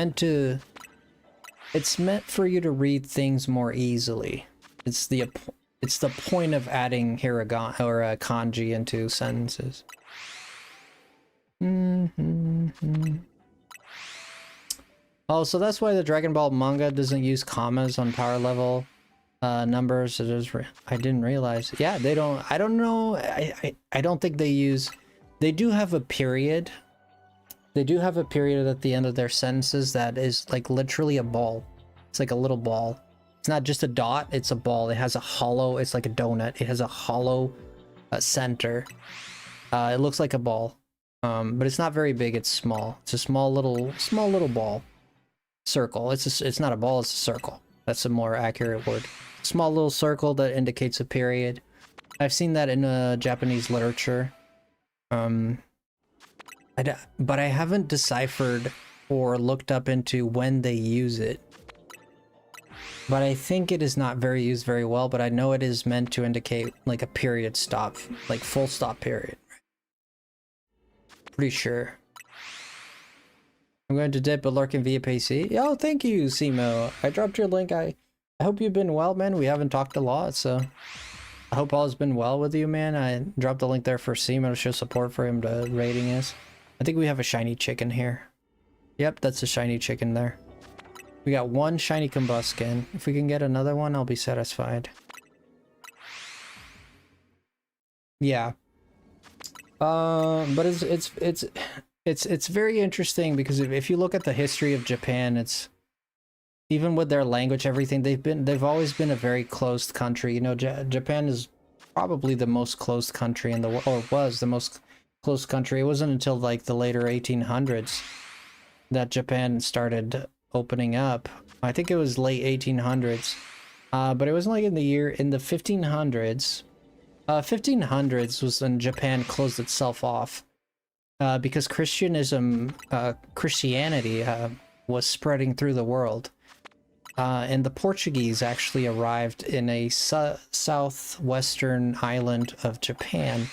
S1: It's meant for you to read things more easily. It's the point of adding hiragana or kanji into sentences. Oh, so that's why the Dragon Ball manga doesn't use commas on power level numbers. I didn't realize. Yeah, they don't. I don't know. I don't think they use. They do have a period. They do have a period at the end of their sentences that is like literally a ball. It's like a little ball. It's not just a dot, it's a ball. It has a hollow, it's like a donut. It has a hollow center. It looks like a ball, but it's not very big, it's small. It's a small little ball. Circle. It's not a ball, it's a circle. That's a more accurate word. Small little circle that indicates a period. I've seen that in Japanese literature. But I haven't deciphered or looked up into when they use it. But I think it is not used very well, but I know it is meant to indicate like a period stop, like full stop period. Pretty sure. I'm going to dip, but lurking via PC. Oh, thank you, Simo. I dropped your link. I hope you've been well, man. We haven't talked a lot, so I hope all has been well with you, man. I dropped the link there for Simo to show support for him to rating us. I think we have a shiny chicken here. Yep, that's a shiny chicken there. We got one shiny Combuskin. If we can get another one, I'll be satisfied. Yeah. But it's very interesting because if you look at the history of Japan, it's even with their language, everything, they've always been a very closed country. You know, Japan is probably the most closed country in the world, or was the most closed country. It wasn't until like the later 1800s that Japan started opening up. I think it was late 1800s, but it wasn't like in the 1500s. 1500s was when Japan closed itself off because Christianity was spreading through the world, and the Portuguese actually arrived in a southwestern island of Japan.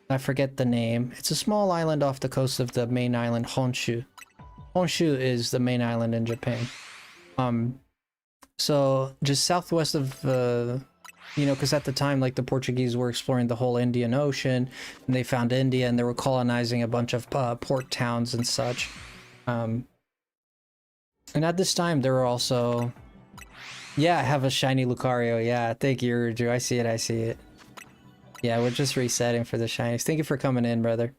S1: I forget the name. It's a small island off the coast of the main island, Honshu. Honshu is the main island in Japan. So just southwest of, you know, because at the time, like, the Portuguese were exploring the whole Indian Ocean, and they found India, and they were colonizing a bunch of port towns and such. And at this time, there were also... Yeah, I have a shiny Lucario. Yeah, thank you, Urju. I see it. Yeah, we're just resetting for the shinies. Thank you for coming in, brother.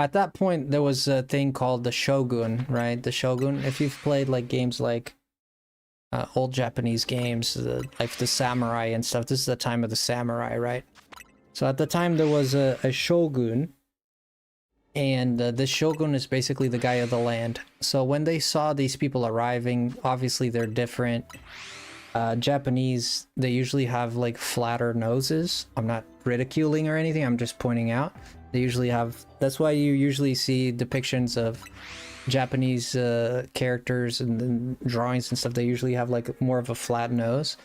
S1: At that point, there was a thing called the Shogun, right? The Shogun. If you've played like games like old Japanese games, like the samurai and stuff, this is the time of the samurai, right? So at the time, there was a Shogun, and this Shogun is basically the guy of the land. So when they saw these people arriving, obviously they're different. Japanese, they usually have like flatter noses. I'm not ridiculing or anything, I'm just pointing out. They usually have, that's why you usually see depictions of Japanese characters and drawings and stuff, they usually have like more of a flat nose.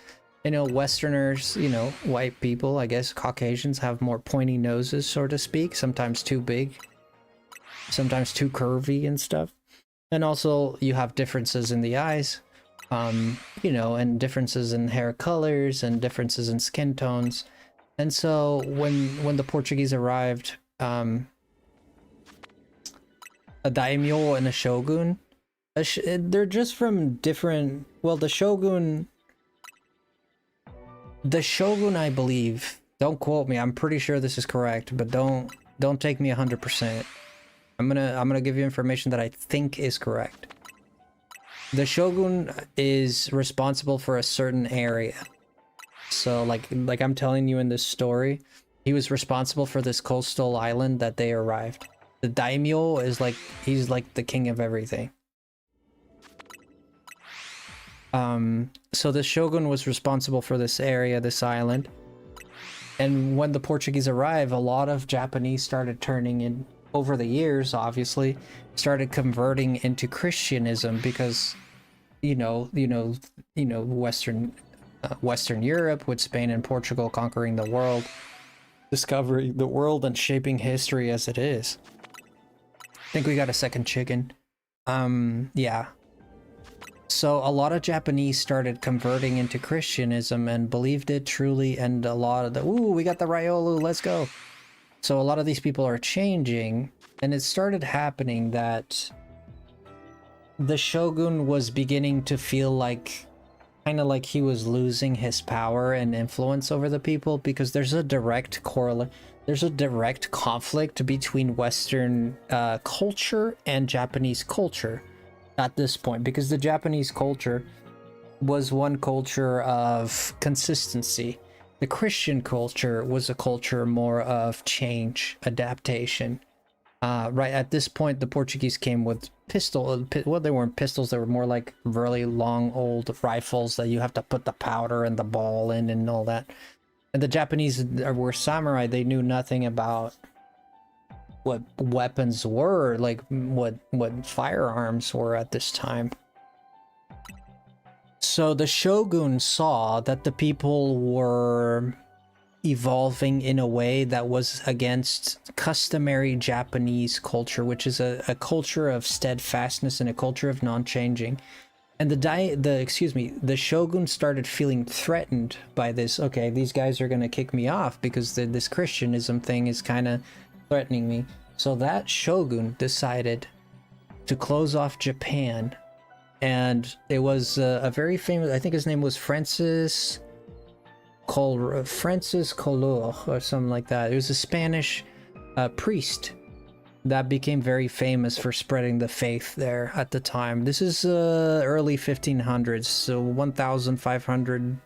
S1: You know, Westerners, you know, white people, I guess Caucasians have more pointy noses, so to speak, sometimes too big, sometimes too curvy and stuff. And also you have differences in the eyes, you know, and differences in hair colors and differences in skin tones. And so when the Portuguese arrived, a daimyo and a shogun, they're just from different, well, the shogun, I believe, don't quote me, I'm pretty sure this is correct, but don't take me 100%. I'm gonna give you information that I think is correct. The shogun is responsible for a certain area. So like I'm telling you in this story, he was responsible for this coastal island that they arrived. The daimyo is like, he's like the king of everything. So the shogun was responsible for this area, this island. And when the Portuguese arrived, a lot of Japanese started turning in, over the years, obviously, started converting into Christianism because, Western Europe, with Spain and Portugal conquering the world, discovering the world and shaping history as it is. I think we got a second chicken. Yeah. So a lot of Japanese started converting into Christianism and believed it truly, and a lot of the, ooh, we got the Riolu, let's go. So a lot of these people are changing, and it started happening that the shogun was beginning to feel like, kind of like he was losing his power and influence over the people, because there's a direct correlate, there's a direct conflict between Western culture and Japanese culture at this point, because the Japanese culture was one culture of consistency. The Christian culture was a culture more of change, adaptation. Right at this point, the Portuguese came with well, they weren't pistols, they were more like really long old rifles that you have to put the powder and the ball in and all that. And the Japanese were samurai, they knew nothing about what weapons were, like what firearms were at this time. So the shogun saw that the people were evolving in a way that was against customary Japanese culture, which is a culture of steadfastness and a culture of non-changing. And the shogun started feeling threatened by this. Okay, these guys are gonna kick me off because this Christianism thing is kind of threatening me. So that shogun decided to close off Japan, and it was a very famous, I think his name was Francis Color or something like that. It was a Spanish priest that became very famous for spreading the faith there at the time. This is early 1500s, so 1500,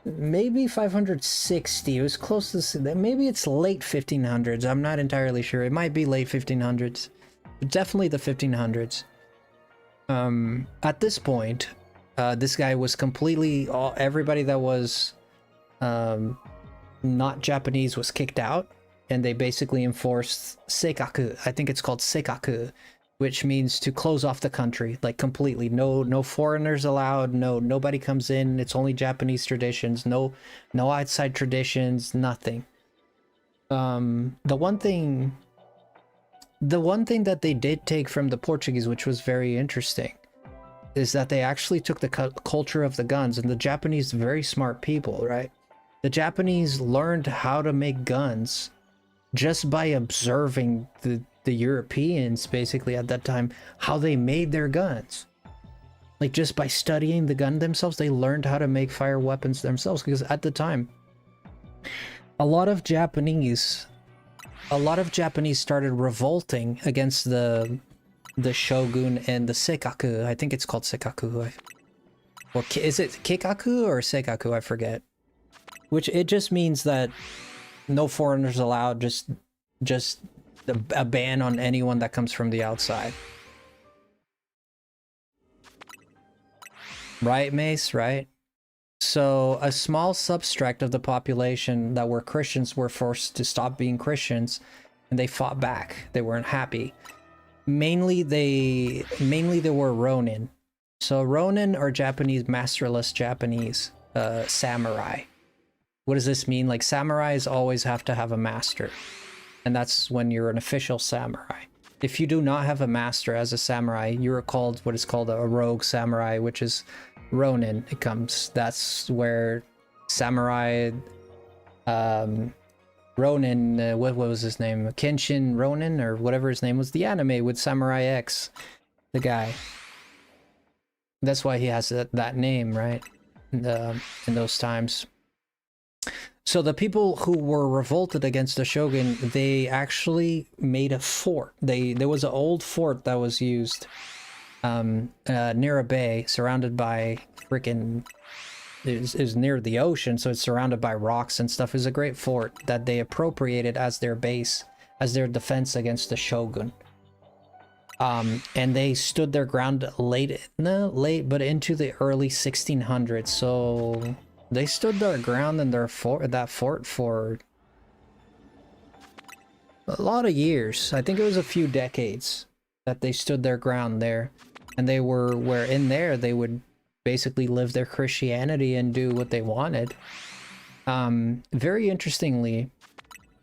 S1: maybe 560. It was close to, maybe it's late 1500s. I'm not entirely sure. It might be late 1500s, but definitely the 1500s. At this point, this guy was completely, everybody that was not Japanese was kicked out, and they basically enforced seikaku. I think it's called seikaku, which means to close off the country, like completely. No foreigners allowed, nobody comes in, it's only Japanese traditions, no outside traditions, nothing. The one thing that they did take from the Portuguese, which was very interesting, is that they actually took the culture of the guns, and the Japanese, very smart people, right? The Japanese learned how to make guns just by observing the Europeans, basically at that time, how they made their guns. Like just by studying the gun themselves, they learned how to make fire weapons themselves, because at the time, a lot of Japanese started revolting against the shogun and the seikaku. I think it's called seikaku. Or is it kikaku or seikaku? I forget. Which it just means that no foreigners allowed, just a ban on anyone that comes from the outside. Right, Mace? Right? So a small subtract of the population that were Christians were forced to stop being Christians, and they fought back. They weren't happy. mainly they were Ronin. So Ronin are Japanese, masterless Japanese samurai. What does this mean? Like, samurais always have to have a master, and that's when you're an official samurai. If you do not have a master as a samurai, you're called what is called a rogue samurai, which is Ronin. That's where samurai Ronin, what was his name? Kenshin Ronin, or whatever his name was, the anime with Samurai X, the guy. That's why he has that name, right? In those times. So the people who were revolted against the shogun, they actually made a fort. There was an old fort that was used near a bay, surrounded by freaking... is near the ocean, so it's surrounded by rocks and stuff. Is a great fort that they appropriated as their base, as their defense against the shogun. And they stood their ground late, but into the early 1600s. So they stood their ground in that fort for a lot of years. I think it was a few decades that they stood their ground there, and they were in there they would basically live their Christianity and do what they wanted. Very interestingly,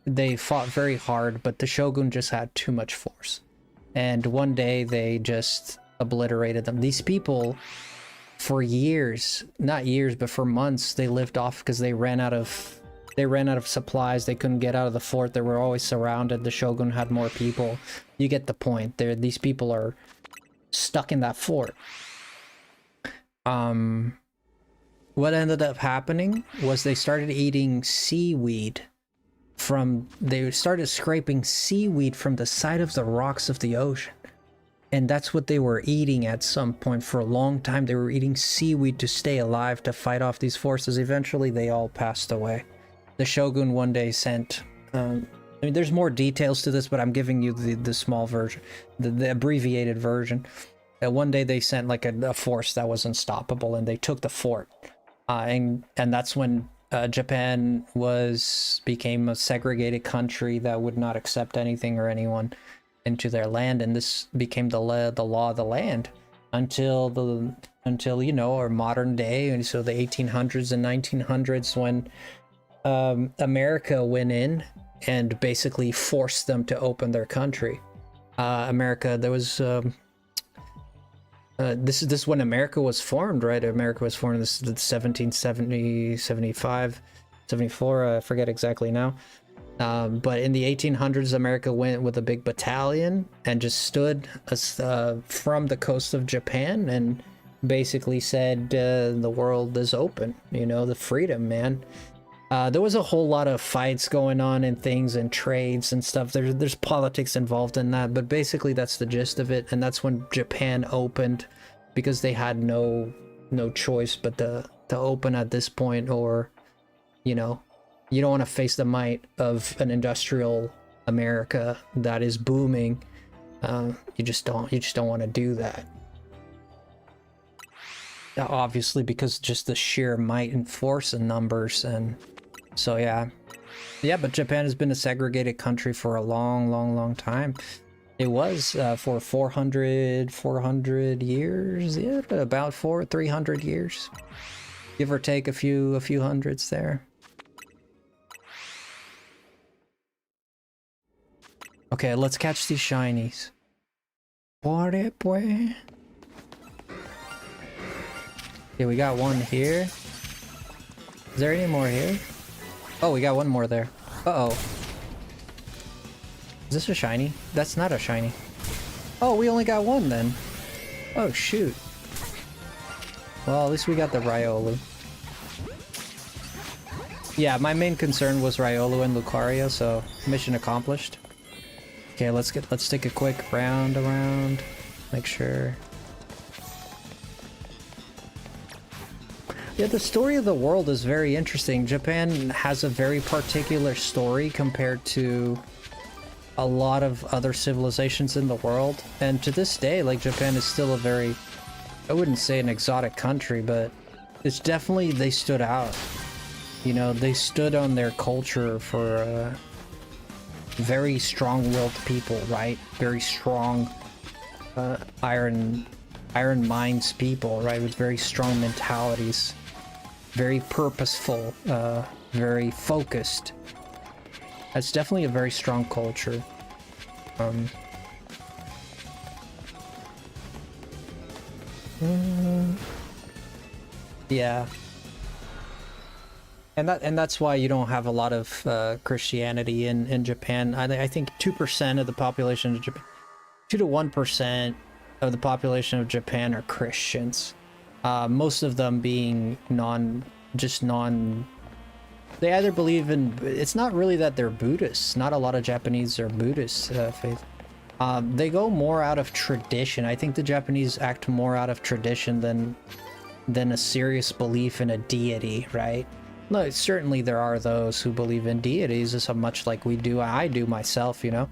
S1: they fought very hard, but the shogun just had too much force. And one day they just obliterated them. These people, for years, not years, but for months, they lived off because they ran out of supplies. They couldn't get out of the fort. They were always surrounded. The shogun had more people. You get the point. These people are stuck in that fort. What ended up happening was they started eating seaweed they started scraping seaweed from the side of the rocks of the ocean. And that's what they were eating at some point. For a long time, they were eating seaweed to stay alive, to fight off these forces. Eventually, they all passed away. The shogun one day sent... I mean, there's more details to this, but I'm giving you the small version, the abbreviated version. One day they sent like a force that was unstoppable, and they took the fort. And that's when Japan became a segregated country that would not accept anything or anyone into their land, and this became the law of the land until you know, our modern day. And so the 1800s and 1900s, when America went in and basically forced them to open their country. America, there was this is when America was formed, right? America was formed in the 1770, 75, 74, I forget exactly now. But in the 1800s, America went with a big battalion and just stood from the coast of Japan and basically said, the world is open, you know, the freedom, man. There was a whole lot of fights going on and things and trades and stuff. There's politics involved in that, but basically that's the gist of it. And that's when Japan opened, because they had no choice but to open at this point, or, you know, you don't want to face the might of an industrial America that is booming. You just don't want to do that. Obviously, because just the sheer might and force and numbers. And so yeah, but Japan has been a segregated country for a long time. It was for 400 years, yeah, about 300 years, give or take a few hundreds there. Okay, let's catch these shinies. Okay, we got one here. Is there any more here? Oh, we got one more there. Uh-oh. Is this a shiny? That's not a shiny. Oh, we only got one then. Oh, shoot. Well, at least we got the Riolu. Yeah, my main concern was Riolu and Lucario, so mission accomplished. Okay, let's take a quick round around. Make sure. Yeah, the story of the world is very interesting. Japan has a very particular story compared to a lot of other civilizations in the world. And to this day, like, Japan is still a very, I wouldn't say an exotic country, but it's definitely, they stood out. You know, they stood on their culture for very strong-willed people, right? Very strong iron minds people, right? With very strong mentalities, very purposeful, very focused. That's definitely a very strong culture. Yeah. And that's why you don't have a lot of Christianity in Japan. I think 2% of the population of Japan, 2 to 1% of the population of Japan are Christians. Most of them being they either believe in, it's not really that they're Buddhists. Not a lot of Japanese are Buddhist faith. They go more out of tradition. I think the Japanese act more out of tradition than a serious belief in a deity, right? No, certainly there are those who believe in deities as much like we do. I do myself, you know.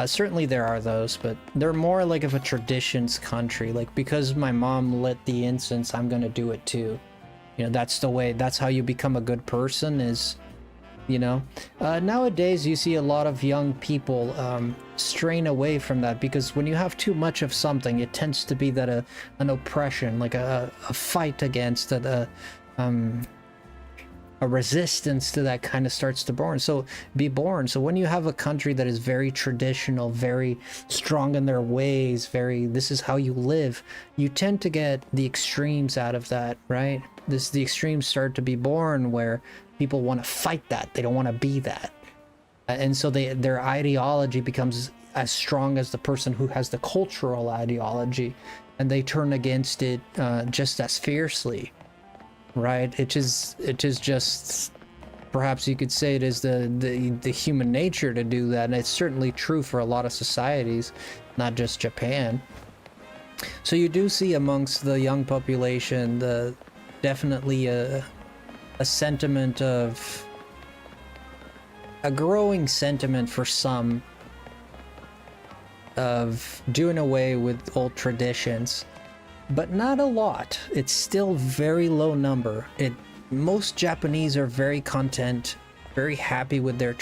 S1: Certainly there are those, but they're more like of a traditions country. Like, because my mom lit the incense, I'm gonna do it too. You know, that's the way, that's how you become a good person, is, you know. Nowadays you see a lot of young people strain away from that, because when you have too much of something, it tends to be that an oppression, like a fight against it, a resistance to that kind of starts to be born. So when you have a country that is very traditional, very strong in their ways, this is how you live, you tend to get the extremes out of that, right? The extremes start to be born, where people want to fight that, they don't want to be that, and so their ideology becomes as strong as the person who has the cultural ideology, and they turn against it just as fiercely. Right, it is just, perhaps you could say it is the human nature to do that, and it's certainly true for a lot of societies, not just Japan. So you do see amongst the young population definitely a sentiment of a growing sentiment for some of doing away with old traditions. But not a lot. It's still very low number. Most Japanese are very content, very happy with their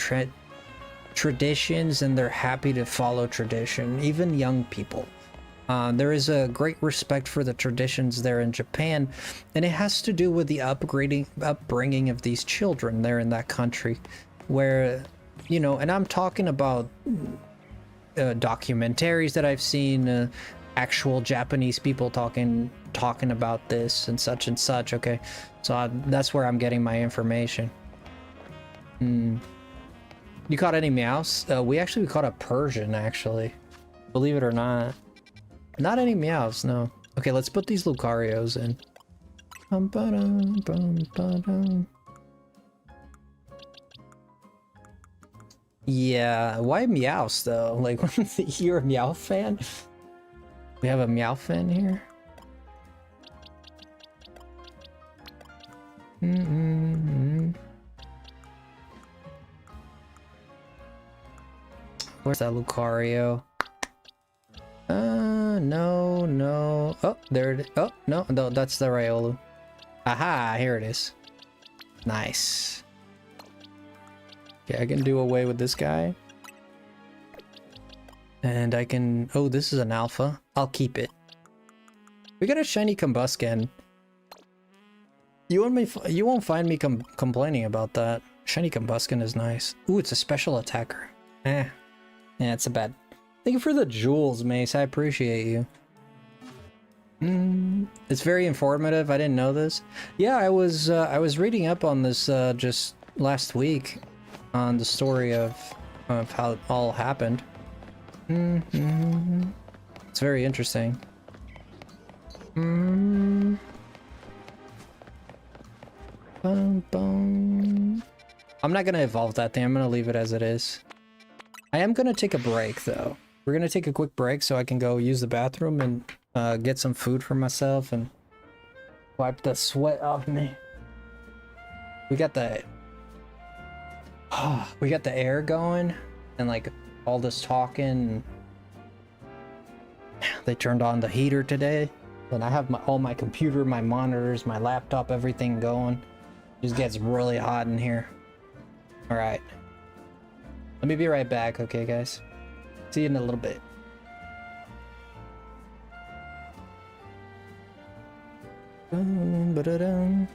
S1: traditions, and they're happy to follow tradition, even young people. There is a great respect for the traditions there in Japan, and it has to do with the upbringing of these children there in that country, where, you know, and I'm talking about documentaries that I've seen, actual Japanese people talking about this and such, okay? So that's where I'm getting my information. You caught any meows? We caught a Persian, actually. Believe it or not. Not any meows, no. Okay, let's put these Lucarios in. Yeah, why meows though? Like, you're a meow fan? We have a meow fan here. Where's that Lucario? No. Oh, there it is. Oh, no, that's the Riolu. Aha, here it is. Nice. Okay, I can do away with this guy. And I can... Oh, this is an alpha. I'll keep it. We got a shiny Combusken. You won't find me complaining about that. Shiny Combusken is nice. Ooh, it's a special attacker. Yeah, it's a bad... Thank you for the jewels, Mace. I appreciate you. It's very informative. I didn't know this. Yeah, I was reading up on this just last week on the story of how it all happened. It's very interesting. I'm not gonna evolve that thing. I'm gonna leave it as it is. I am gonna take a break though. We're gonna take a quick break so I can go use the bathroom and get some food for myself and wipe the sweat off me. We got the air going and like all this talking. They turned on the heater today, and I have all my computer, my monitors, my laptop, everything going. It just gets really hot in here. All right, let me be right back. Okay, guys, see you in a little bit. Ba-da-dum.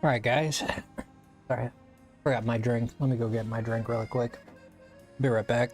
S1: Alright, guys. Sorry, forgot my drink. Let me go get my drink really quick. Be right back.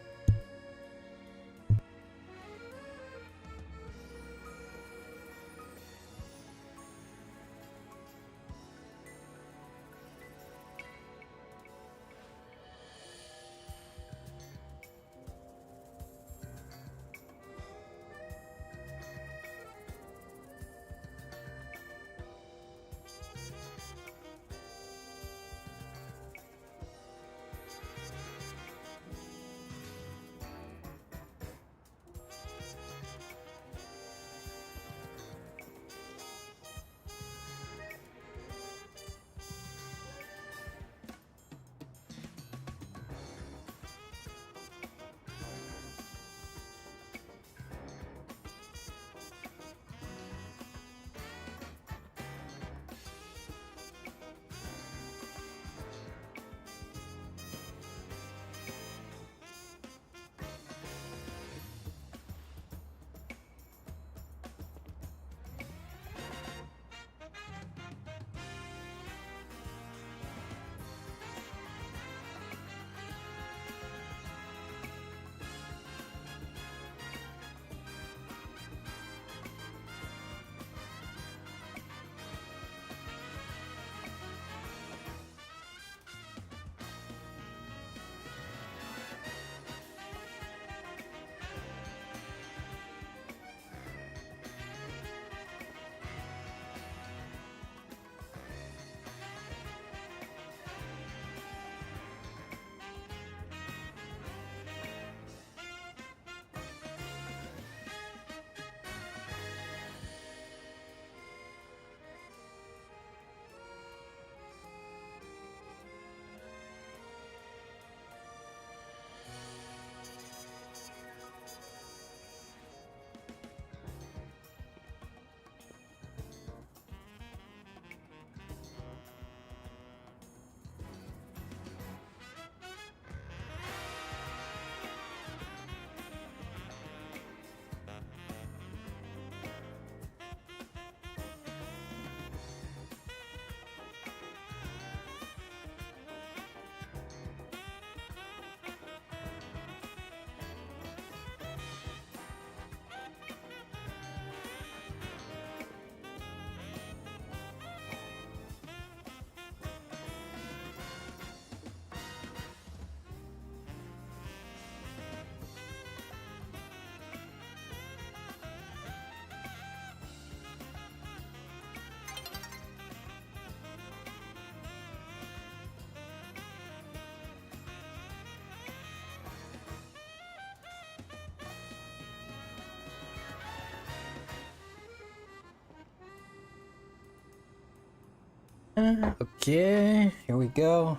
S1: Okay, here we go.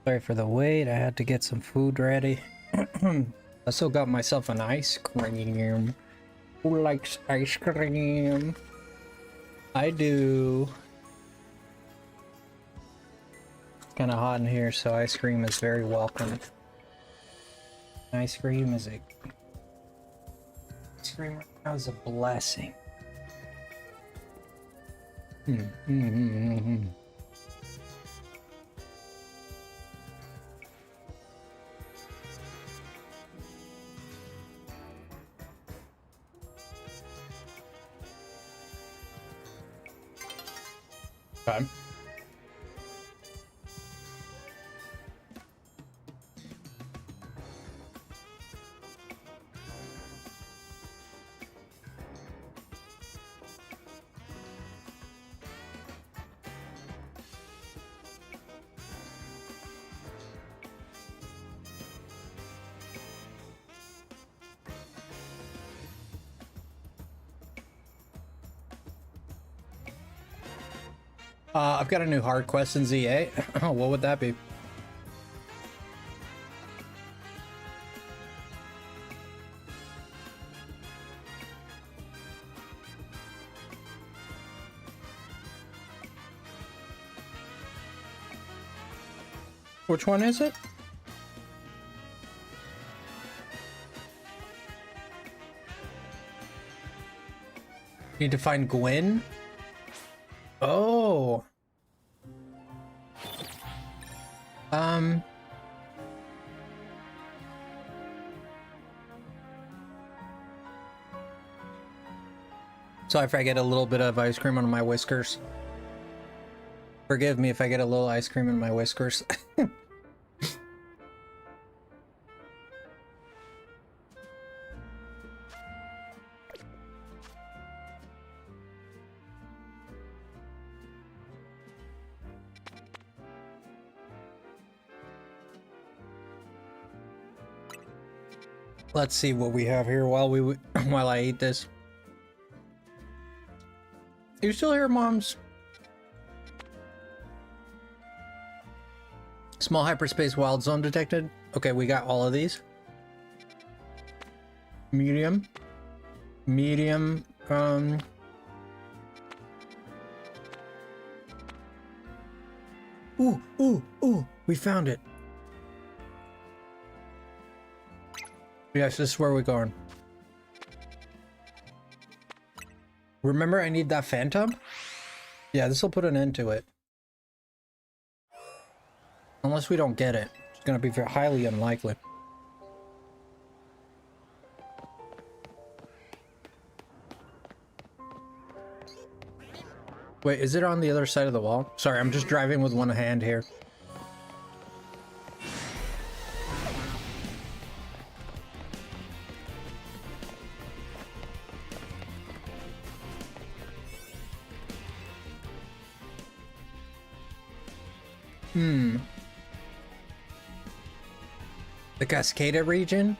S1: Sorry for the wait, I had to get some food ready. I still got myself an ice cream. Who likes ice cream? I do. It's kind of hot in here, so ice cream is very welcome. Ice cream is a... Ice cream right now is a blessing. Okay. I've got a new hard quest in ZA. Oh, what would that be? Which one is it? Need to find Gwen? Oh. Um. So if I get a little bit of ice cream on my whiskers. Forgive me if I get a little ice cream in my whiskers. Let's see what we have here while while I eat this. You still here, moms? Small hyperspace wild zone detected. Okay, we got all of these. Medium. Medium. Ooh, ooh, ooh, we found it. Yes, this is where we're going. Remember, I need that phantom? Yeah, this will put an end to it. Unless we don't get it. It's gonna be very highly unlikely. Wait, is it on the other side of the wall? Sorry, I'm just driving with one hand here. The Cascada region?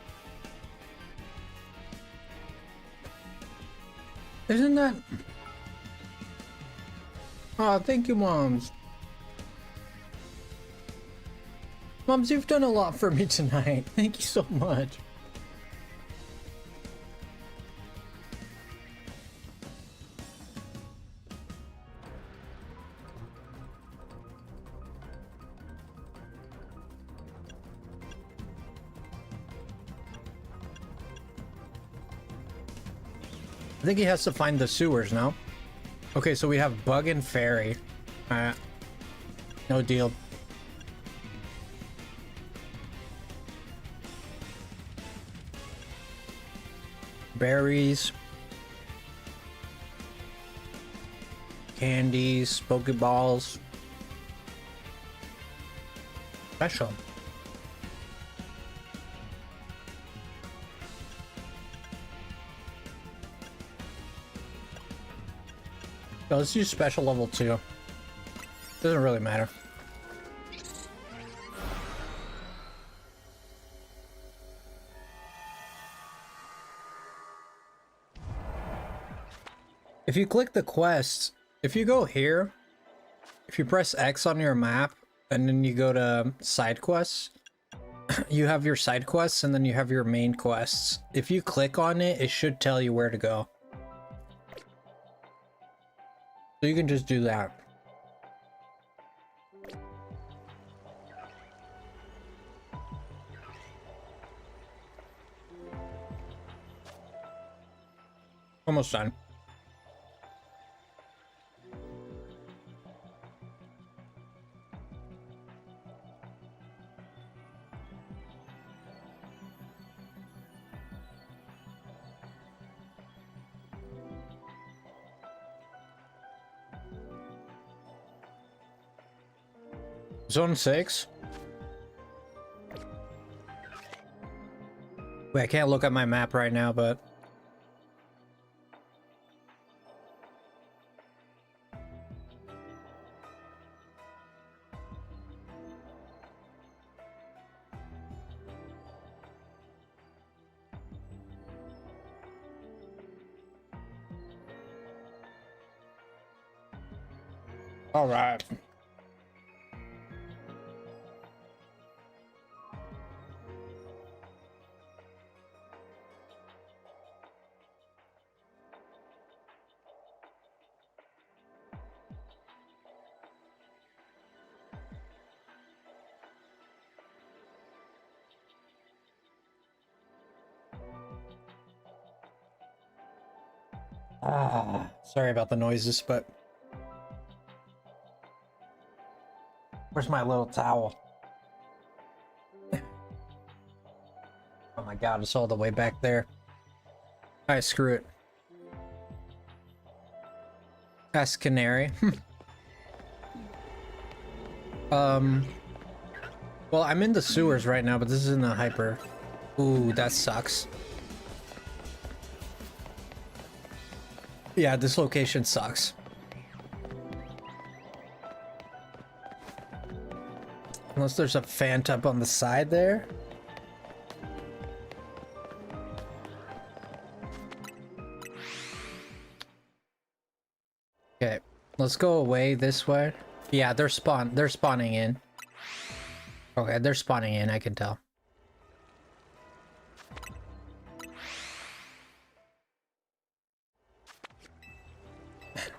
S1: Isn't that... Oh, thank you, moms. Moms, you've done a lot for me tonight. Thank you so much. I think he has to find the sewers now. Okay, so we have Bug and Fairy. No deal. Berries. Candies, Pokeballs. Special. No, let's use special level 2. Doesn't really matter. If you click the quests, if you go here, if you press X on your map, and then you go to side quests, you have your side quests, and then you have your main quests. If you click on it, it should tell you where to go. So you can just do that. Almost done. Zone 6? Wait, I can't look at my map right now, but... All right. Sorry about the noises, but... Where's my little towel? Oh my god, it's all the way back there. Alright, screw it. Ask Canary. Well, I'm in the sewers right now, but this is in the hyper. Ooh, that sucks. Yeah, this location sucks. Unless there's a Fant up on the side there. Okay, let's go away this way. Yeah, they're spawning in. Okay, they're spawning in, I can tell.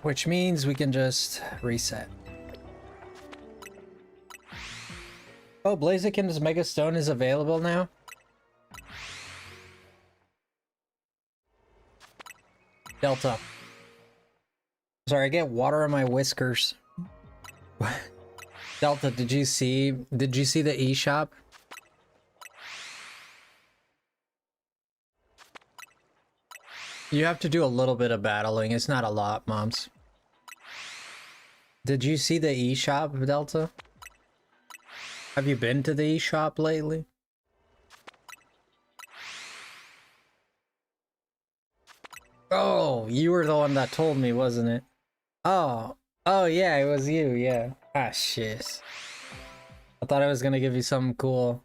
S1: Which means we can just reset. Oh, Blaziken's Mega Stone is available now? Delta. Sorry, I get water on my whiskers. Delta, did you see the eShop? You have to do a little bit of battling. It's not a lot, moms. Did you see the eShop, Delta? Have you been to the eShop lately? Oh, you were the one that told me, wasn't it? Oh, yeah, it was you, yeah. Ah, shit. I thought I was gonna give you something cool.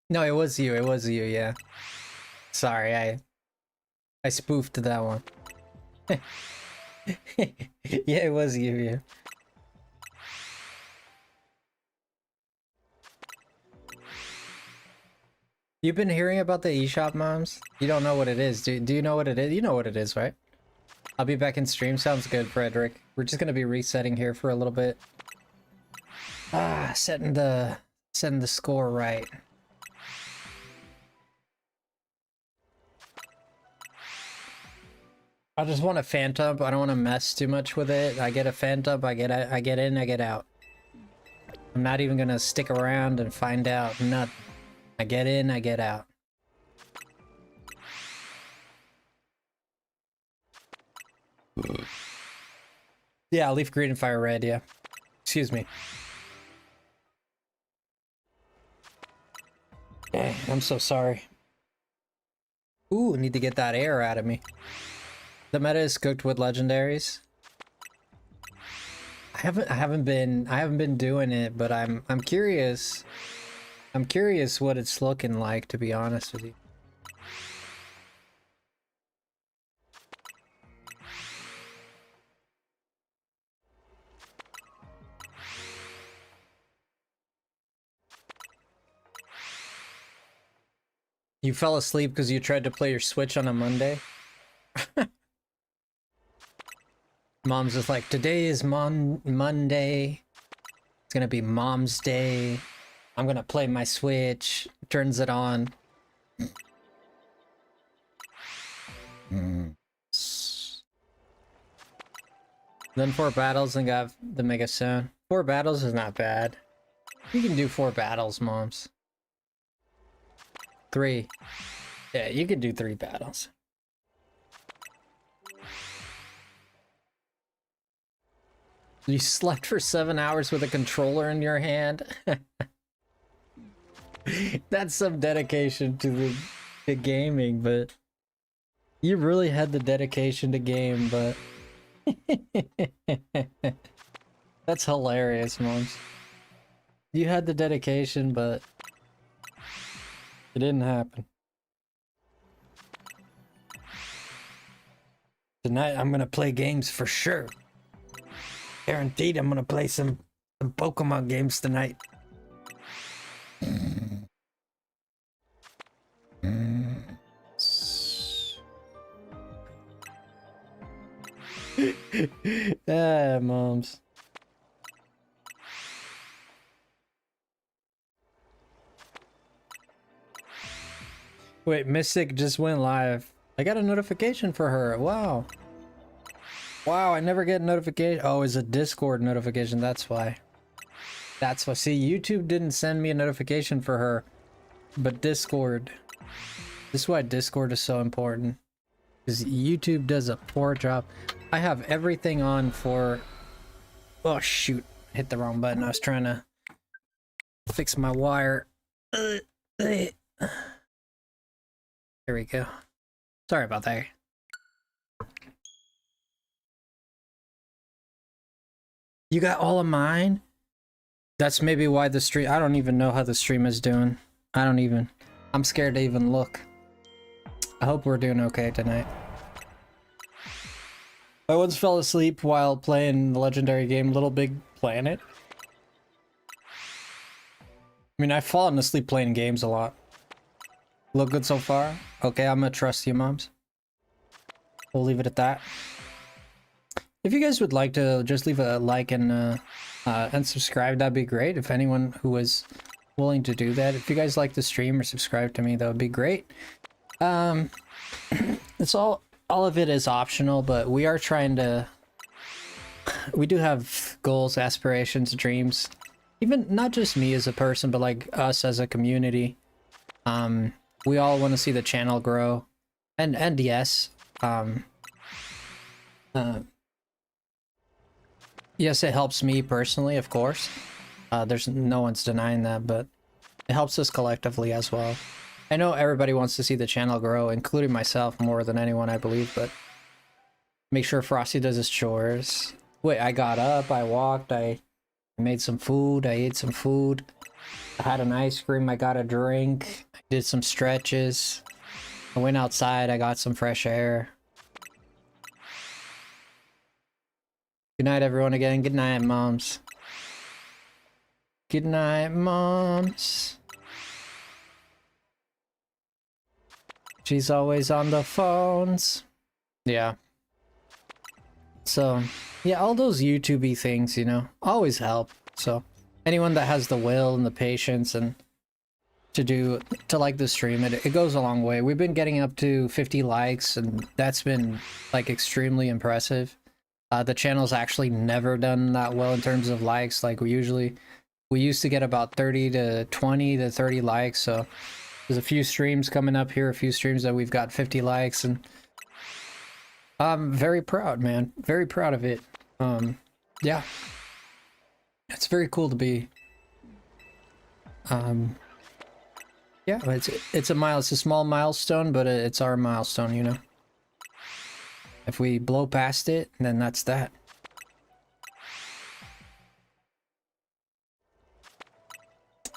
S1: No, it was you, yeah. Sorry, I spoofed that one. Yeah, it was you, yeah. You've been hearing about the eShop, moms? You don't know what it is. Do you know what it is? You know what it is, right? I'll be back in stream. Sounds good, Frederick. We're just gonna be resetting here for a little bit. Ah, setting the score right. I just want a Phantom. I don't want to mess too much with it. I get a Phantom. I get in. I get out. I'm not even gonna stick around and find out. Nothing. I get in. I get out. Yeah, leaf green and fire red. Yeah. Excuse me. I'm so sorry. Ooh, need to get that air out of me. The meta is cooked with legendaries. I haven't been doing it, but I'm curious. I'm curious what it's looking like, to be honest with you. You fell asleep because you tried to play your Switch on a Monday? Mom's just like, today is Monday. It's gonna be Mom's Day. I'm gonna play my Switch. Turns it on. Then 4 battles and got the Mega Stone. 4 battles is not bad. You can do 4 battles, moms. 3. Yeah, you can do 3 battles. You slept for 7 hours with a controller in your hand? That's some dedication to the gaming, but... You really had the dedication to game, but... That's hilarious, moms. You had the dedication, but... It didn't happen. Tonight, I'm gonna play games for sure. Guaranteed I'm gonna play some Pokemon games tonight. Ah, moms. Wait, Mystic just went live. I got a notification for her. Wow. Wow, I never get notification. Oh, it's a Discord notification. That's why. That's why. See, YouTube didn't send me a notification for her, but Discord. This is why Discord is so important. Because YouTube does a poor job. I have everything on for... Oh, shoot. Hit the wrong button. I was trying to fix my wire. There we go. Sorry about that. You got all of mine? That's maybe why the stream... I don't even know how the stream is doing. I'm scared to even look. I hope we're doing okay tonight. I once fell asleep while playing the legendary game Little Big Planet. I mean, I've fallen asleep playing games a lot. Look good so far? Okay, I'm gonna trust you, moms. We'll leave it at that. If you guys would like to just leave a like and subscribe, that'd be great. If anyone who is willing to do that. If you guys like the stream or subscribe to me, that would be great. It's all of it is optional, but we are trying to... We do have goals, aspirations, dreams. Even not just me as a person, but like us as a community. We all want to see the channel grow. And yes, yes, it helps me personally, of course. There's no one's denying that, but it helps us collectively as well. I know everybody wants to see the channel grow, including myself more than anyone, I believe, but make sure Frosty does his chores. Wait, I got up, I walked, I made some food, I ate some food, I had an ice cream, I got a drink, I did some stretches, I went outside, I got some fresh air. Good night, everyone, again. Good night, moms. Good night, moms. She's always on the phones. Yeah. So, yeah, all those YouTube-y things, you know, always help. So, anyone that has the will and the patience and to like the stream, it goes a long way. We've been getting up to 50 likes, and that's been, like, extremely impressive. The channel's actually never done that well in terms of likes. Like, we used to get about 30 to 20 to 30 likes, so there's a few streams coming up here, a few streams that we've got 50 likes, and I'm very proud, man. Very proud of it. Yeah. It's very cool to be... Yeah, it's a small milestone, but it's our milestone, you know? If we blow past it, then that's that.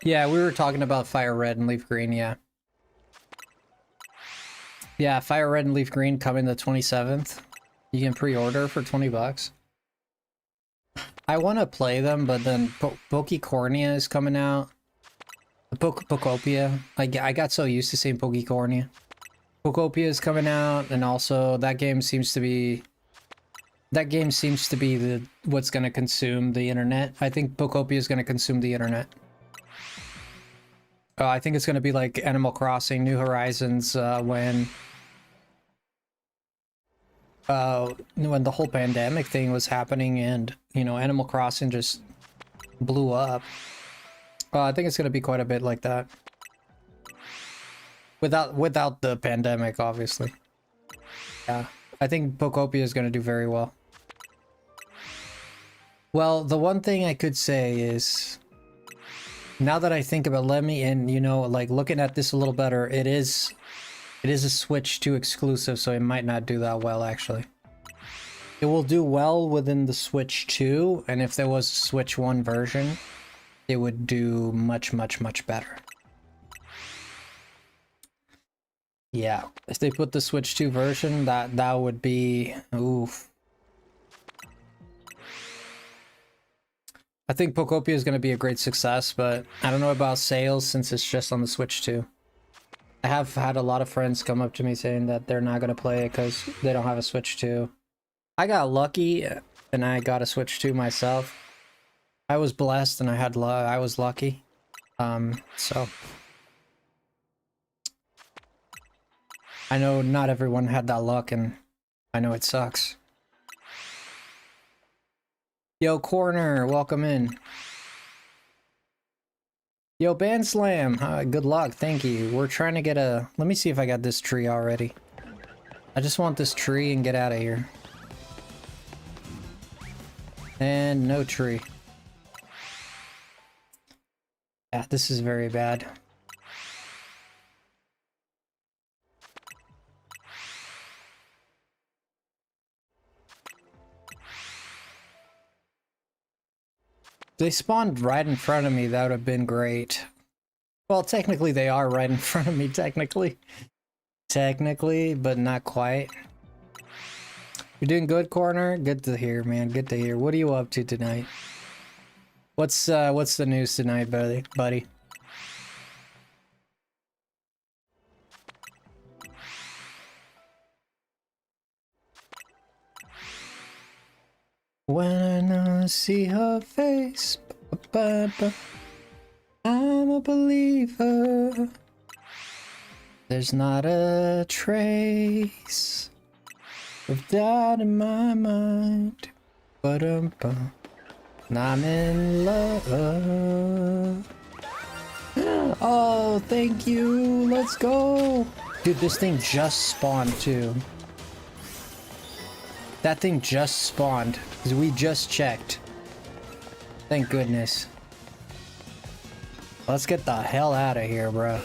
S1: Yeah, we were talking about Fire Red and Leaf Green, yeah. Yeah, Fire Red and Leaf Green coming the 27th. You can pre-order for 20 bucks. I want to play them, but then Pokecornia is coming out. Pokopia. I got so used to saying Pokecornia. Pokopia is coming out, and also that game seems to be what's gonna consume the internet. I think Pokopia is gonna consume the internet. I think it's gonna be like Animal Crossing New Horizons when the whole pandemic thing was happening, and you know, Animal Crossing just blew up. I think it's gonna be quite a bit like that. Without the pandemic, obviously. Yeah, I think Pokopia is gonna do very well. Well, the one thing I could say is, now that I think about Lemmy and, you know, like looking at this a little better, it is a Switch 2 exclusive, so it might not do that well, actually. It will do well within the Switch 2, and if there was a Switch 1 version, it would do much, much, much better. Yeah, if they put the Switch 2 version, that would be... Oof. I think Pokopia is going to be a great success, but I don't know about sales since it's just on the Switch 2. I have had a lot of friends come up to me saying that they're not going to play it because they don't have a Switch 2. I got lucky and I got a Switch 2 myself. I was blessed and I was lucky. So I know not everyone had that luck, and I know it sucks. Yo, Corner, welcome in. Yo, Band Slam, good luck, thank you. We're trying to get a... Let me see if I got this tree already. I just want this tree and get out of here. And no tree. Yeah, this is very bad. They spawned right in front of me, that would have been great. Well, technically they are right in front of me, technically. Technically, but not quite. You're doing good, Corner? Good to hear, man, good to hear. What are you up to tonight? What's the news tonight, buddy? When I see her face, I'm a believer. There's not a trace of doubt in my mind. But I'm in love. Oh, thank you. Let's go. Dude, this thing just spawned too. That thing just spawned, because we just checked. Thank goodness. Let's get the hell out of here, bro.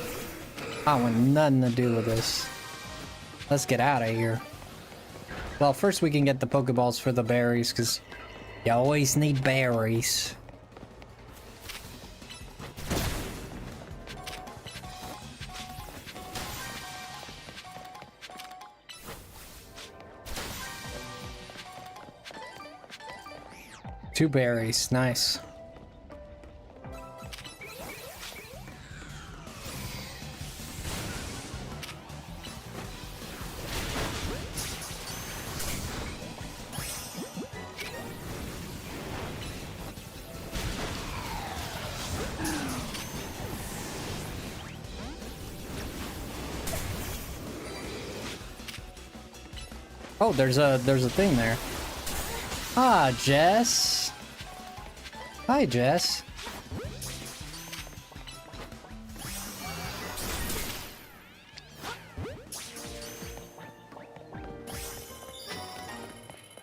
S1: I want nothing to do with this. Let's get out of here. Well, first we can get the Pokeballs for the berries, because you always need berries. Two berries, nice. Oh, there's a thing there. Ah, Jess. Hi, Jess.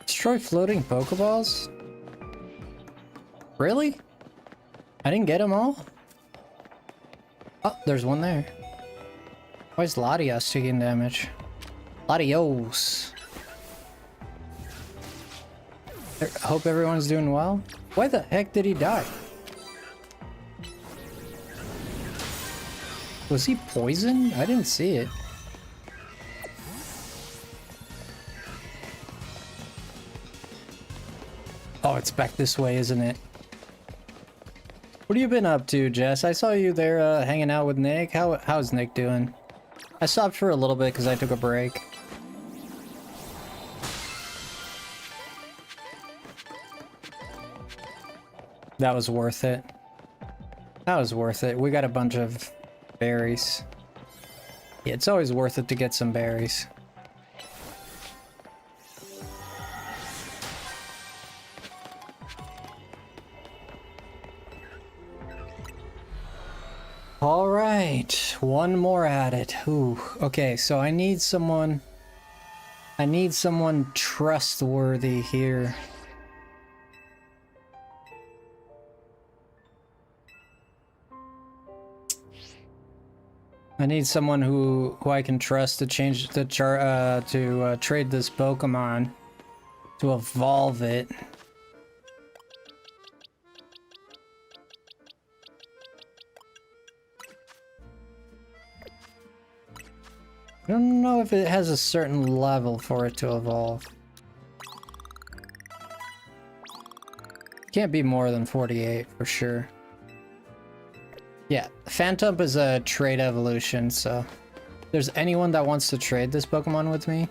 S1: Destroy floating Pokeballs? Really? I didn't get them all? Oh, there's one there. Why is Latios taking damage? Latios. Hope everyone's doing well. Why the heck did he die? Was he poisoned? I didn't see it. Oh, it's back this way, isn't it? What have you been up to, Jess? I saw you there hanging out with Nick. How's Nick doing? I stopped for a little bit because I took a break. That was worth it. That was worth it. We got a bunch of berries. Yeah, it's always worth it to get some berries. All right, one more at it. Ooh, okay, so I need someone trustworthy here. I need someone who I can trust to change the trade this Pokemon, to evolve it. I don't know if it has a certain level for it to evolve. Can't be more than 48 for sure. Yeah, Phantom is a trade evolution, so if there's anyone that wants to trade this Pokemon with me,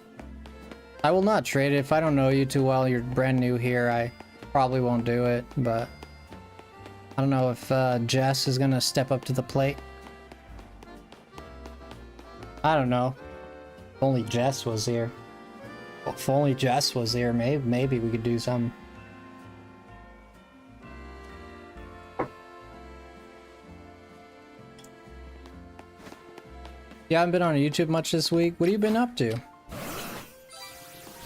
S1: I will not trade it. If I don't know you too well, you're brand new here, I probably won't do it, but I don't know if Jess is gonna step up to the plate. I don't know. If only Jess was here. If only Jess was here, maybe we could do something. You haven't been on YouTube much this week? What have you been up to?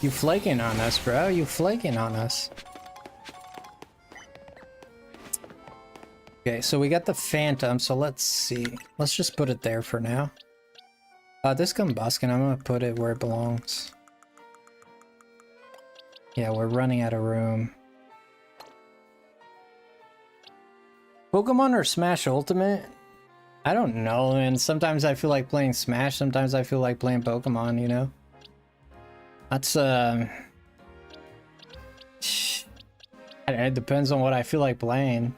S1: You flaking on us, bro. You flaking on us. Okay, so we got the Phantom, so let's see. Let's just put it there for now. This Combuskin, I'm gonna put it where it belongs. Yeah, we're running out of room. Pokemon or Smash Ultimate? I don't know, man. Sometimes I feel like playing Smash, sometimes I feel like playing Pokemon, you know? That's, it depends on what I feel like playing.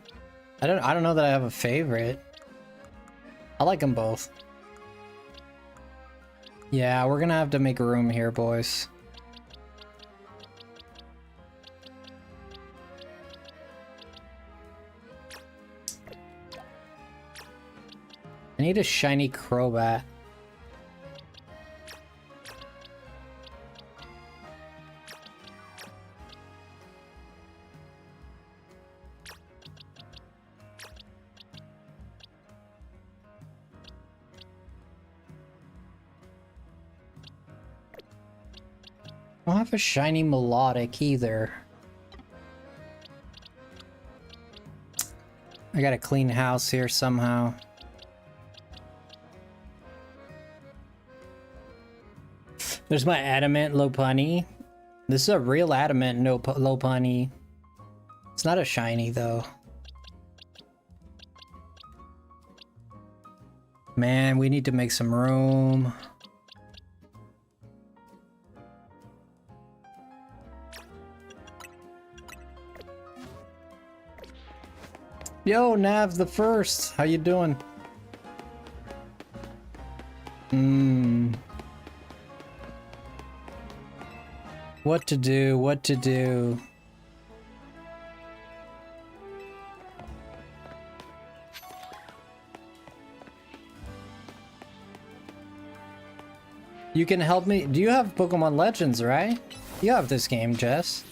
S1: I don't know that I have a favorite. I like them both. Yeah, we're gonna have to make room here, boys. I need a shiny Crobat. I don't have a shiny Melodic either. I gotta clean house here somehow. There's my Adamant Lopunny. This is a real Adamant Lopunny. It's not a shiny though. Man, we need to make some room. Yo, Nav the First, how you doing? What to do, what to do. You can help me. Do you have Pokemon Legends, right? You have this game, Jess.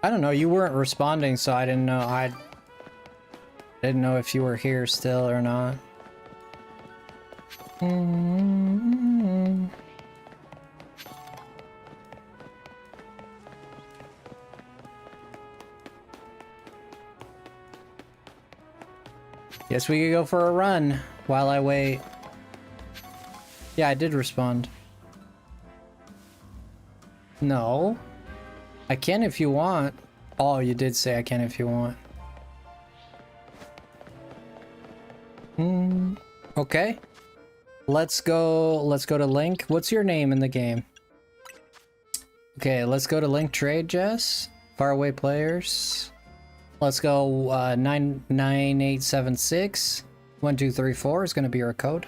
S1: I don't know, you weren't responding, so I didn't know. I didn't know if you were here still or not. Guess we could go for a run while I wait. Yeah, I did respond. No. I can if you want. Oh, you did say I can if you want. Okay. Let's go to Link. What's your name in the game? Okay, let's go to Link Trade, Jess. Faraway players. Let's go 99876 1234 is going to be our code.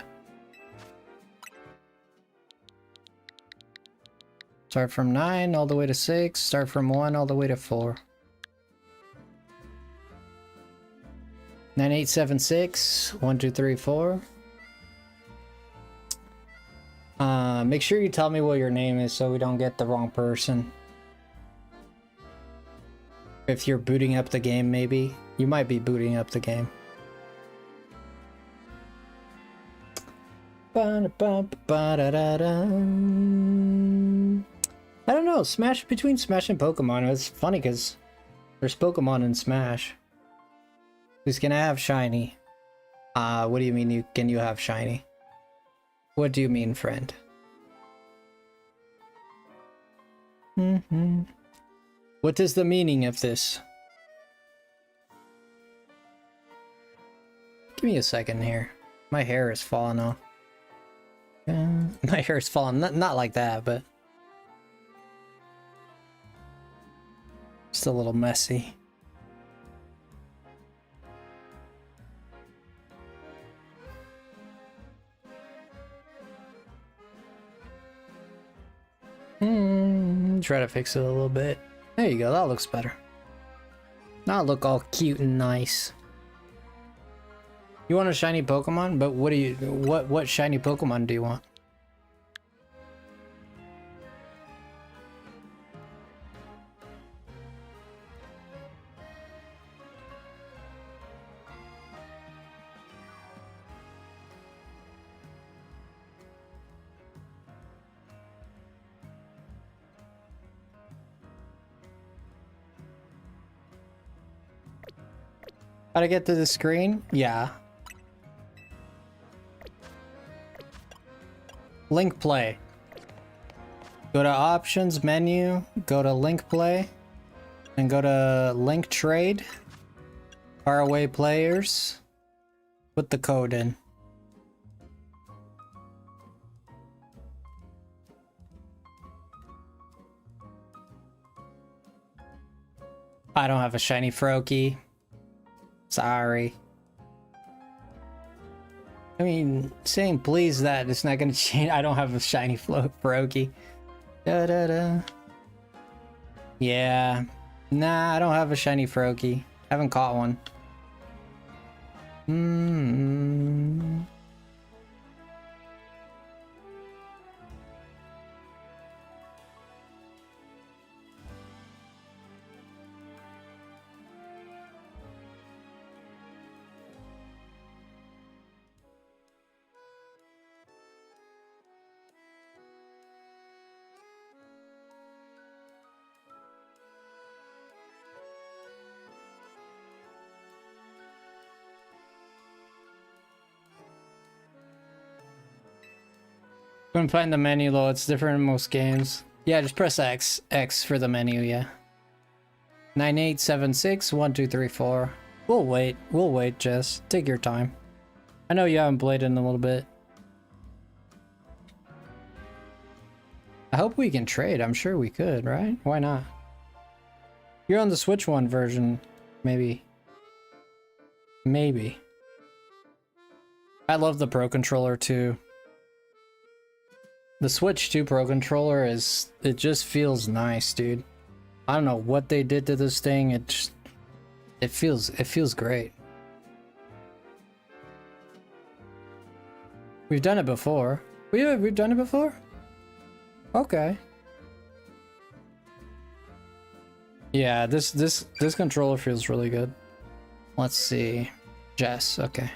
S1: Start from 9 all the way to 6. Start from 1 all the way to 4. 9876 1234. Make sure you tell me what your name is so we don't get the wrong person. If you're booting up the game, maybe. You might be booting up the game. I don't know, between Smash and Pokemon, it's funny because there's Pokemon in Smash. Who's gonna have shiny? What do you mean can you have shiny? What do you mean, friend? What is the meaning of this? Give me a second here. My hair is falling off. My hair is falling, not like that, but just a little messy. Try to fix it a little bit. There you go, that looks better. Now I look all cute and nice. You want a shiny Pokemon? But what shiny Pokemon do you want? How to get to the screen? Yeah. Link play. Go to options menu, go to link play, and go to link trade. Faraway players. Put the code in. I don't have a shiny Froakie. Sorry. I mean, saying please that it's not gonna change. I don't have a shiny Froakie. Da da da. Yeah. Nah, I don't have a shiny Froakie. Haven't caught one. Couldn't find the menu though, it's different in most games. Yeah, just press X for the menu, yeah. 98761234. We'll wait, Jess. Take your time. I know you haven't played in a little bit. I hope we can trade, I'm sure we could, right? Why not? You're on the Switch One version, maybe. Maybe. I love the Pro Controller too. The Switch 2 Pro Controller it just feels nice, dude. I don't know what they did to this thing. It feels great. We've done it before. We've done it before? Okay. Yeah, this controller feels really good. Let's see. Jess, okay.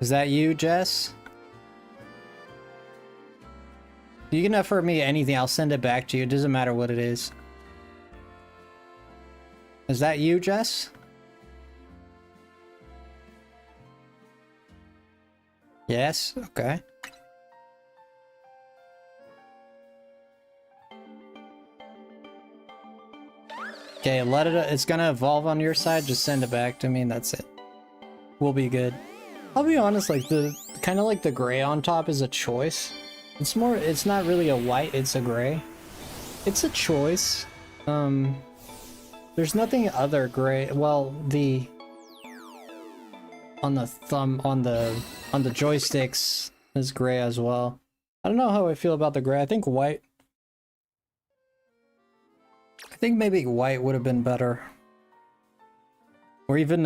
S1: Is that you, Jess? You can offer me anything, I'll send it back to you. It doesn't matter what it is. Is that you, Jess? Yes, okay. Okay, it's gonna evolve on your side, just send it back to me and that's it. We'll be good. I'll be honest, like kind of like the gray on top is a choice. It's not really a white, it's a gray. It's a choice. There's nothing other gray. Well, on the joysticks is gray as well. I don't know how I feel about the gray. I think maybe white would have been better. Or even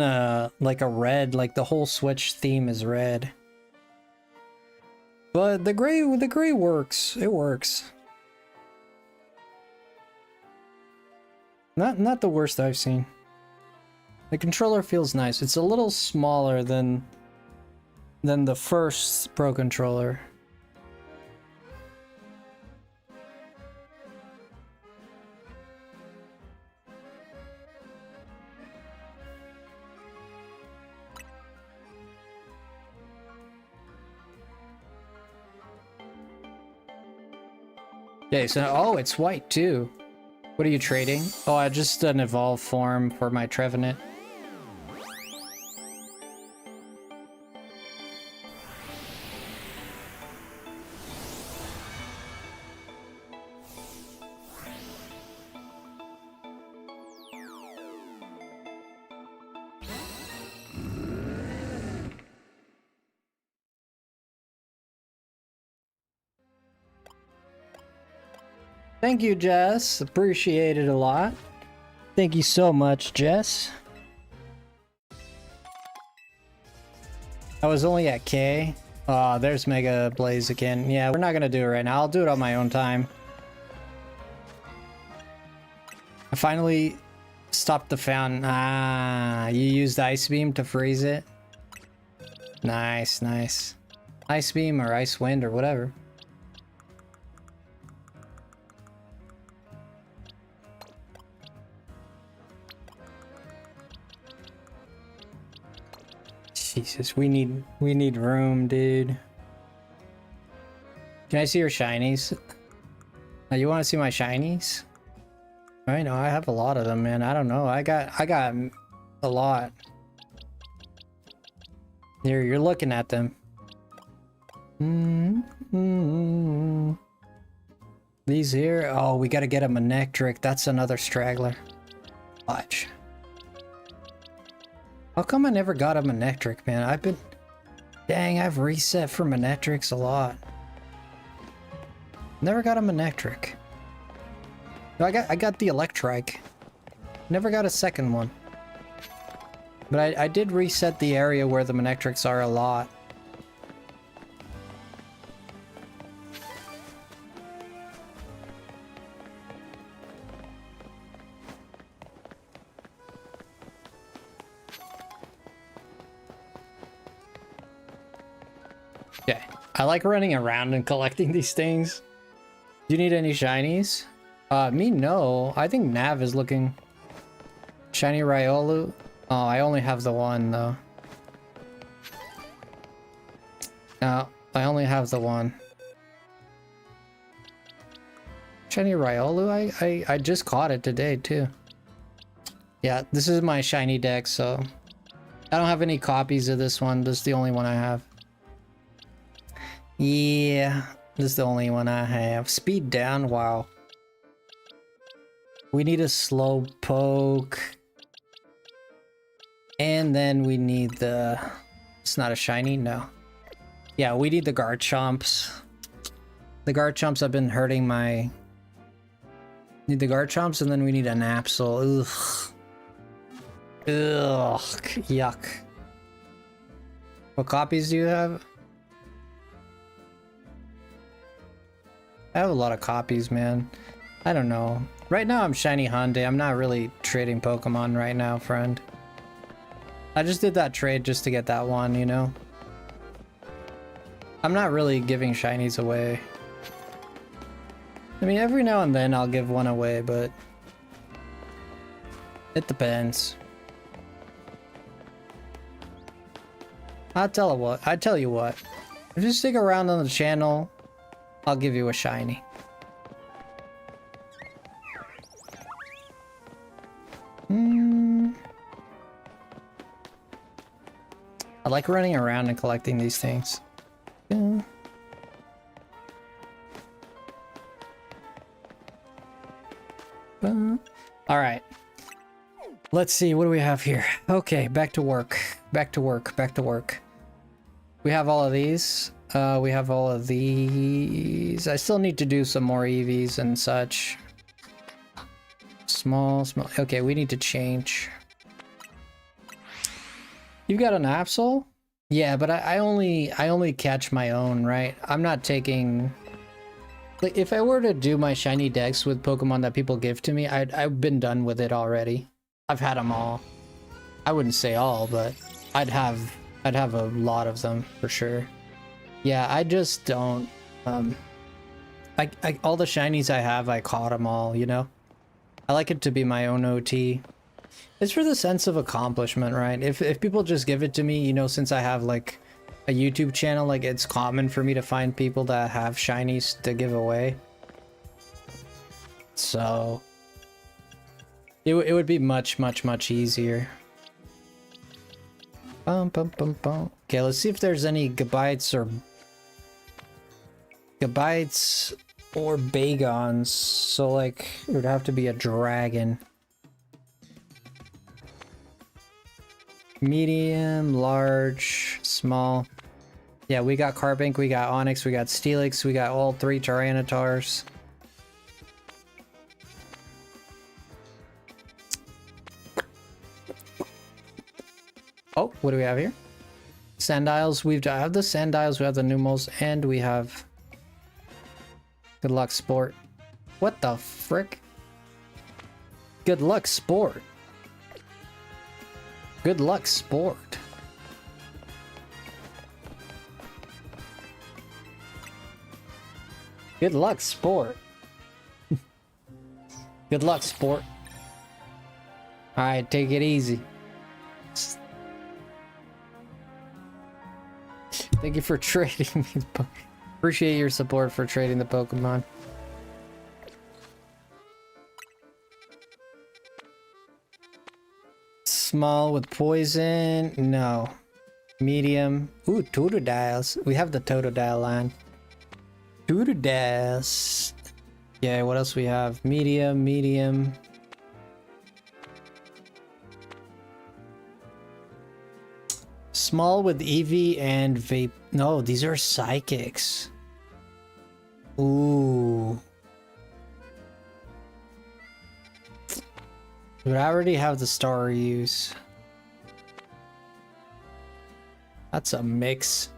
S1: like a red, like the whole Switch theme is red. But the gray works. It works. Not the worst I've seen. The controller feels nice. It's a little smaller than the first Pro Controller. Okay, so oh, it's white too. What are you trading? Oh, I just an evolved form for my Trevenant. Thank you, Jess. Appreciate it a lot. Thank you so much, Jess. I was only at K. Oh, there's Mega Blaze again. Yeah, we're not gonna do it right now. I'll do it on my own time. I finally stopped the fountain. Ah, you used Ice Beam to freeze it? Nice, nice. Ice Beam or Ice Wind or whatever. Jesus, we need room, dude. Can I see your shinies? Now, you want to see my shinies? I know I have a lot of them, man. I don't know. I got a lot. Here, you're looking at them. These here. Oh, we gotta get a Manectric. That's another straggler. Watch. How come I never got a Manectric, man? Dang, I've reset for Manectrics a lot. Never got a Manectric. No, I got the Electrike. Never got a second one. But I did reset the area where the Manectrics are a lot. Okay, I like running around and collecting these things. Do you need any shinies? Me, no. I think Nav is looking. Shiny Riolu. Oh, I only have the one, though. No, I only have the one. Shiny Riolu? I just caught it today, too. Yeah, this is my shiny deck, so... I don't have any copies of this one. This is the only one I have. Yeah, this is the only one I have. Speed down, wow. We need a slow poke. And then we need the... It's not a shiny? No. Yeah, we need the Garchomps. The Garchomps have been hurting my... Need the Garchomps, and then we need an Napsol. Ugh. Ugh. Yuck. What copies do you have? I have a lot of copies, man. I don't know. Right now I'm shiny Hyundai. I'm not really trading Pokemon right now, friend. I just did that trade just to get that one, you know? I'm not really giving shinies away. I mean, every now and then I'll give one away, but... It depends. I tell you what. If you stick around on the channel, I'll give you a shiny. I like running around and collecting these things. Yeah. Alright. Let's see, what do we have here? Okay, back to work. Back to work, back to work. We have all of these. We have all of these. I still need to do some more EVs and such. Small. Okay, we need to change. You got an Absol? Yeah, but I only catch my own, right? I'm not taking... Like, if I were to do my shiny decks with Pokemon that people give to me, I've been done with it already. I've had them all. I wouldn't say all, but I'd have a lot of them for sure. Yeah, I just don't... all the shinies I have, I caught them all, you know? I like it to be my own OT. It's for the sense of accomplishment, right? If people just give it to me, you know, since I have like a YouTube channel, like it's common for me to find people that have shinies to give away. So it would be much easier. Okay, let's see if there's any Gabites or Bagons. So like it would have to be a dragon. Medium, large, small. Yeah, we got Carbink, we got Onyx, we got Steelix, we got all three Tyrannotars. Oh, what do we have here? Sandiles. I have the Sandiles, we have the Numos, and we have... Good luck, Sport. What the frick? Good luck, Sport. Good luck, Sport. Good luck, Sport. Good luck, Sport. Alright, take it easy. Thank you for trading me. Appreciate your support for trading the Pokemon. Small with poison? No. Medium. Ooh, Totodiles. We have the Totodile line. Totodiles. Yeah, what else we have? Medium, medium. Small with Eevee and Vape. No, these are psychics. Ooh. But I already have the star use. That's a mix.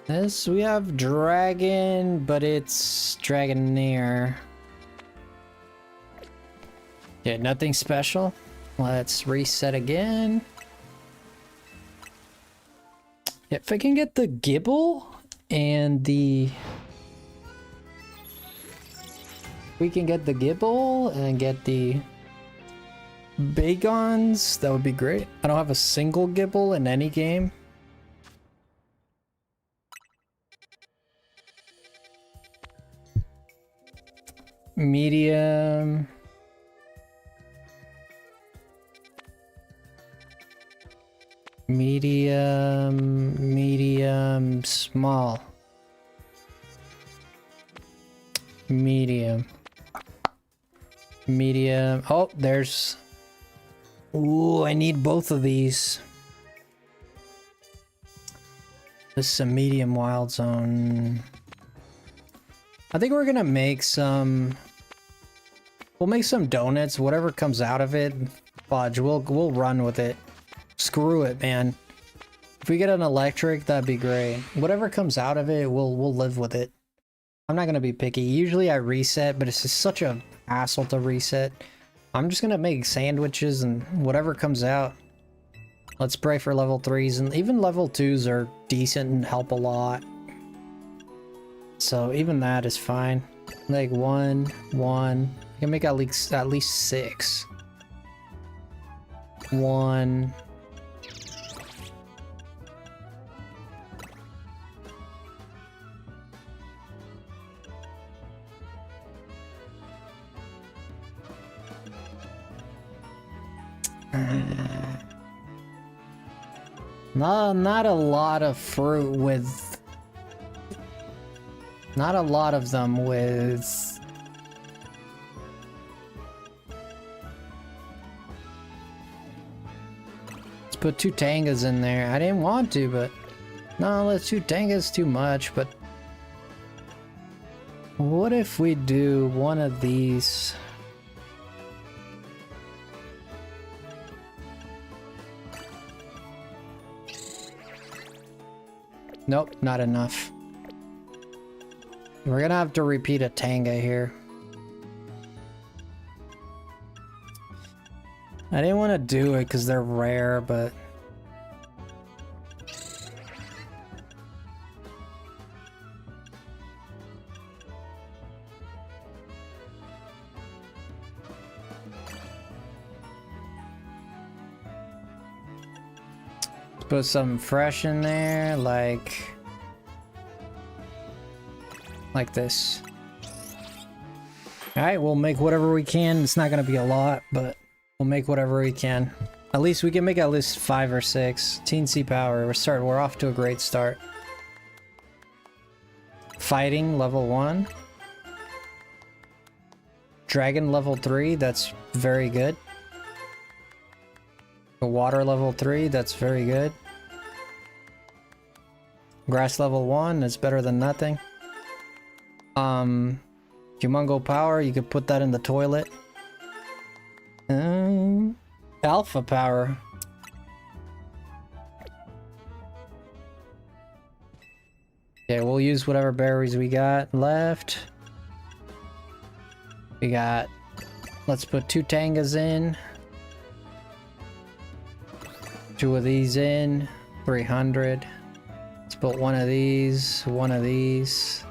S1: This, we have Dragon, but it's Dragonair. Yeah, nothing special. Let's reset again. If I can get the Gibble and the... We can get the Gibble and get the Bagons, that would be great. I don't have a single Gibble in any game. Medium. Medium, small. Medium. Oh, there's... Ooh, I need both of these. This is a medium wild zone. I think we're gonna make some... We'll make some donuts, whatever comes out of it. Fudge, we'll run with it. Screw it, man. If we get an electric, that'd be great. Whatever comes out of it, we'll live with it. I'm not gonna be picky. Usually I reset, but it's just such a hassle to reset. I'm just gonna make sandwiches and whatever comes out. Let's pray for level 3s, and even level 2s are decent and help a lot. So even that is fine. Like one. I can make at least 6. 1. Not a lot of fruit with... Not a lot of them with... Let's put 2 Tangas in there. I didn't want to, but... No, let's 2 Tangas too much, but... What if we do one of these? Nope, not enough. We're gonna have to repeat a Tanga here. I didn't want to do it because they're rare, but... Put something fresh in there, like this. Alright, we'll make whatever we can. It's not gonna be a lot, but we'll make whatever we can. At least we can make at least 5 or 6. Teensy power, we're off to a great start. Fighting, level 1. Dragon, level 3, that's very good. Water, level 3, that's very good. Grass, level 1, that's better than nothing. Humongo power, you could put that in the toilet. Alpha power. Okay, we'll use whatever berries we got left. We got... Let's put 2 Tangas in. 2 of these in. 300. Let's put 1 of these. 1 of these.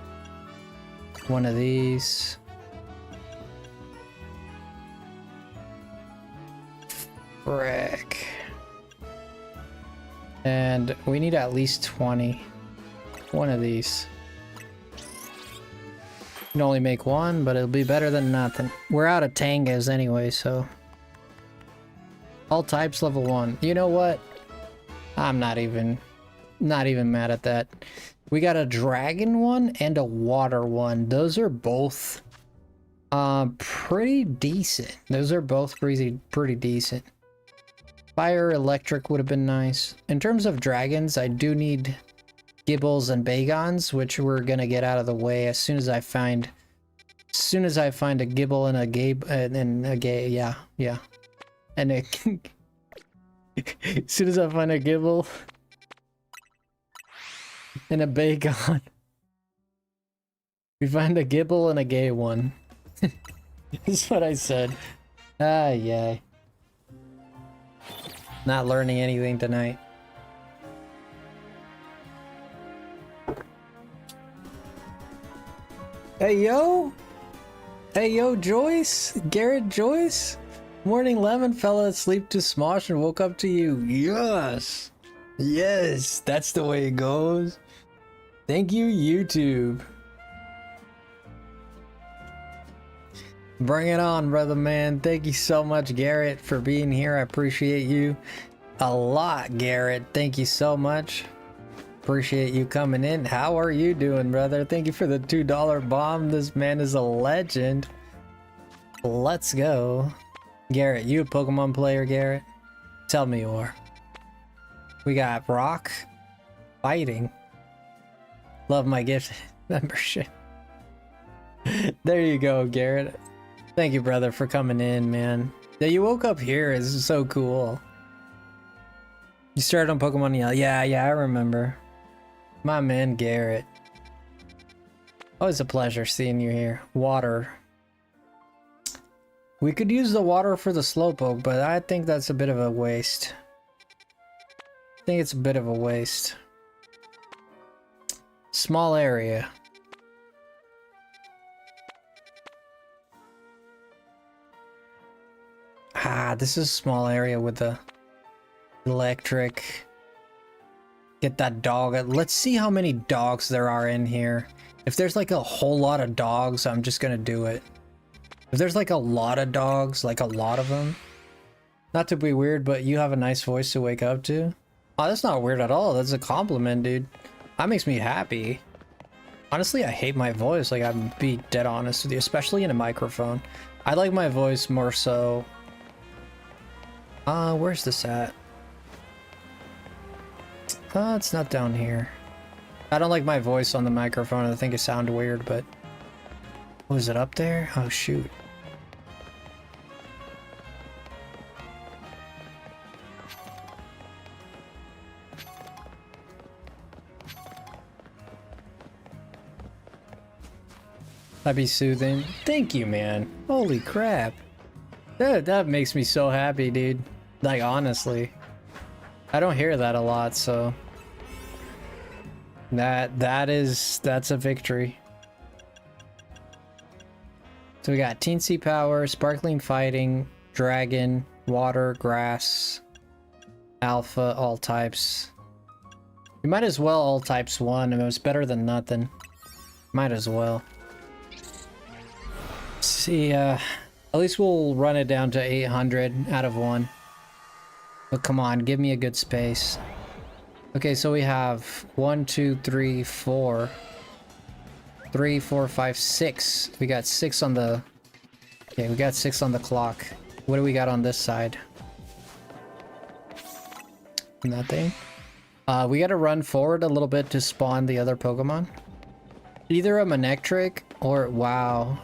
S1: 1 of these. Frick. And we need at least 20. One of these. You can only make one, but it'll be better than nothing. We're out of tangas anyway, so. All types level 1. You know what? I'm not even mad at that. We got a dragon one and a water one. Those are both pretty decent. Those are both pretty decent. Fire electric would have been nice. In terms of dragons, I do need Gibbles and Bagons, which we're gonna get out of the way as soon as I find a Gibble and a and a as soon as I find a Gibble and a Bagon, we find a Gibble and a gay one. That's what I said. Ah, yeah. Not learning anything tonight. Hey yo! Hey yo, Joyce! Garrett Joyce! Morning lemon fella asleep to Smosh and woke up to you. Yes! Yes! That's the way it goes. Thank you, YouTube. Bring it on, brother man. Thank you so much, Garrett, for being here. I appreciate you a lot, Garrett. Thank you so much. Appreciate you coming in. How are you doing, brother? Thank you for the $2 bomb. This man is a legend. Let's go. Garrett, you a Pokemon player, Garrett? Tell me you are. We got Rock. Fighting. Love my gift membership. There you go, Garrett. Thank you, brother, for coming in, man. That you woke up here is so cool. You started on Pokemon Yellow. Yeah, I remember. My man, Garrett. Always a pleasure seeing you here. Water. We could use the water for the Slowpoke, but I think that's a bit of a waste. I think it's a bit of a waste. Small area. Ah, this is a small area with the electric. Get that dog. Let's see how many dogs there are in here. If there's like a whole lot of dogs, I'm just gonna do it. If there's like a lot of dogs, like a lot of them. Not to be weird, but you have a nice voice to wake up to. Oh, that's not weird at all. That's a compliment, dude. That makes me happy. Honestly, I hate my voice. Like, I'm be dead honest with you, especially in a microphone. I like my voice more so. Where's this at? It's not down here. I don't like my voice on the microphone. I think it sounds weird, but... Was it up there? Oh, shoot. That'd be soothing. Thank you, man. Holy crap. That makes me so happy, dude. Like, honestly. I don't hear that a lot, so... That's a victory. So we got Teensy Power, Sparkling Fighting, Dragon, Water, Grass, Alpha, all types. You might as well all types 1, it was better than nothing. Might as well. See, at least we'll run it down to 800 out of 1. But come on, give me a good space. Okay, so we have 1, 2, 3, 4. 3, 4, 5, 6. We got 6 on the... Okay, we got 6 on the clock. What do we got on this side? Nothing. We gotta run forward a little bit to spawn the other Pokemon. Either a Manectric or... Wow.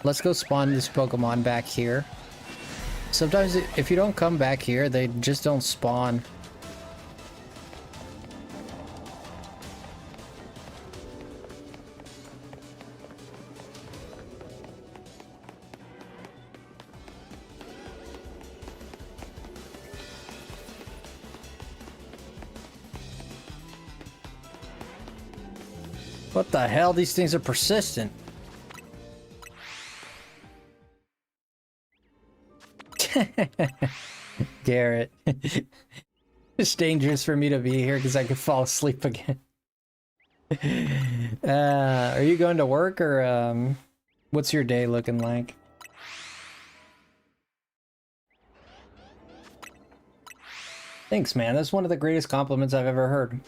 S1: Let's go spawn this Pokemon back here. Sometimes if you don't come back here, they just don't spawn. What the hell? These things are persistent. Garrett. It's dangerous for me to be here because I could fall asleep again. Are you going to work or what's your day looking like? Thanks, man. That's one of the greatest compliments I've ever heard.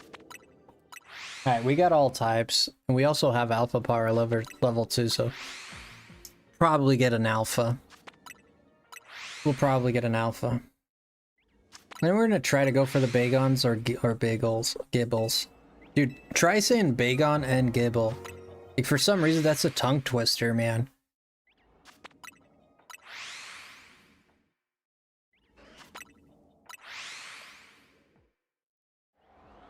S1: Alright, we got all types, and we also have alpha power level 2, so probably get an alpha. We'll probably get an alpha. Then we're gonna try to go for the bagons or bagels, gibbles. Dude, try saying bagon and gibble. Like, for some reason, that's a tongue twister, man.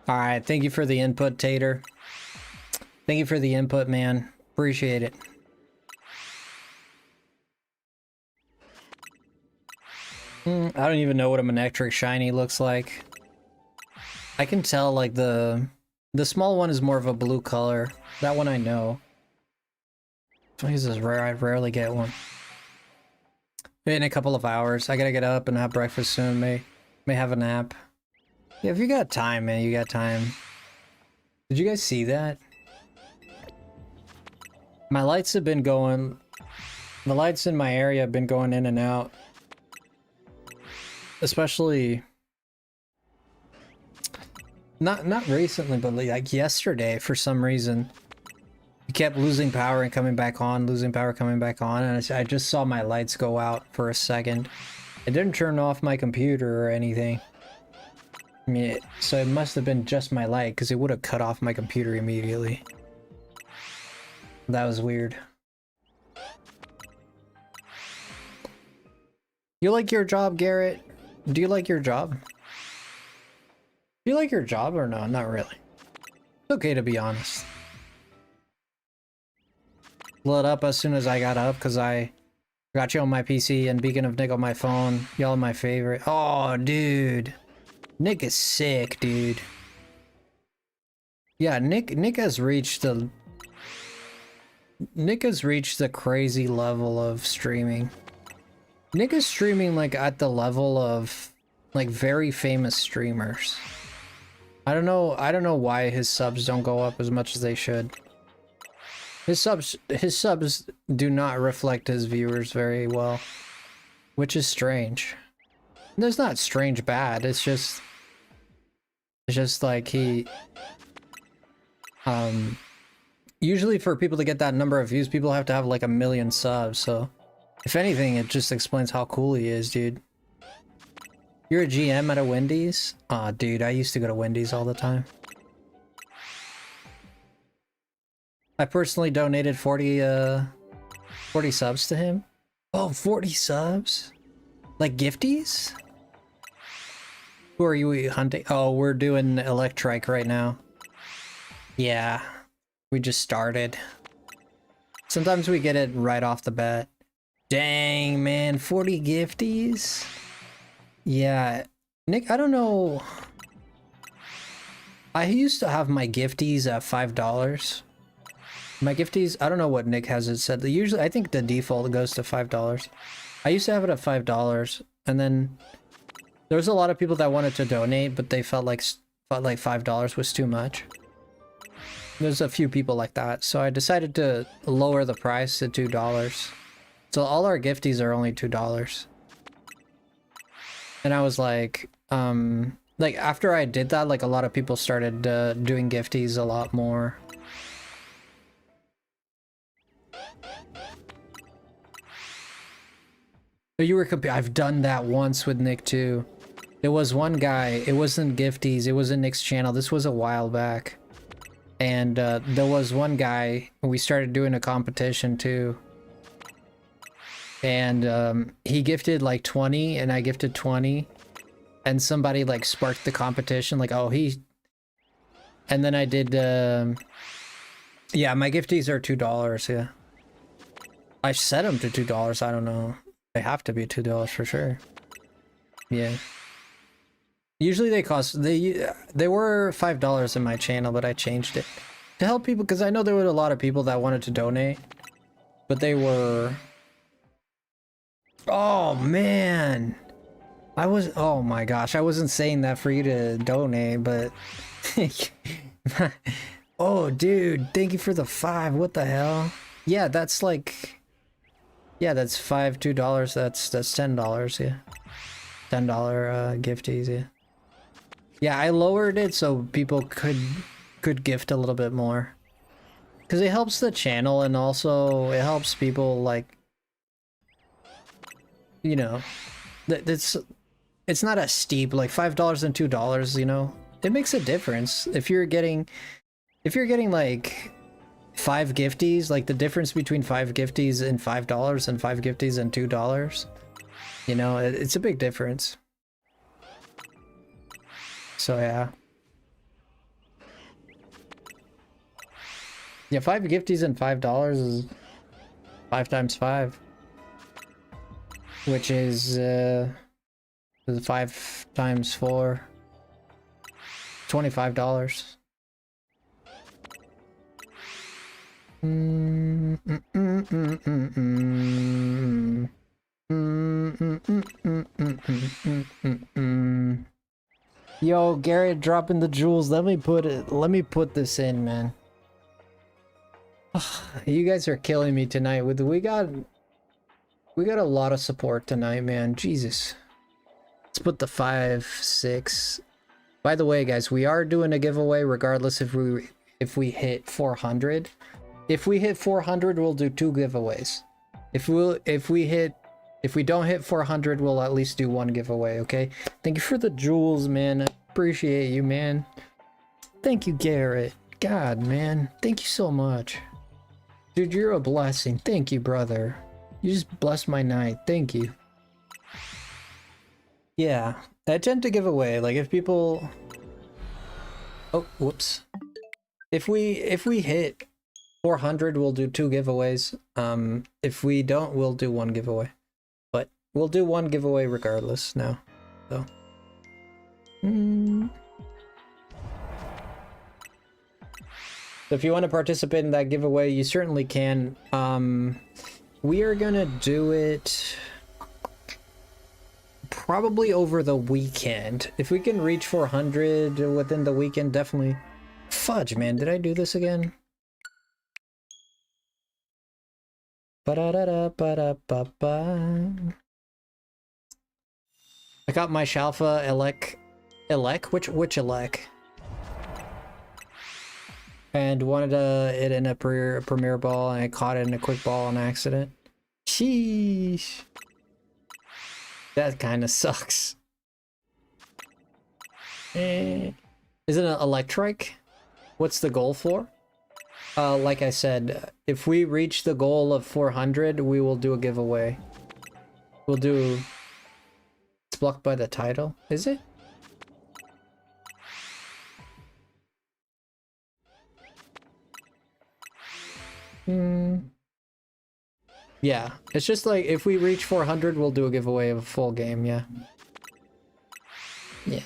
S1: Alright, thank you for the input, Tater. Thank you for the input, man. Appreciate it. I don't even know what a Manectric Shiny looks like. I can tell, like, the small one is more of a blue color. That one I know. This is rare. I rarely get one. In a couple of hours. I gotta get up and have breakfast soon. May have a nap. Yeah, if you got time, man, you got time. Did you guys see that? My lights have been going... The lights in my area have been going in and out. Especially... Not recently, but like yesterday, for some reason. It kept losing power and coming back on, losing power, coming back on, and I just saw my lights go out for a second. It didn't turn off my computer or anything. I mean, so it must have been just my light, because it would have cut off my computer immediately. That was weird. You like your job, Garrett? Do you like your job? Do you like your job or no? Not really. It's okay to be honest. Lit up as soon as I got up, because I got you on my PC and Beacon of Nick on my phone. Y'all are my favorite. Oh, dude. Nick is sick, dude. Yeah, Nick has reached the... Nick has reached the crazy level of streaming. Nick is streaming, like, at the level of, like, very famous streamers. I don't know why his subs don't go up as much as they should. His subs do not reflect his viewers very well, which is strange. It's not strange bad, it's just like he usually for people to get that number of views, people have to have like 1 million subs, so if anything, it just explains how cool he is, dude. You're a GM at a Wendy's? Aw, dude, I used to go to Wendy's all the time. I personally donated 40 subs to him. Oh, 40 subs? Like gifties? Who are you hunting? Oh, we're doing Electrike right now. Yeah, we just started. Sometimes we get it right off the bat. Dang, man, 40 gifties? Yeah, Nick, I don't know. I used to have my gifties at $5. My gifties, I don't know what Nick has it set. Usually, I think the default goes to $5. I used to have it at $5, and then there was a lot of people that wanted to donate, but they felt like $5 was too much. There's a few people like that, so I decided to lower the price to $2. So all our gifties are only $2. And I was like after I did that, like a lot of people started doing gifties a lot more. But you were I've done that once with Nick too. There was one guy, it wasn't gifties, it wasn't Nick's channel, this was a while back. And there was one guy, we started doing a competition too. And he gifted like 20 and I gifted 20. And somebody like sparked the competition, like, oh, he... And then I did, yeah, my gifties are $2, yeah. I set them to $2, I don't know. They have to be $2 for sure. Yeah. Usually they cost, they were $5 in my channel, but I changed it to help people, because I know there were a lot of people that wanted to donate, but they were... Oh, man. I was, oh my gosh, I wasn't saying that for you to donate, but oh dude, thank you for the 5. What the hell? Yeah, that's like, yeah, that's $2. That's $10, yeah. $10 gifties, yeah. Yeah, I lowered it so people could gift a little bit more. Cause it helps the channel and also it helps people like, you know, it's not as steep, like $5 and $2, you know? It makes a difference. If you're getting like 5 gifties, like the difference between 5 gifties and $5 and 5 gifties and $2, you know, it's a big difference. So yeah. Yeah, 5 gifties and $5 is 5 times 5. Which is 5 times 4. $25. Yo, Garrett dropping the jewels. Let me put this in, man. You guys are killing me tonight with we got a lot of support tonight, man. Jesus. Let's put the 5, 6. By the way, guys, we are doing a giveaway regardless if we hit 400. If we hit 400, we'll do 2 giveaways. If we don't hit 400, we'll at least do 1 giveaway, okay? Thank you for the jewels, man. I appreciate you, man. Thank you, Garrett. God, man. Thank you so much. Dude, you're a blessing. Thank you, brother. You just blessed my night. Thank you. Yeah, I tend to give away, like if people... Oh, whoops. If we hit 400, we'll do 2 giveaways. If we don't, we'll do 1 giveaway. But we'll do 1 giveaway regardless now. So. So if you want to participate in that giveaway, you certainly can. We are gonna do it probably over the weekend. If we can reach 400 within the weekend, definitely. Fudge, man, did I do this again? Ba-da-da-da-ba-da-ba-ba. I got my Shalfa Elec? Which Elec? And wanted to hit in a premier ball, and I caught it in a quick ball on accident. Sheesh. That kind of sucks. Is it an Electric? What's the goal for? Like I said, if we reach the goal of 400, we will do a giveaway. We'll do... It's blocked by the title, is it? Yeah, it's just like if we reach 400, we'll do a giveaway of a full game, yeah. Yeah.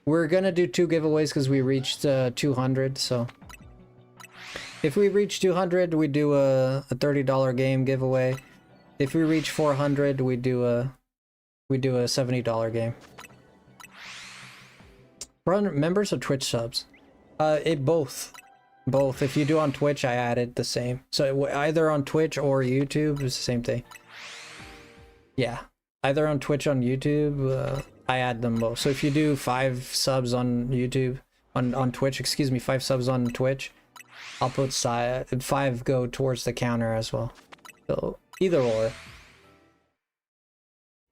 S1: We're gonna do 2 giveaways because we reached 200, so... If we reach 200, we do a $30 game giveaway. If we reach 400, we do a $70 game. Members or Twitch subs? Both. Both. If you do on Twitch, I added the same. So either on Twitch or YouTube is the same thing. Yeah. Either on Twitch or on YouTube, I add them both. So if you do 5 subs on YouTube, on Twitch, excuse me, 5 subs on Twitch, I'll put 5 go towards the counter as well. So either or.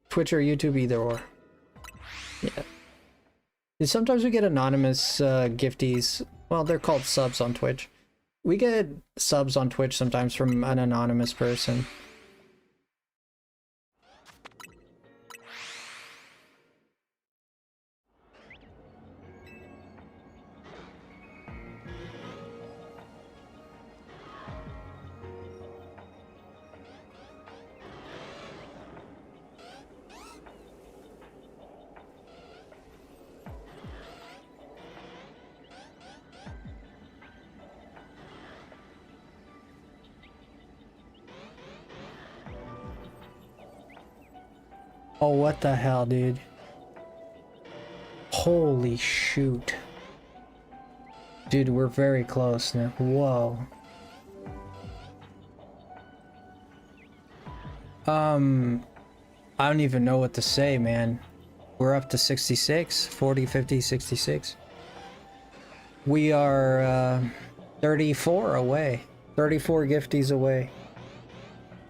S1: Twitch or YouTube, either or. Yeah. And sometimes we get anonymous gifties. Well, they're called subs on Twitch. We get subs on Twitch sometimes from an anonymous person. Oh, what the hell, dude? Holy shoot. Dude, we're very close now. Whoa. I don't even know what to say, man. We're up to 66, 40, 50, 66. We are 34 away. 34 gifties away.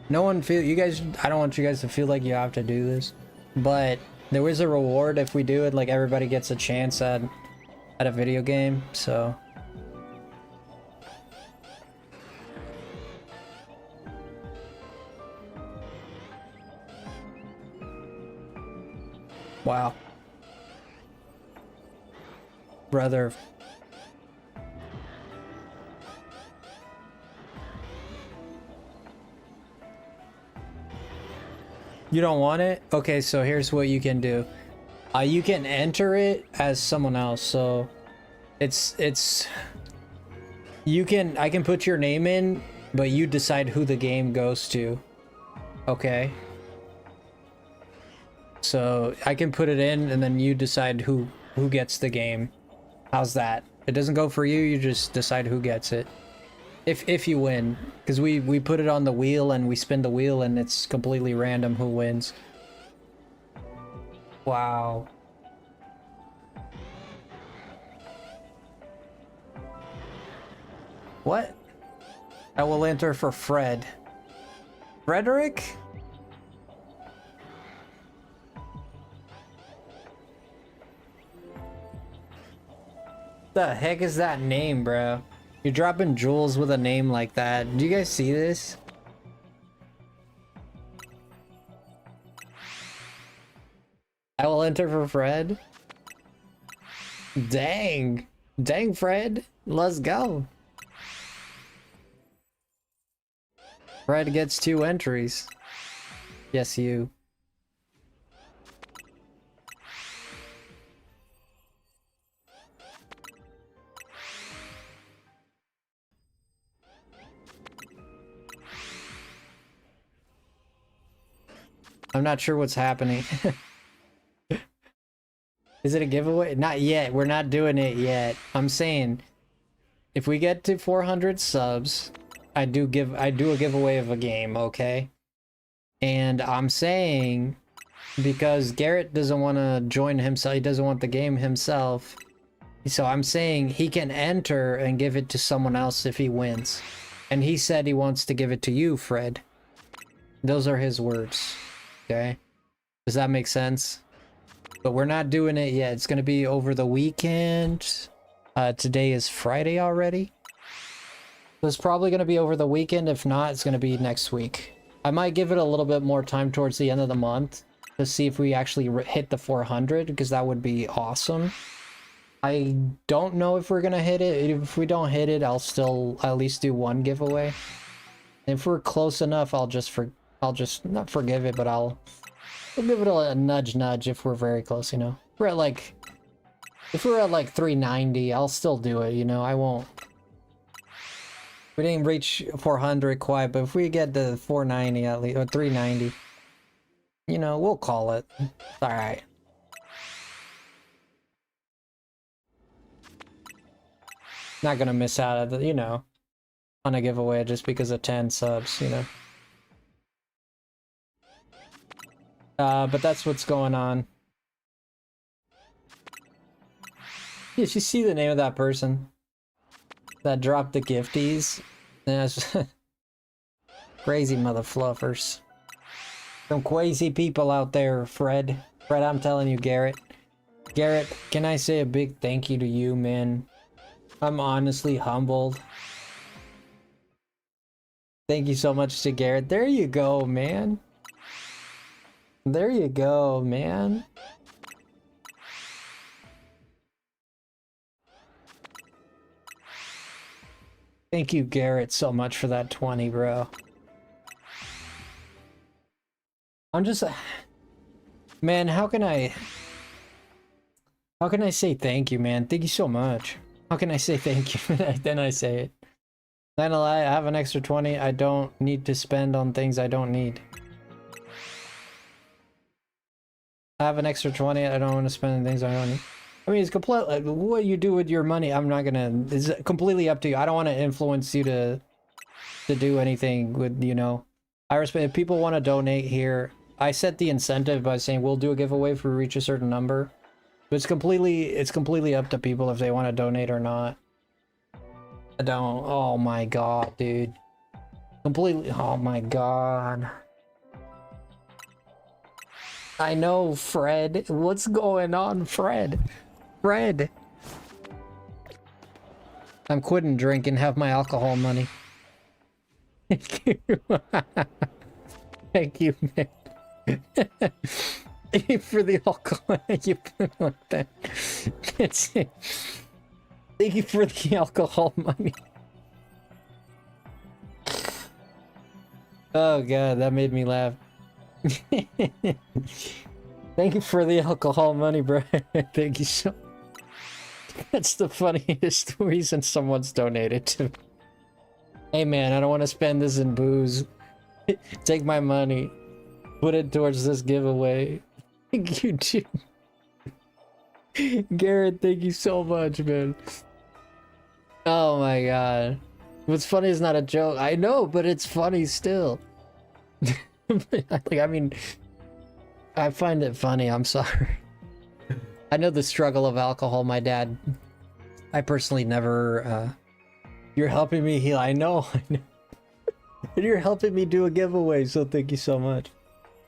S1: No one feel you guys, I don't want you guys to feel like you have to do this, but there is a reward if we do it. Like everybody gets a chance at a video game, so wow. Brother. You don't want it? Okay, so here's what you can do. You can enter it as someone else, so I can put your name in, but you decide who the game goes to. Okay. So I can put it in and then you decide who gets the game. How's that? It doesn't go for you, you just decide who gets it. If you win, because we put it on the wheel and we spin the wheel and it's completely random who wins. Wow. What? I will enter for Fred. Frederick? The heck is that name, bro? You're dropping jewels with a name like that. Do you guys see this? I will enter for Fred. Dang. Dang, Fred. Let's go. Fred gets 2 entries. Yes, you. I'm not sure what's happening. Is it a giveaway? Not yet. We're not doing it yet. I'm saying if we get to 400 subs, I do a giveaway of a game, okay? And I'm saying because Garrett doesn't want to join himself, he doesn't want the game himself. So I'm saying he can enter and give it to someone else if he wins. And he said he wants to give it to you, Fred. Those are his words. Okay, does that make sense? But we're not doing it yet. It's gonna be over the weekend. Today is Friday already, so it's probably gonna be over the weekend. If not, it's gonna be next week. I might give it a little bit more time towards the end of the month to see if we actually hit the 400, because that would be awesome. I don't know if we're gonna hit it. If we don't hit it, I'll still at least do one giveaway. If we're close enough, I'll just not forgive it, but I'll give it a nudge if we're very close, you know. We're at like, if we're at like 390, I'll still do it, you know. I won't. We didn't reach 400 quite, but if we get to 490 at least, or 390, you know, we'll call it. All right. Not gonna miss out at the, you know, on a giveaway just because of 10 subs, you know. But that's what's going on. Did you see the name of that person that dropped the gifties? That's crazy mother fluffers. Some crazy people out there, Fred. Fred, I'm telling you, Garrett. Garrett, can I say a big thank you to you, man? I'm honestly humbled. Thank you so much to Garrett. There you go, man. There you go, man. Thank you, Garrett, so much for that 20, bro. I'm just... Man, how can I say thank you, man? Thank you so much. How can I say thank you? Then I say it. Then I have an extra 20 I don't need to spend on things I don't need. I have an extra 20 I don't want to spend on things I don't need. I mean, it's completely what you do with your money. I'm not gonna. It's completely up to you. I don't want to influence you to do anything with, you know. I respect if people want to donate here. I set the incentive by saying we'll do a giveaway if we reach a certain number. But it's completely up to people if they want to donate or not. I don't. Oh my god, dude. Completely. Oh my god. I know, Fred. What's going on, Fred? Fred. I'm quitting drinking. Have my alcohol money. Thank you. Thank you, man. Thank you for the alcohol. You put like that. That's it. Thank you for the alcohol money. Oh god, that made me laugh. Thank you for the alcohol money, bro. Thank you so. That's the funniest reason someone's donated to me. Hey man, I don't want to spend this in booze. Take my money. Put it towards this giveaway. Thank you, dude. Garrett, thank you so much, man. Oh my god. What's funny is not a joke. I know, but it's funny still. Like, I mean, I find it funny. I'm sorry. I know the struggle of alcohol. My dad, I personally never, you're helping me heal. I know. And you're helping me do a giveaway, so thank you so much.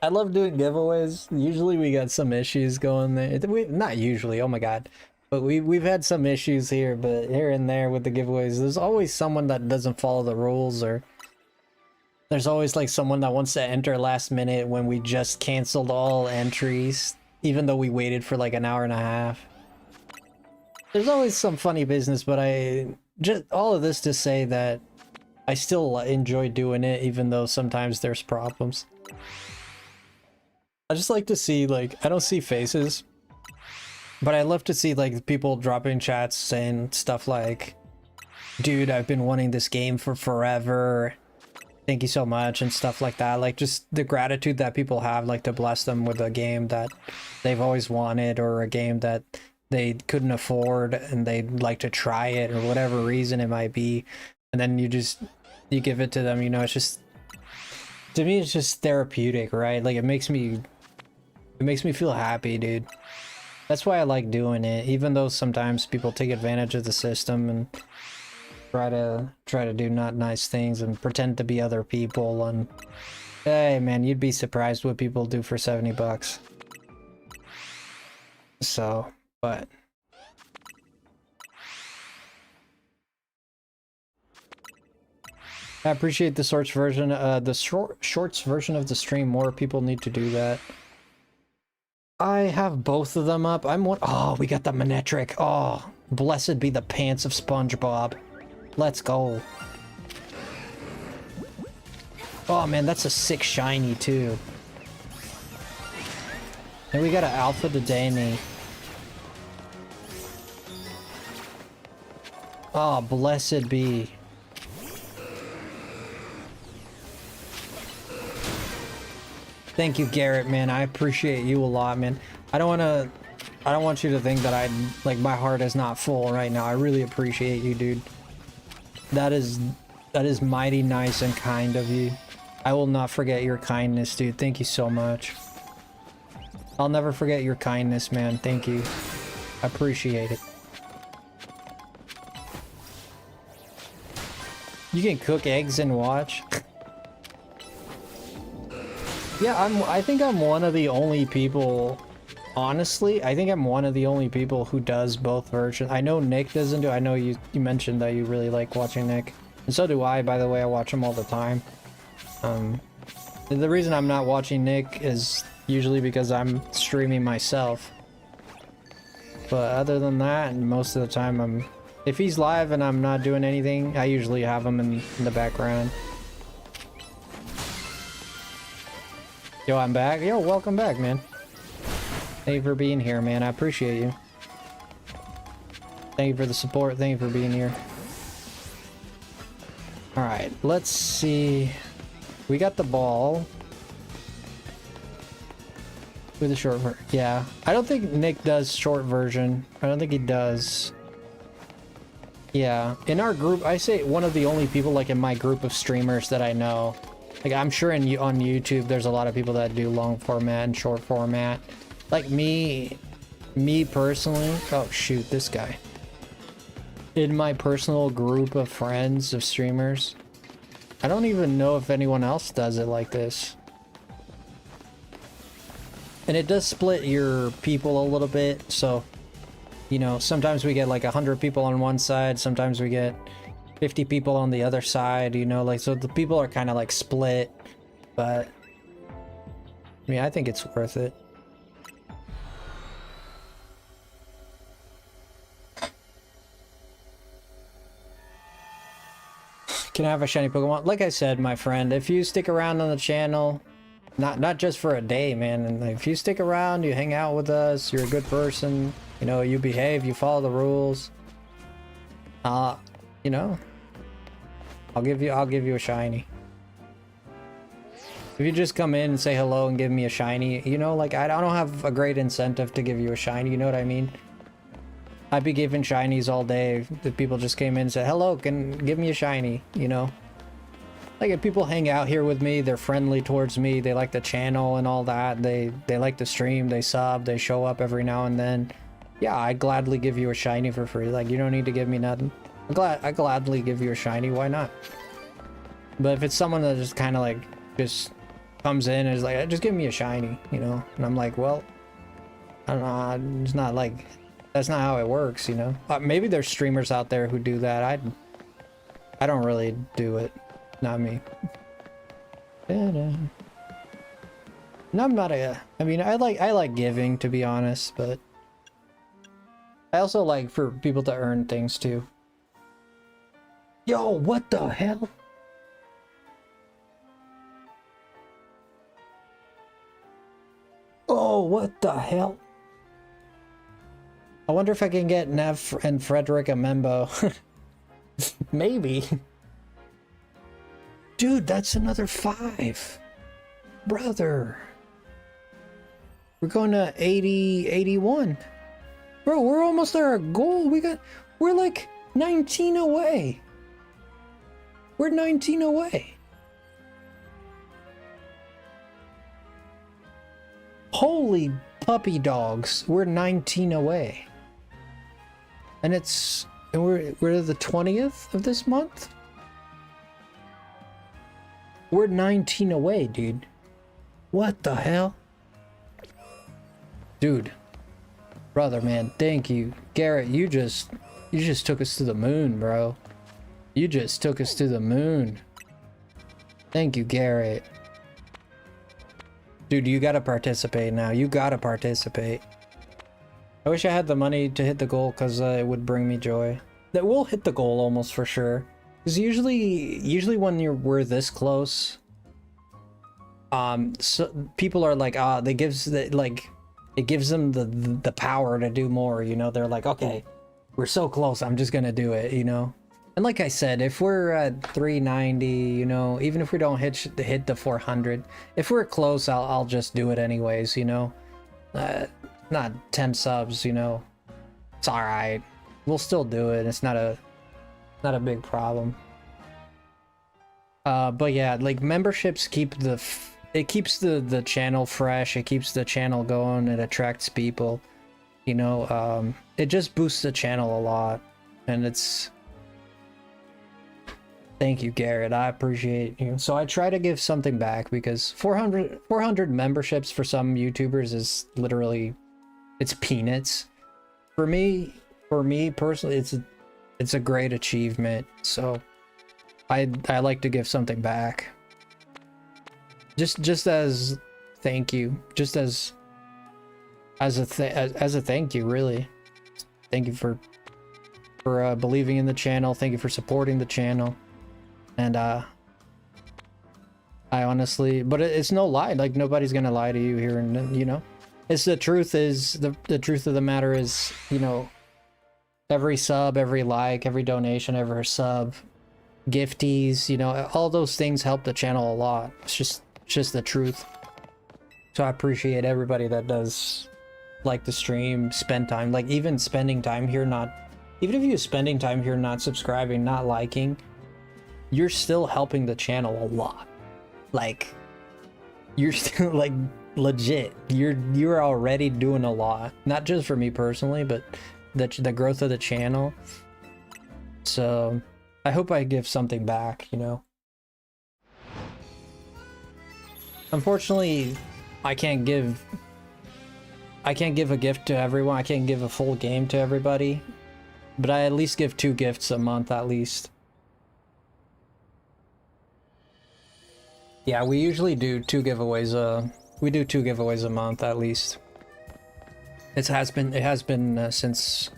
S1: I love doing giveaways. Usually we got some issues going there. Not usually, oh my god. But we've had some issues here, but here and there with the giveaways, there's always someone that doesn't follow the rules, or there's always like someone that wants to enter last minute when we just canceled all entries, even though we waited for like an hour and a half. There's always some funny business, but all of this to say that I still enjoy doing it, even though sometimes there's problems. I just like to see, like, I don't see faces, but I love to see like people dropping chats saying stuff like, dude, I've been wanting this game for forever. Thank you so much, and stuff like that. Like, just the gratitude that people have, like, to bless them with a game that they've always wanted, or a game that they couldn't afford and they'd like to try it, or whatever reason it might be. And then you give it to them, you know. It's just, to me, it's just therapeutic, right? Like, it makes me feel happy, dude. That's why I like doing it, even though sometimes people take advantage of the system and try to do not nice things and pretend to be other people. And hey man, you'd be surprised what people do for 70 bucks. So, but I appreciate the shorts version, shorts version of the stream. More people need to do that. I have both of them up. Oh, we got the Manetric. Oh, blessed be the pants of SpongeBob. Let's go. Oh man, that's a sick shiny too. And we got an Alpha Dedenne. Oh, blessed be. Thank you, Garrett, man. I appreciate you a lot, man. I don't want you to think that like, my heart is not full right now. I really appreciate you, dude. That is mighty nice and kind of you. I will not forget your kindness, dude. Thank you so much. I'll never forget your kindness, man. Thank you. I appreciate it. You can cook eggs and watch. Yeah, I think I'm one of the only people, honestly, I think I'm one of the only people who does both versions. I know Nick doesn't do. I know you mentioned that you really like watching Nick, and so do I, by the way. I watch him all the time. The reason I'm not watching Nick is usually because I'm streaming myself. But other than that, most of the time if he's live and I'm not doing anything, I usually have him in the background. Yo, I'm back. Yo, welcome back, man. Thank you for being here, man. I appreciate you. Thank you for the support. Thank you for being here. Alright, let's see. We got the ball. With a short version. Yeah. I don't think Nick does short version. I don't think he does. Yeah. In our group, I say one of the only people like in my group of streamers that I know. Like I'm sure on YouTube there's a lot of people that do long format and short format. Like me personally. Oh shoot, this guy. In my personal group of friends of streamers, I don't even know if anyone else does it like this. And it does split your people a little bit, so, you know, sometimes we get like 100 people on one side, sometimes we get 50 people on the other side, you know, like, so the people are kind of like split, but, I mean, I think it's worth it. Can I have a shiny Pokemon? Like I said, my friend, if you stick around on the channel, not just for a day, man, and if you stick around, you hang out with us, you're a good person, you know, you behave, you follow the rules, you know, I'll give you a shiny. If you just come in and say hello and give me a shiny, you know, like I don't have a great incentive to give you a shiny, you know what I mean? I'd be giving shinies all day if people just came in and said, hello, can give me a shiny, you know? Like if people hang out here with me, they're friendly towards me, they like the channel and all that, they like the stream, they sub, they show up every now and then. Yeah, I'd gladly give you a shiny for free. Like you don't need to give me nothing. I gladly give you a shiny, why not? But if it's someone that just kind of like just comes in and is like, just give me a shiny, you know? And I'm like, well, I don't know, it's not like, that's not how it works, you know? Maybe there's streamers out there who do that. I don't really do it. Not me. And I'm not I mean, I like giving, to be honest, but I also like for people to earn things too. Yo, what the hell? Oh, what the hell? I wonder if I can get Nev and Frederick a Membo. Maybe. Dude, that's another 5. Brother. We're going to 80, 81. Bro, we're almost at our goal. We're like 19 away. We're 19 away. Holy puppy dogs. We're 19 away. And we're the 20th of this month? We're 19 away, dude. What the hell? Dude. Brother, man, thank you. Garrett, you just took us to the moon, bro. You just took us to the moon. Thank you, Garrett. Dude, you gotta participate now. You gotta participate. I wish I had the money to hit the goal because it would bring me joy. That will hit the goal almost for sure. Because usually when we're this close, so people are like, it gives them the power to do more, you know? They're like, okay, we're so close, I'm just gonna do it, you know? And like I said, if we're at 390, you know, even if we don't hit the 400, if we're close, I'll just do it anyways, you know? Not 10 subs, you know? It's alright. We'll still do it. It's not a big problem. But yeah, like memberships keeps the channel fresh, it keeps the channel going, it attracts people, you know, it just boosts the channel a lot, and it's... Thank you, Garrett, I appreciate you. So I try to give something back, because 400 memberships for some YouTubers is literally, it's peanuts. For me personally, it's a great achievement, so I like to give something back. Just as thank you, just as a thank you, really. Thank you for believing in the channel. Thank you for supporting the channel. And I honestly, but it's no lie. Like nobody's gonna lie to you here, and you know, it's the truth. Is the truth of the matter is, you know, every sub, every like, every donation, every sub, gifties, you know, all those things help the channel a lot. It's just the truth. So I appreciate everybody that does like the stream, spend time, like even spending time here, even if you're spending time here, not subscribing, not liking, you're still helping the channel a lot. Like, you're still like legit. You're already doing a lot, not just for me personally, but the growth of the channel. So I hope I give something back, you know. Unfortunately, I can't give a gift to everyone. I can't give a full game to everybody, but I at least give 2 gifts a month at least. Yeah, we usually do 2 giveaways. We do 2 giveaways a month at least. It has been since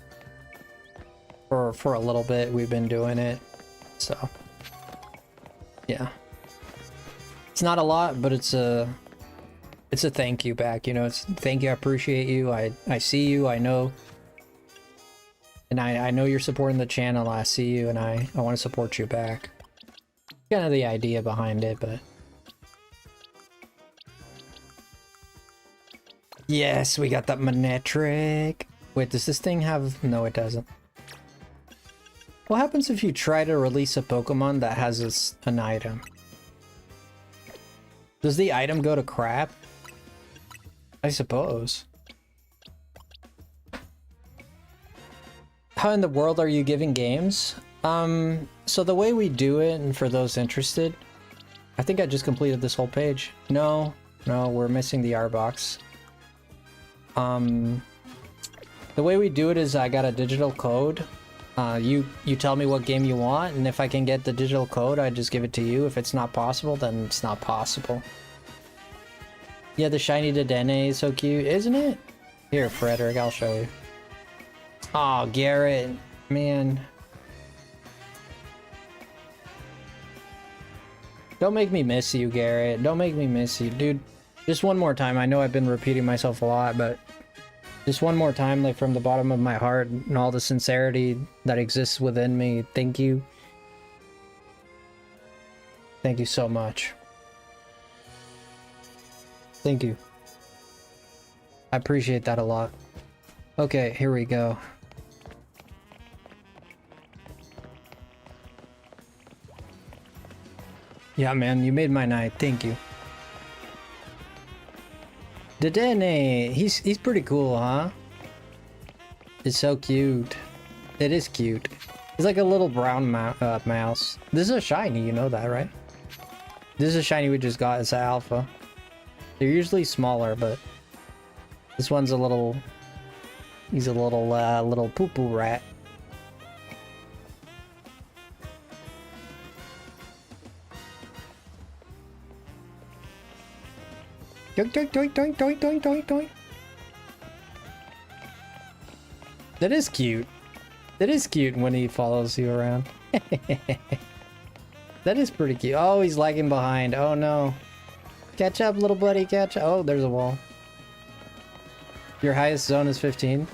S1: for a little bit we've been doing it. So yeah, it's not a lot, but it's a thank you back, you know. It's thank you, I appreciate you, I see you, I know, and I know you're supporting the channel. I see you, and I want to support you back. Kind of the idea behind it, but yes, we got that Manetric. Wait, does this thing have... No, it doesn't. What happens if you try to release a Pokemon that has an item? Does the item go to crap? I suppose. How in the world are you giving games? So the way we do it, and for those interested, I think I just completed this whole page. No, we're missing the R box. The way we do it is I got a digital code. You tell me what game you want, and if I can get the digital code, I just give it to you. If it's not possible, then it's not possible. Yeah, the shiny Dedenne is so cute, isn't it? Here, Frederick, I'll show you. Oh, Garrett, man. Don't make me miss you, Garrett. Don't make me miss you, dude. Just one more time. I know I've been repeating myself a lot, but just one more time, like from the bottom of my heart and all the sincerity that exists within me. Thank you. Thank you so much. Thank you. I appreciate that a lot. Okay, here we go. Yeah, man, you made my night. Thank you. Dedenne, he's pretty cool, huh? It's so cute. It is cute. He's like a little brown mouse. This is a shiny, you know that, right? This is a shiny we just got. It's an alpha. They're usually smaller, but this one's a little... He's a little poo-poo rat. Doink, doink, doink, doink, doink, doink, doink, doink. That is cute. That is cute when he follows you around. That is pretty cute. Oh, he's lagging behind. Oh no. Catch up, little buddy, catch up. Oh, there's a wall. Your highest zone is 15?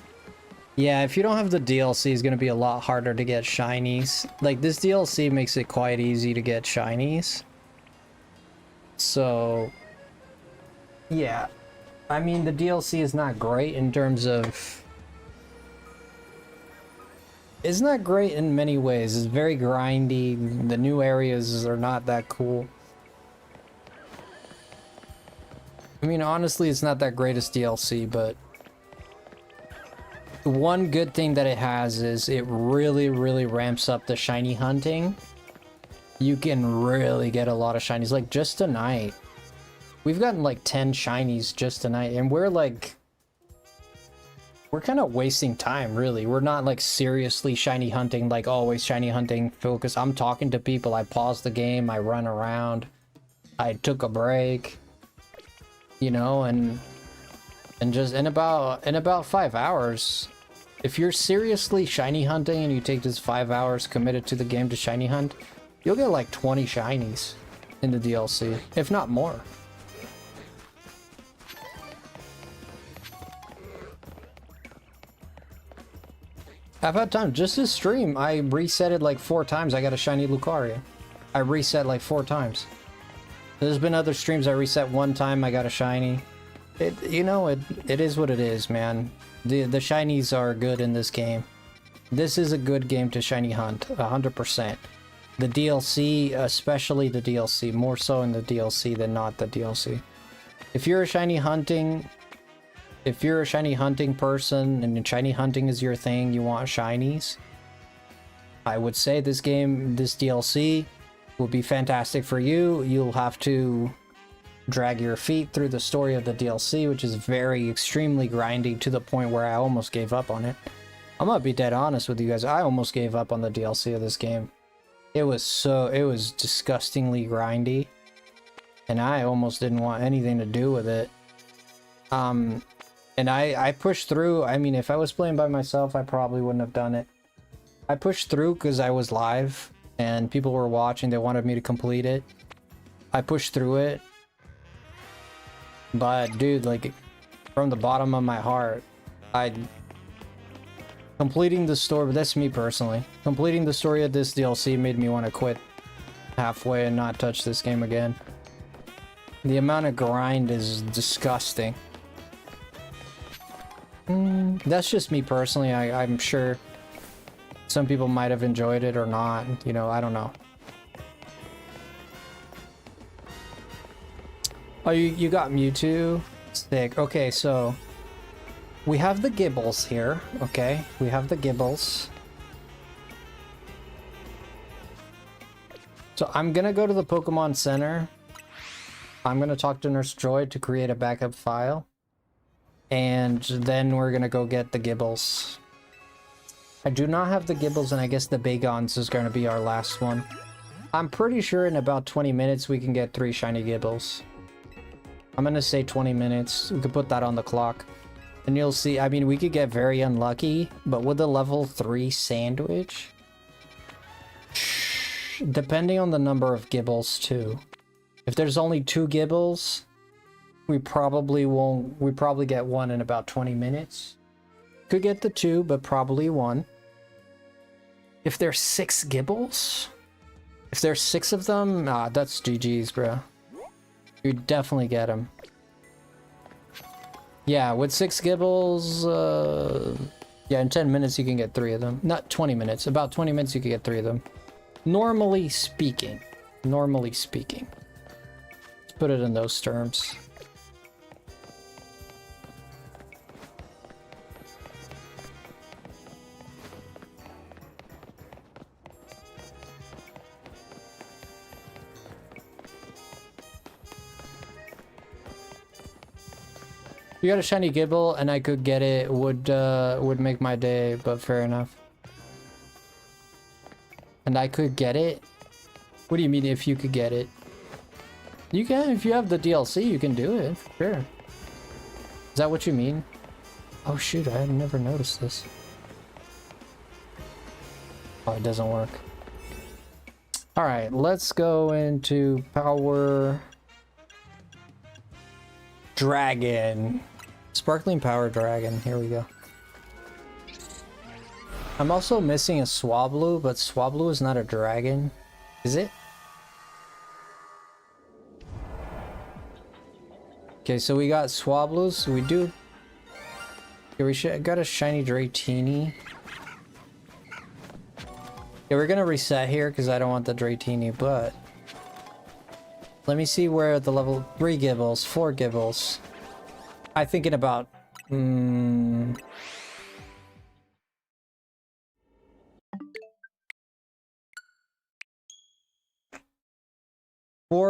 S1: Yeah, if you don't have the DLC, it's gonna be a lot harder to get shinies. Like, this DLC makes it quite easy to get shinies. So... yeah, I mean, the DLC is not great in terms of... It's not great in many ways. It's very grindy. The new areas are not that cool. I mean, honestly, it's not that great as DLC, but... one good thing that it has is it really, really ramps up the shiny hunting. You can really get a lot of shinies. Like, just tonight... we've gotten like 10 shinies just tonight, and we're kind of wasting time, really. We're not like seriously shiny hunting, like always shiny hunting focus. I'm talking to people, I pause the game, I run around, I took a break, you know, and just in about 5 hours, if you're seriously shiny hunting and you take just 5 hours committed to the game to shiny hunt, you'll get like 20 shinies in the DLC, if not more. I've had time. Just this stream, I reset it like 4 times. I got a shiny Lucario. I reset like 4 times. There's been other streams I reset 1 time, I got a shiny. It is what it is, man. The shinies are good in this game. This is a good game to shiny hunt, 100%. The DLC, especially the DLC, more so in the DLC than not the DLC. If you're a shiny hunting person and shiny hunting is your thing, you want shinies, I would say this DLC will be fantastic for you. You'll have to drag your feet through the story of the DLC, which is extremely grindy to the point where I almost gave up on it. I'm gonna be dead honest with you guys. I almost gave up on the DLC of this game. It was disgustingly grindy, and I almost didn't want anything to do with it. And I pushed through. I mean, if I was playing by myself, I probably wouldn't have done it. I pushed through because I was live and people were watching. They wanted me to complete it. I pushed through it. But dude, like, from the bottom of my heart, completing the story, but that's me personally. Completing the story of this DLC made me want to quit halfway and not touch this game again. The amount of grind is disgusting. That's just me personally. I'm sure some people might have enjoyed it or not. You know, I don't know. Oh, you got Mewtwo? Sick. Okay, so we have the Gibbles here. Okay, we have the Gibbles. So I'm gonna go to the Pokemon Center. I'm gonna talk to Nurse Joy to create a backup file. And then we're gonna go get the Gibbles. I do not have the Gibbles, and I guess the Bagons is gonna be our last one. I'm pretty sure in about 20 minutes we can get 3 shiny Gibbles. I'm gonna say 20 minutes. We could put that on the clock. And you'll see, I mean, we could get very unlucky, but with the level 3 sandwich, depending on the number of Gibbles too. If there's only 2 Gibbles, we probably get 1 in about 20 minutes. Could get the 2, but probably 1. If there's 6 Gibbles, if there's 6 of them, that's GG's, bro. You definitely get them. Yeah, with 6 Gibbles, yeah, in 10 minutes you can get 3 of them. Not 20 minutes, about 20 minutes you can get 3 of them. Normally speaking. Normally speaking. Let's put it in those terms. You got a shiny Gibble and I could get it would make my day, but fair enough. And I could get it? What do you mean if you could get it? You can, if you have the DLC, you can do it, sure. Is that what you mean? Oh shoot, I had never noticed this. Oh, it doesn't work. Alright, let's go into Power Dragon. Sparkling Power Dragon, here we go. I'm also missing a Swablu, but Swablu is not a dragon, is it? Okay, so we got Swablus, we do... Okay, we got a shiny Dratini. Yeah, we're gonna reset here because I don't want the Dratini, but... Let me see where the level 3 Gibbles, 4 Gibbles. I'm thinking about... 4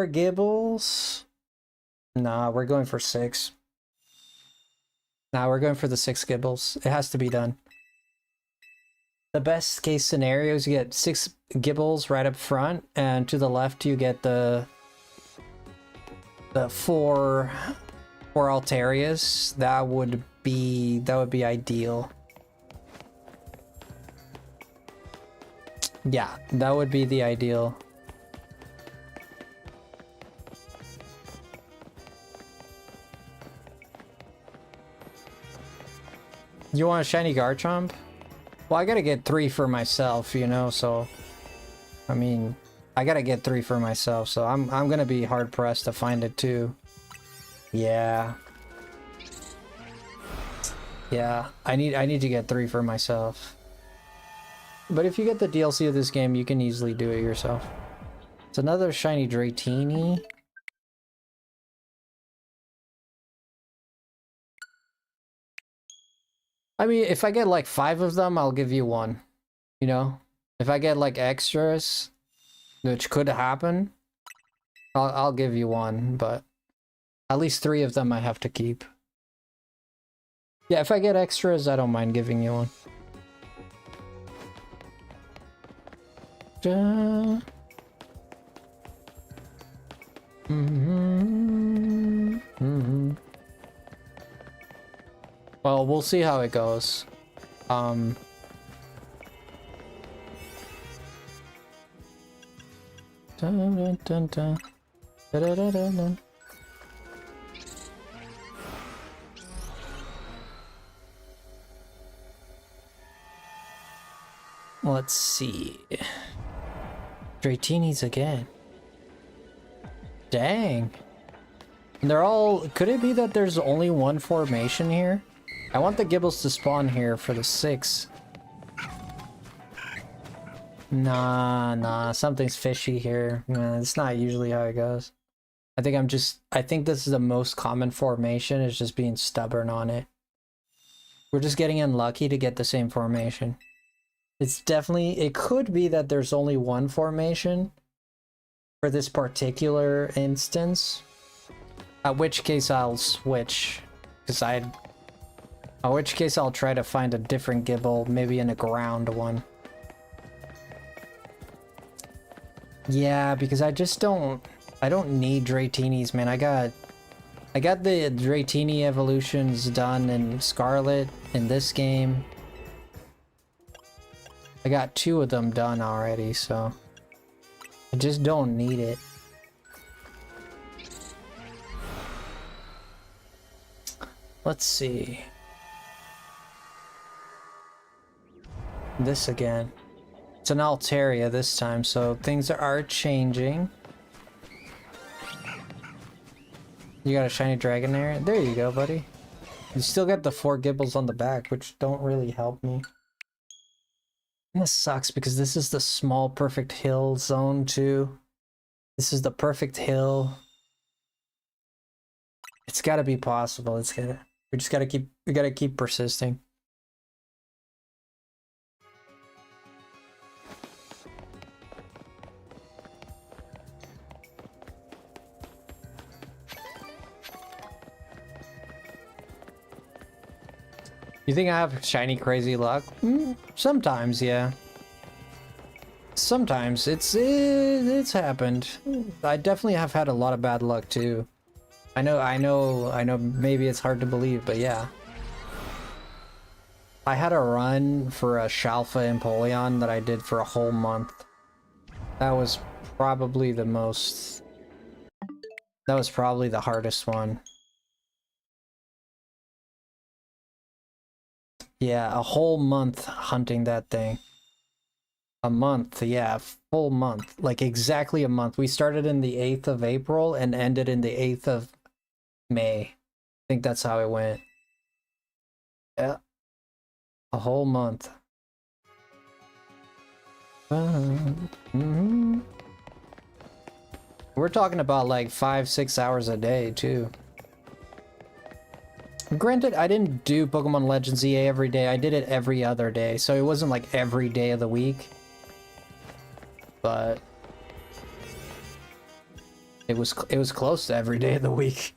S1: Gibbles? Nah, we're going for 6. Nah, we're going for the 6 Gibbles. It has to be done. The best case scenario is you get 6 Gibbles right up front, and to the left you get the 4 Altarias. That would be ideal. Yeah, that would be the ideal. You want a shiny Garchomp? Well, I gotta get 3 for myself, you know, so... I mean, I gotta get 3 for myself, so I'm gonna be hard-pressed to find it, too. Yeah. Yeah, I need to get 3 for myself. But if you get the DLC of this game, you can easily do it yourself. It's another shiny Dratini. I mean, if I get like 5 of them, I'll give you 1. You know? If I get like extras, which could happen, I'll give you 1, but at least 3 of them I have to keep. Yeah, if I get extras, I don't mind giving you 1. Well, we'll see how it goes. Dun, dun, dun, dun. Da, da, da, da, da. Let's see. Dratinis again. Dang. They're all... Could it be that there's only 1 formation here? I want the Gibbles to spawn here for the 6. Nah, something's fishy here. Nah, it's not usually how it goes. I think this is the most common formation, is just being stubborn on it. We're just getting unlucky to get the same formation. It's definitely... It could be that there's only 1 formation for this particular instance. At which case I'll switch. In which case I'll try to find a different Gibble, maybe in a ground one. Yeah, because I don't need Dratinis, man. I got the Dratini evolutions done in Scarlet in this game. I got 2 of them done already, so I just don't need it. Let's see. This again. It's an Altaria this time, so things are changing. You got a shiny Dragonair? There you go, buddy. You still got the 4 Gibbles on the back, which don't really help me. And this sucks because this is the small perfect hill zone too. This is the perfect hill. It's gotta be possible. We gotta keep persisting. You think I have shiny crazy luck? Sometimes, yeah. Sometimes it's happened. I definitely have had a lot of bad luck too. I know maybe it's hard to believe, but yeah. I had a run for a Shalfa Empoleon that I did for a whole month. That was probably the hardest one. Yeah, a whole month hunting that thing. A month, yeah, full month. Like exactly a month. We started in the 8th of April and ended in the 8th of May. I think that's how it went. Yeah. A whole month. We're talking about like 5-6 hours a day too. Granted, I didn't do Pokemon Legends EA every day. I did it every other day, so it wasn't like every day of the week. But it was close to every day of the week.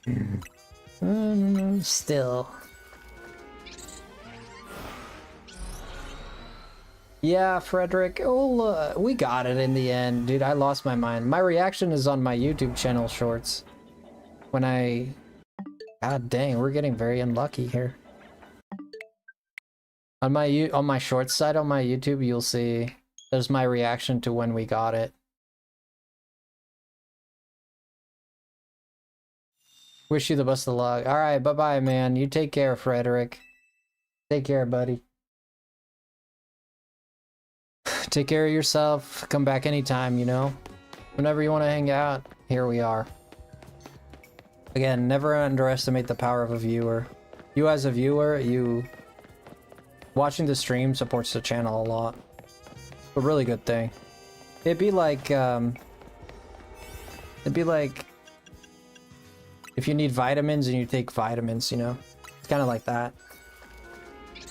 S1: Still. Yeah, Frederick. Oh, we got it in the end, dude. I lost my mind. My reaction is on my YouTube channel shorts. When I... God dang, we're getting very unlucky here. On my shorts side on my YouTube, you'll see there's my reaction to when we got it. Wish you the best of luck. All right, bye-bye, man. You take care, Frederick. Take care, buddy. Take care of yourself. Come back anytime, you know? Whenever you want to hang out, here we are. Again, never underestimate the power of a viewer. You as a viewer, you Watching the stream supports the channel a lot. A really good thing. It'd be like if you need vitamins and you take vitamins, you know? It's kind of like that. You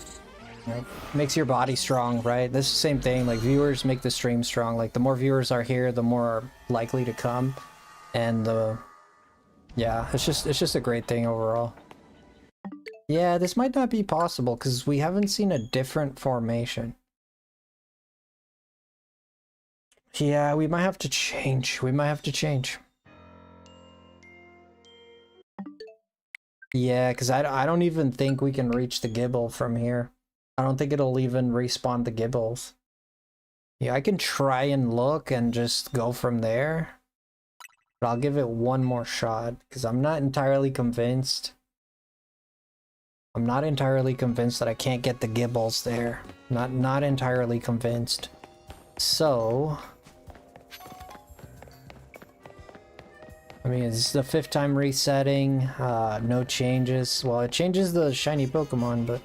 S1: know, makes your body strong, right? This is the same thing, like viewers make the stream strong. Like the more viewers are here, the more are likely to come. And yeah, it's just a great thing overall. Yeah, this might not be possible because we haven't seen a different formation. Yeah, we might have to change. We might have to change. Yeah, because I don't even think we can reach the Gibble from here. I don't think it'll even respawn the Gibbles. Yeah, I can try and look and just go from there. But I'll give it one more shot because I'm not entirely convinced. I'm not entirely convinced that I can't get the Gibbles there. Not entirely convinced. So I mean, it's the 5th time resetting, no changes. Well, it changes the shiny Pokemon, but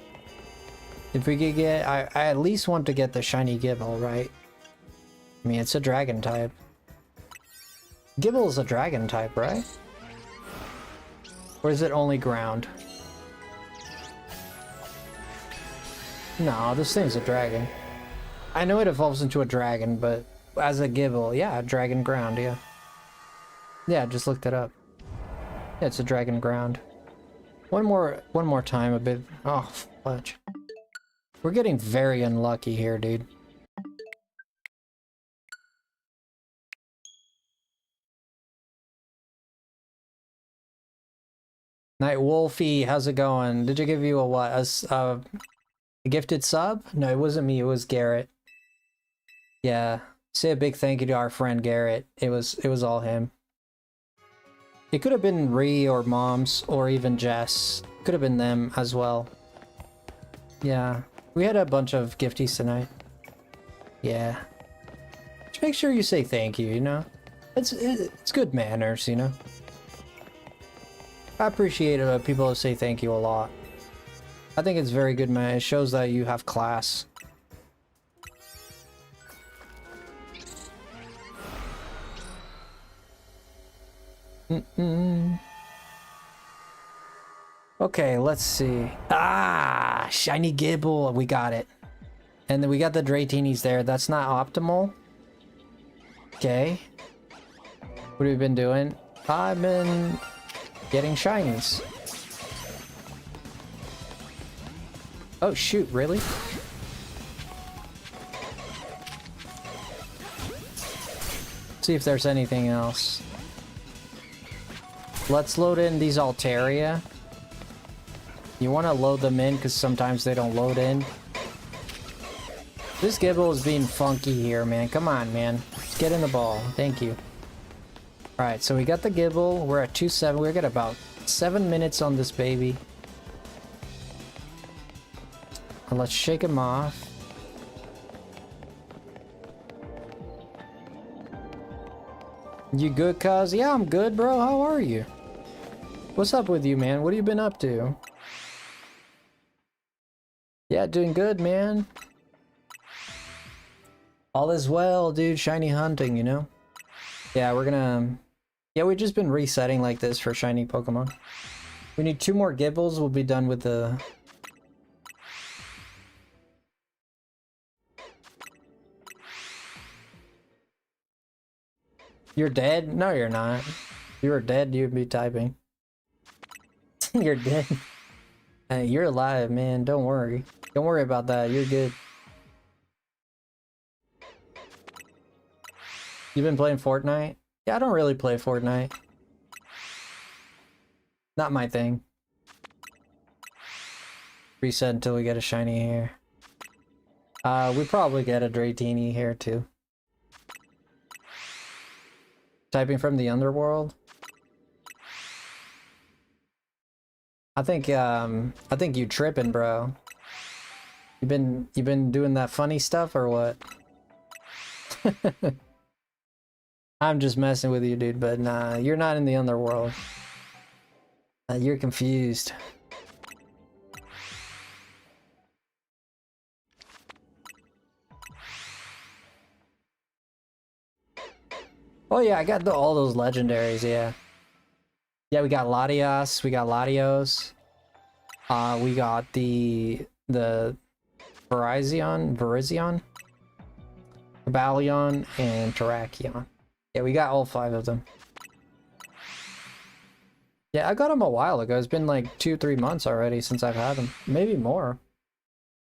S1: if we could get, I at least want to get the shiny Gibble, right? I mean, it's a dragon type. Gibble is a dragon type, right? Or is it only ground? No, this thing's a dragon. I know it evolves into a dragon, but as a Gibble, yeah, dragon ground, yeah. Yeah, just looked it up. Yeah, it's a dragon ground. One more time, a bit. Oh, fudge. We're getting very unlucky here, dude. Night Wolfie, how's it going? Did you give you a what? A gifted sub? No, it wasn't me. It was Garrett. Yeah. Say a big thank you to our friend Garrett. It was all him. It could have been Ree or Moms or even Jess. Could have been them as well. Yeah. We had a bunch of gifties tonight. Yeah. Just make sure you say thank you, you know? It's good manners, you know? I appreciate it when people say thank you a lot. I think it's very good, man. It shows that you have class. Okay, let's see. Ah, shiny Gibble. We got it. And then we got the Dratinis there. That's not optimal. Okay. What have we been doing? I've been getting shinies. Oh, shoot. Really? See if there's anything else. Let's load in these Altaria. You want to load them in because sometimes they don't load in. This Gibble is being funky here, man. Come on, man. Let's get in the ball. Thank you. Alright, so we got the Gibble. We're at 2-7. We're got about 7 minutes on this baby. And let's shake him off. You good, cuz? Yeah, I'm good, bro. How are you? What's up with you, man? What have you been up to? Yeah, doing good, man. All is well, dude. Shiny hunting, you know? Yeah, we're gonna... Yeah, we've just been resetting like this for shiny Pokemon. We need 2 more Gibbles. We'll be done with the... You're dead? No, you're not. If you were dead, you'd be typing. You're dead. Hey, you're alive, man. Don't worry. Don't worry about that. You're good. You've been playing Fortnite? Yeah, I don't really play Fortnite. Not my thing. Reset until we get a shiny here. We probably get a Dratini here too. Typing from the underworld. I think you tripping, bro. You been doing that funny stuff or what? I'm just messing with you, dude, but nah, you're not in the underworld. You're confused. Oh yeah, I got all those legendaries, yeah. Yeah, we got Latias, we got Latios. We got the Virizion, Kabalion, and Terrakion. Yeah, we got all 5 of them. Yeah, I got them a while ago. It's been like 2-3 months already since I've had them. Maybe more.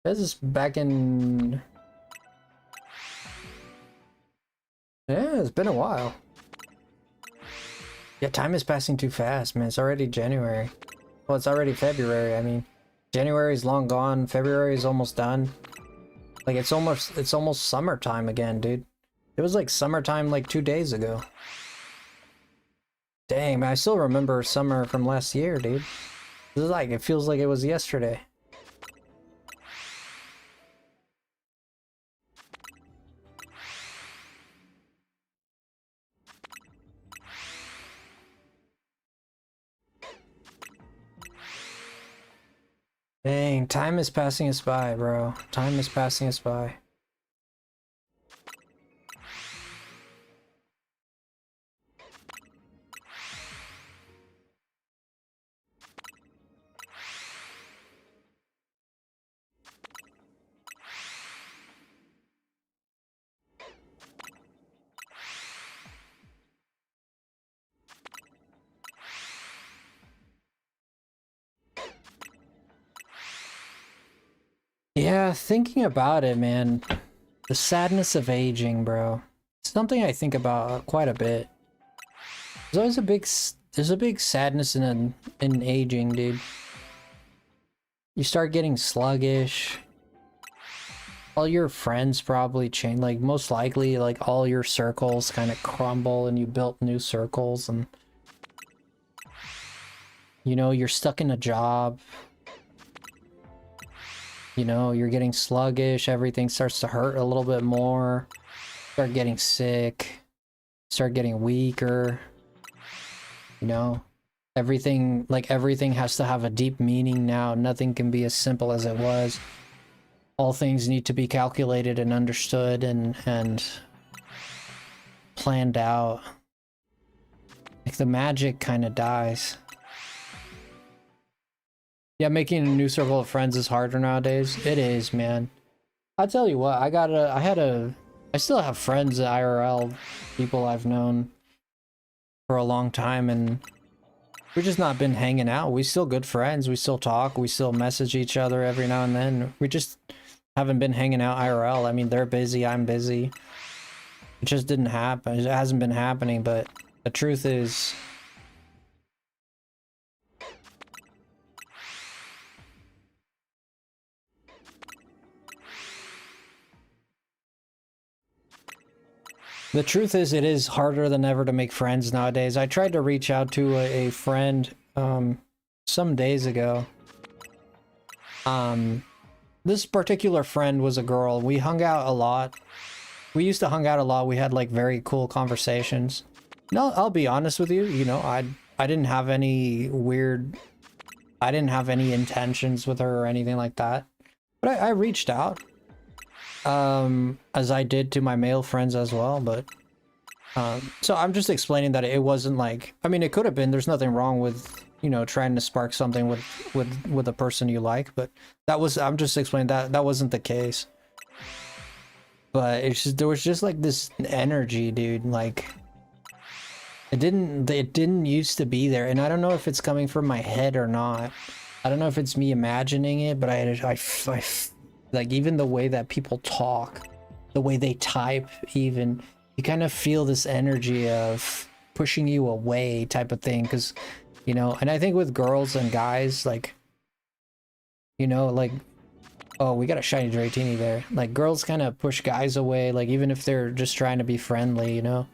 S1: This is back in... Yeah, it's been a while. Yeah, time is passing too fast, man. It's already January. Well, it's already February, I mean. January's long gone. February is almost done. Like, it's almost summertime again, dude. It was like summertime like 2 days ago. Dang, man, I still remember summer from last year, dude. This is like, it feels like it was yesterday. Dang, time is passing us by, bro. Time is passing us by. Yeah, thinking about it, man. The sadness of aging, bro. It's something I think about quite a bit. There's always there's a big sadness in aging, dude. You start getting sluggish. All your friends probably change, like most likely, like all your circles kind of crumble and you built new circles, and you know, you're stuck in a job. You know, you're getting sluggish, everything starts to hurt a little bit more. Start getting sick, start getting weaker. You know, everything has to have a deep meaning now. Nothing can be as simple as it was. All things need to be calculated and understood and planned out. Like the magic kind of dies. Yeah, making a new circle of friends is harder nowadays. It is, man. I'll tell you what, I still have friends at IRL, people I've known for a long time, and we've just not been hanging out. We still good friends, we still talk, we still message each other every now and then. We just haven't been hanging out IRL. I mean, they're busy, I'm busy. It just didn't happen. It hasn't been happening, but the truth is... The truth is, it is harder than ever to make friends nowadays. I tried to reach out to a friend some days ago. This particular friend was a girl. We hung out a lot. We used to hang out a lot. We had like very cool conversations. No, I'll be honest with you. You know, I didn't have any I didn't have any intentions with her or anything like that. But I reached out. As I did to my male friends as well, but so I'm just explaining that it wasn't like, I mean, it could have been, there's nothing wrong with, you know, trying to spark something with a person you like, but I'm just explaining that wasn't the case. But it's just, there was just like this energy, dude, like it didn't used to be there, and I don't know if it's coming from my head or not. I don't know if it's me imagining it, but I like, even the way that people talk, the way they type, even, you kind of feel this energy of pushing you away type of thing. Because, you know, and I think with girls and guys, like, you know, like, oh, we got a shiny Dratini there. Like, girls kind of push guys away, like, even if they're just trying to be friendly, you know?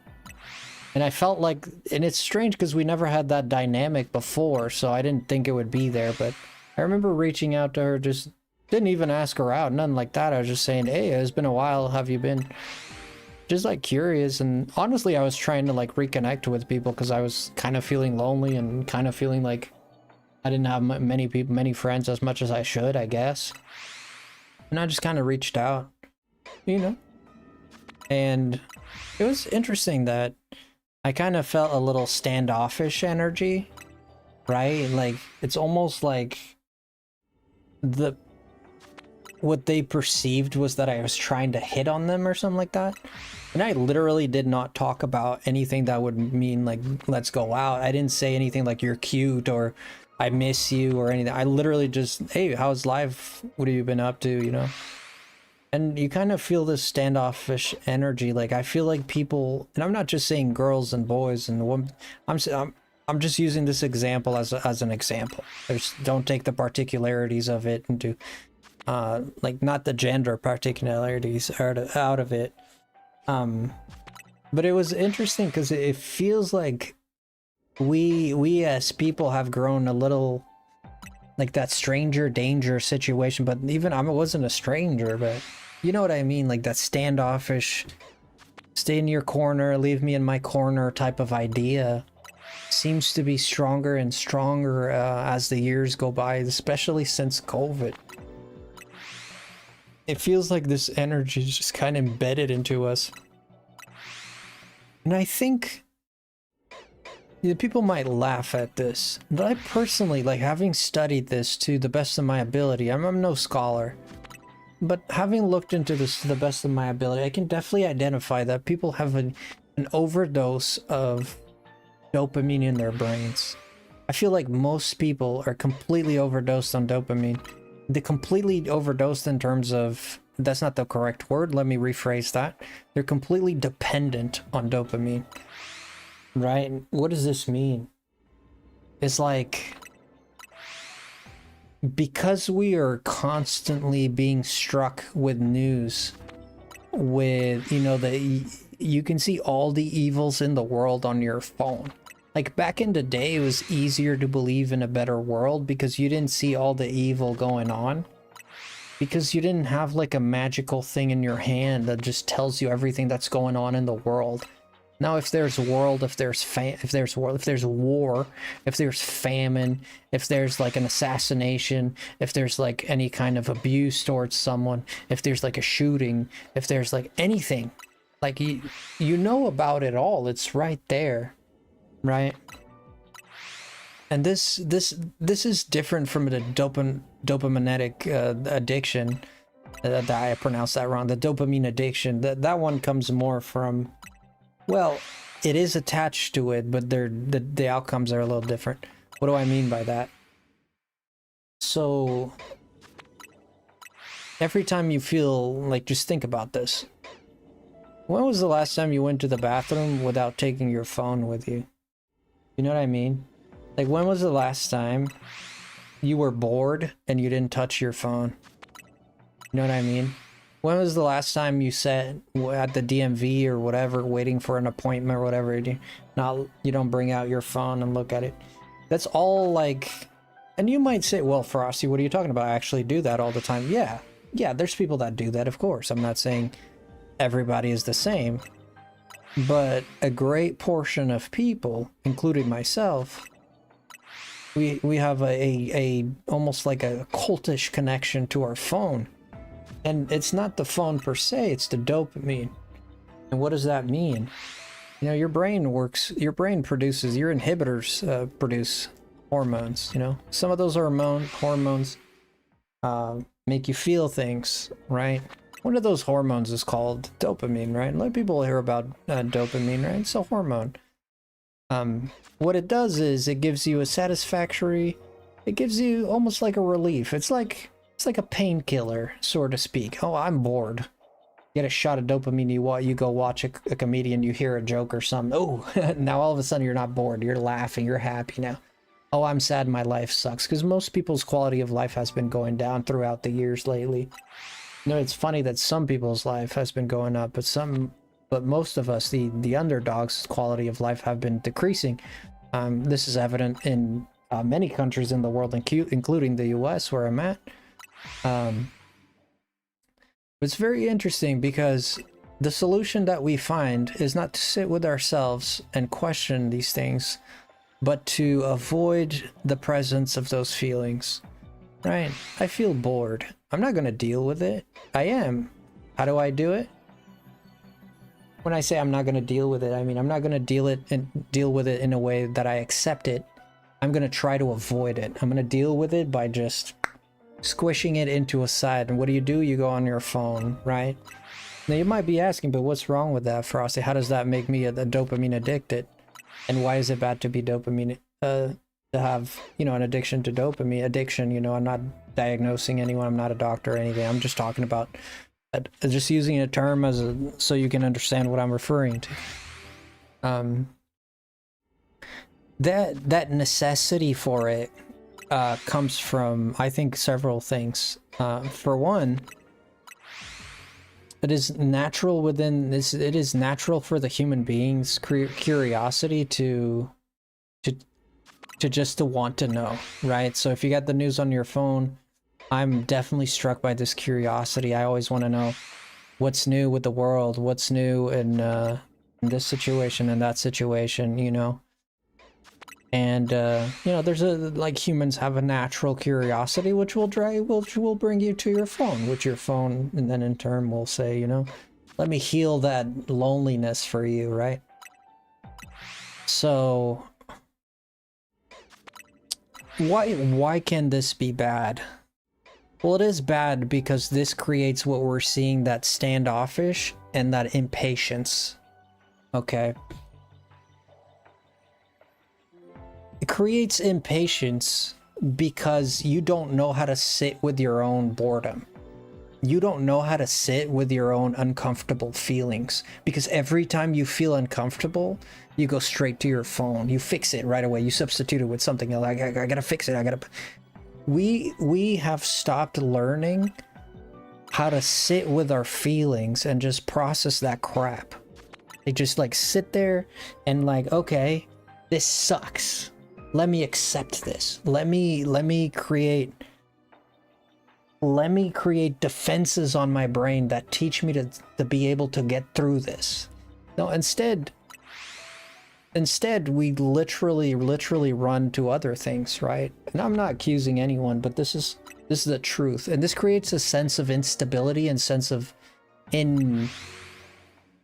S1: And I felt like, and it's strange because we never had that dynamic before, so I didn't think it would be there. But I remember reaching out to her, just didn't even ask her out, nothing like that. I was just saying, hey, it's been a while, have you been? Just like curious, and honestly I was trying to like reconnect with people because I was kind of feeling lonely and kind of feeling like I didn't have many friends as much as I should, I guess. And I just kind of reached out, you know? And it was interesting that I kind of felt a little standoffish energy, right? Like, it's almost like what they perceived was that I was trying to hit on them or something like that. And I literally did not talk about anything that would mean like, let's go out. I didn't say anything like you're cute or I miss you or anything. I literally just, hey, how's life? What have you been up to, you know? And you kind of feel this standoffish energy. Like, I feel like people, and I'm not just saying girls and boys and women, I'm just using this example as an example. Don't take the particularities of it into like, not the gender particularities out of it. But it was interesting because it feels like we as people have grown a little like that stranger danger situation. But even I wasn't a stranger, but you know what I mean, like that standoffish, stay in your corner, leave me in my corner type of idea seems to be stronger and stronger as the years go by, especially since COVID. It feels like this energy is just kind of embedded into us. And I think people might laugh at this, but I personally, like, having studied this to the best of my ability, I'm no scholar, but having looked into this to the best of my ability, I can definitely identify that people have an overdose of dopamine in their brains. I feel like most people are completely overdosed on dopamine. They're completely overdosed in terms of, that's not the correct word, let me rephrase that. They're completely dependent on dopamine, right? What does this mean? It's like, because we are constantly being struck with news, with, you know, you can see all the evils in the world on your phone. Like, back in the day, it was easier to believe in a better world because you didn't see all the evil going on. Because you didn't have like a magical thing in your hand that just tells you everything that's going on in the world. Now, if there's world, if there's war, if there's famine, if there's like an assassination, if there's like any kind of abuse towards someone, if there's like a shooting, if there's like anything, like you know about it all. It's right there, right? And this is different from the dopaminetic addiction. That I pronounced that wrong. The dopamine addiction. That one comes more from, well, it is attached to it, but the outcomes are a little different. What do I mean by that? So every time you feel like, just think about this. When was the last time you went to the bathroom without taking your phone with you? You know what I mean? Like, when was the last time you were bored and you didn't touch your phone? You know what I mean? When was the last time you sat at the DMV or whatever, waiting for an appointment or whatever, you don't bring out your phone and look at it? That's all like, and you might say, well, Frosty, what are you talking about? I actually do that all the time. Yeah, there's people that do that, of course. I'm not saying everybody is the same, but a great portion of people, including myself, we have a almost like a cultish connection to our phone. And it's not the phone per se, it's the dopamine. And what does that mean? You know, your brain produces, your inhibitors produce hormones, you know? Some of those hormones make you feel things, right? One of those hormones is called dopamine, right? A lot of people hear about dopamine, right? It's a hormone. What it does is it gives you it gives you almost like a relief. It's like a painkiller, so to speak. Oh, I'm bored. You get a shot of dopamine, you go watch a comedian, you hear a joke or something. Oh, now all of a sudden you're not bored. You're laughing, you're happy now. Oh, I'm sad, my life sucks. Because most people's quality of life has been going down throughout the years lately. You know, it's funny that some people's life has been going up, but most of us, the underdogs' quality of life have been decreasing. This is evident in many countries in the world, including the US, where I'm at. It's very interesting because the solution that we find is not to sit with ourselves and question these things, but to avoid the presence of those feelings. Right? I feel bored. I'm not going to deal with it. I am. How do I do it? when I say I'm not going to deal with it, I mean I'm not going to deal with it in a way that I accept it. I'm going to try to avoid it. I'm going to deal with it by just squishing it into a side. And what do? You go on your phone, right? Now you might be asking, but what's wrong with that, Frosty? How does that make me a dopamine addicted? And why is it bad to be dopamine, to have, you know, an addiction to dopamine? Addiction, you know, I'm not diagnosing anyone. I'm not a doctor or anything. I'm just talking about, just using a term as so you can understand what I'm referring to. That necessity for it comes from, I think, several things. For one, it is natural within this. It is natural for the human being's curiosity to just to want to know, right? So if you got the news on your phone, I'm definitely struck by this curiosity. I always want to know what's new with the world, what's new in this situation and that situation, you know. And you know, there's like humans have a natural curiosity which will bring you to your phone, which your phone and then in turn will say, you know, let me heal that loneliness for you, right? So why can this be bad? Well, it is bad because this creates what we're seeing, that standoffish and that impatience. Okay. It creates impatience because you don't know how to sit with your own boredom. You don't know how to sit with your own uncomfortable feelings, because every time you feel uncomfortable, you go straight to your phone. You fix it right away. You substitute it with something like, I gotta fix it. I gotta. We have stopped learning how to sit with our feelings and just process that crap. They just like sit there and like, okay, this sucks. Let me accept this. Let me create defenses on my brain that teach me to be able to get through this. No, instead we literally run to other things, right? And I'm not accusing anyone, but this is the truth. And this creates a sense of instability and sense of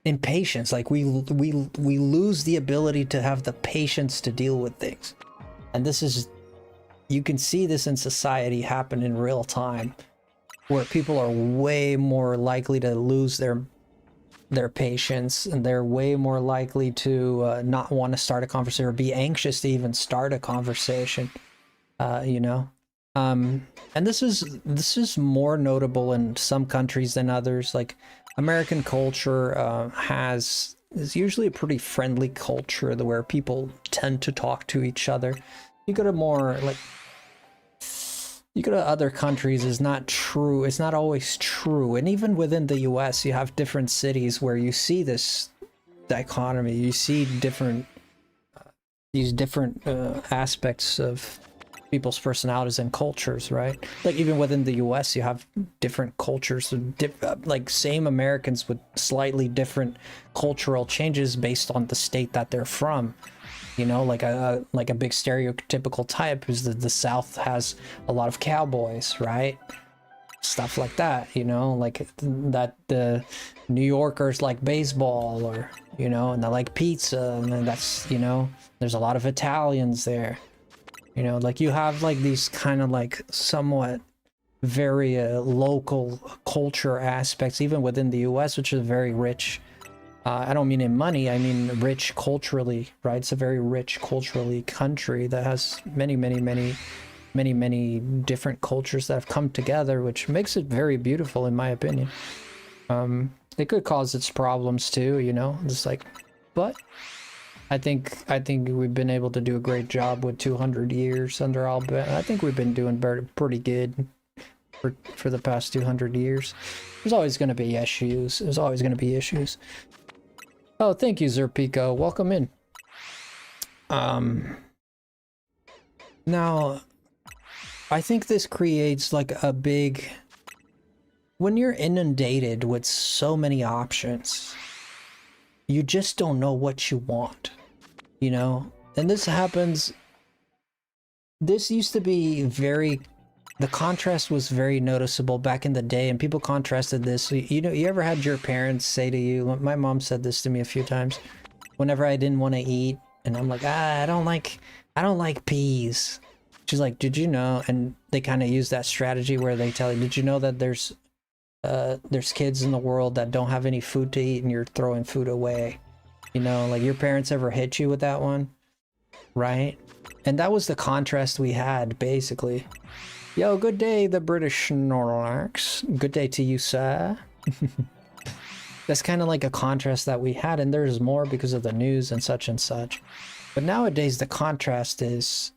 S1: impatience. Like we lose the ability to have the patience to deal with things. And this is, you can see this in society happen in real time, where people are way more likely to lose their patience, and they're way more likely to not want to start a conversation or be anxious to even start a conversation, you know. And this is more notable in some countries than others. Like American culture is usually a pretty friendly culture where people tend to talk to each other. You go to other countries, is not true. It's not always true. And even within the US, you have different cities where you see this dichotomy. You see these different aspects of people's personalities and cultures, right? Like even within the US, you have different cultures, like same Americans with slightly different cultural changes based on the state that they're from. You know, like a big stereotypical type is that the South has a lot of cowboys, right? Stuff like that, you know, like that the New Yorkers like baseball, or, you know, and they like pizza, and then that's, you know, there's a lot of Italians there. You know, like you have like these kind of like somewhat very local culture aspects, even within the US, which is very rich. I don't mean in money, I mean rich culturally, right? It's a very rich culturally country that has many different cultures that have come together, which makes it very beautiful in my opinion. It could cause its problems too, you know, just like, but I think we've been able to do a great job with 200 years under Alabama. I think we've been doing pretty good for the past 200 years. There's always going to be issues. There's always going to be issues. Oh, thank you, Zerpico. Welcome in. Now, I think this creates like a big... When you're inundated with so many options, you just don't know what you want, you know? And this happens... This used to be very the contrast was very noticeable back in the day, and people contrasted this. You know, you ever had your parents say to you, my mom said this to me a few times, whenever I didn't want to eat, and I'm like, I don't like peas. She's like, did you know? And they kind of use that strategy where they tell you, did you know that there's kids in the world that don't have any food to eat and you're throwing food away? You know, like your parents ever hit you with that one? Right? And that was the contrast we had, basically. Yo, good day, the British Snorlax. Good day to you, sir. That's kind of like a contrast that we had, and there's more because of the news and such and such. But nowadays, the contrast is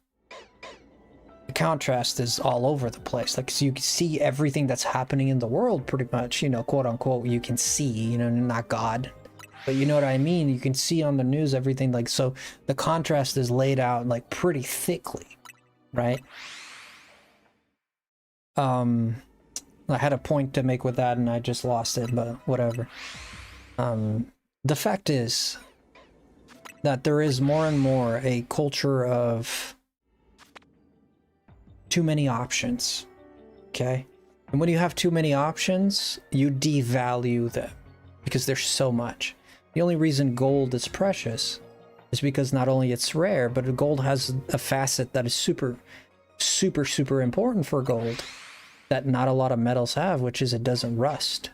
S1: all over the place. Like, so you can see everything that's happening in the world, pretty much, you know, quote unquote, you can see, you know, not God. But you know what I mean? You can see on the news everything, like, so the contrast is laid out like pretty thickly, right? I had a point to make with that and I just lost it, but whatever. The fact is that there is more and more a culture of too many options, okay? And when you have too many options, you devalue them because there's so much. The only reason gold is precious is because not only it's rare, but gold has a facet that is super important for gold that not a lot of metals have, which is it doesn't rust.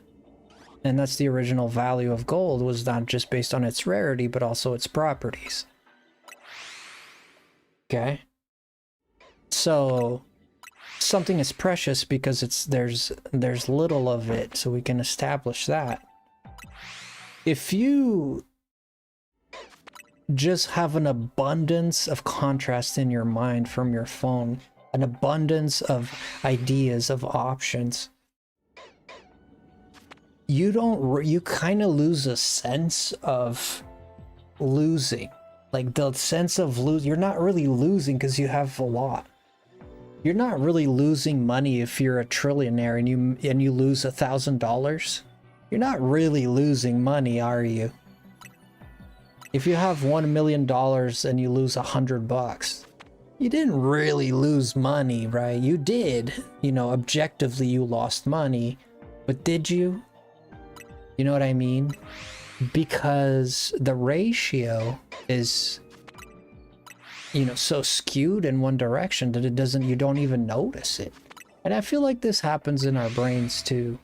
S1: And that's the original value of gold, was not just based on its rarity, but also its properties. Okay? So something is precious because there's little of it, so we can establish that. If you just have an abundance of contrast in your mind from your phone, an abundance of ideas, of options, you kind of lose a sense of losing. Like the sense of you're not really losing because you have a lot. You're not really losing money if you're a trillionaire and you lose $1,000. You're not really losing money, are you? If you have $1 million and you lose $100, you didn't really lose money, right? You did, you know, objectively you lost money, but did you? You know what I mean? Because the ratio is, you know, so skewed in one direction that you don't even notice it. And I feel like this happens in our brains too.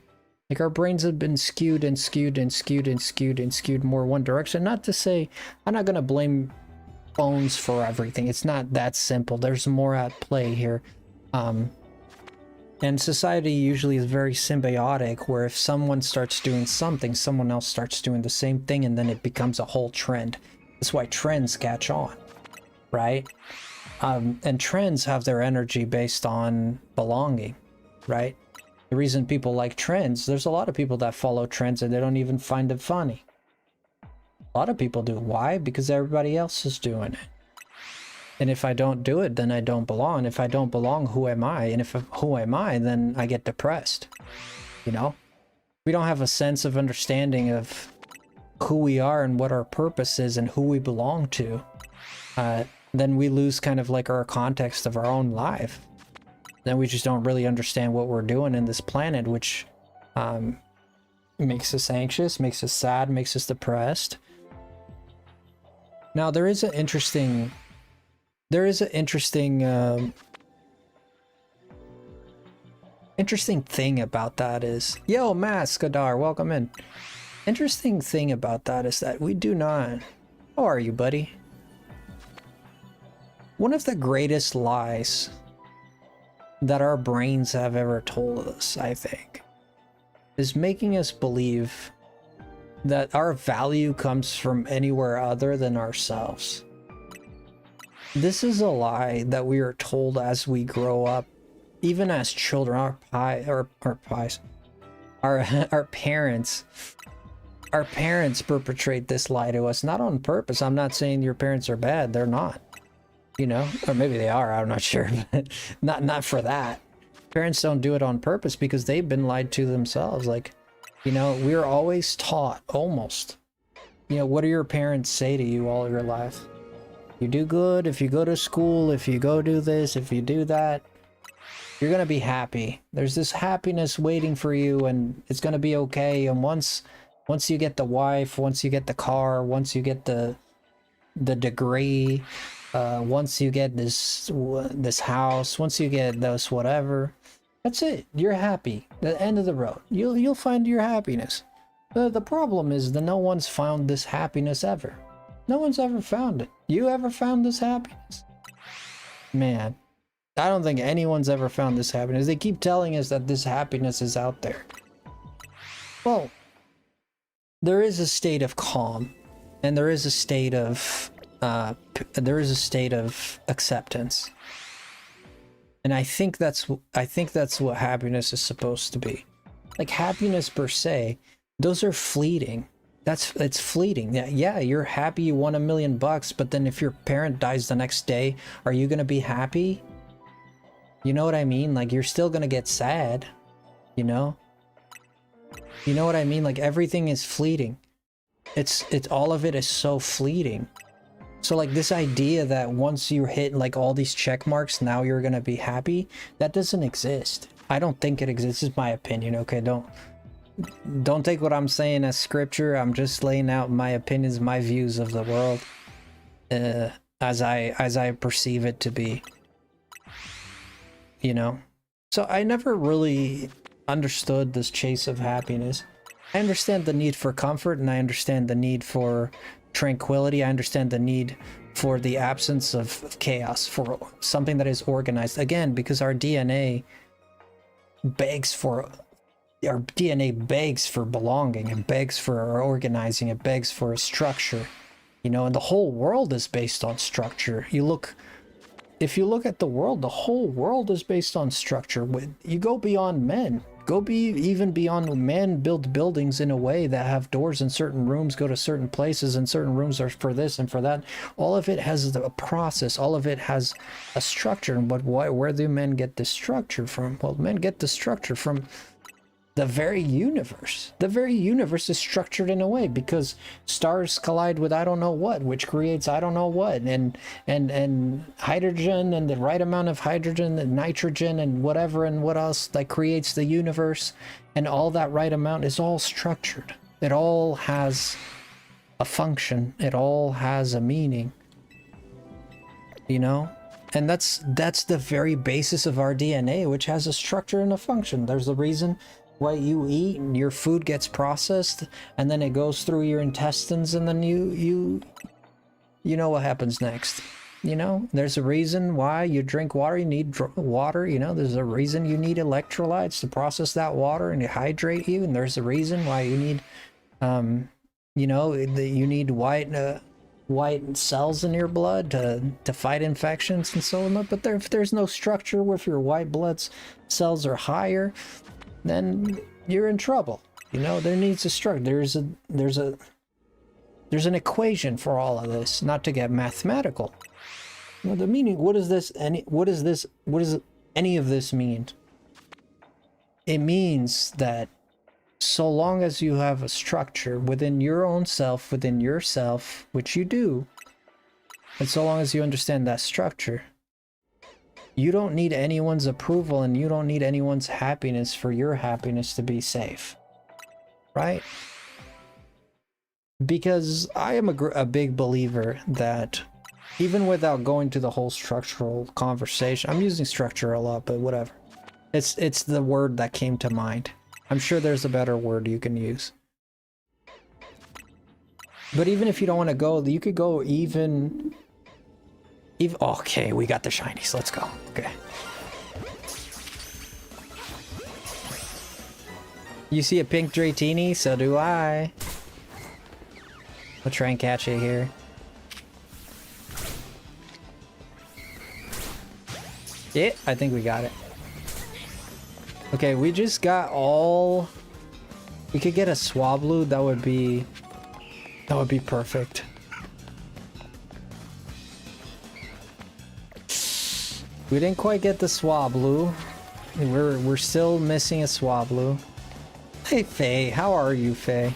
S1: Like our brains have been skewed and skewed and skewed and skewed and skewed more one direction. Not to say, I'm not going to blame phones for everything. It's not that simple. There's more at play here. And society usually is very symbiotic, where if someone starts doing something, someone else starts doing the same thing, and then it becomes a whole trend. That's why trends catch on, right? And trends have their energy based on belonging, right? The reason people like trends, there's a lot of people that follow trends and they don't even find it funny. A lot of people do. Why? Because everybody else is doing it. And if I don't do it, then I don't belong. If I don't belong, who am I? And who am I, then I get depressed. You know? We don't have a sense of understanding of who we are and what our purpose is and who we belong to. Then we lose kind of like our context of our own life. Then we just don't really understand what we're doing in this planet, which makes us anxious, makes us sad, makes us depressed. Now, there is an interesting thing about that is, yo, Mascadar, welcome in. Interesting thing about that is that we do not, how are you, buddy? One of the greatest lies that our brains have ever told us, I think, is making us believe that our value comes from anywhere other than ourselves. This is a lie that we are told as we grow up, even as children. Our parents perpetrate this lie to us, not on purpose. I'm not saying your parents are bad, they're not. You know, or maybe they are, I'm not sure, but not for that. Parents don't do it on purpose because they've been lied to themselves. Like, you know, we're always taught, almost, you know, what do your parents say to you all your life? You do good if you go to school, if you go do this, if you do that. You're gonna be happy. There's this happiness waiting for you, and it's gonna be okay. And once you get the wife, once you get the car, once you get the degree, once you get this house, once you get this whatever, that's it. You're happy. The end of the road. You'll find your happiness. The problem is that no one's found this happiness ever. No one's ever found it. You ever found this happiness? Man, I don't think anyone's ever found this happiness. They keep telling us that this happiness is out there. Well, there is a state of calm, and there is a state of acceptance. And I think that's what happiness is supposed to be. Like happiness per se, those are fleeting. It's fleeting. Yeah, you're happy you won $1 million, but then if your parent dies the next day, are you gonna be happy? You know what I mean? Like, you're still gonna get sad, you know? You know what I mean? Like, everything is fleeting. It's all of it is so fleeting. So like this idea that once you hit like all these check marks, now you're gonna be happy, that doesn't exist. I don't think it exists. This is my opinion, okay? Don't take what I'm saying as scripture. I'm just laying out my opinions, my views of the world, as I perceive it to be. You know? So I never really understood this chase of happiness. I understand the need for comfort, and I understand the need for tranquility. I understand the need for the absence of chaos, for something that is organized. Again, because our DNA begs for belonging, it begs for organizing, it begs for a structure, you know, and the whole world is based on structure. If you look at the world, the whole world is based on structure. You go beyond men. Even beyond men build buildings in a way that have doors in certain rooms, go to certain places, and certain rooms are for this and for that. All of it has a process. All of it has a structure. But where do men get this structure from? Well, men get the structure from the very universe. The very universe is structured in a way because stars collide with I don't know what, which creates I don't know what, and hydrogen, and the right amount of hydrogen and nitrogen and whatever and what else that creates the universe, and all that right amount is all structured. It all has a function. It all has a meaning. You know? And that's the very basis of our DNA, which has a structure and a function. There's a reason why you eat and your food gets processed, and then it goes through your intestines, and then you know what happens next. You know, there's a reason why you drink water. You need water. You know, there's a reason you need electrolytes to process that water and to hydrate you, and there's a reason why you need you know, you need white cells in your blood to fight infections and so on. But if there's no structure, if your white blood cells are higher, then you're in trouble. You know, there needs a structure. There's an equation for all of this, not to get mathematical. You know, the meaning, what does any of this mean? It means that so long as you have a structure within your own self, within yourself, which you do, and so long as you understand that structure, you don't need anyone's approval, and you don't need anyone's happiness for your happiness to be safe. Right? Because I am a big believer that even without going to the whole structural conversation, I'm using structure a lot, but whatever. It's the word that came to mind. I'm sure there's a better word you can use. But even if you don't want to go, you could go even okay, we got the shinies. Let's go. Okay. You see a pink Dratini? So do I. We'll try and catch it here. Yeah, I think we got it. Okay, we just got all... We could get a Swablu, that would be perfect. We didn't quite get the Swablu. We're still missing a Swablu. Hey Faye, how are you, Faye?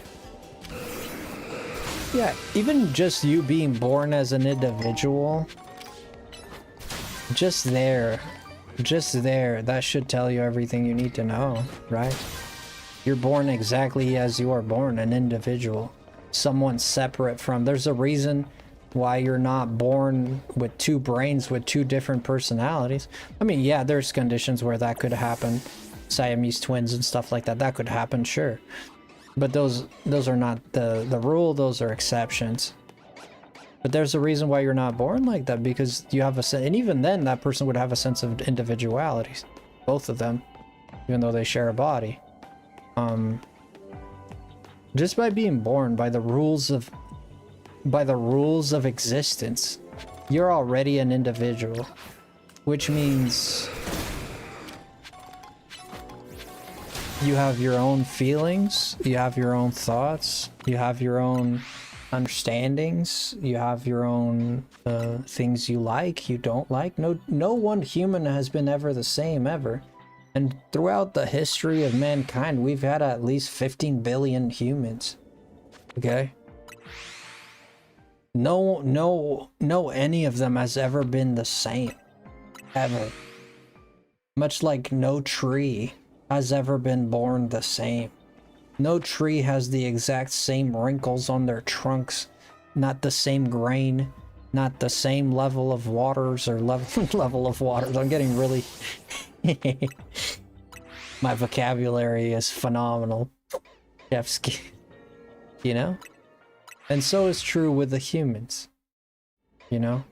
S1: Yeah, even just you being born as an individual, just there, Just there, that should tell you everything you need to know, right? You're born exactly as you are born, an individual. Someone separate from... There's a reason why you're not born with two brains with two different personalities. I mean, yeah, there's conditions where that could happen. Siamese twins and stuff like that. That could happen, sure. But those are not the rule, those are exceptions. But there's a reason why you're not born like that, because you have a... And even then, that person would have a sense of individuality. Both of them. Even though they share a body. Just by being born, by the rules of existence, you're already an individual. Which means you have your own feelings, you have your own thoughts, you have your own understandings, you have your own things you like, you don't like. No one human has been ever the same, ever. And throughout the history of mankind, we've had at least 15 billion humans. Okay? No any of them has ever been the same. Ever. Much like no tree has ever been born the same. No tree has the exact same wrinkles on their trunks, not the same grain, not the same level of waters or level of waters. I'm getting really... My vocabulary is phenomenal. Chef's, you know? And so is true with the humans. You know?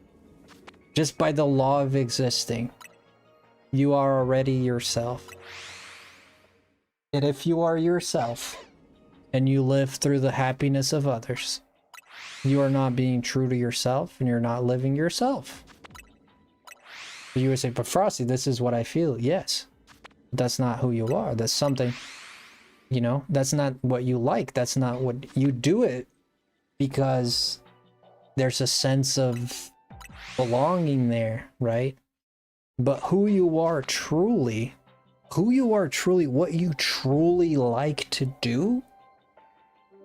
S1: Just by the law of existing, you are already yourself. And if you are yourself, and you live through the happiness of others, you are not being true to yourself, and you're not living yourself. You would say, but Frosty, this is what I feel. Yes. That's not who you are. That's something, you know, that's not what you like. That's not what you do it because there's a sense of belonging there, right? But who you are truly, what you truly like to do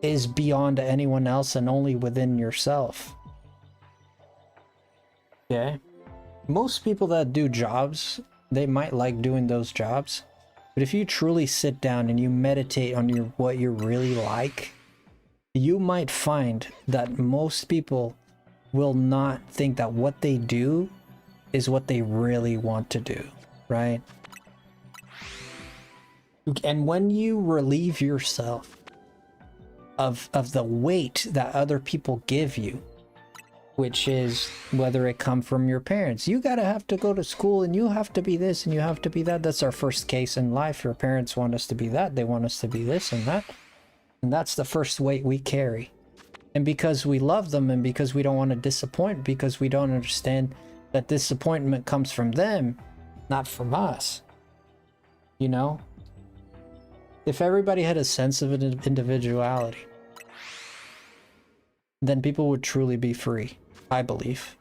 S1: is beyond anyone else and only within yourself. Okay? Most people that do jobs, they might like doing those jobs, but if you truly sit down and you meditate on what you really like, you might find that most people will not think that what they do is what they really want to do, right? And when you relieve yourself of the weight that other people give you, which is whether it come from your parents, you gotta have to go to school and you have to be this and you have to be that. That's our first case in life. Your parents want us to be that, they want us to be this and that, and that's the first weight we carry. And because we love them and because we don't want to disappoint, because we don't understand that disappointment comes from them, not from us, you know, if everybody had a sense of individuality, then people would truly be free, I believe.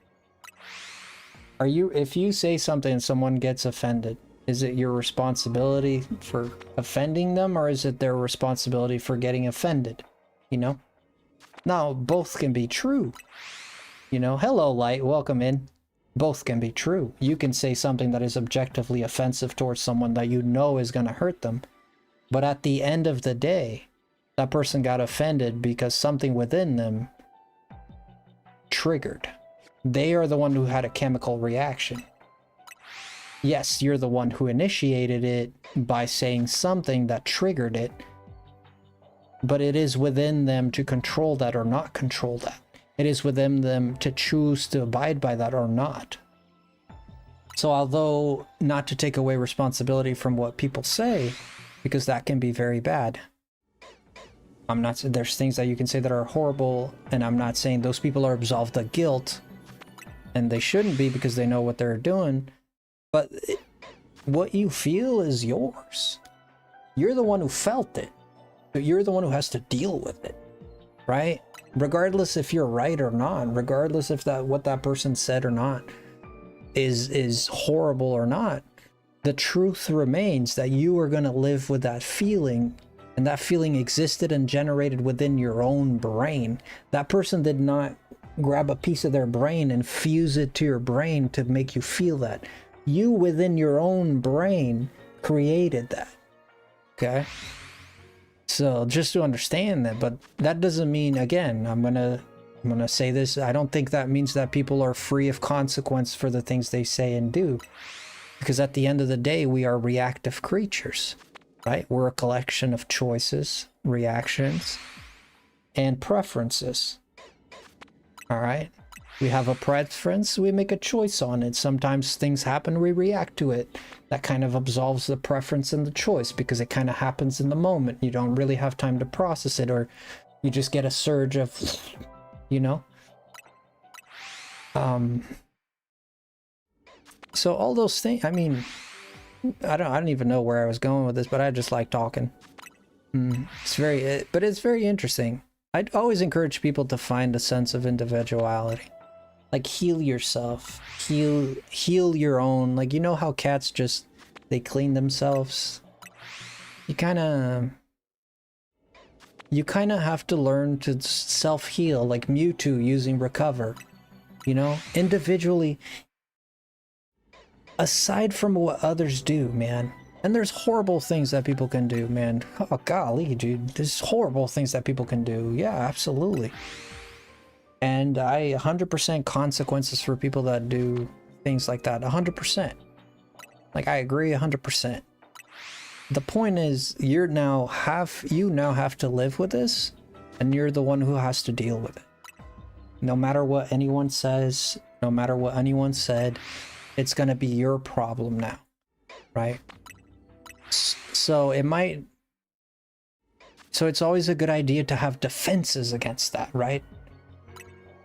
S1: If you say something and someone gets offended, is it your responsibility for offending them, or is it their responsibility for getting offended? You know? Now, both can be true. You know, hello, Light, welcome in. Both can be true. You can say something that is objectively offensive towards someone that you know is going to hurt them, but at the end of the day, that person got offended because something within them triggered. They are the one who had a chemical reaction. Yes, you're the one who initiated it by saying something that triggered it, but it is within them to control that or not control that. It is within them to choose to abide by that or not. So although not to take away responsibility from what people say, because that can be very bad. I'm not, there's things that you can say that are horrible, and I'm not saying those people are absolved of guilt, and they shouldn't be because they know what they're doing, but what you feel is yours. You're the one who felt it. You're the one who has to deal with it, right? Regardless if you're right or not, regardless if what that person said or not is horrible or not, the truth remains that you are going to live with that feeling, and that feeling existed and generated within your own brain. That person did not grab a piece of their brain and fuse it to your brain to make you feel that. You within your own brain created that. Okay? So just to understand that, but that doesn't mean, again, I'm gonna say this, I don't think that means that people are free of consequence for the things they say and do. Because at the end of the day, we are reactive creatures, right? We're a collection of choices, reactions, and preferences. All right? We have a preference, we make a choice on it. Sometimes things happen, we react to it. That kind of absolves the preference and the choice because it kind of happens in the moment. You don't really have time to process it, or you just get a surge of, you know? So all those things, I mean, I don't even know where I was going with this, but I just like talking. It's very interesting. I'd always encourage people to find a sense of individuality. Like, heal yourself, heal your own, like, you know how cats just, they clean themselves? You kind of have to learn to self-heal, like Mewtwo using Recover, you know? Individually, aside from what others do, man. And there's horrible things that people can do, man. Oh, golly, dude. There's horrible things that people can do. Yeah, absolutely. And 100% consequences for people that do things like that. 100%. Like, I agree 100%. The point is, you now have to live with this, and you're the one who has to deal with it. No matter what anyone says, no matter what anyone said, it's gonna be your problem now, right? So it's always a good idea to have defenses against that, right?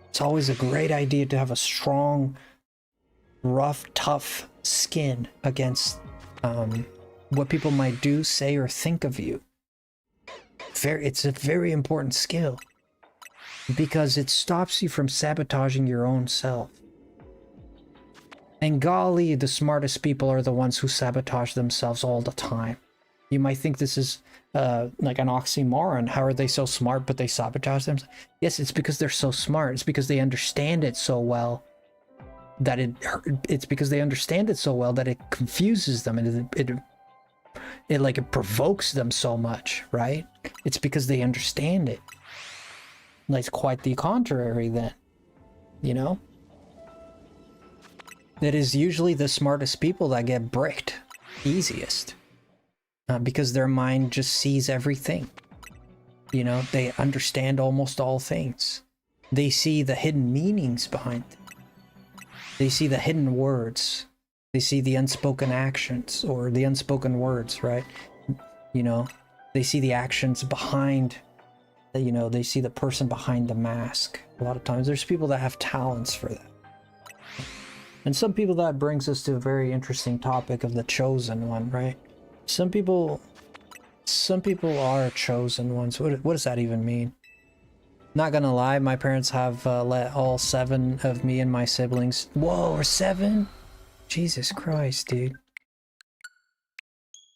S1: It's always a great idea to have a strong, rough, tough skin against what people might do, say, or think of you. It's a very important skill because it stops you from sabotaging your own self. And golly, the smartest people are the ones who sabotage themselves all the time. You might think this is like an oxymoron. How are they so smart but they sabotage themselves? Yes, it's because they're so smart. It's because they understand it so well that it confuses them, and it provokes them so much, right? It's because they understand it. Like, it's quite the contrary then, you know? It is usually the smartest people that get bricked easiest. Because their mind just sees everything. You know, they understand almost all things. They see the hidden meanings behind it. They see the hidden words. They see the unspoken actions, or the unspoken words, right? You know, they see the actions behind, you know, they see the person behind the mask. A lot of times there's people that have talents for that. And some people, that brings us to a very interesting topic of the chosen one, right? Some people are chosen ones. What does that even mean? Not gonna lie, my parents have let all 7 of me and my siblings. Whoa, we're 7? Jesus Christ, dude.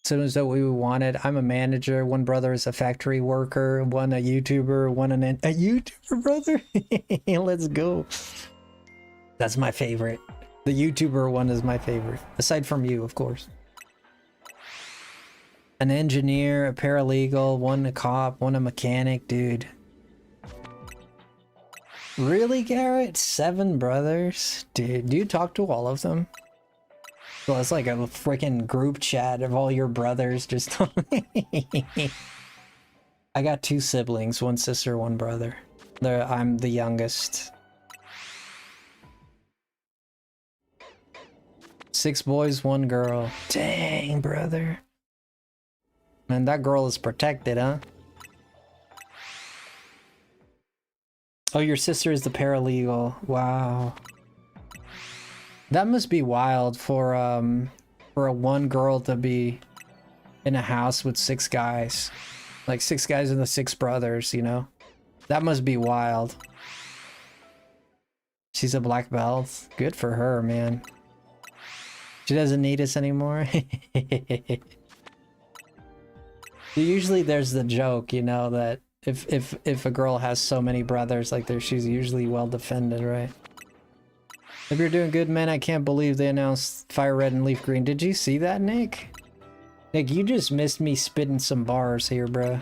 S1: So is that what we wanted? I'm a manager. One brother is a factory worker. One a YouTuber. One a YouTuber brother. Let's go. That's my favorite. The YouTuber one is my favorite, aside from you, of course. An engineer, a paralegal, one a cop, one a mechanic, dude. Really, Garrett? 7 brothers? Dude, do you talk to all of them? Well, it's like a freaking group chat of all your brothers just... I got 2 siblings, 1 sister, 1 brother. I'm the youngest. 6 boys, 1 girl. Dang, brother. Man, that girl is protected, huh? Oh, your sister is the paralegal. Wow. That must be wild for a 1 girl to be in a house with 6 guys. Like 6 guys and the 6 brothers, you know? That must be wild. She's a black belt. Good for her, man. She doesn't need us anymore. Usually there's the joke, you know, that if a girl has so many brothers, like she's usually well defended, right? Hope you're doing good, man. I can't believe they announced Fire Red and Leaf Green. Did you see that, Nick? Nick, you just missed me spitting some bars here, bruh.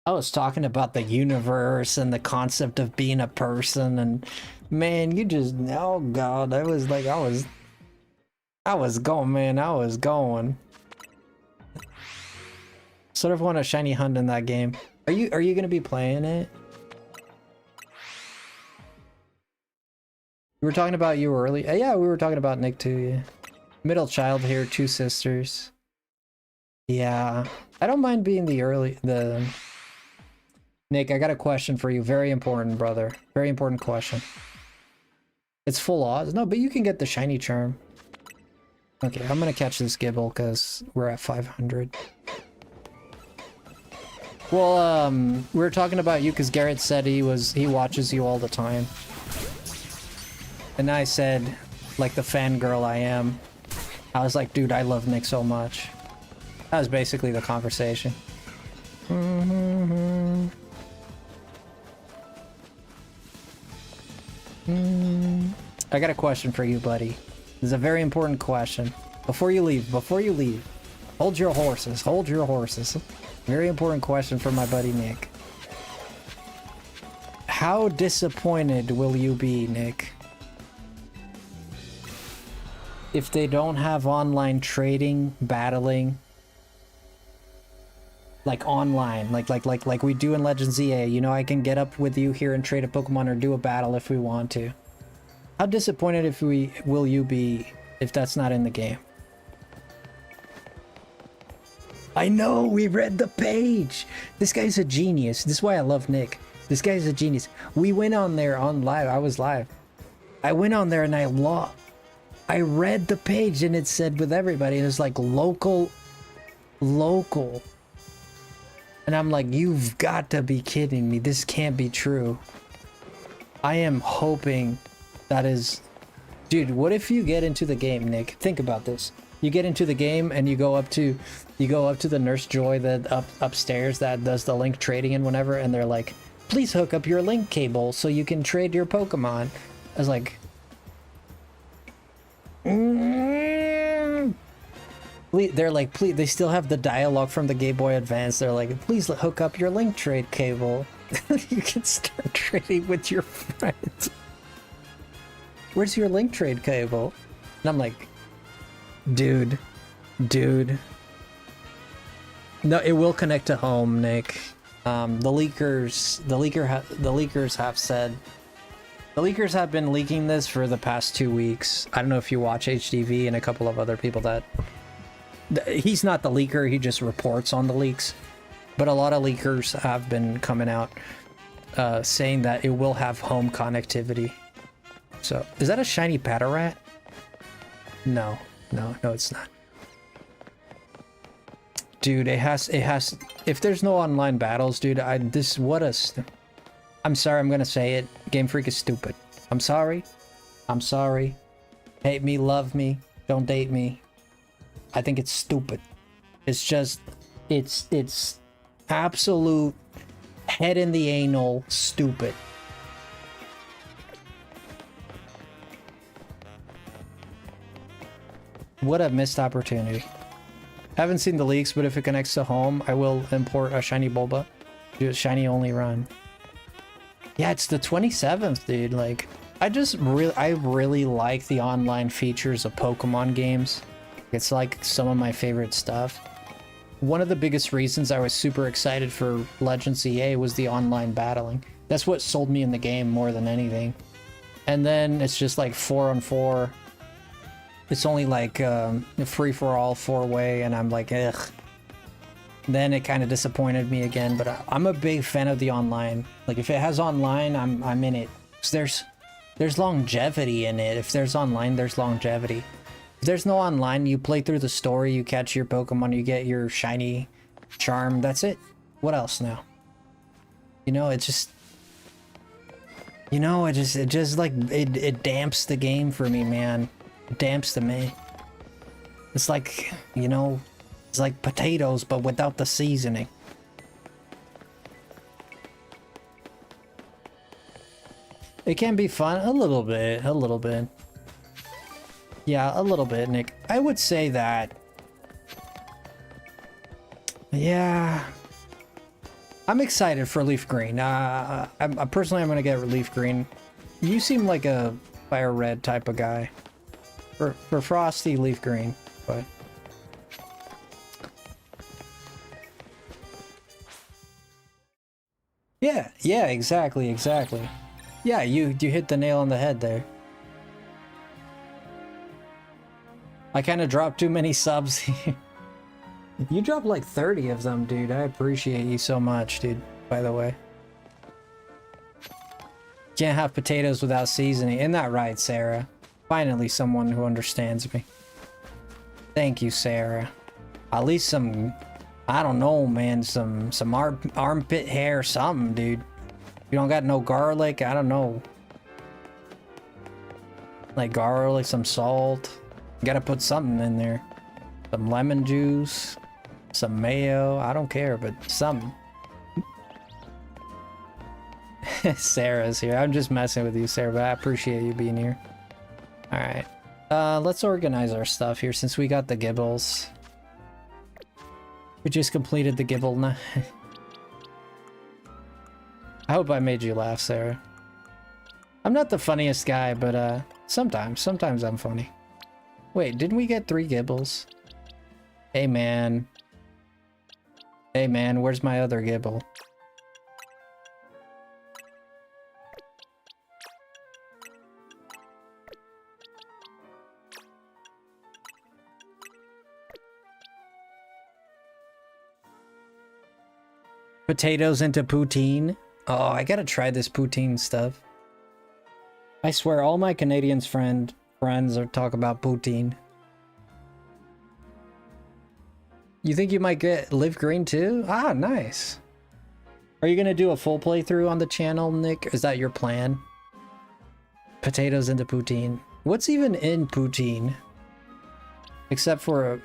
S1: I was talking about the universe and the concept of being a person, and man, you just, oh god, I was like, I was going, man, I was going. Sort of want a shiny hunt in that game. Are you gonna be playing it? We were talking about you early. Yeah, we were talking about Nick too, yeah. Middle child here, 2 sisters. Yeah, I don't mind being the Nick, I got a question for you. Very important, brother. Very important question. It's full odds. No, but you can get the shiny charm. Okay, I'm gonna catch this Gibble because we're at 500. Well, we were talking about you because Garrett said he watches you all the time. And I said, like the fangirl I am, I was like, dude, I love Nick so much. That was basically the conversation. I got a question for you, buddy. This is a very important question. Before you leave, hold your horses, hold your horses. Very important question for my buddy Nick. How disappointed will you be, Nick, if they don't have online trading, battling, like online, like we do in Legends EA? You know, I can get up with you here and trade a Pokemon or do a battle if we want to. How disappointed will you be if that's not in the game? I know, we read the page. This guy's a genius. This is why I love Nick. This guy's a genius. We went on there on live. I was live. I went on there and I read the page and it said with everybody, and it was like local. And I'm like, you've got to be kidding me. This can't be true. I am hoping that is... Dude, what if you get into the game, Nick? Think about this. You get into the game and you go up to the Nurse Joy that upstairs that does the link trading and whatever, and they're like, please hook up your link cable so you can trade your Pokemon. I was like... They're like, please, they still have the dialogue from the Game Boy Advance. They're like, please hook up your link trade cable. You can start trading with your friends. Where's your link trade cable? And I'm like, dude. No, it will connect to home, Nick. The leakers have been leaking this for the past 2 weeks. I don't know if you watch HDV and a couple of other people that... He's not the leaker, he just reports on the leaks. But a lot of leakers have been coming out saying that it will have home connectivity. So, is that a shiny Patarat? No, it's not. Dude, it has, if there's no online battles, dude, I'm sorry, I'm gonna say it. Game Freak is stupid. I'm sorry. Hate me, love me, don't date me. I think it's stupid. It's just, it's absolute head in the anal stupid. What a missed opportunity. Haven't seen the leaks, but if it connects to home, I will import a shiny Bulba. Do a shiny only run. Yeah, it's the 27th, dude. Like, I really like the online features of Pokemon games. It's like some of my favorite stuff. One of the biggest reasons I was super excited for Legends EA was the online battling. That's what sold me in the game more than anything. And then it's just like 4-on-4. It's only like a free-for-all 4-way, and I'm like, ugh. Then it kind of disappointed me again, but I'm a big fan of the online. Like, if it has online, I'm in it. 'Cause there's longevity in it. If there's online, there's longevity. If there's no online, you play through the story, you catch your Pokemon, you get your shiny charm, that's it. What else now? You know, it just... You know, it just like, it damps the game for me, man. It damps the me. It's like, you know, it's like potatoes, but without the seasoning. It can be fun. A little bit. A little bit. Yeah, a little bit, Nick. I would say that. Yeah. I'm excited for leaf green. I'm personally, I'm gonna get leaf green. You seem like a fire red type of guy. For Frosty, leaf green, but. Yeah, exactly. Yeah, you hit the nail on the head there. I kind of dropped too many subs. You dropped like 30 of them, dude. I appreciate you so much, dude, by the way. Can't have potatoes without seasoning. Isn't that right, Sarah? Finally, someone who understands me. Thank you, Sarah. At least some, I don't know, man, some armpit hair or something, dude. You don't got no garlic, I don't know. Like garlic, some salt. You gotta put something in there. Some lemon juice, some mayo, I don't care, but something. Sarah's here. I'm just messing with you, Sarah, but I appreciate you being here. Alright. Let's organize our stuff here since we got the gibbles. We just completed the gibble now. I hope I made you laugh, Sarah. I'm not the funniest guy, but sometimes I'm funny. Wait, didn't we get 3 gibbles? Hey man. Hey man, where's my other gibble? Potatoes into poutine? Oh, I gotta try this poutine stuff. I swear all my Canadian friends are talk about poutine. You think you might get live green too? Ah, nice. Are you gonna do a full playthrough on the channel, Nick? Is that your plan? Potatoes into poutine. What's even in poutine? Except for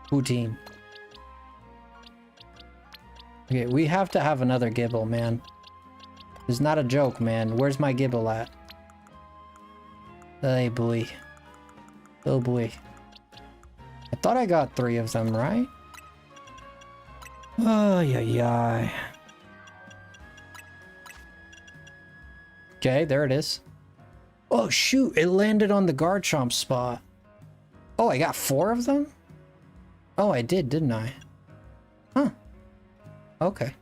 S1: poutine. Okay, we have to have another gibble, man. It's not a joke, man. Where's my gibble at? Hey, boy. Oh, boy. I thought I got 3 of them, right? Oh, yeah. Okay, there it is. Oh, shoot. It landed on the Garchomp spot. Oh, I got 4 of them? Oh, I did, didn't I? Huh. Okay.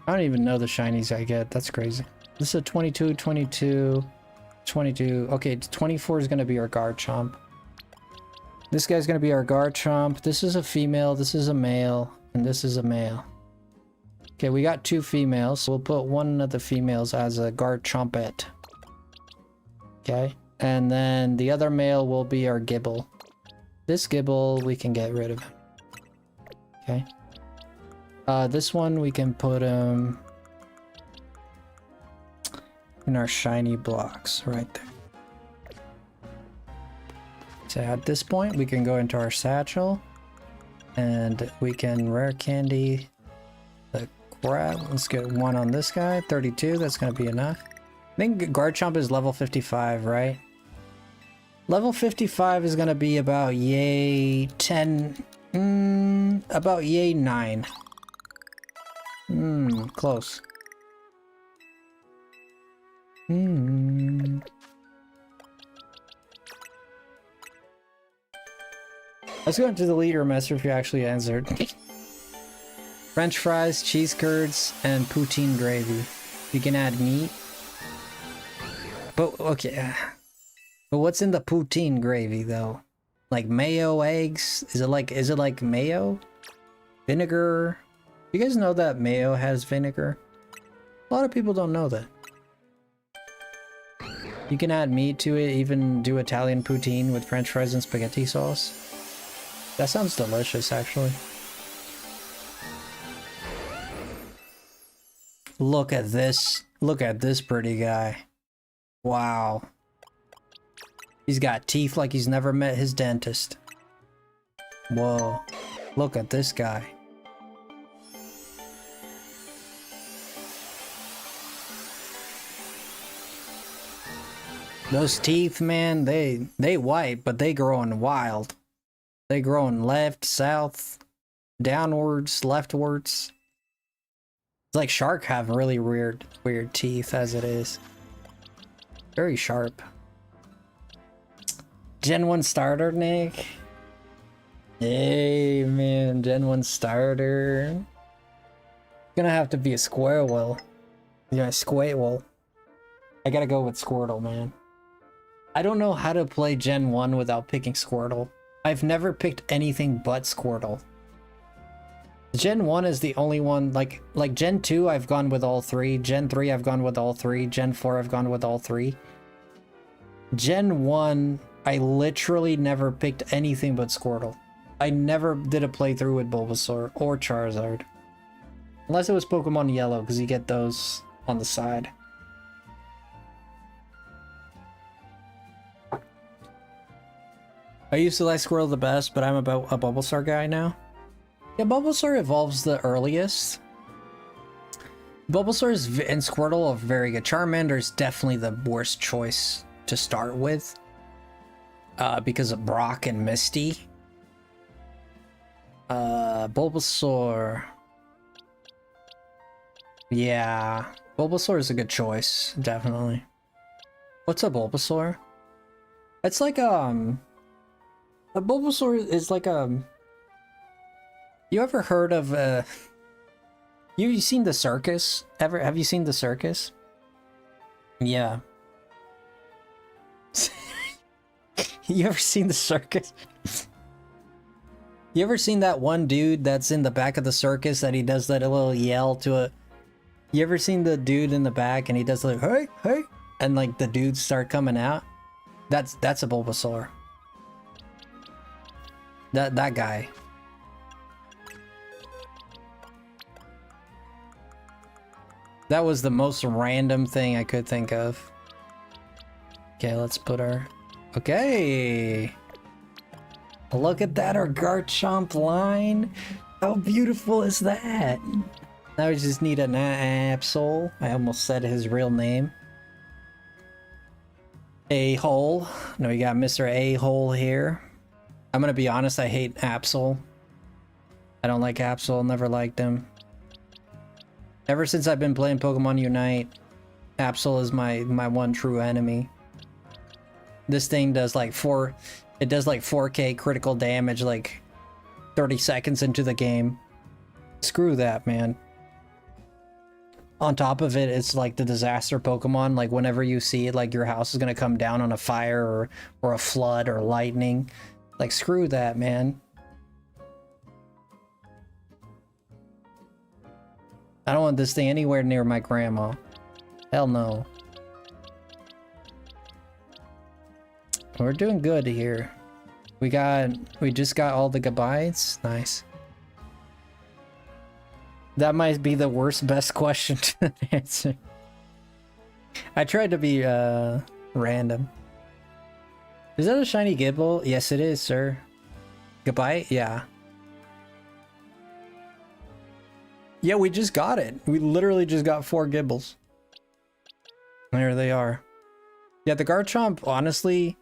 S1: I don't even know the shinies I get. That's crazy. This is a 22, 22, 22. Okay, 24 is going to be our Garchomp. This guy's going to be our Garchomp. This is a female, this is a male, and this is a male. Okay, we got 2 females, so we'll put one of the females as a Garchompet. Okay, and then the other male will be our Gibble. This Gibble, we can get rid of him. Okay. This one we can put him in our shiny blocks right there. So at this point we can go into our satchel and we can rare candy the crab. Let's get 1 on this guy. 32, that's gonna be enough. I think Garchomp is level 55, right? Level 55 is gonna be about yay 10. About yay 9. Close. Let's go into the leader message if you actually answered. French fries, cheese curds, and poutine gravy. You can add meat. But, okay. But what's in the poutine gravy, though? Like mayo, eggs? Is it like mayo? Vinegar? You guys know that mayo has vinegar? A lot of people don't know that. You can add meat to it, even do Italian poutine with French fries and spaghetti sauce. That sounds delicious, actually. Look at this. Look at this pretty guy. Wow. He's got teeth like he's never met his dentist. Whoa. Look at this guy. Those teeth, man, they white, but they growing wild. They growing left, south, downwards, leftwards. It's like shark have really weird teeth as it is. Very sharp. Gen 1 starter, Nick. Hey, man, Gen 1 starter. Gonna have to be a Squirtle. Yeah, Squirtle. I gotta go with Squirtle, man. I don't know how to play Gen 1 without picking Squirtle. I've never picked anything but Squirtle. Gen 1 is the only one, like Gen 2 I've gone with all three, Gen 3 I've gone with all three, Gen 4 I've gone with all three. Gen 1, I literally never picked anything but Squirtle. I never did a playthrough with Bulbasaur or Charizard. Unless it was Pokemon Yellow, because you get those on the side. I used to like Squirtle the best, but I'm about a Bulbasaur guy now. Yeah, Bulbasaur evolves the earliest. Bulbasaur and Squirtle are very good. Charmander is definitely the worst choice to start with. Because of Brock and Misty. Bulbasaur. Yeah, Bulbasaur is a good choice, definitely. What's a Bulbasaur? It's like, a Bulbasaur is like, you ever heard of, you seen the circus? Have you seen the circus? Yeah. You ever seen the circus? You ever seen that one dude that's in the back of the circus that he does that little yell to a... You ever seen the dude in the back and he does like, hey, hey, and like the dudes start coming out? That's a Bulbasaur. That guy. That was the most random thing I could think of. Okay, let's put our... Okay. Look at that, our Garchomp line. How beautiful is that? Now we just need an Absol. I almost said his real name. A-hole. No, we got Mr. A-hole here. I'm gonna be honest, I hate Absol. I don't like Absol, never liked him. Ever since I've been playing Pokemon Unite, Absol is my one true enemy. This thing does like 4K critical damage like 30 seconds into the game. Screw that, man. On top of it, it's like the disaster Pokemon. Like whenever you see it, like your house is gonna come down on a fire or a flood or lightning. Like screw that, man. I don't want this thing anywhere near my grandma. Hell no. We're doing good here. We just got all the goodbyes. Nice. That might be the worst best question to answer. I tried to be random. Is that a shiny Gibble? Yes it is, sir. Goodbye? Yeah. Yeah, we just got it. We literally just got 4 Gibbles. There they are. Yeah, the Garchomp, honestly,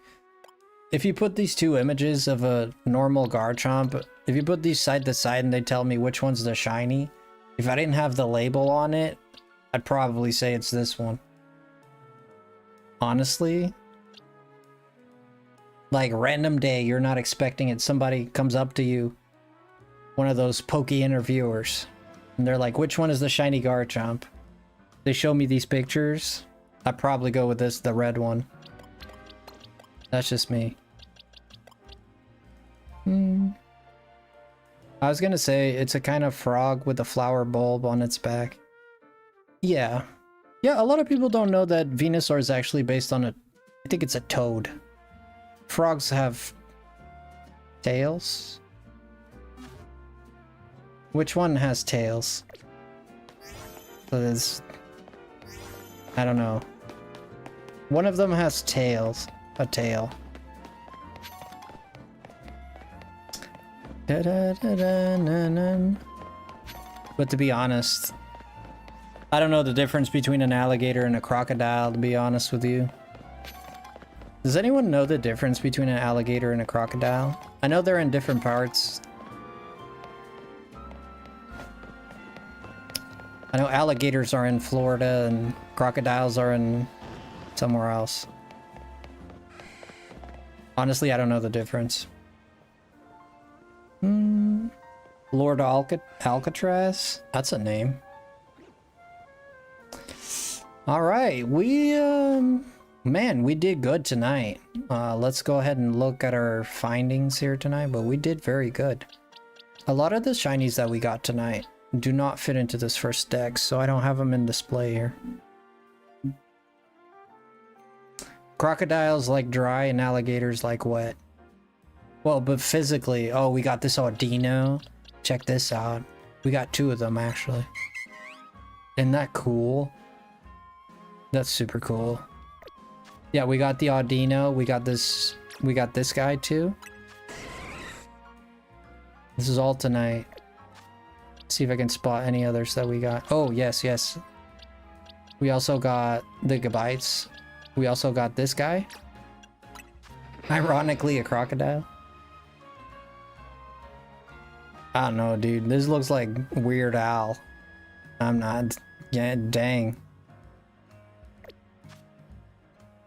S1: if you put these two images of a normal Garchomp, if you put these side to side and they tell me which one's the shiny, if I didn't have the label on it, I'd probably say it's this one. Honestly. Like, random day, you're not expecting it. Somebody comes up to you, one of those pokey interviewers, and they're like, which one is the shiny Garchomp? They show me these pictures. I'd probably go with this, the red one. That's just me. I was gonna say, it's a kind of frog with a flower bulb on its back. Yeah. Yeah, a lot of people don't know that Venusaur is actually based on a... I think it's a toad. Frogs have... tails? Which one has tails? There's... I don't know. One of them has tails. A tail. But to be honest, I don't know the difference between an alligator and a crocodile, to be honest with you. Does anyone know the difference between an alligator and a crocodile? I know they're in different parts. I know alligators are in Florida and crocodiles are in somewhere else. Honestly, I don't know the difference. Lord Alcatraz? That's a name. Alright, man, we did good tonight. Let's go ahead and look at our findings here tonight, but we did very good. A lot of the shinies that we got tonight do not fit into this first deck, so I don't have them in display here. Crocodiles like dry and alligators like wet. Well, but physically, oh, we got this Audino. Check this out. We got 2 of them, actually. Isn't that cool? That's super cool. Yeah, we got the Audino. We got this guy, too. This is all tonight. Let's see if I can spot any others that we got. Oh, yes, yes. We also got the Gabites. We also got this guy. Ironically, a crocodile. I don't know, dude. This looks like Weird Al. I'm not. Yeah, dang.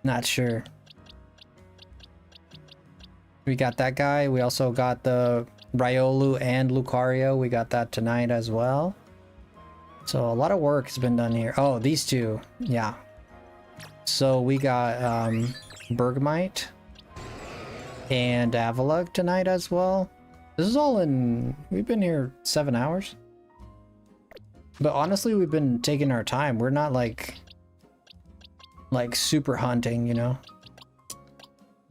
S1: Not sure. We got that guy. We also got the Riolu and Lucario. We got that tonight as well. So a lot of work has been done here. Oh, these 2. Yeah. So we got Bergmite and Avalugg tonight as well. This is all in... We've been here 7 hours. But honestly, we've been taking our time. We're not like super hunting, you know?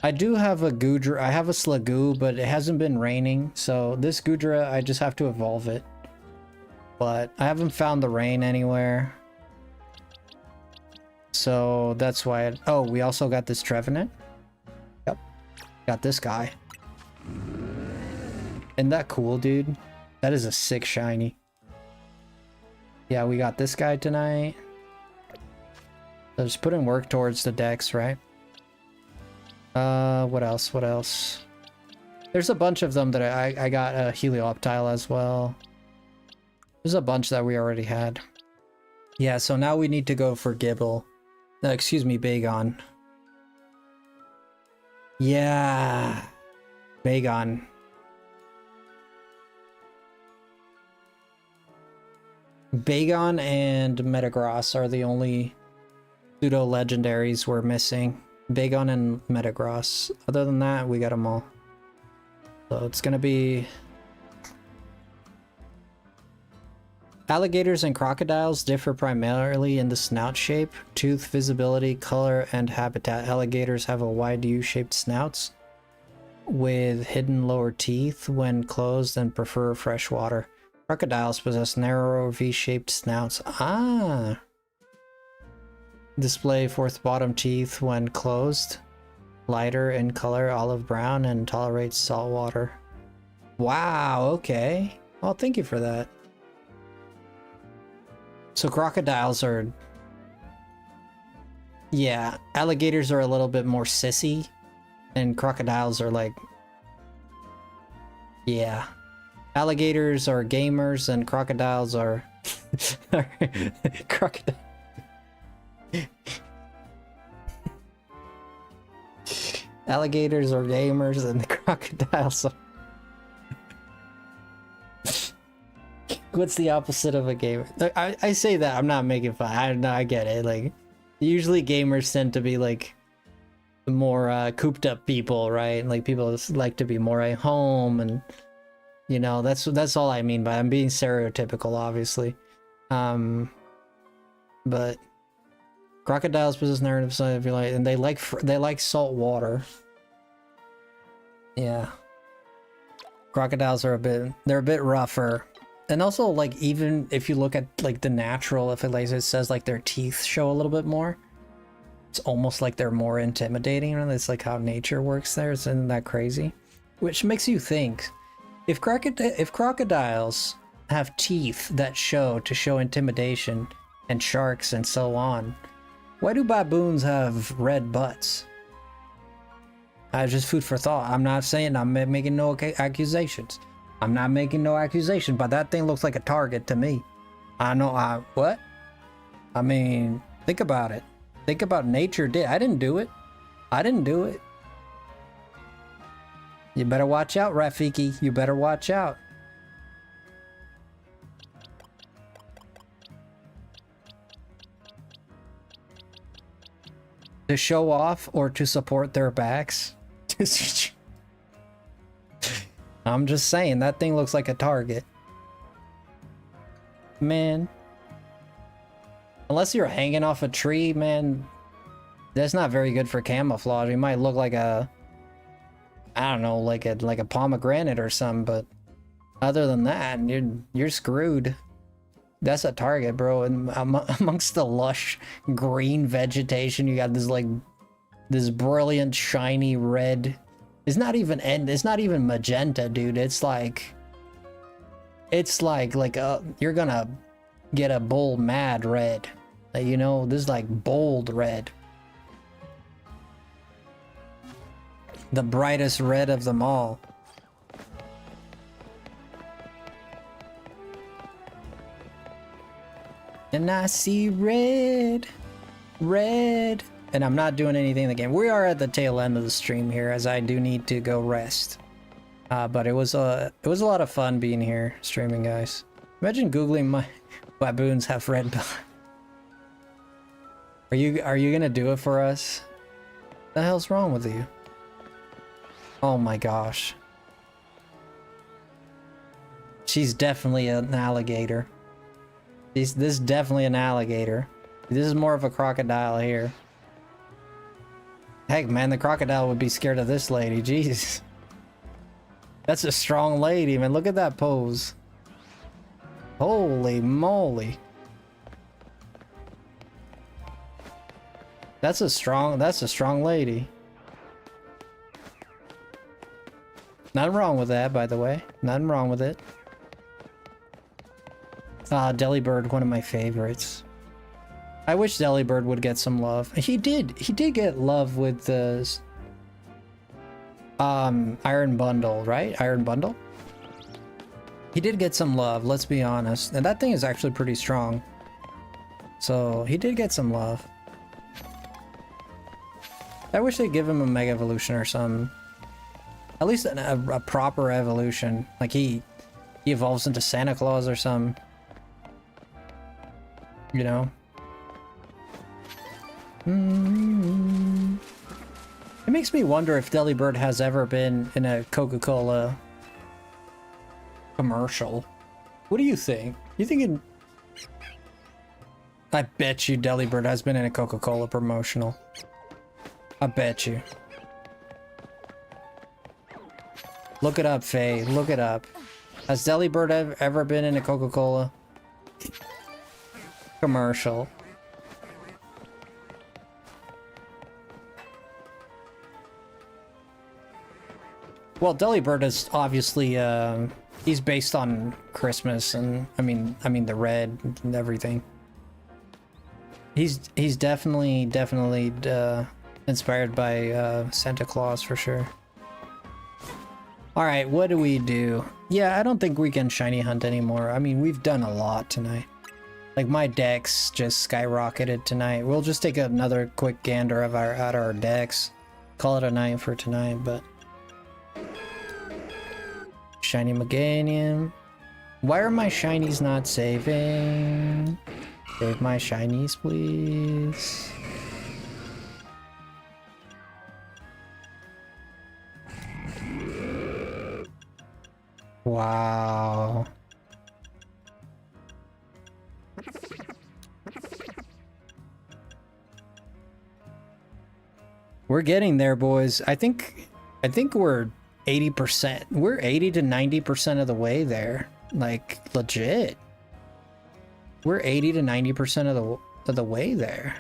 S1: I do have a Goodra. I have a Slagoo, but it hasn't been raining. So this Goodra, I just have to evolve it. But I haven't found the rain anywhere. So that's why oh, we also got this Trevenant. Yep. Got this guy. Isn't that cool, dude? That is a sick shiny. Yeah, we got this guy tonight. So just put in work towards the decks, right? What else? What else? There's a bunch of them that I got a Helioptile as well. There's a bunch that we already had. Yeah, so now we need to go for Gibble. No, excuse me, Bagon. Yeah. Bagon. Bagon and Metagross are the only pseudo-legendaries we're missing. Bagon and Metagross. Other than that, we got them all. So it's gonna be... Alligators and crocodiles differ primarily in the snout shape, tooth, visibility, color, and habitat. Alligators have a wide U-shaped snouts with hidden lower teeth when closed and prefer fresh water. Crocodiles possess narrow V-shaped snouts. Ah! Display fourth bottom teeth when closed. Lighter in color, olive brown, and tolerates salt water. Wow, okay. Well, thank you for that. So crocodiles are... Yeah, alligators are a little bit more sissy. And crocodiles are like... Yeah. Alligators are gamers and crocodiles are... Crocodile... Alligators are gamers and the crocodiles are... What's the opposite of a gamer? I say that, I'm not making fun. I know, I get it. Like, usually gamers tend to be like more cooped up people, right? Like people like to be more at home, and you know, that's all I mean by I'm being stereotypical, obviously. But crocodiles possess narrative side of your life, and they like salt water. Yeah. Crocodiles are they're a bit rougher. And also, like, even if you look at like the natural, if it says like their teeth show a little bit more, it's almost like they're more intimidating. And it's like how nature works there. Isn't that crazy? Which makes you think, if crocodiles have teeth that show intimidation, and sharks and so on, why do baboons have red butts? Just food for thought. I'm not saying I'm making no accusations. I'm not making no accusation, but that thing looks like a target to me. I know. What? I mean, think about it. Think about nature did. I didn't do it. I didn't do it. You better watch out, Rafiki. You better watch out. To show off or to support their backs? I'm just saying, that thing looks like a target. Man. Unless you're hanging off a tree, man, that's not very good for camouflage. You might look like a, I don't know, like a pomegranate or something, but other than that, you're screwed. That's a target, bro. And amongst the lush green vegetation, you got this brilliant shiny red. It's not even magenta, dude. It's like you're gonna get a bull mad red. You know, this is like bold red. The brightest red of them all. And I see red, red. And I'm not doing anything in the game. We are at the tail end of the stream here, as I do need to go rest. But it was a lot of fun being here streaming, guys. Imagine googling my baboons have red blood. Are you gonna do it for us? What the hell's wrong with you? Oh my gosh. She's definitely an alligator. This is definitely an alligator. This is more of a crocodile here. Heck, man, the crocodile would be scared of this lady. Jeez. That's a strong lady, man. Look at that pose. Holy moly. That's a strong lady. Nothing wrong with that, by the way. Nothing wrong with it. Delibird, one of my favorites. I wish Delibird would get some love. He did get love with the Iron Bundle, right? Iron Bundle? He did get some love, let's be honest. And that thing is actually pretty strong. So, he did get some love. I wish they'd give him a Mega Evolution or something. At least a proper evolution. Like he evolves into Santa Claus or something. You know? It makes me wonder if Delibird has ever been in a Coca-Cola commercial. What do you think? You think I bet you Delibird has been in a Coca-Cola promotional. I bet you. Look it up, Faye. Look it up. Has Delibird ever been in a Coca-Cola commercial? Well, Delibird is obviously he's based on Christmas, and I mean the red and everything. He's definitely inspired by Santa Claus for sure. All right, what do we do? Yeah, I don't think we can shiny hunt anymore. I mean, we've done a lot tonight. Like my decks just skyrocketed tonight. We'll just take another quick gander of at our decks. Call it a night for tonight, but shiny Meganium. Why are my shinies not saving? Save my shinies, please. Wow. We're getting there, boys. I think we're 80%. We're 80 to 90% of the way there. Like legit. We're 80 to 90% of the way there.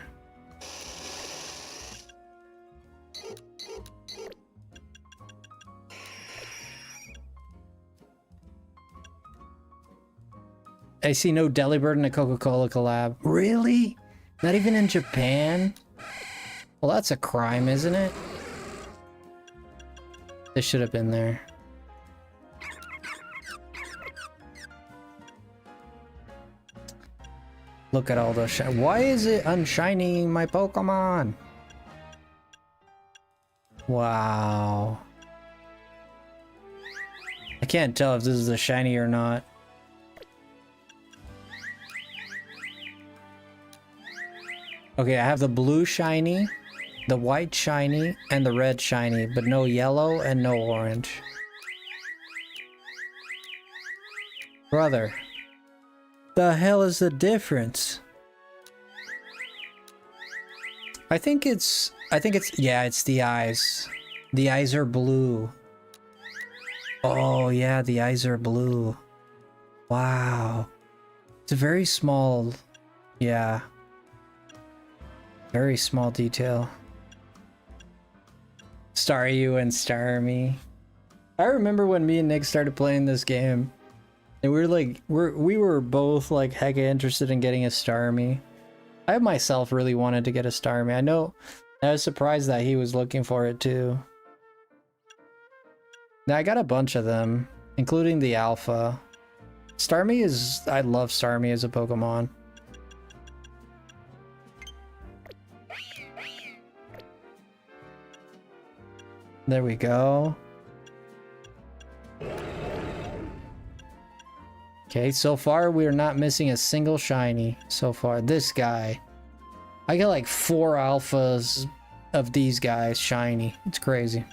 S1: I see no Delibird in a Coca-Cola collab. Really? Not even in Japan? Well, that's a crime, isn't it? This should have been there. Look at all those why is it unshining my Pokemon? Wow. I can't tell if this is a shiny or not. Okay, I have the blue shiny, the white shiny, and the red shiny, but no yellow and no orange. Brother, the hell is the difference? I think it's, yeah, it's the eyes. The eyes are blue. Oh yeah, the eyes are blue. Wow. It's a very small, yeah. Very small detail. Star you and Star me. I remember when me and Nick started playing this game, and we were like, we were both like hecka interested in getting a Starmie. I myself really wanted to get a Starmie. I know, I was surprised that he was looking for it too. Now I got a bunch of them, including the alpha. Starmie is, I love Starmie as a Pokemon. There we go. Okay, so far we're not missing a single shiny so far. This guy. I get like 4 alphas of these guys shiny. It's crazy.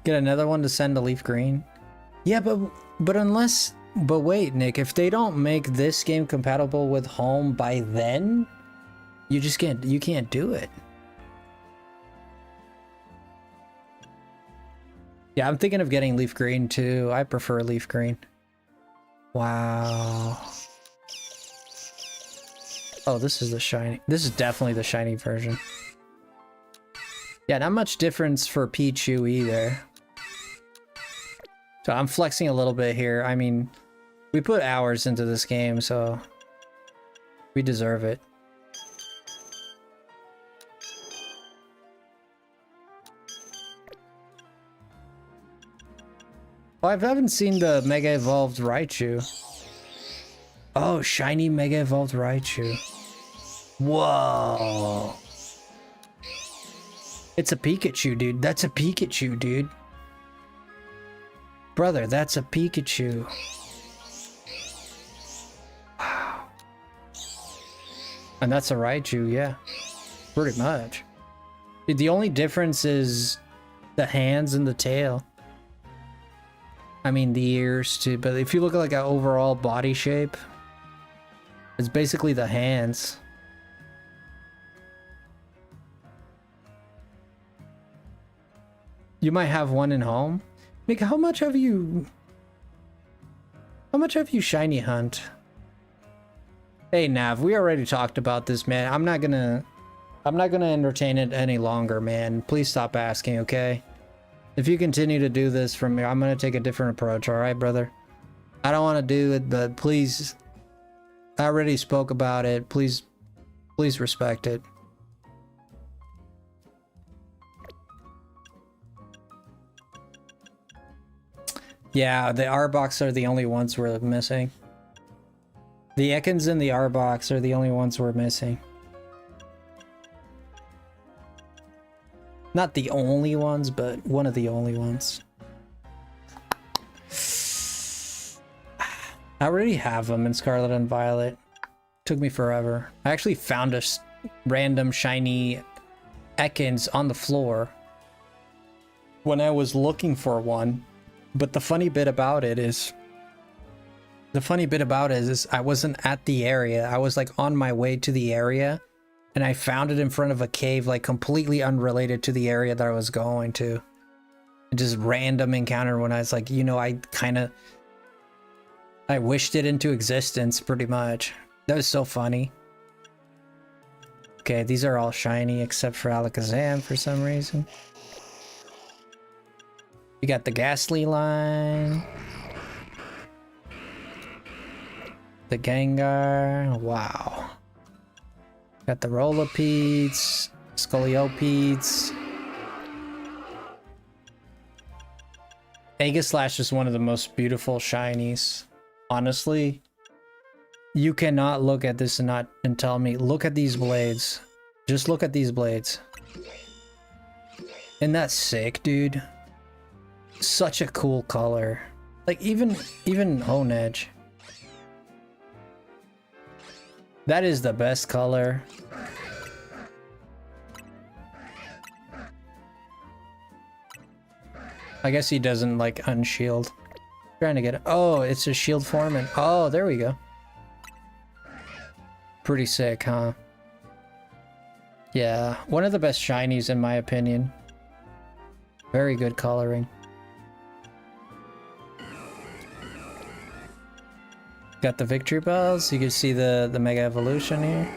S1: Get another one to send to Leaf Green. Yeah, but unless, but wait, Nick, if they don't make this game compatible with Home by then, you just can't, you can't do it. Yeah, I'm thinking of getting Leaf Green too. I prefer Leaf Green. Wow. Oh, this is the shiny. This is definitely the shiny version. Yeah, not much difference for Pichu either. So I'm flexing a little bit here. I mean, we put hours into this game, so we deserve it. Oh, I haven't seen the Mega Evolved Raichu. Oh, shiny Mega Evolved Raichu. Whoa. It's a Pikachu, dude. That's a Pikachu, dude. Brother, that's a Pikachu. Wow. And that's a Raichu, yeah. Pretty much. Dude, the only difference is the hands and the tail. I mean, the ears too, but if you look at like an overall body shape, it's basically the hands. You might have one in home. Nick, how much have you shiny hunt? Hey Nav, we already talked about this, man. I'm not gonna entertain it any longer, man. Please stop asking, okay? If you continue to do this from me, I'm gonna take a different approach, alright, brother? I don't want to do it, but please, I already spoke about it. Please respect it. Yeah, the Arbok are the only ones we're missing. The Ekans and the Arbok are the only ones we're missing. Not the only ones, but one of the only ones. I already have them in Scarlet and Violet. Took me forever. I actually found a random shiny Ekans on the floor when I was looking for one. But the funny bit about it is I wasn't at the area. I was like on my way to the area. And I found it in front of a cave, like completely unrelated to the area that I was going to. Just random encounter when I was like, you know, I wished it into existence pretty much. That was so funny. Okay, these are all shiny except for Alakazam for some reason. We got the Ghastly line. The Gengar. Wow. Got the Rollipedes, Scoliopedes. Aegislash is one of the most beautiful shinies. Honestly, you cannot look at this and tell me, look at these blades. Just look at these blades. Isn't that sick, dude? Such a cool color. Like even Hone Edge. That is the best color. I guess he doesn't like unshield. Trying to get it. Oh, it's a shield form and oh, there we go. Pretty sick, huh? Yeah, one of the best shinies in my opinion. Very good coloring. Got the victory bells. You can see the Mega Evolution here.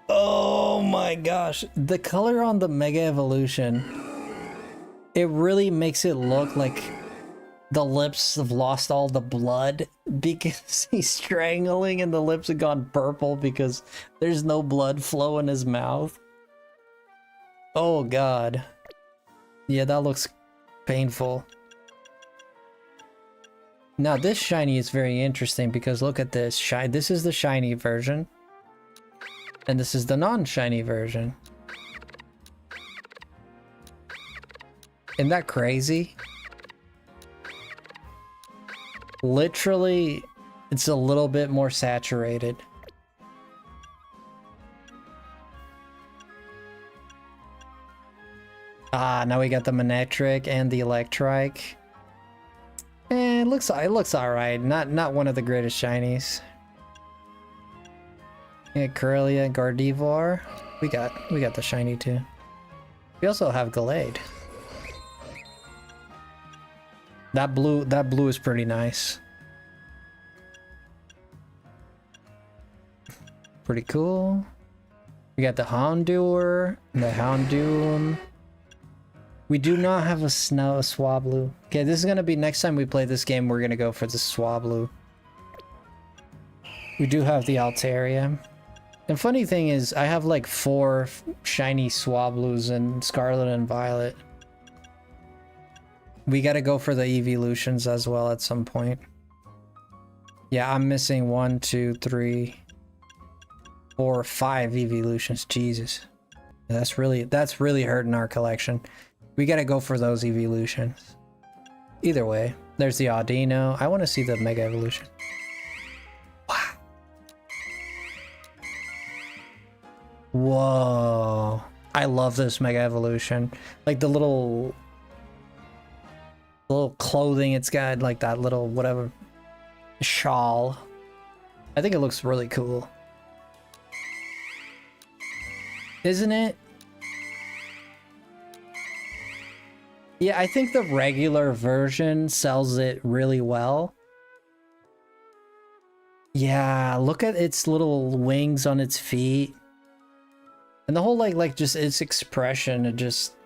S1: Oh my gosh, the color on the Mega Evolution, it really makes it look like the lips have lost all the blood because he's strangling and the lips have gone purple because there's no blood flow in his mouth. Oh god. Yeah, that looks painful. Now this shiny is very interesting because look at this. This is the shiny version. And this is the non-shiny version. Isn't that crazy? Literally, it's a little bit more saturated. Ah, now we got the Manectric and the Electrike. Eh, it looks alright. Not one of the greatest shinies. Yeah, Corellia, Gardevoir. We got the shiny too. We also have Gallade. That blue is pretty nice. Pretty cool. We got the Houndour and the Houndoom. We do not have a Swablu. Okay, this is gonna be next time we play this game. We're gonna go for the Swablu. We do have the Altaria. And funny thing is, I have like 4 shiny Swablus in Scarlet and Violet. We gotta go for the evolutions as well at some point. Yeah, I'm missing 1, 2, 3, 4, 5 evolutions. Jesus, that's really hurting our collection. We gotta go for those evolutions. Either way, there's the Audino. I want to see the Mega Evolution. Wow. Whoa. I love this Mega Evolution. Like the little clothing it's got, like that little whatever shawl. I think it looks really cool. Isn't it? Yeah, I think the regular version sells it really well. Yeah, look at its little wings on its feet. And the whole like just its expression, it just...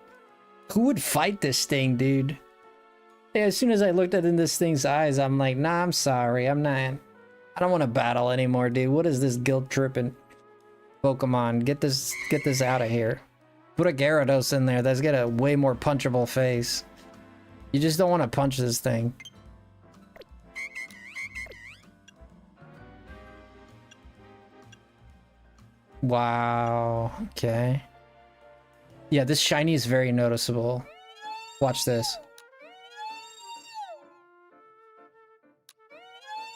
S1: Who would fight this thing, dude? Yeah, as soon as I looked at in this thing's eyes, I'm like, nah, I'm sorry, I don't want to battle anymore, dude. What is this guilt-tripping Pokemon? Get this out of here. Put a Gyarados in there. That's got a way more punchable face. You just don't want to punch this thing. Wow. Okay. Yeah, this shiny is very noticeable. Watch this.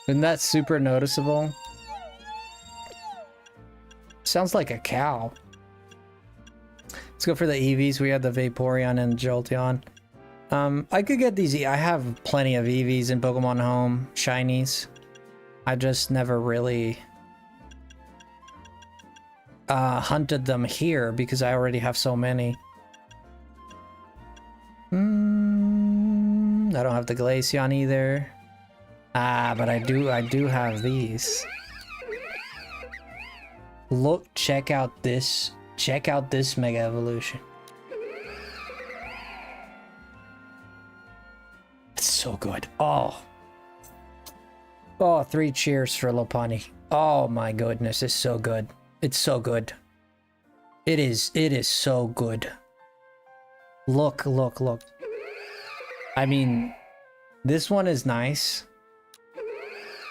S1: Isn't that super noticeable? Sounds like a cow. Let's go for the EVs. We had the Vaporeon and Jolteon. I could get these. I have plenty of EVs in Pokemon Home, shinies. I just never really hunted them here because I already have so many. I don't have the Glaceon either. Ah, but I do have these. Look, check out this Mega Evolution. It's so good. Oh, 3 cheers for Lopunny. Oh my goodness, it's so good. It's so good. It is so good. Look. I mean, this one is nice,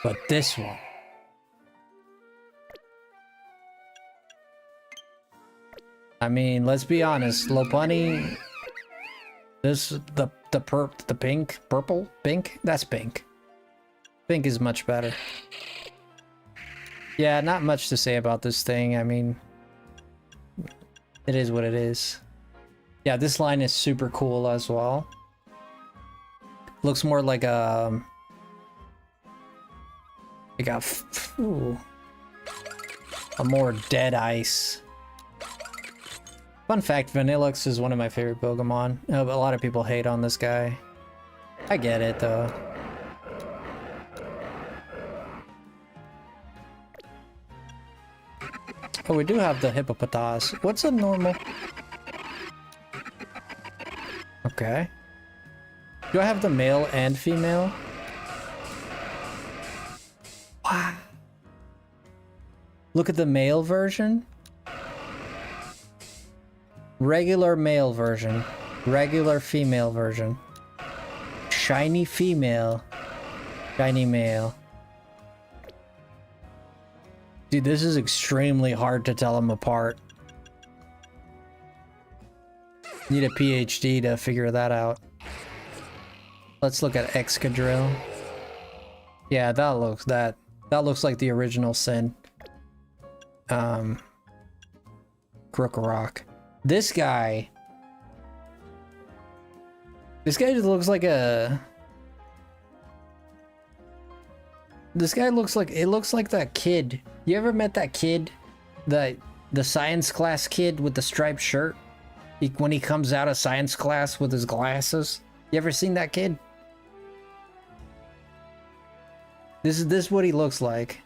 S1: but this one. I mean, let's be honest, Lopunny, this, the pink, purple, pink, that's pink. Pink is much better. Yeah, not much to say about this thing. I mean, it is what it is. Yeah, this line is super cool as well. Looks more like a more dead ice. Fun fact, Vanillux is one of my favorite Pokemon. A lot of people hate on this guy. I get it though. Oh, we do have the Hippopotas. What's a normal? Okay. Do I have the male and female? Wow. Look at the male version. Regular male version. Regular female version. Shiny female. Shiny male. Dude, this is extremely hard to tell them apart. Need a PhD to figure that out. Let's look at Excadrill. Yeah, that looks like the original Sin. Krokorok. This guy just looks like a... This guy looks like that kid. You ever met that kid? The science class kid with the striped shirt? When he comes out of science class with his glasses? You ever seen that kid? This is what he looks like.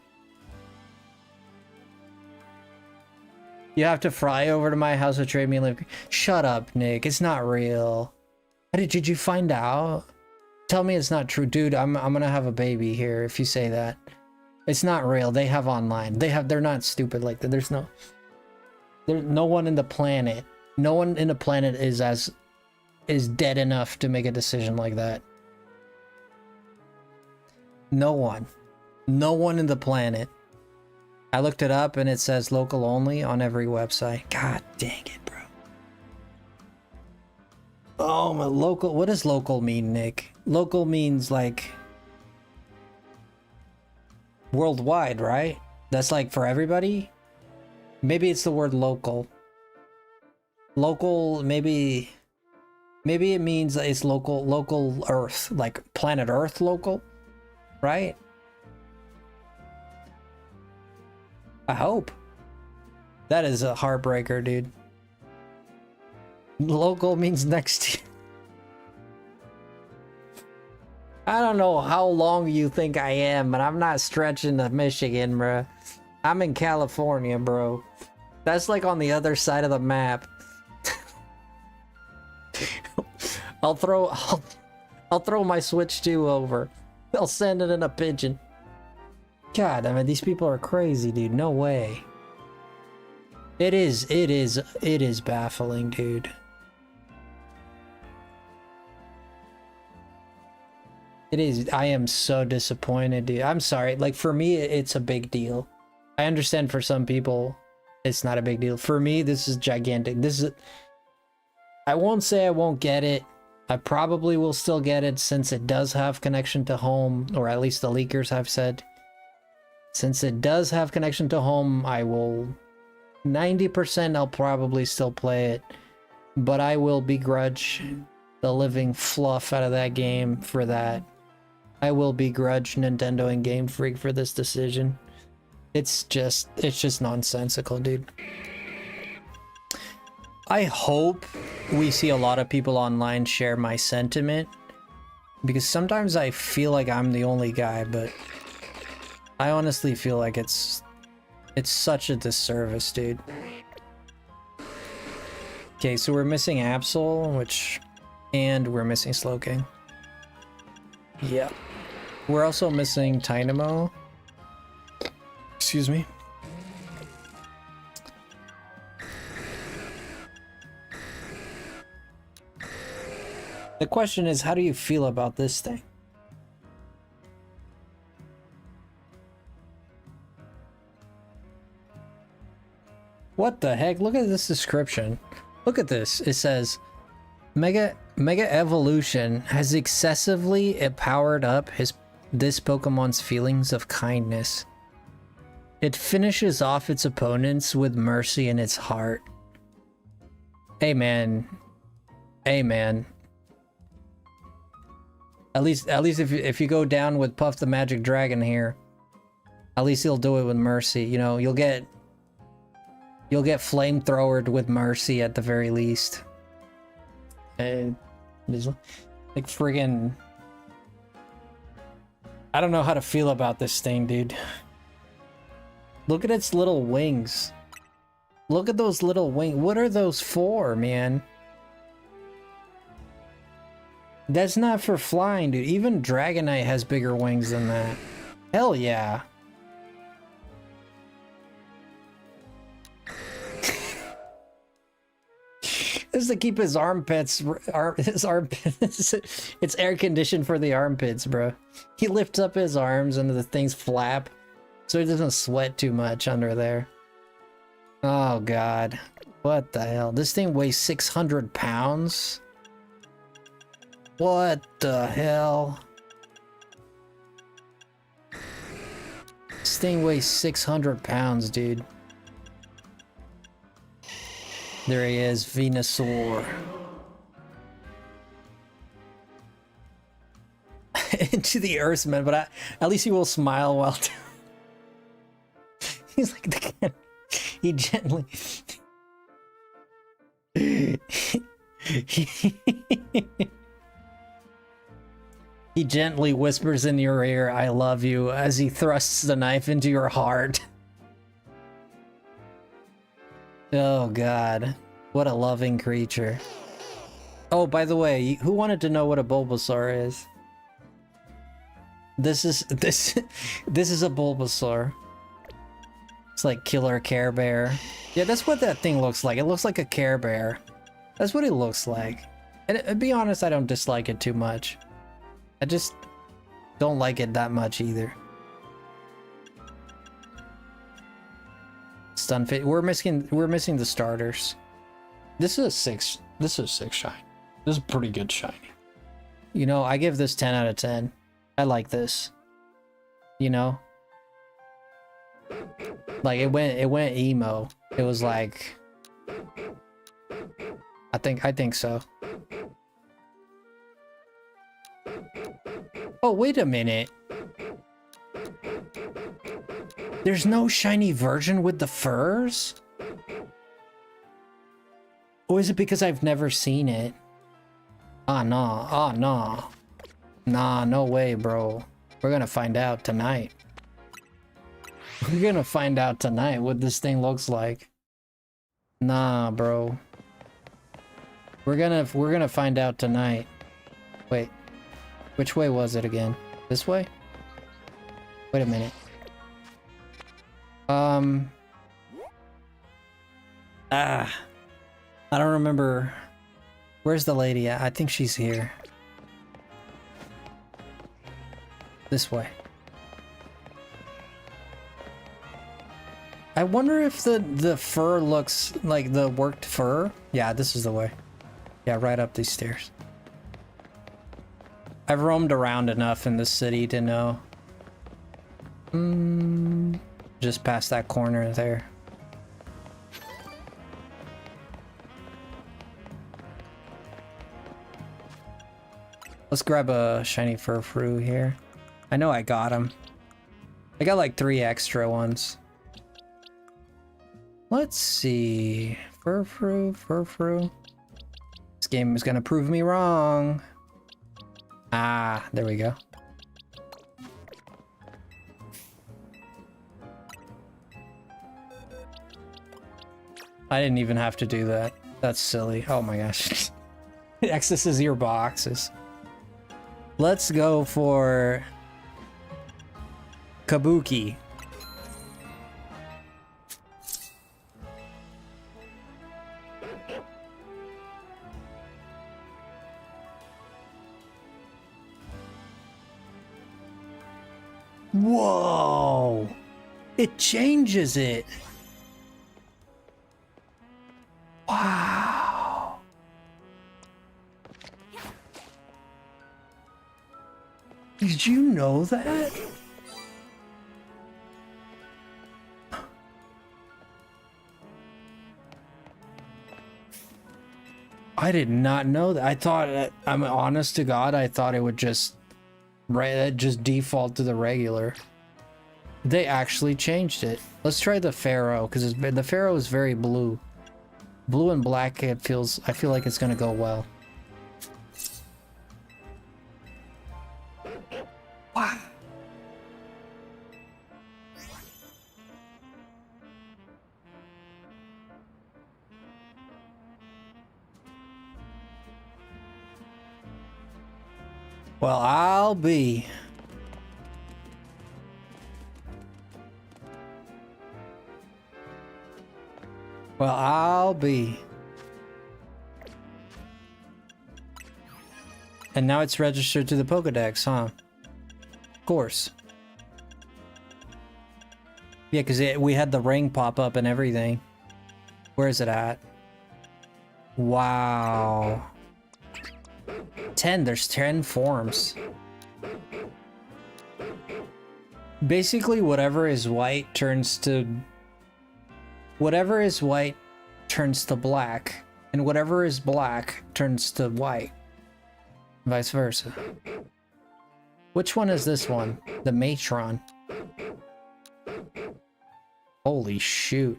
S1: You have to fly over to my house to trade me a Shut up, Nick. It's not real. How did you find out? Tell me it's not true. Dude, I'm gonna have a baby here if you say that. It's not real. They have online. They're not stupid like that. There's no one in the planet. No one in the planet is dead enough to make a decision like that. No one. No one in the planet. I looked it up and it says local only on every website. God dang it, bro. Oh, my local. What does local mean, Nick? Local means like worldwide, right? That's like for everybody? Maybe it's the word local. Local, maybe it means it's local Earth, like planet Earth local, right? I hope. That is a heartbreaker, dude. Local means next to you. I don't know how long you think I am, but I'm not stretching to Michigan, bro. I'm in California, bro. That's like on the other side of the map. I'll throw my Switch 2 over. I'll send it in a pigeon. God, I mean, these people are crazy, dude. No way. It is baffling, dude. It is. I am so disappointed, dude. I'm sorry. Like, for me, it's a big deal. I understand for some people, it's not a big deal. For me, this is gigantic. This is... I won't say I won't get it. I probably will still get it since it does have connection to home, or at least the leakers have said. Since it does have connection to home, I will... 90% I'll probably still play it. But I will begrudge the living fluff out of that game for that. I will begrudge Nintendo and Game Freak for this decision. It's just nonsensical, dude. I hope we see a lot of people online share my sentiment, because sometimes I feel like I'm the only guy, but I honestly feel like it's such a disservice, dude. Okay, so we're missing Absol, and we're missing Slowking. Yeah. We're also missing Tynamo. Excuse me. The question is, how do you feel about this thing? What the heck? Look at this description. Look at this. It says, Mega Evolution has excessively powered up this Pokemon's feelings of kindness. It finishes off its opponents with mercy in its heart. Amen. Amen. At least if you go down with Puff the Magic Dragon here, at least he'll do it with mercy. You know, you'll get flamethrowered with mercy at the very least. And like friggin', I don't know how to feel about this thing, dude. Look at its little wings. Look at those little wings. What are those for, man? That's not for flying, dude. Even Dragonite has bigger wings than that. Hell yeah. This is to keep his armpits, it's air conditioned for the armpits, bro. He lifts up his arms and the things flap, so he doesn't sweat too much under there. Oh god, what the hell? This thing weighs 600 pounds? What the hell? This thing weighs 600 pounds, dude. There he is, Venusaur. Into the Earthman, but at least he will smile while he's like the cat. He gently he gently whispers in your ear, "I love you," as he thrusts the knife into your heart. Oh god, what a loving creature. Oh, by the way, who wanted to know what a Bulbasaur is? This is a Bulbasaur. It's like Killer Care Bear. Yeah, that's what that thing looks like. It looks like a Care Bear. That's what it looks like. And to be honest, I don't dislike it too much. I just don't like it that much either. Stunfisk. We're missing the starters. This is a 6. This is a 6 shine. This is a pretty good shiny. You know, I give this 10 out of 10. I like this. You know? Like it went emo. It was like I think so. Oh, wait a minute. There's no shiny version with the furs? Or is it because I've never seen it? Ah, nah. Ah, nah. Nah, no way, bro. We're gonna find out tonight. We're gonna find out tonight what this thing looks like. Nah, bro. We're gonna find out tonight. Wait. Which way was it again? This way? Wait a minute. I don't remember. Where's the lady at? I think she's here. This way. I wonder if the fur looks like the worked fur. Yeah, this is the way. Yeah, right up these stairs. I've roamed around enough in the city to know. Just past that corner there. Let's grab a shiny Furfrou here. I know I got him. I got like 3 extra ones. Let's see. Furfrou. This game is gonna prove me wrong. Ah, there we go. I didn't even have to do that. That's silly. Oh my gosh. It accesses your boxes. Let's go for Kabuki. Whoa! It changes it. Wow. Did you know that? I did not know that. I thought, I'm honest to God, I thought it would just default to the regular. They actually changed it. Let's try the Pharaoh, because the Pharaoh is very blue. Blue and black, I feel like it's gonna go well. Wow. Well, I'll be. Well, I'll be. And now it's registered to the Pokedex, huh? Of course. Yeah, because we had the ring pop up and everything. Where is it at? Wow. 10, there's 10 forms. Basically, whatever is white turns to black, and whatever is black turns to white. Vice versa. Which one is this one? The Matron. Holy shoot.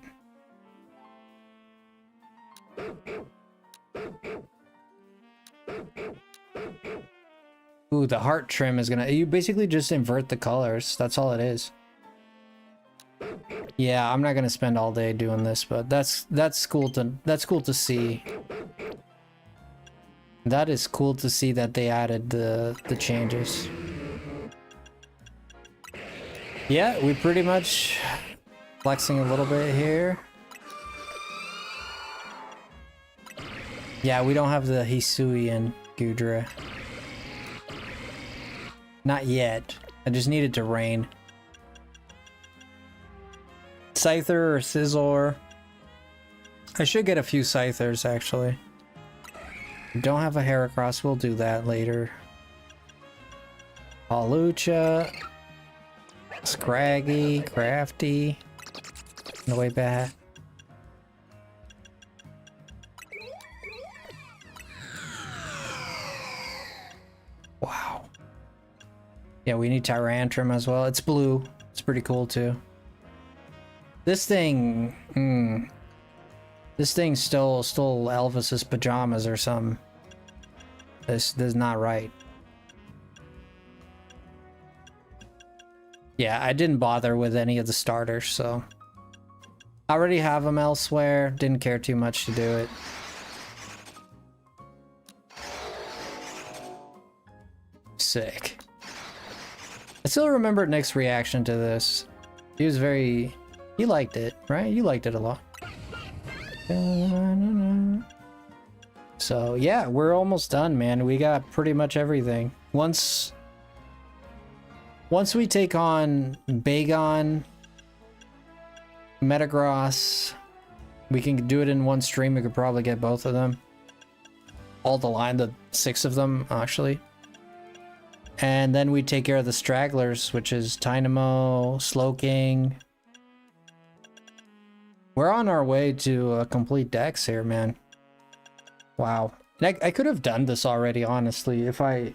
S1: Ooh, the heart trim is gonna... You basically just invert the colors. That's all it is. Yeah, I'm not gonna spend all day doing this, but that's cool to see. That is cool to see that they added the changes. Yeah, we pretty much flexing a little bit here. Yeah, we don't have the Hisui and Gudra. Not yet. I just needed to rain. Scyther or Scizor. I should get a few Scythers, actually. Don't have a Heracross, we'll do that later. Palucha. Scraggy, Crafty. No way back. Wow. Yeah, we need Tyrantrum as well. It's blue. It's pretty cool too. This thing, this thing stole Elvis's pajamas or something. This is not right. Yeah, I didn't bother with any of the starters, so I already have them elsewhere. Didn't care too much to do it. Sick. I still remember Nick's reaction to this. He was very... He liked it, right? You liked it a lot. So, yeah, we're almost done, man. We got pretty much everything. Once we take on Bagon, Metagross, we can do it in one stream. We could probably get both of them. All the 6 of them, actually. And then we take care of the stragglers, which is Tynamo, Slowking. We're on our way to a complete dex here, man. Wow. I could have done this already, honestly, if I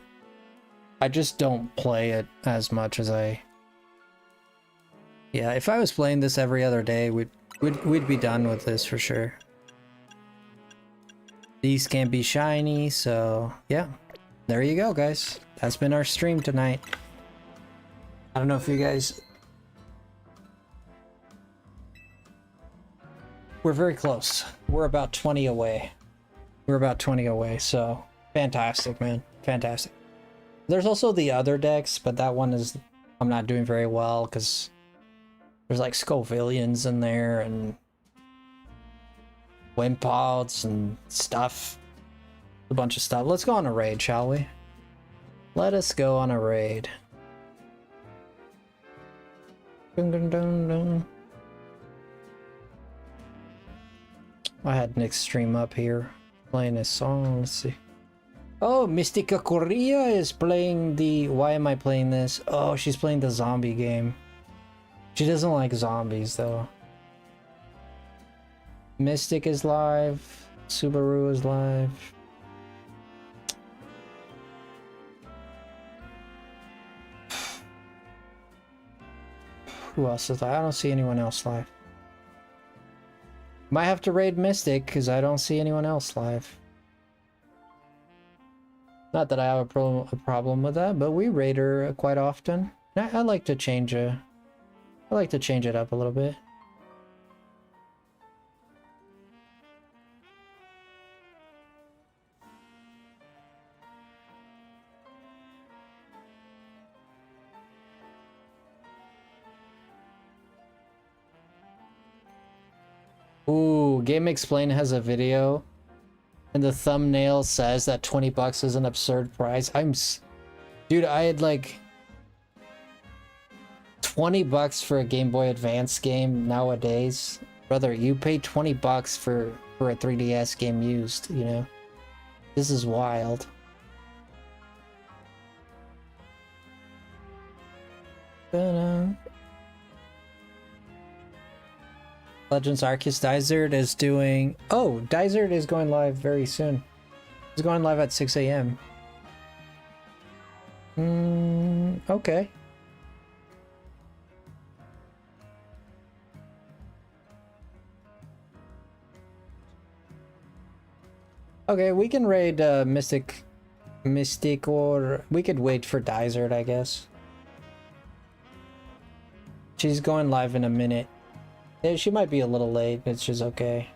S1: just don't play it as much as I... Yeah, if I was playing this every other day, we'd be done with this for sure. These can't be shiny, so yeah. There you go, guys. That's been our stream tonight. I don't know if you guys... We're very close. We're about 20 away. We're about 20 away, so fantastic, man. Fantastic. There's also the other decks, but that one is... I'm not doing very well, because there's like Scovillians in there, and Wimpods, and stuff. A bunch of stuff. Let's go on a raid, shall we? Let us go on a raid. Dun, dun, dun, dun. I had Nick's stream up here playing his song. Let's see. Oh, Mystica Korea is playing the... Why am I playing this? Oh, she's playing the zombie game. She doesn't like zombies, though. Mystic is live. Subaru is live. Who else is live? I don't see anyone else live. Might have to raid Mystic, because I don't see anyone else live. Not that I have a problem with that, but we raid her quite often. I like to change I like to change it up a little bit. Ooh, Game Explain has a video. And the thumbnail says that 20 bucks is an absurd price. Dude, I had like 20 bucks for a Game Boy Advance game nowadays. Brother, you pay 20 bucks for a 3DS game used, you know? This is wild. Legends Arceus Dysert is doing... Oh, Dysert is going live very soon. He's going live at 6 a.m. Okay. Okay, we can raid Mystic, or we could wait for Dysert, I guess. She's going live in a minute. Yeah, she might be a little late, it's just okay.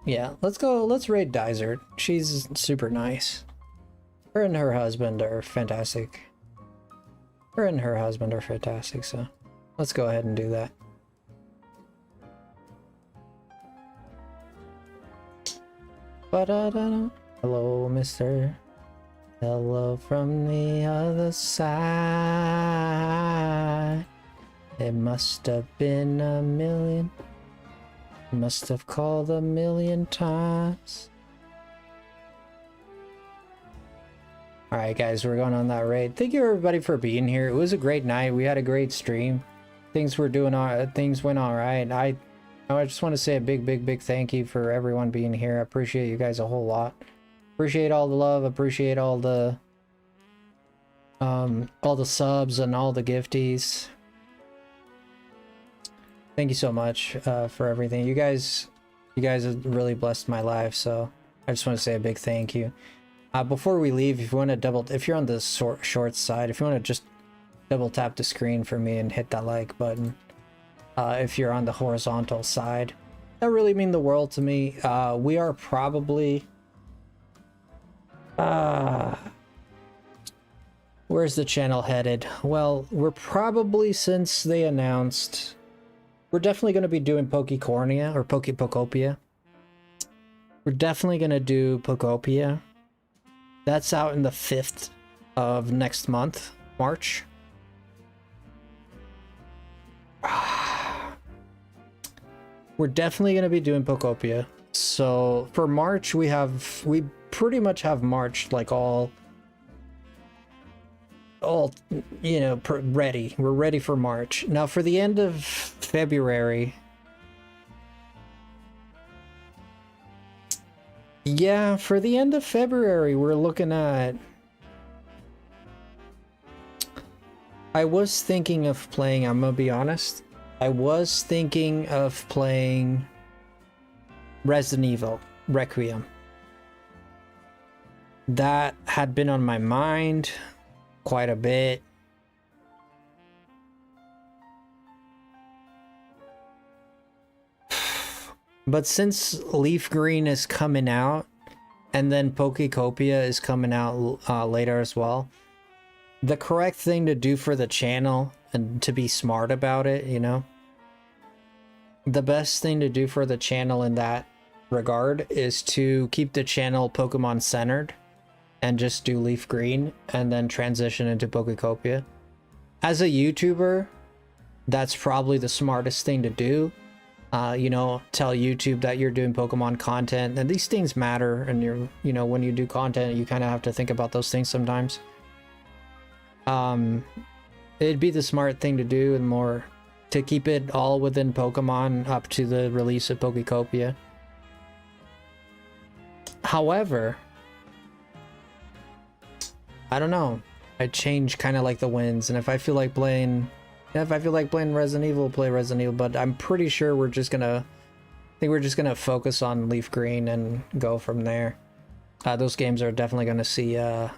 S1: Yeah, let's raid Dysert. She's super nice. Her and her husband are fantastic. So let's go ahead and do that. Hello, mister. Hello from the other side. It must have been a million. Must have called a million times. Alright guys, we're going on that raid. Thank you everybody for being here. It was a great night. We had a great stream. Things went alright. I just want to say a big thank you for everyone being here. I appreciate you guys a whole lot. Appreciate all the love, appreciate all the subs and all the gifties. Thank you so much for everything. You guys have really blessed my life, so I just want to say a big thank you. Before we leave, if you want to if you're on the short side, if you want to just double tap the screen for me and hit that like button. If you're on the horizontal side, that really mean the world to me. We are probably where's the channel headed? Well, we're probably, since they announced, we're definitely going to be doing Pokecornia or Pokopia. We're definitely going to do Pokopia. That's out in the 5th of next month, March. We're definitely going to be doing Pokopia. So for March, we pretty much have March like all you know, ready. We're ready for March. Now for the end of February, yeah, for the end of February, we're looking at... I was thinking of playing, I'm gonna be honest, I was thinking of playing Resident Evil Requiem. That had been on my mind quite a bit. But since Leaf Green is coming out, and then Pokecopia is coming out later as well, the correct thing to do for the channel, and to be smart about it, you know, the best thing to do for the channel in that regard is to keep the channel Pokemon centered. and just do Leaf Green and then transition into Pokecopia. As a YouTuber, that's probably the smartest thing to do. You know, tell YouTube that you're doing Pokemon content, and these things matter, and you know, when you do content, you kind of have to think about those things sometimes. It'd be the smart thing to do, and more to keep it all within Pokemon up to the release of Pokecopia. However, I don't know. I change kind of like the winds, and if I feel like playing Resident Evil, play Resident Evil. But I'm pretty sure we're just gonna, I think we're just gonna focus on Leaf Green and go from there. Those games are definitely gonna see a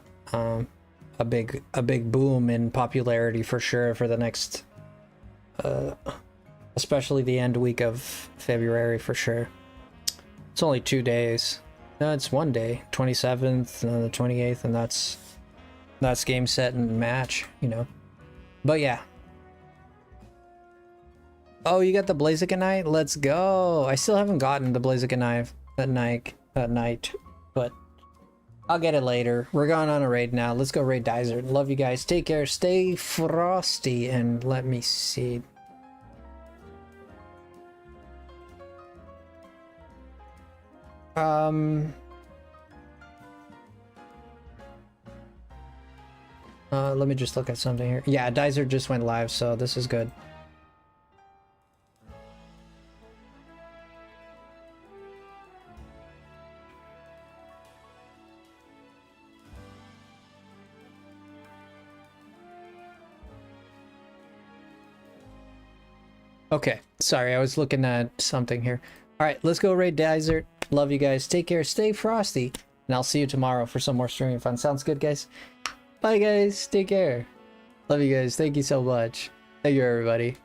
S1: big boom in popularity for sure for the next, especially the end week of February for sure. It's only 2 days. No, it's 1 day, 27th and the 28th, and that's game, set, and match, you know. But yeah. Oh, you got the Blazikenite? Let's go. I still haven't gotten the Blazikenite at night, but I'll get it later. We're going on a raid now. Let's go raid Dizer. Love you guys. Take care. Stay frosty, and let me see. Let me just look at something here. Yeah, Dizer just went live, so this is good. Okay, sorry, I was looking at something here. All right, let's go raid Dizer. Love you guys. Take care. Stay frosty, and I'll see you tomorrow for some more streaming fun. Sounds good, guys? Bye, guys. Take care. Love you guys. Thank you so much. Thank you, everybody.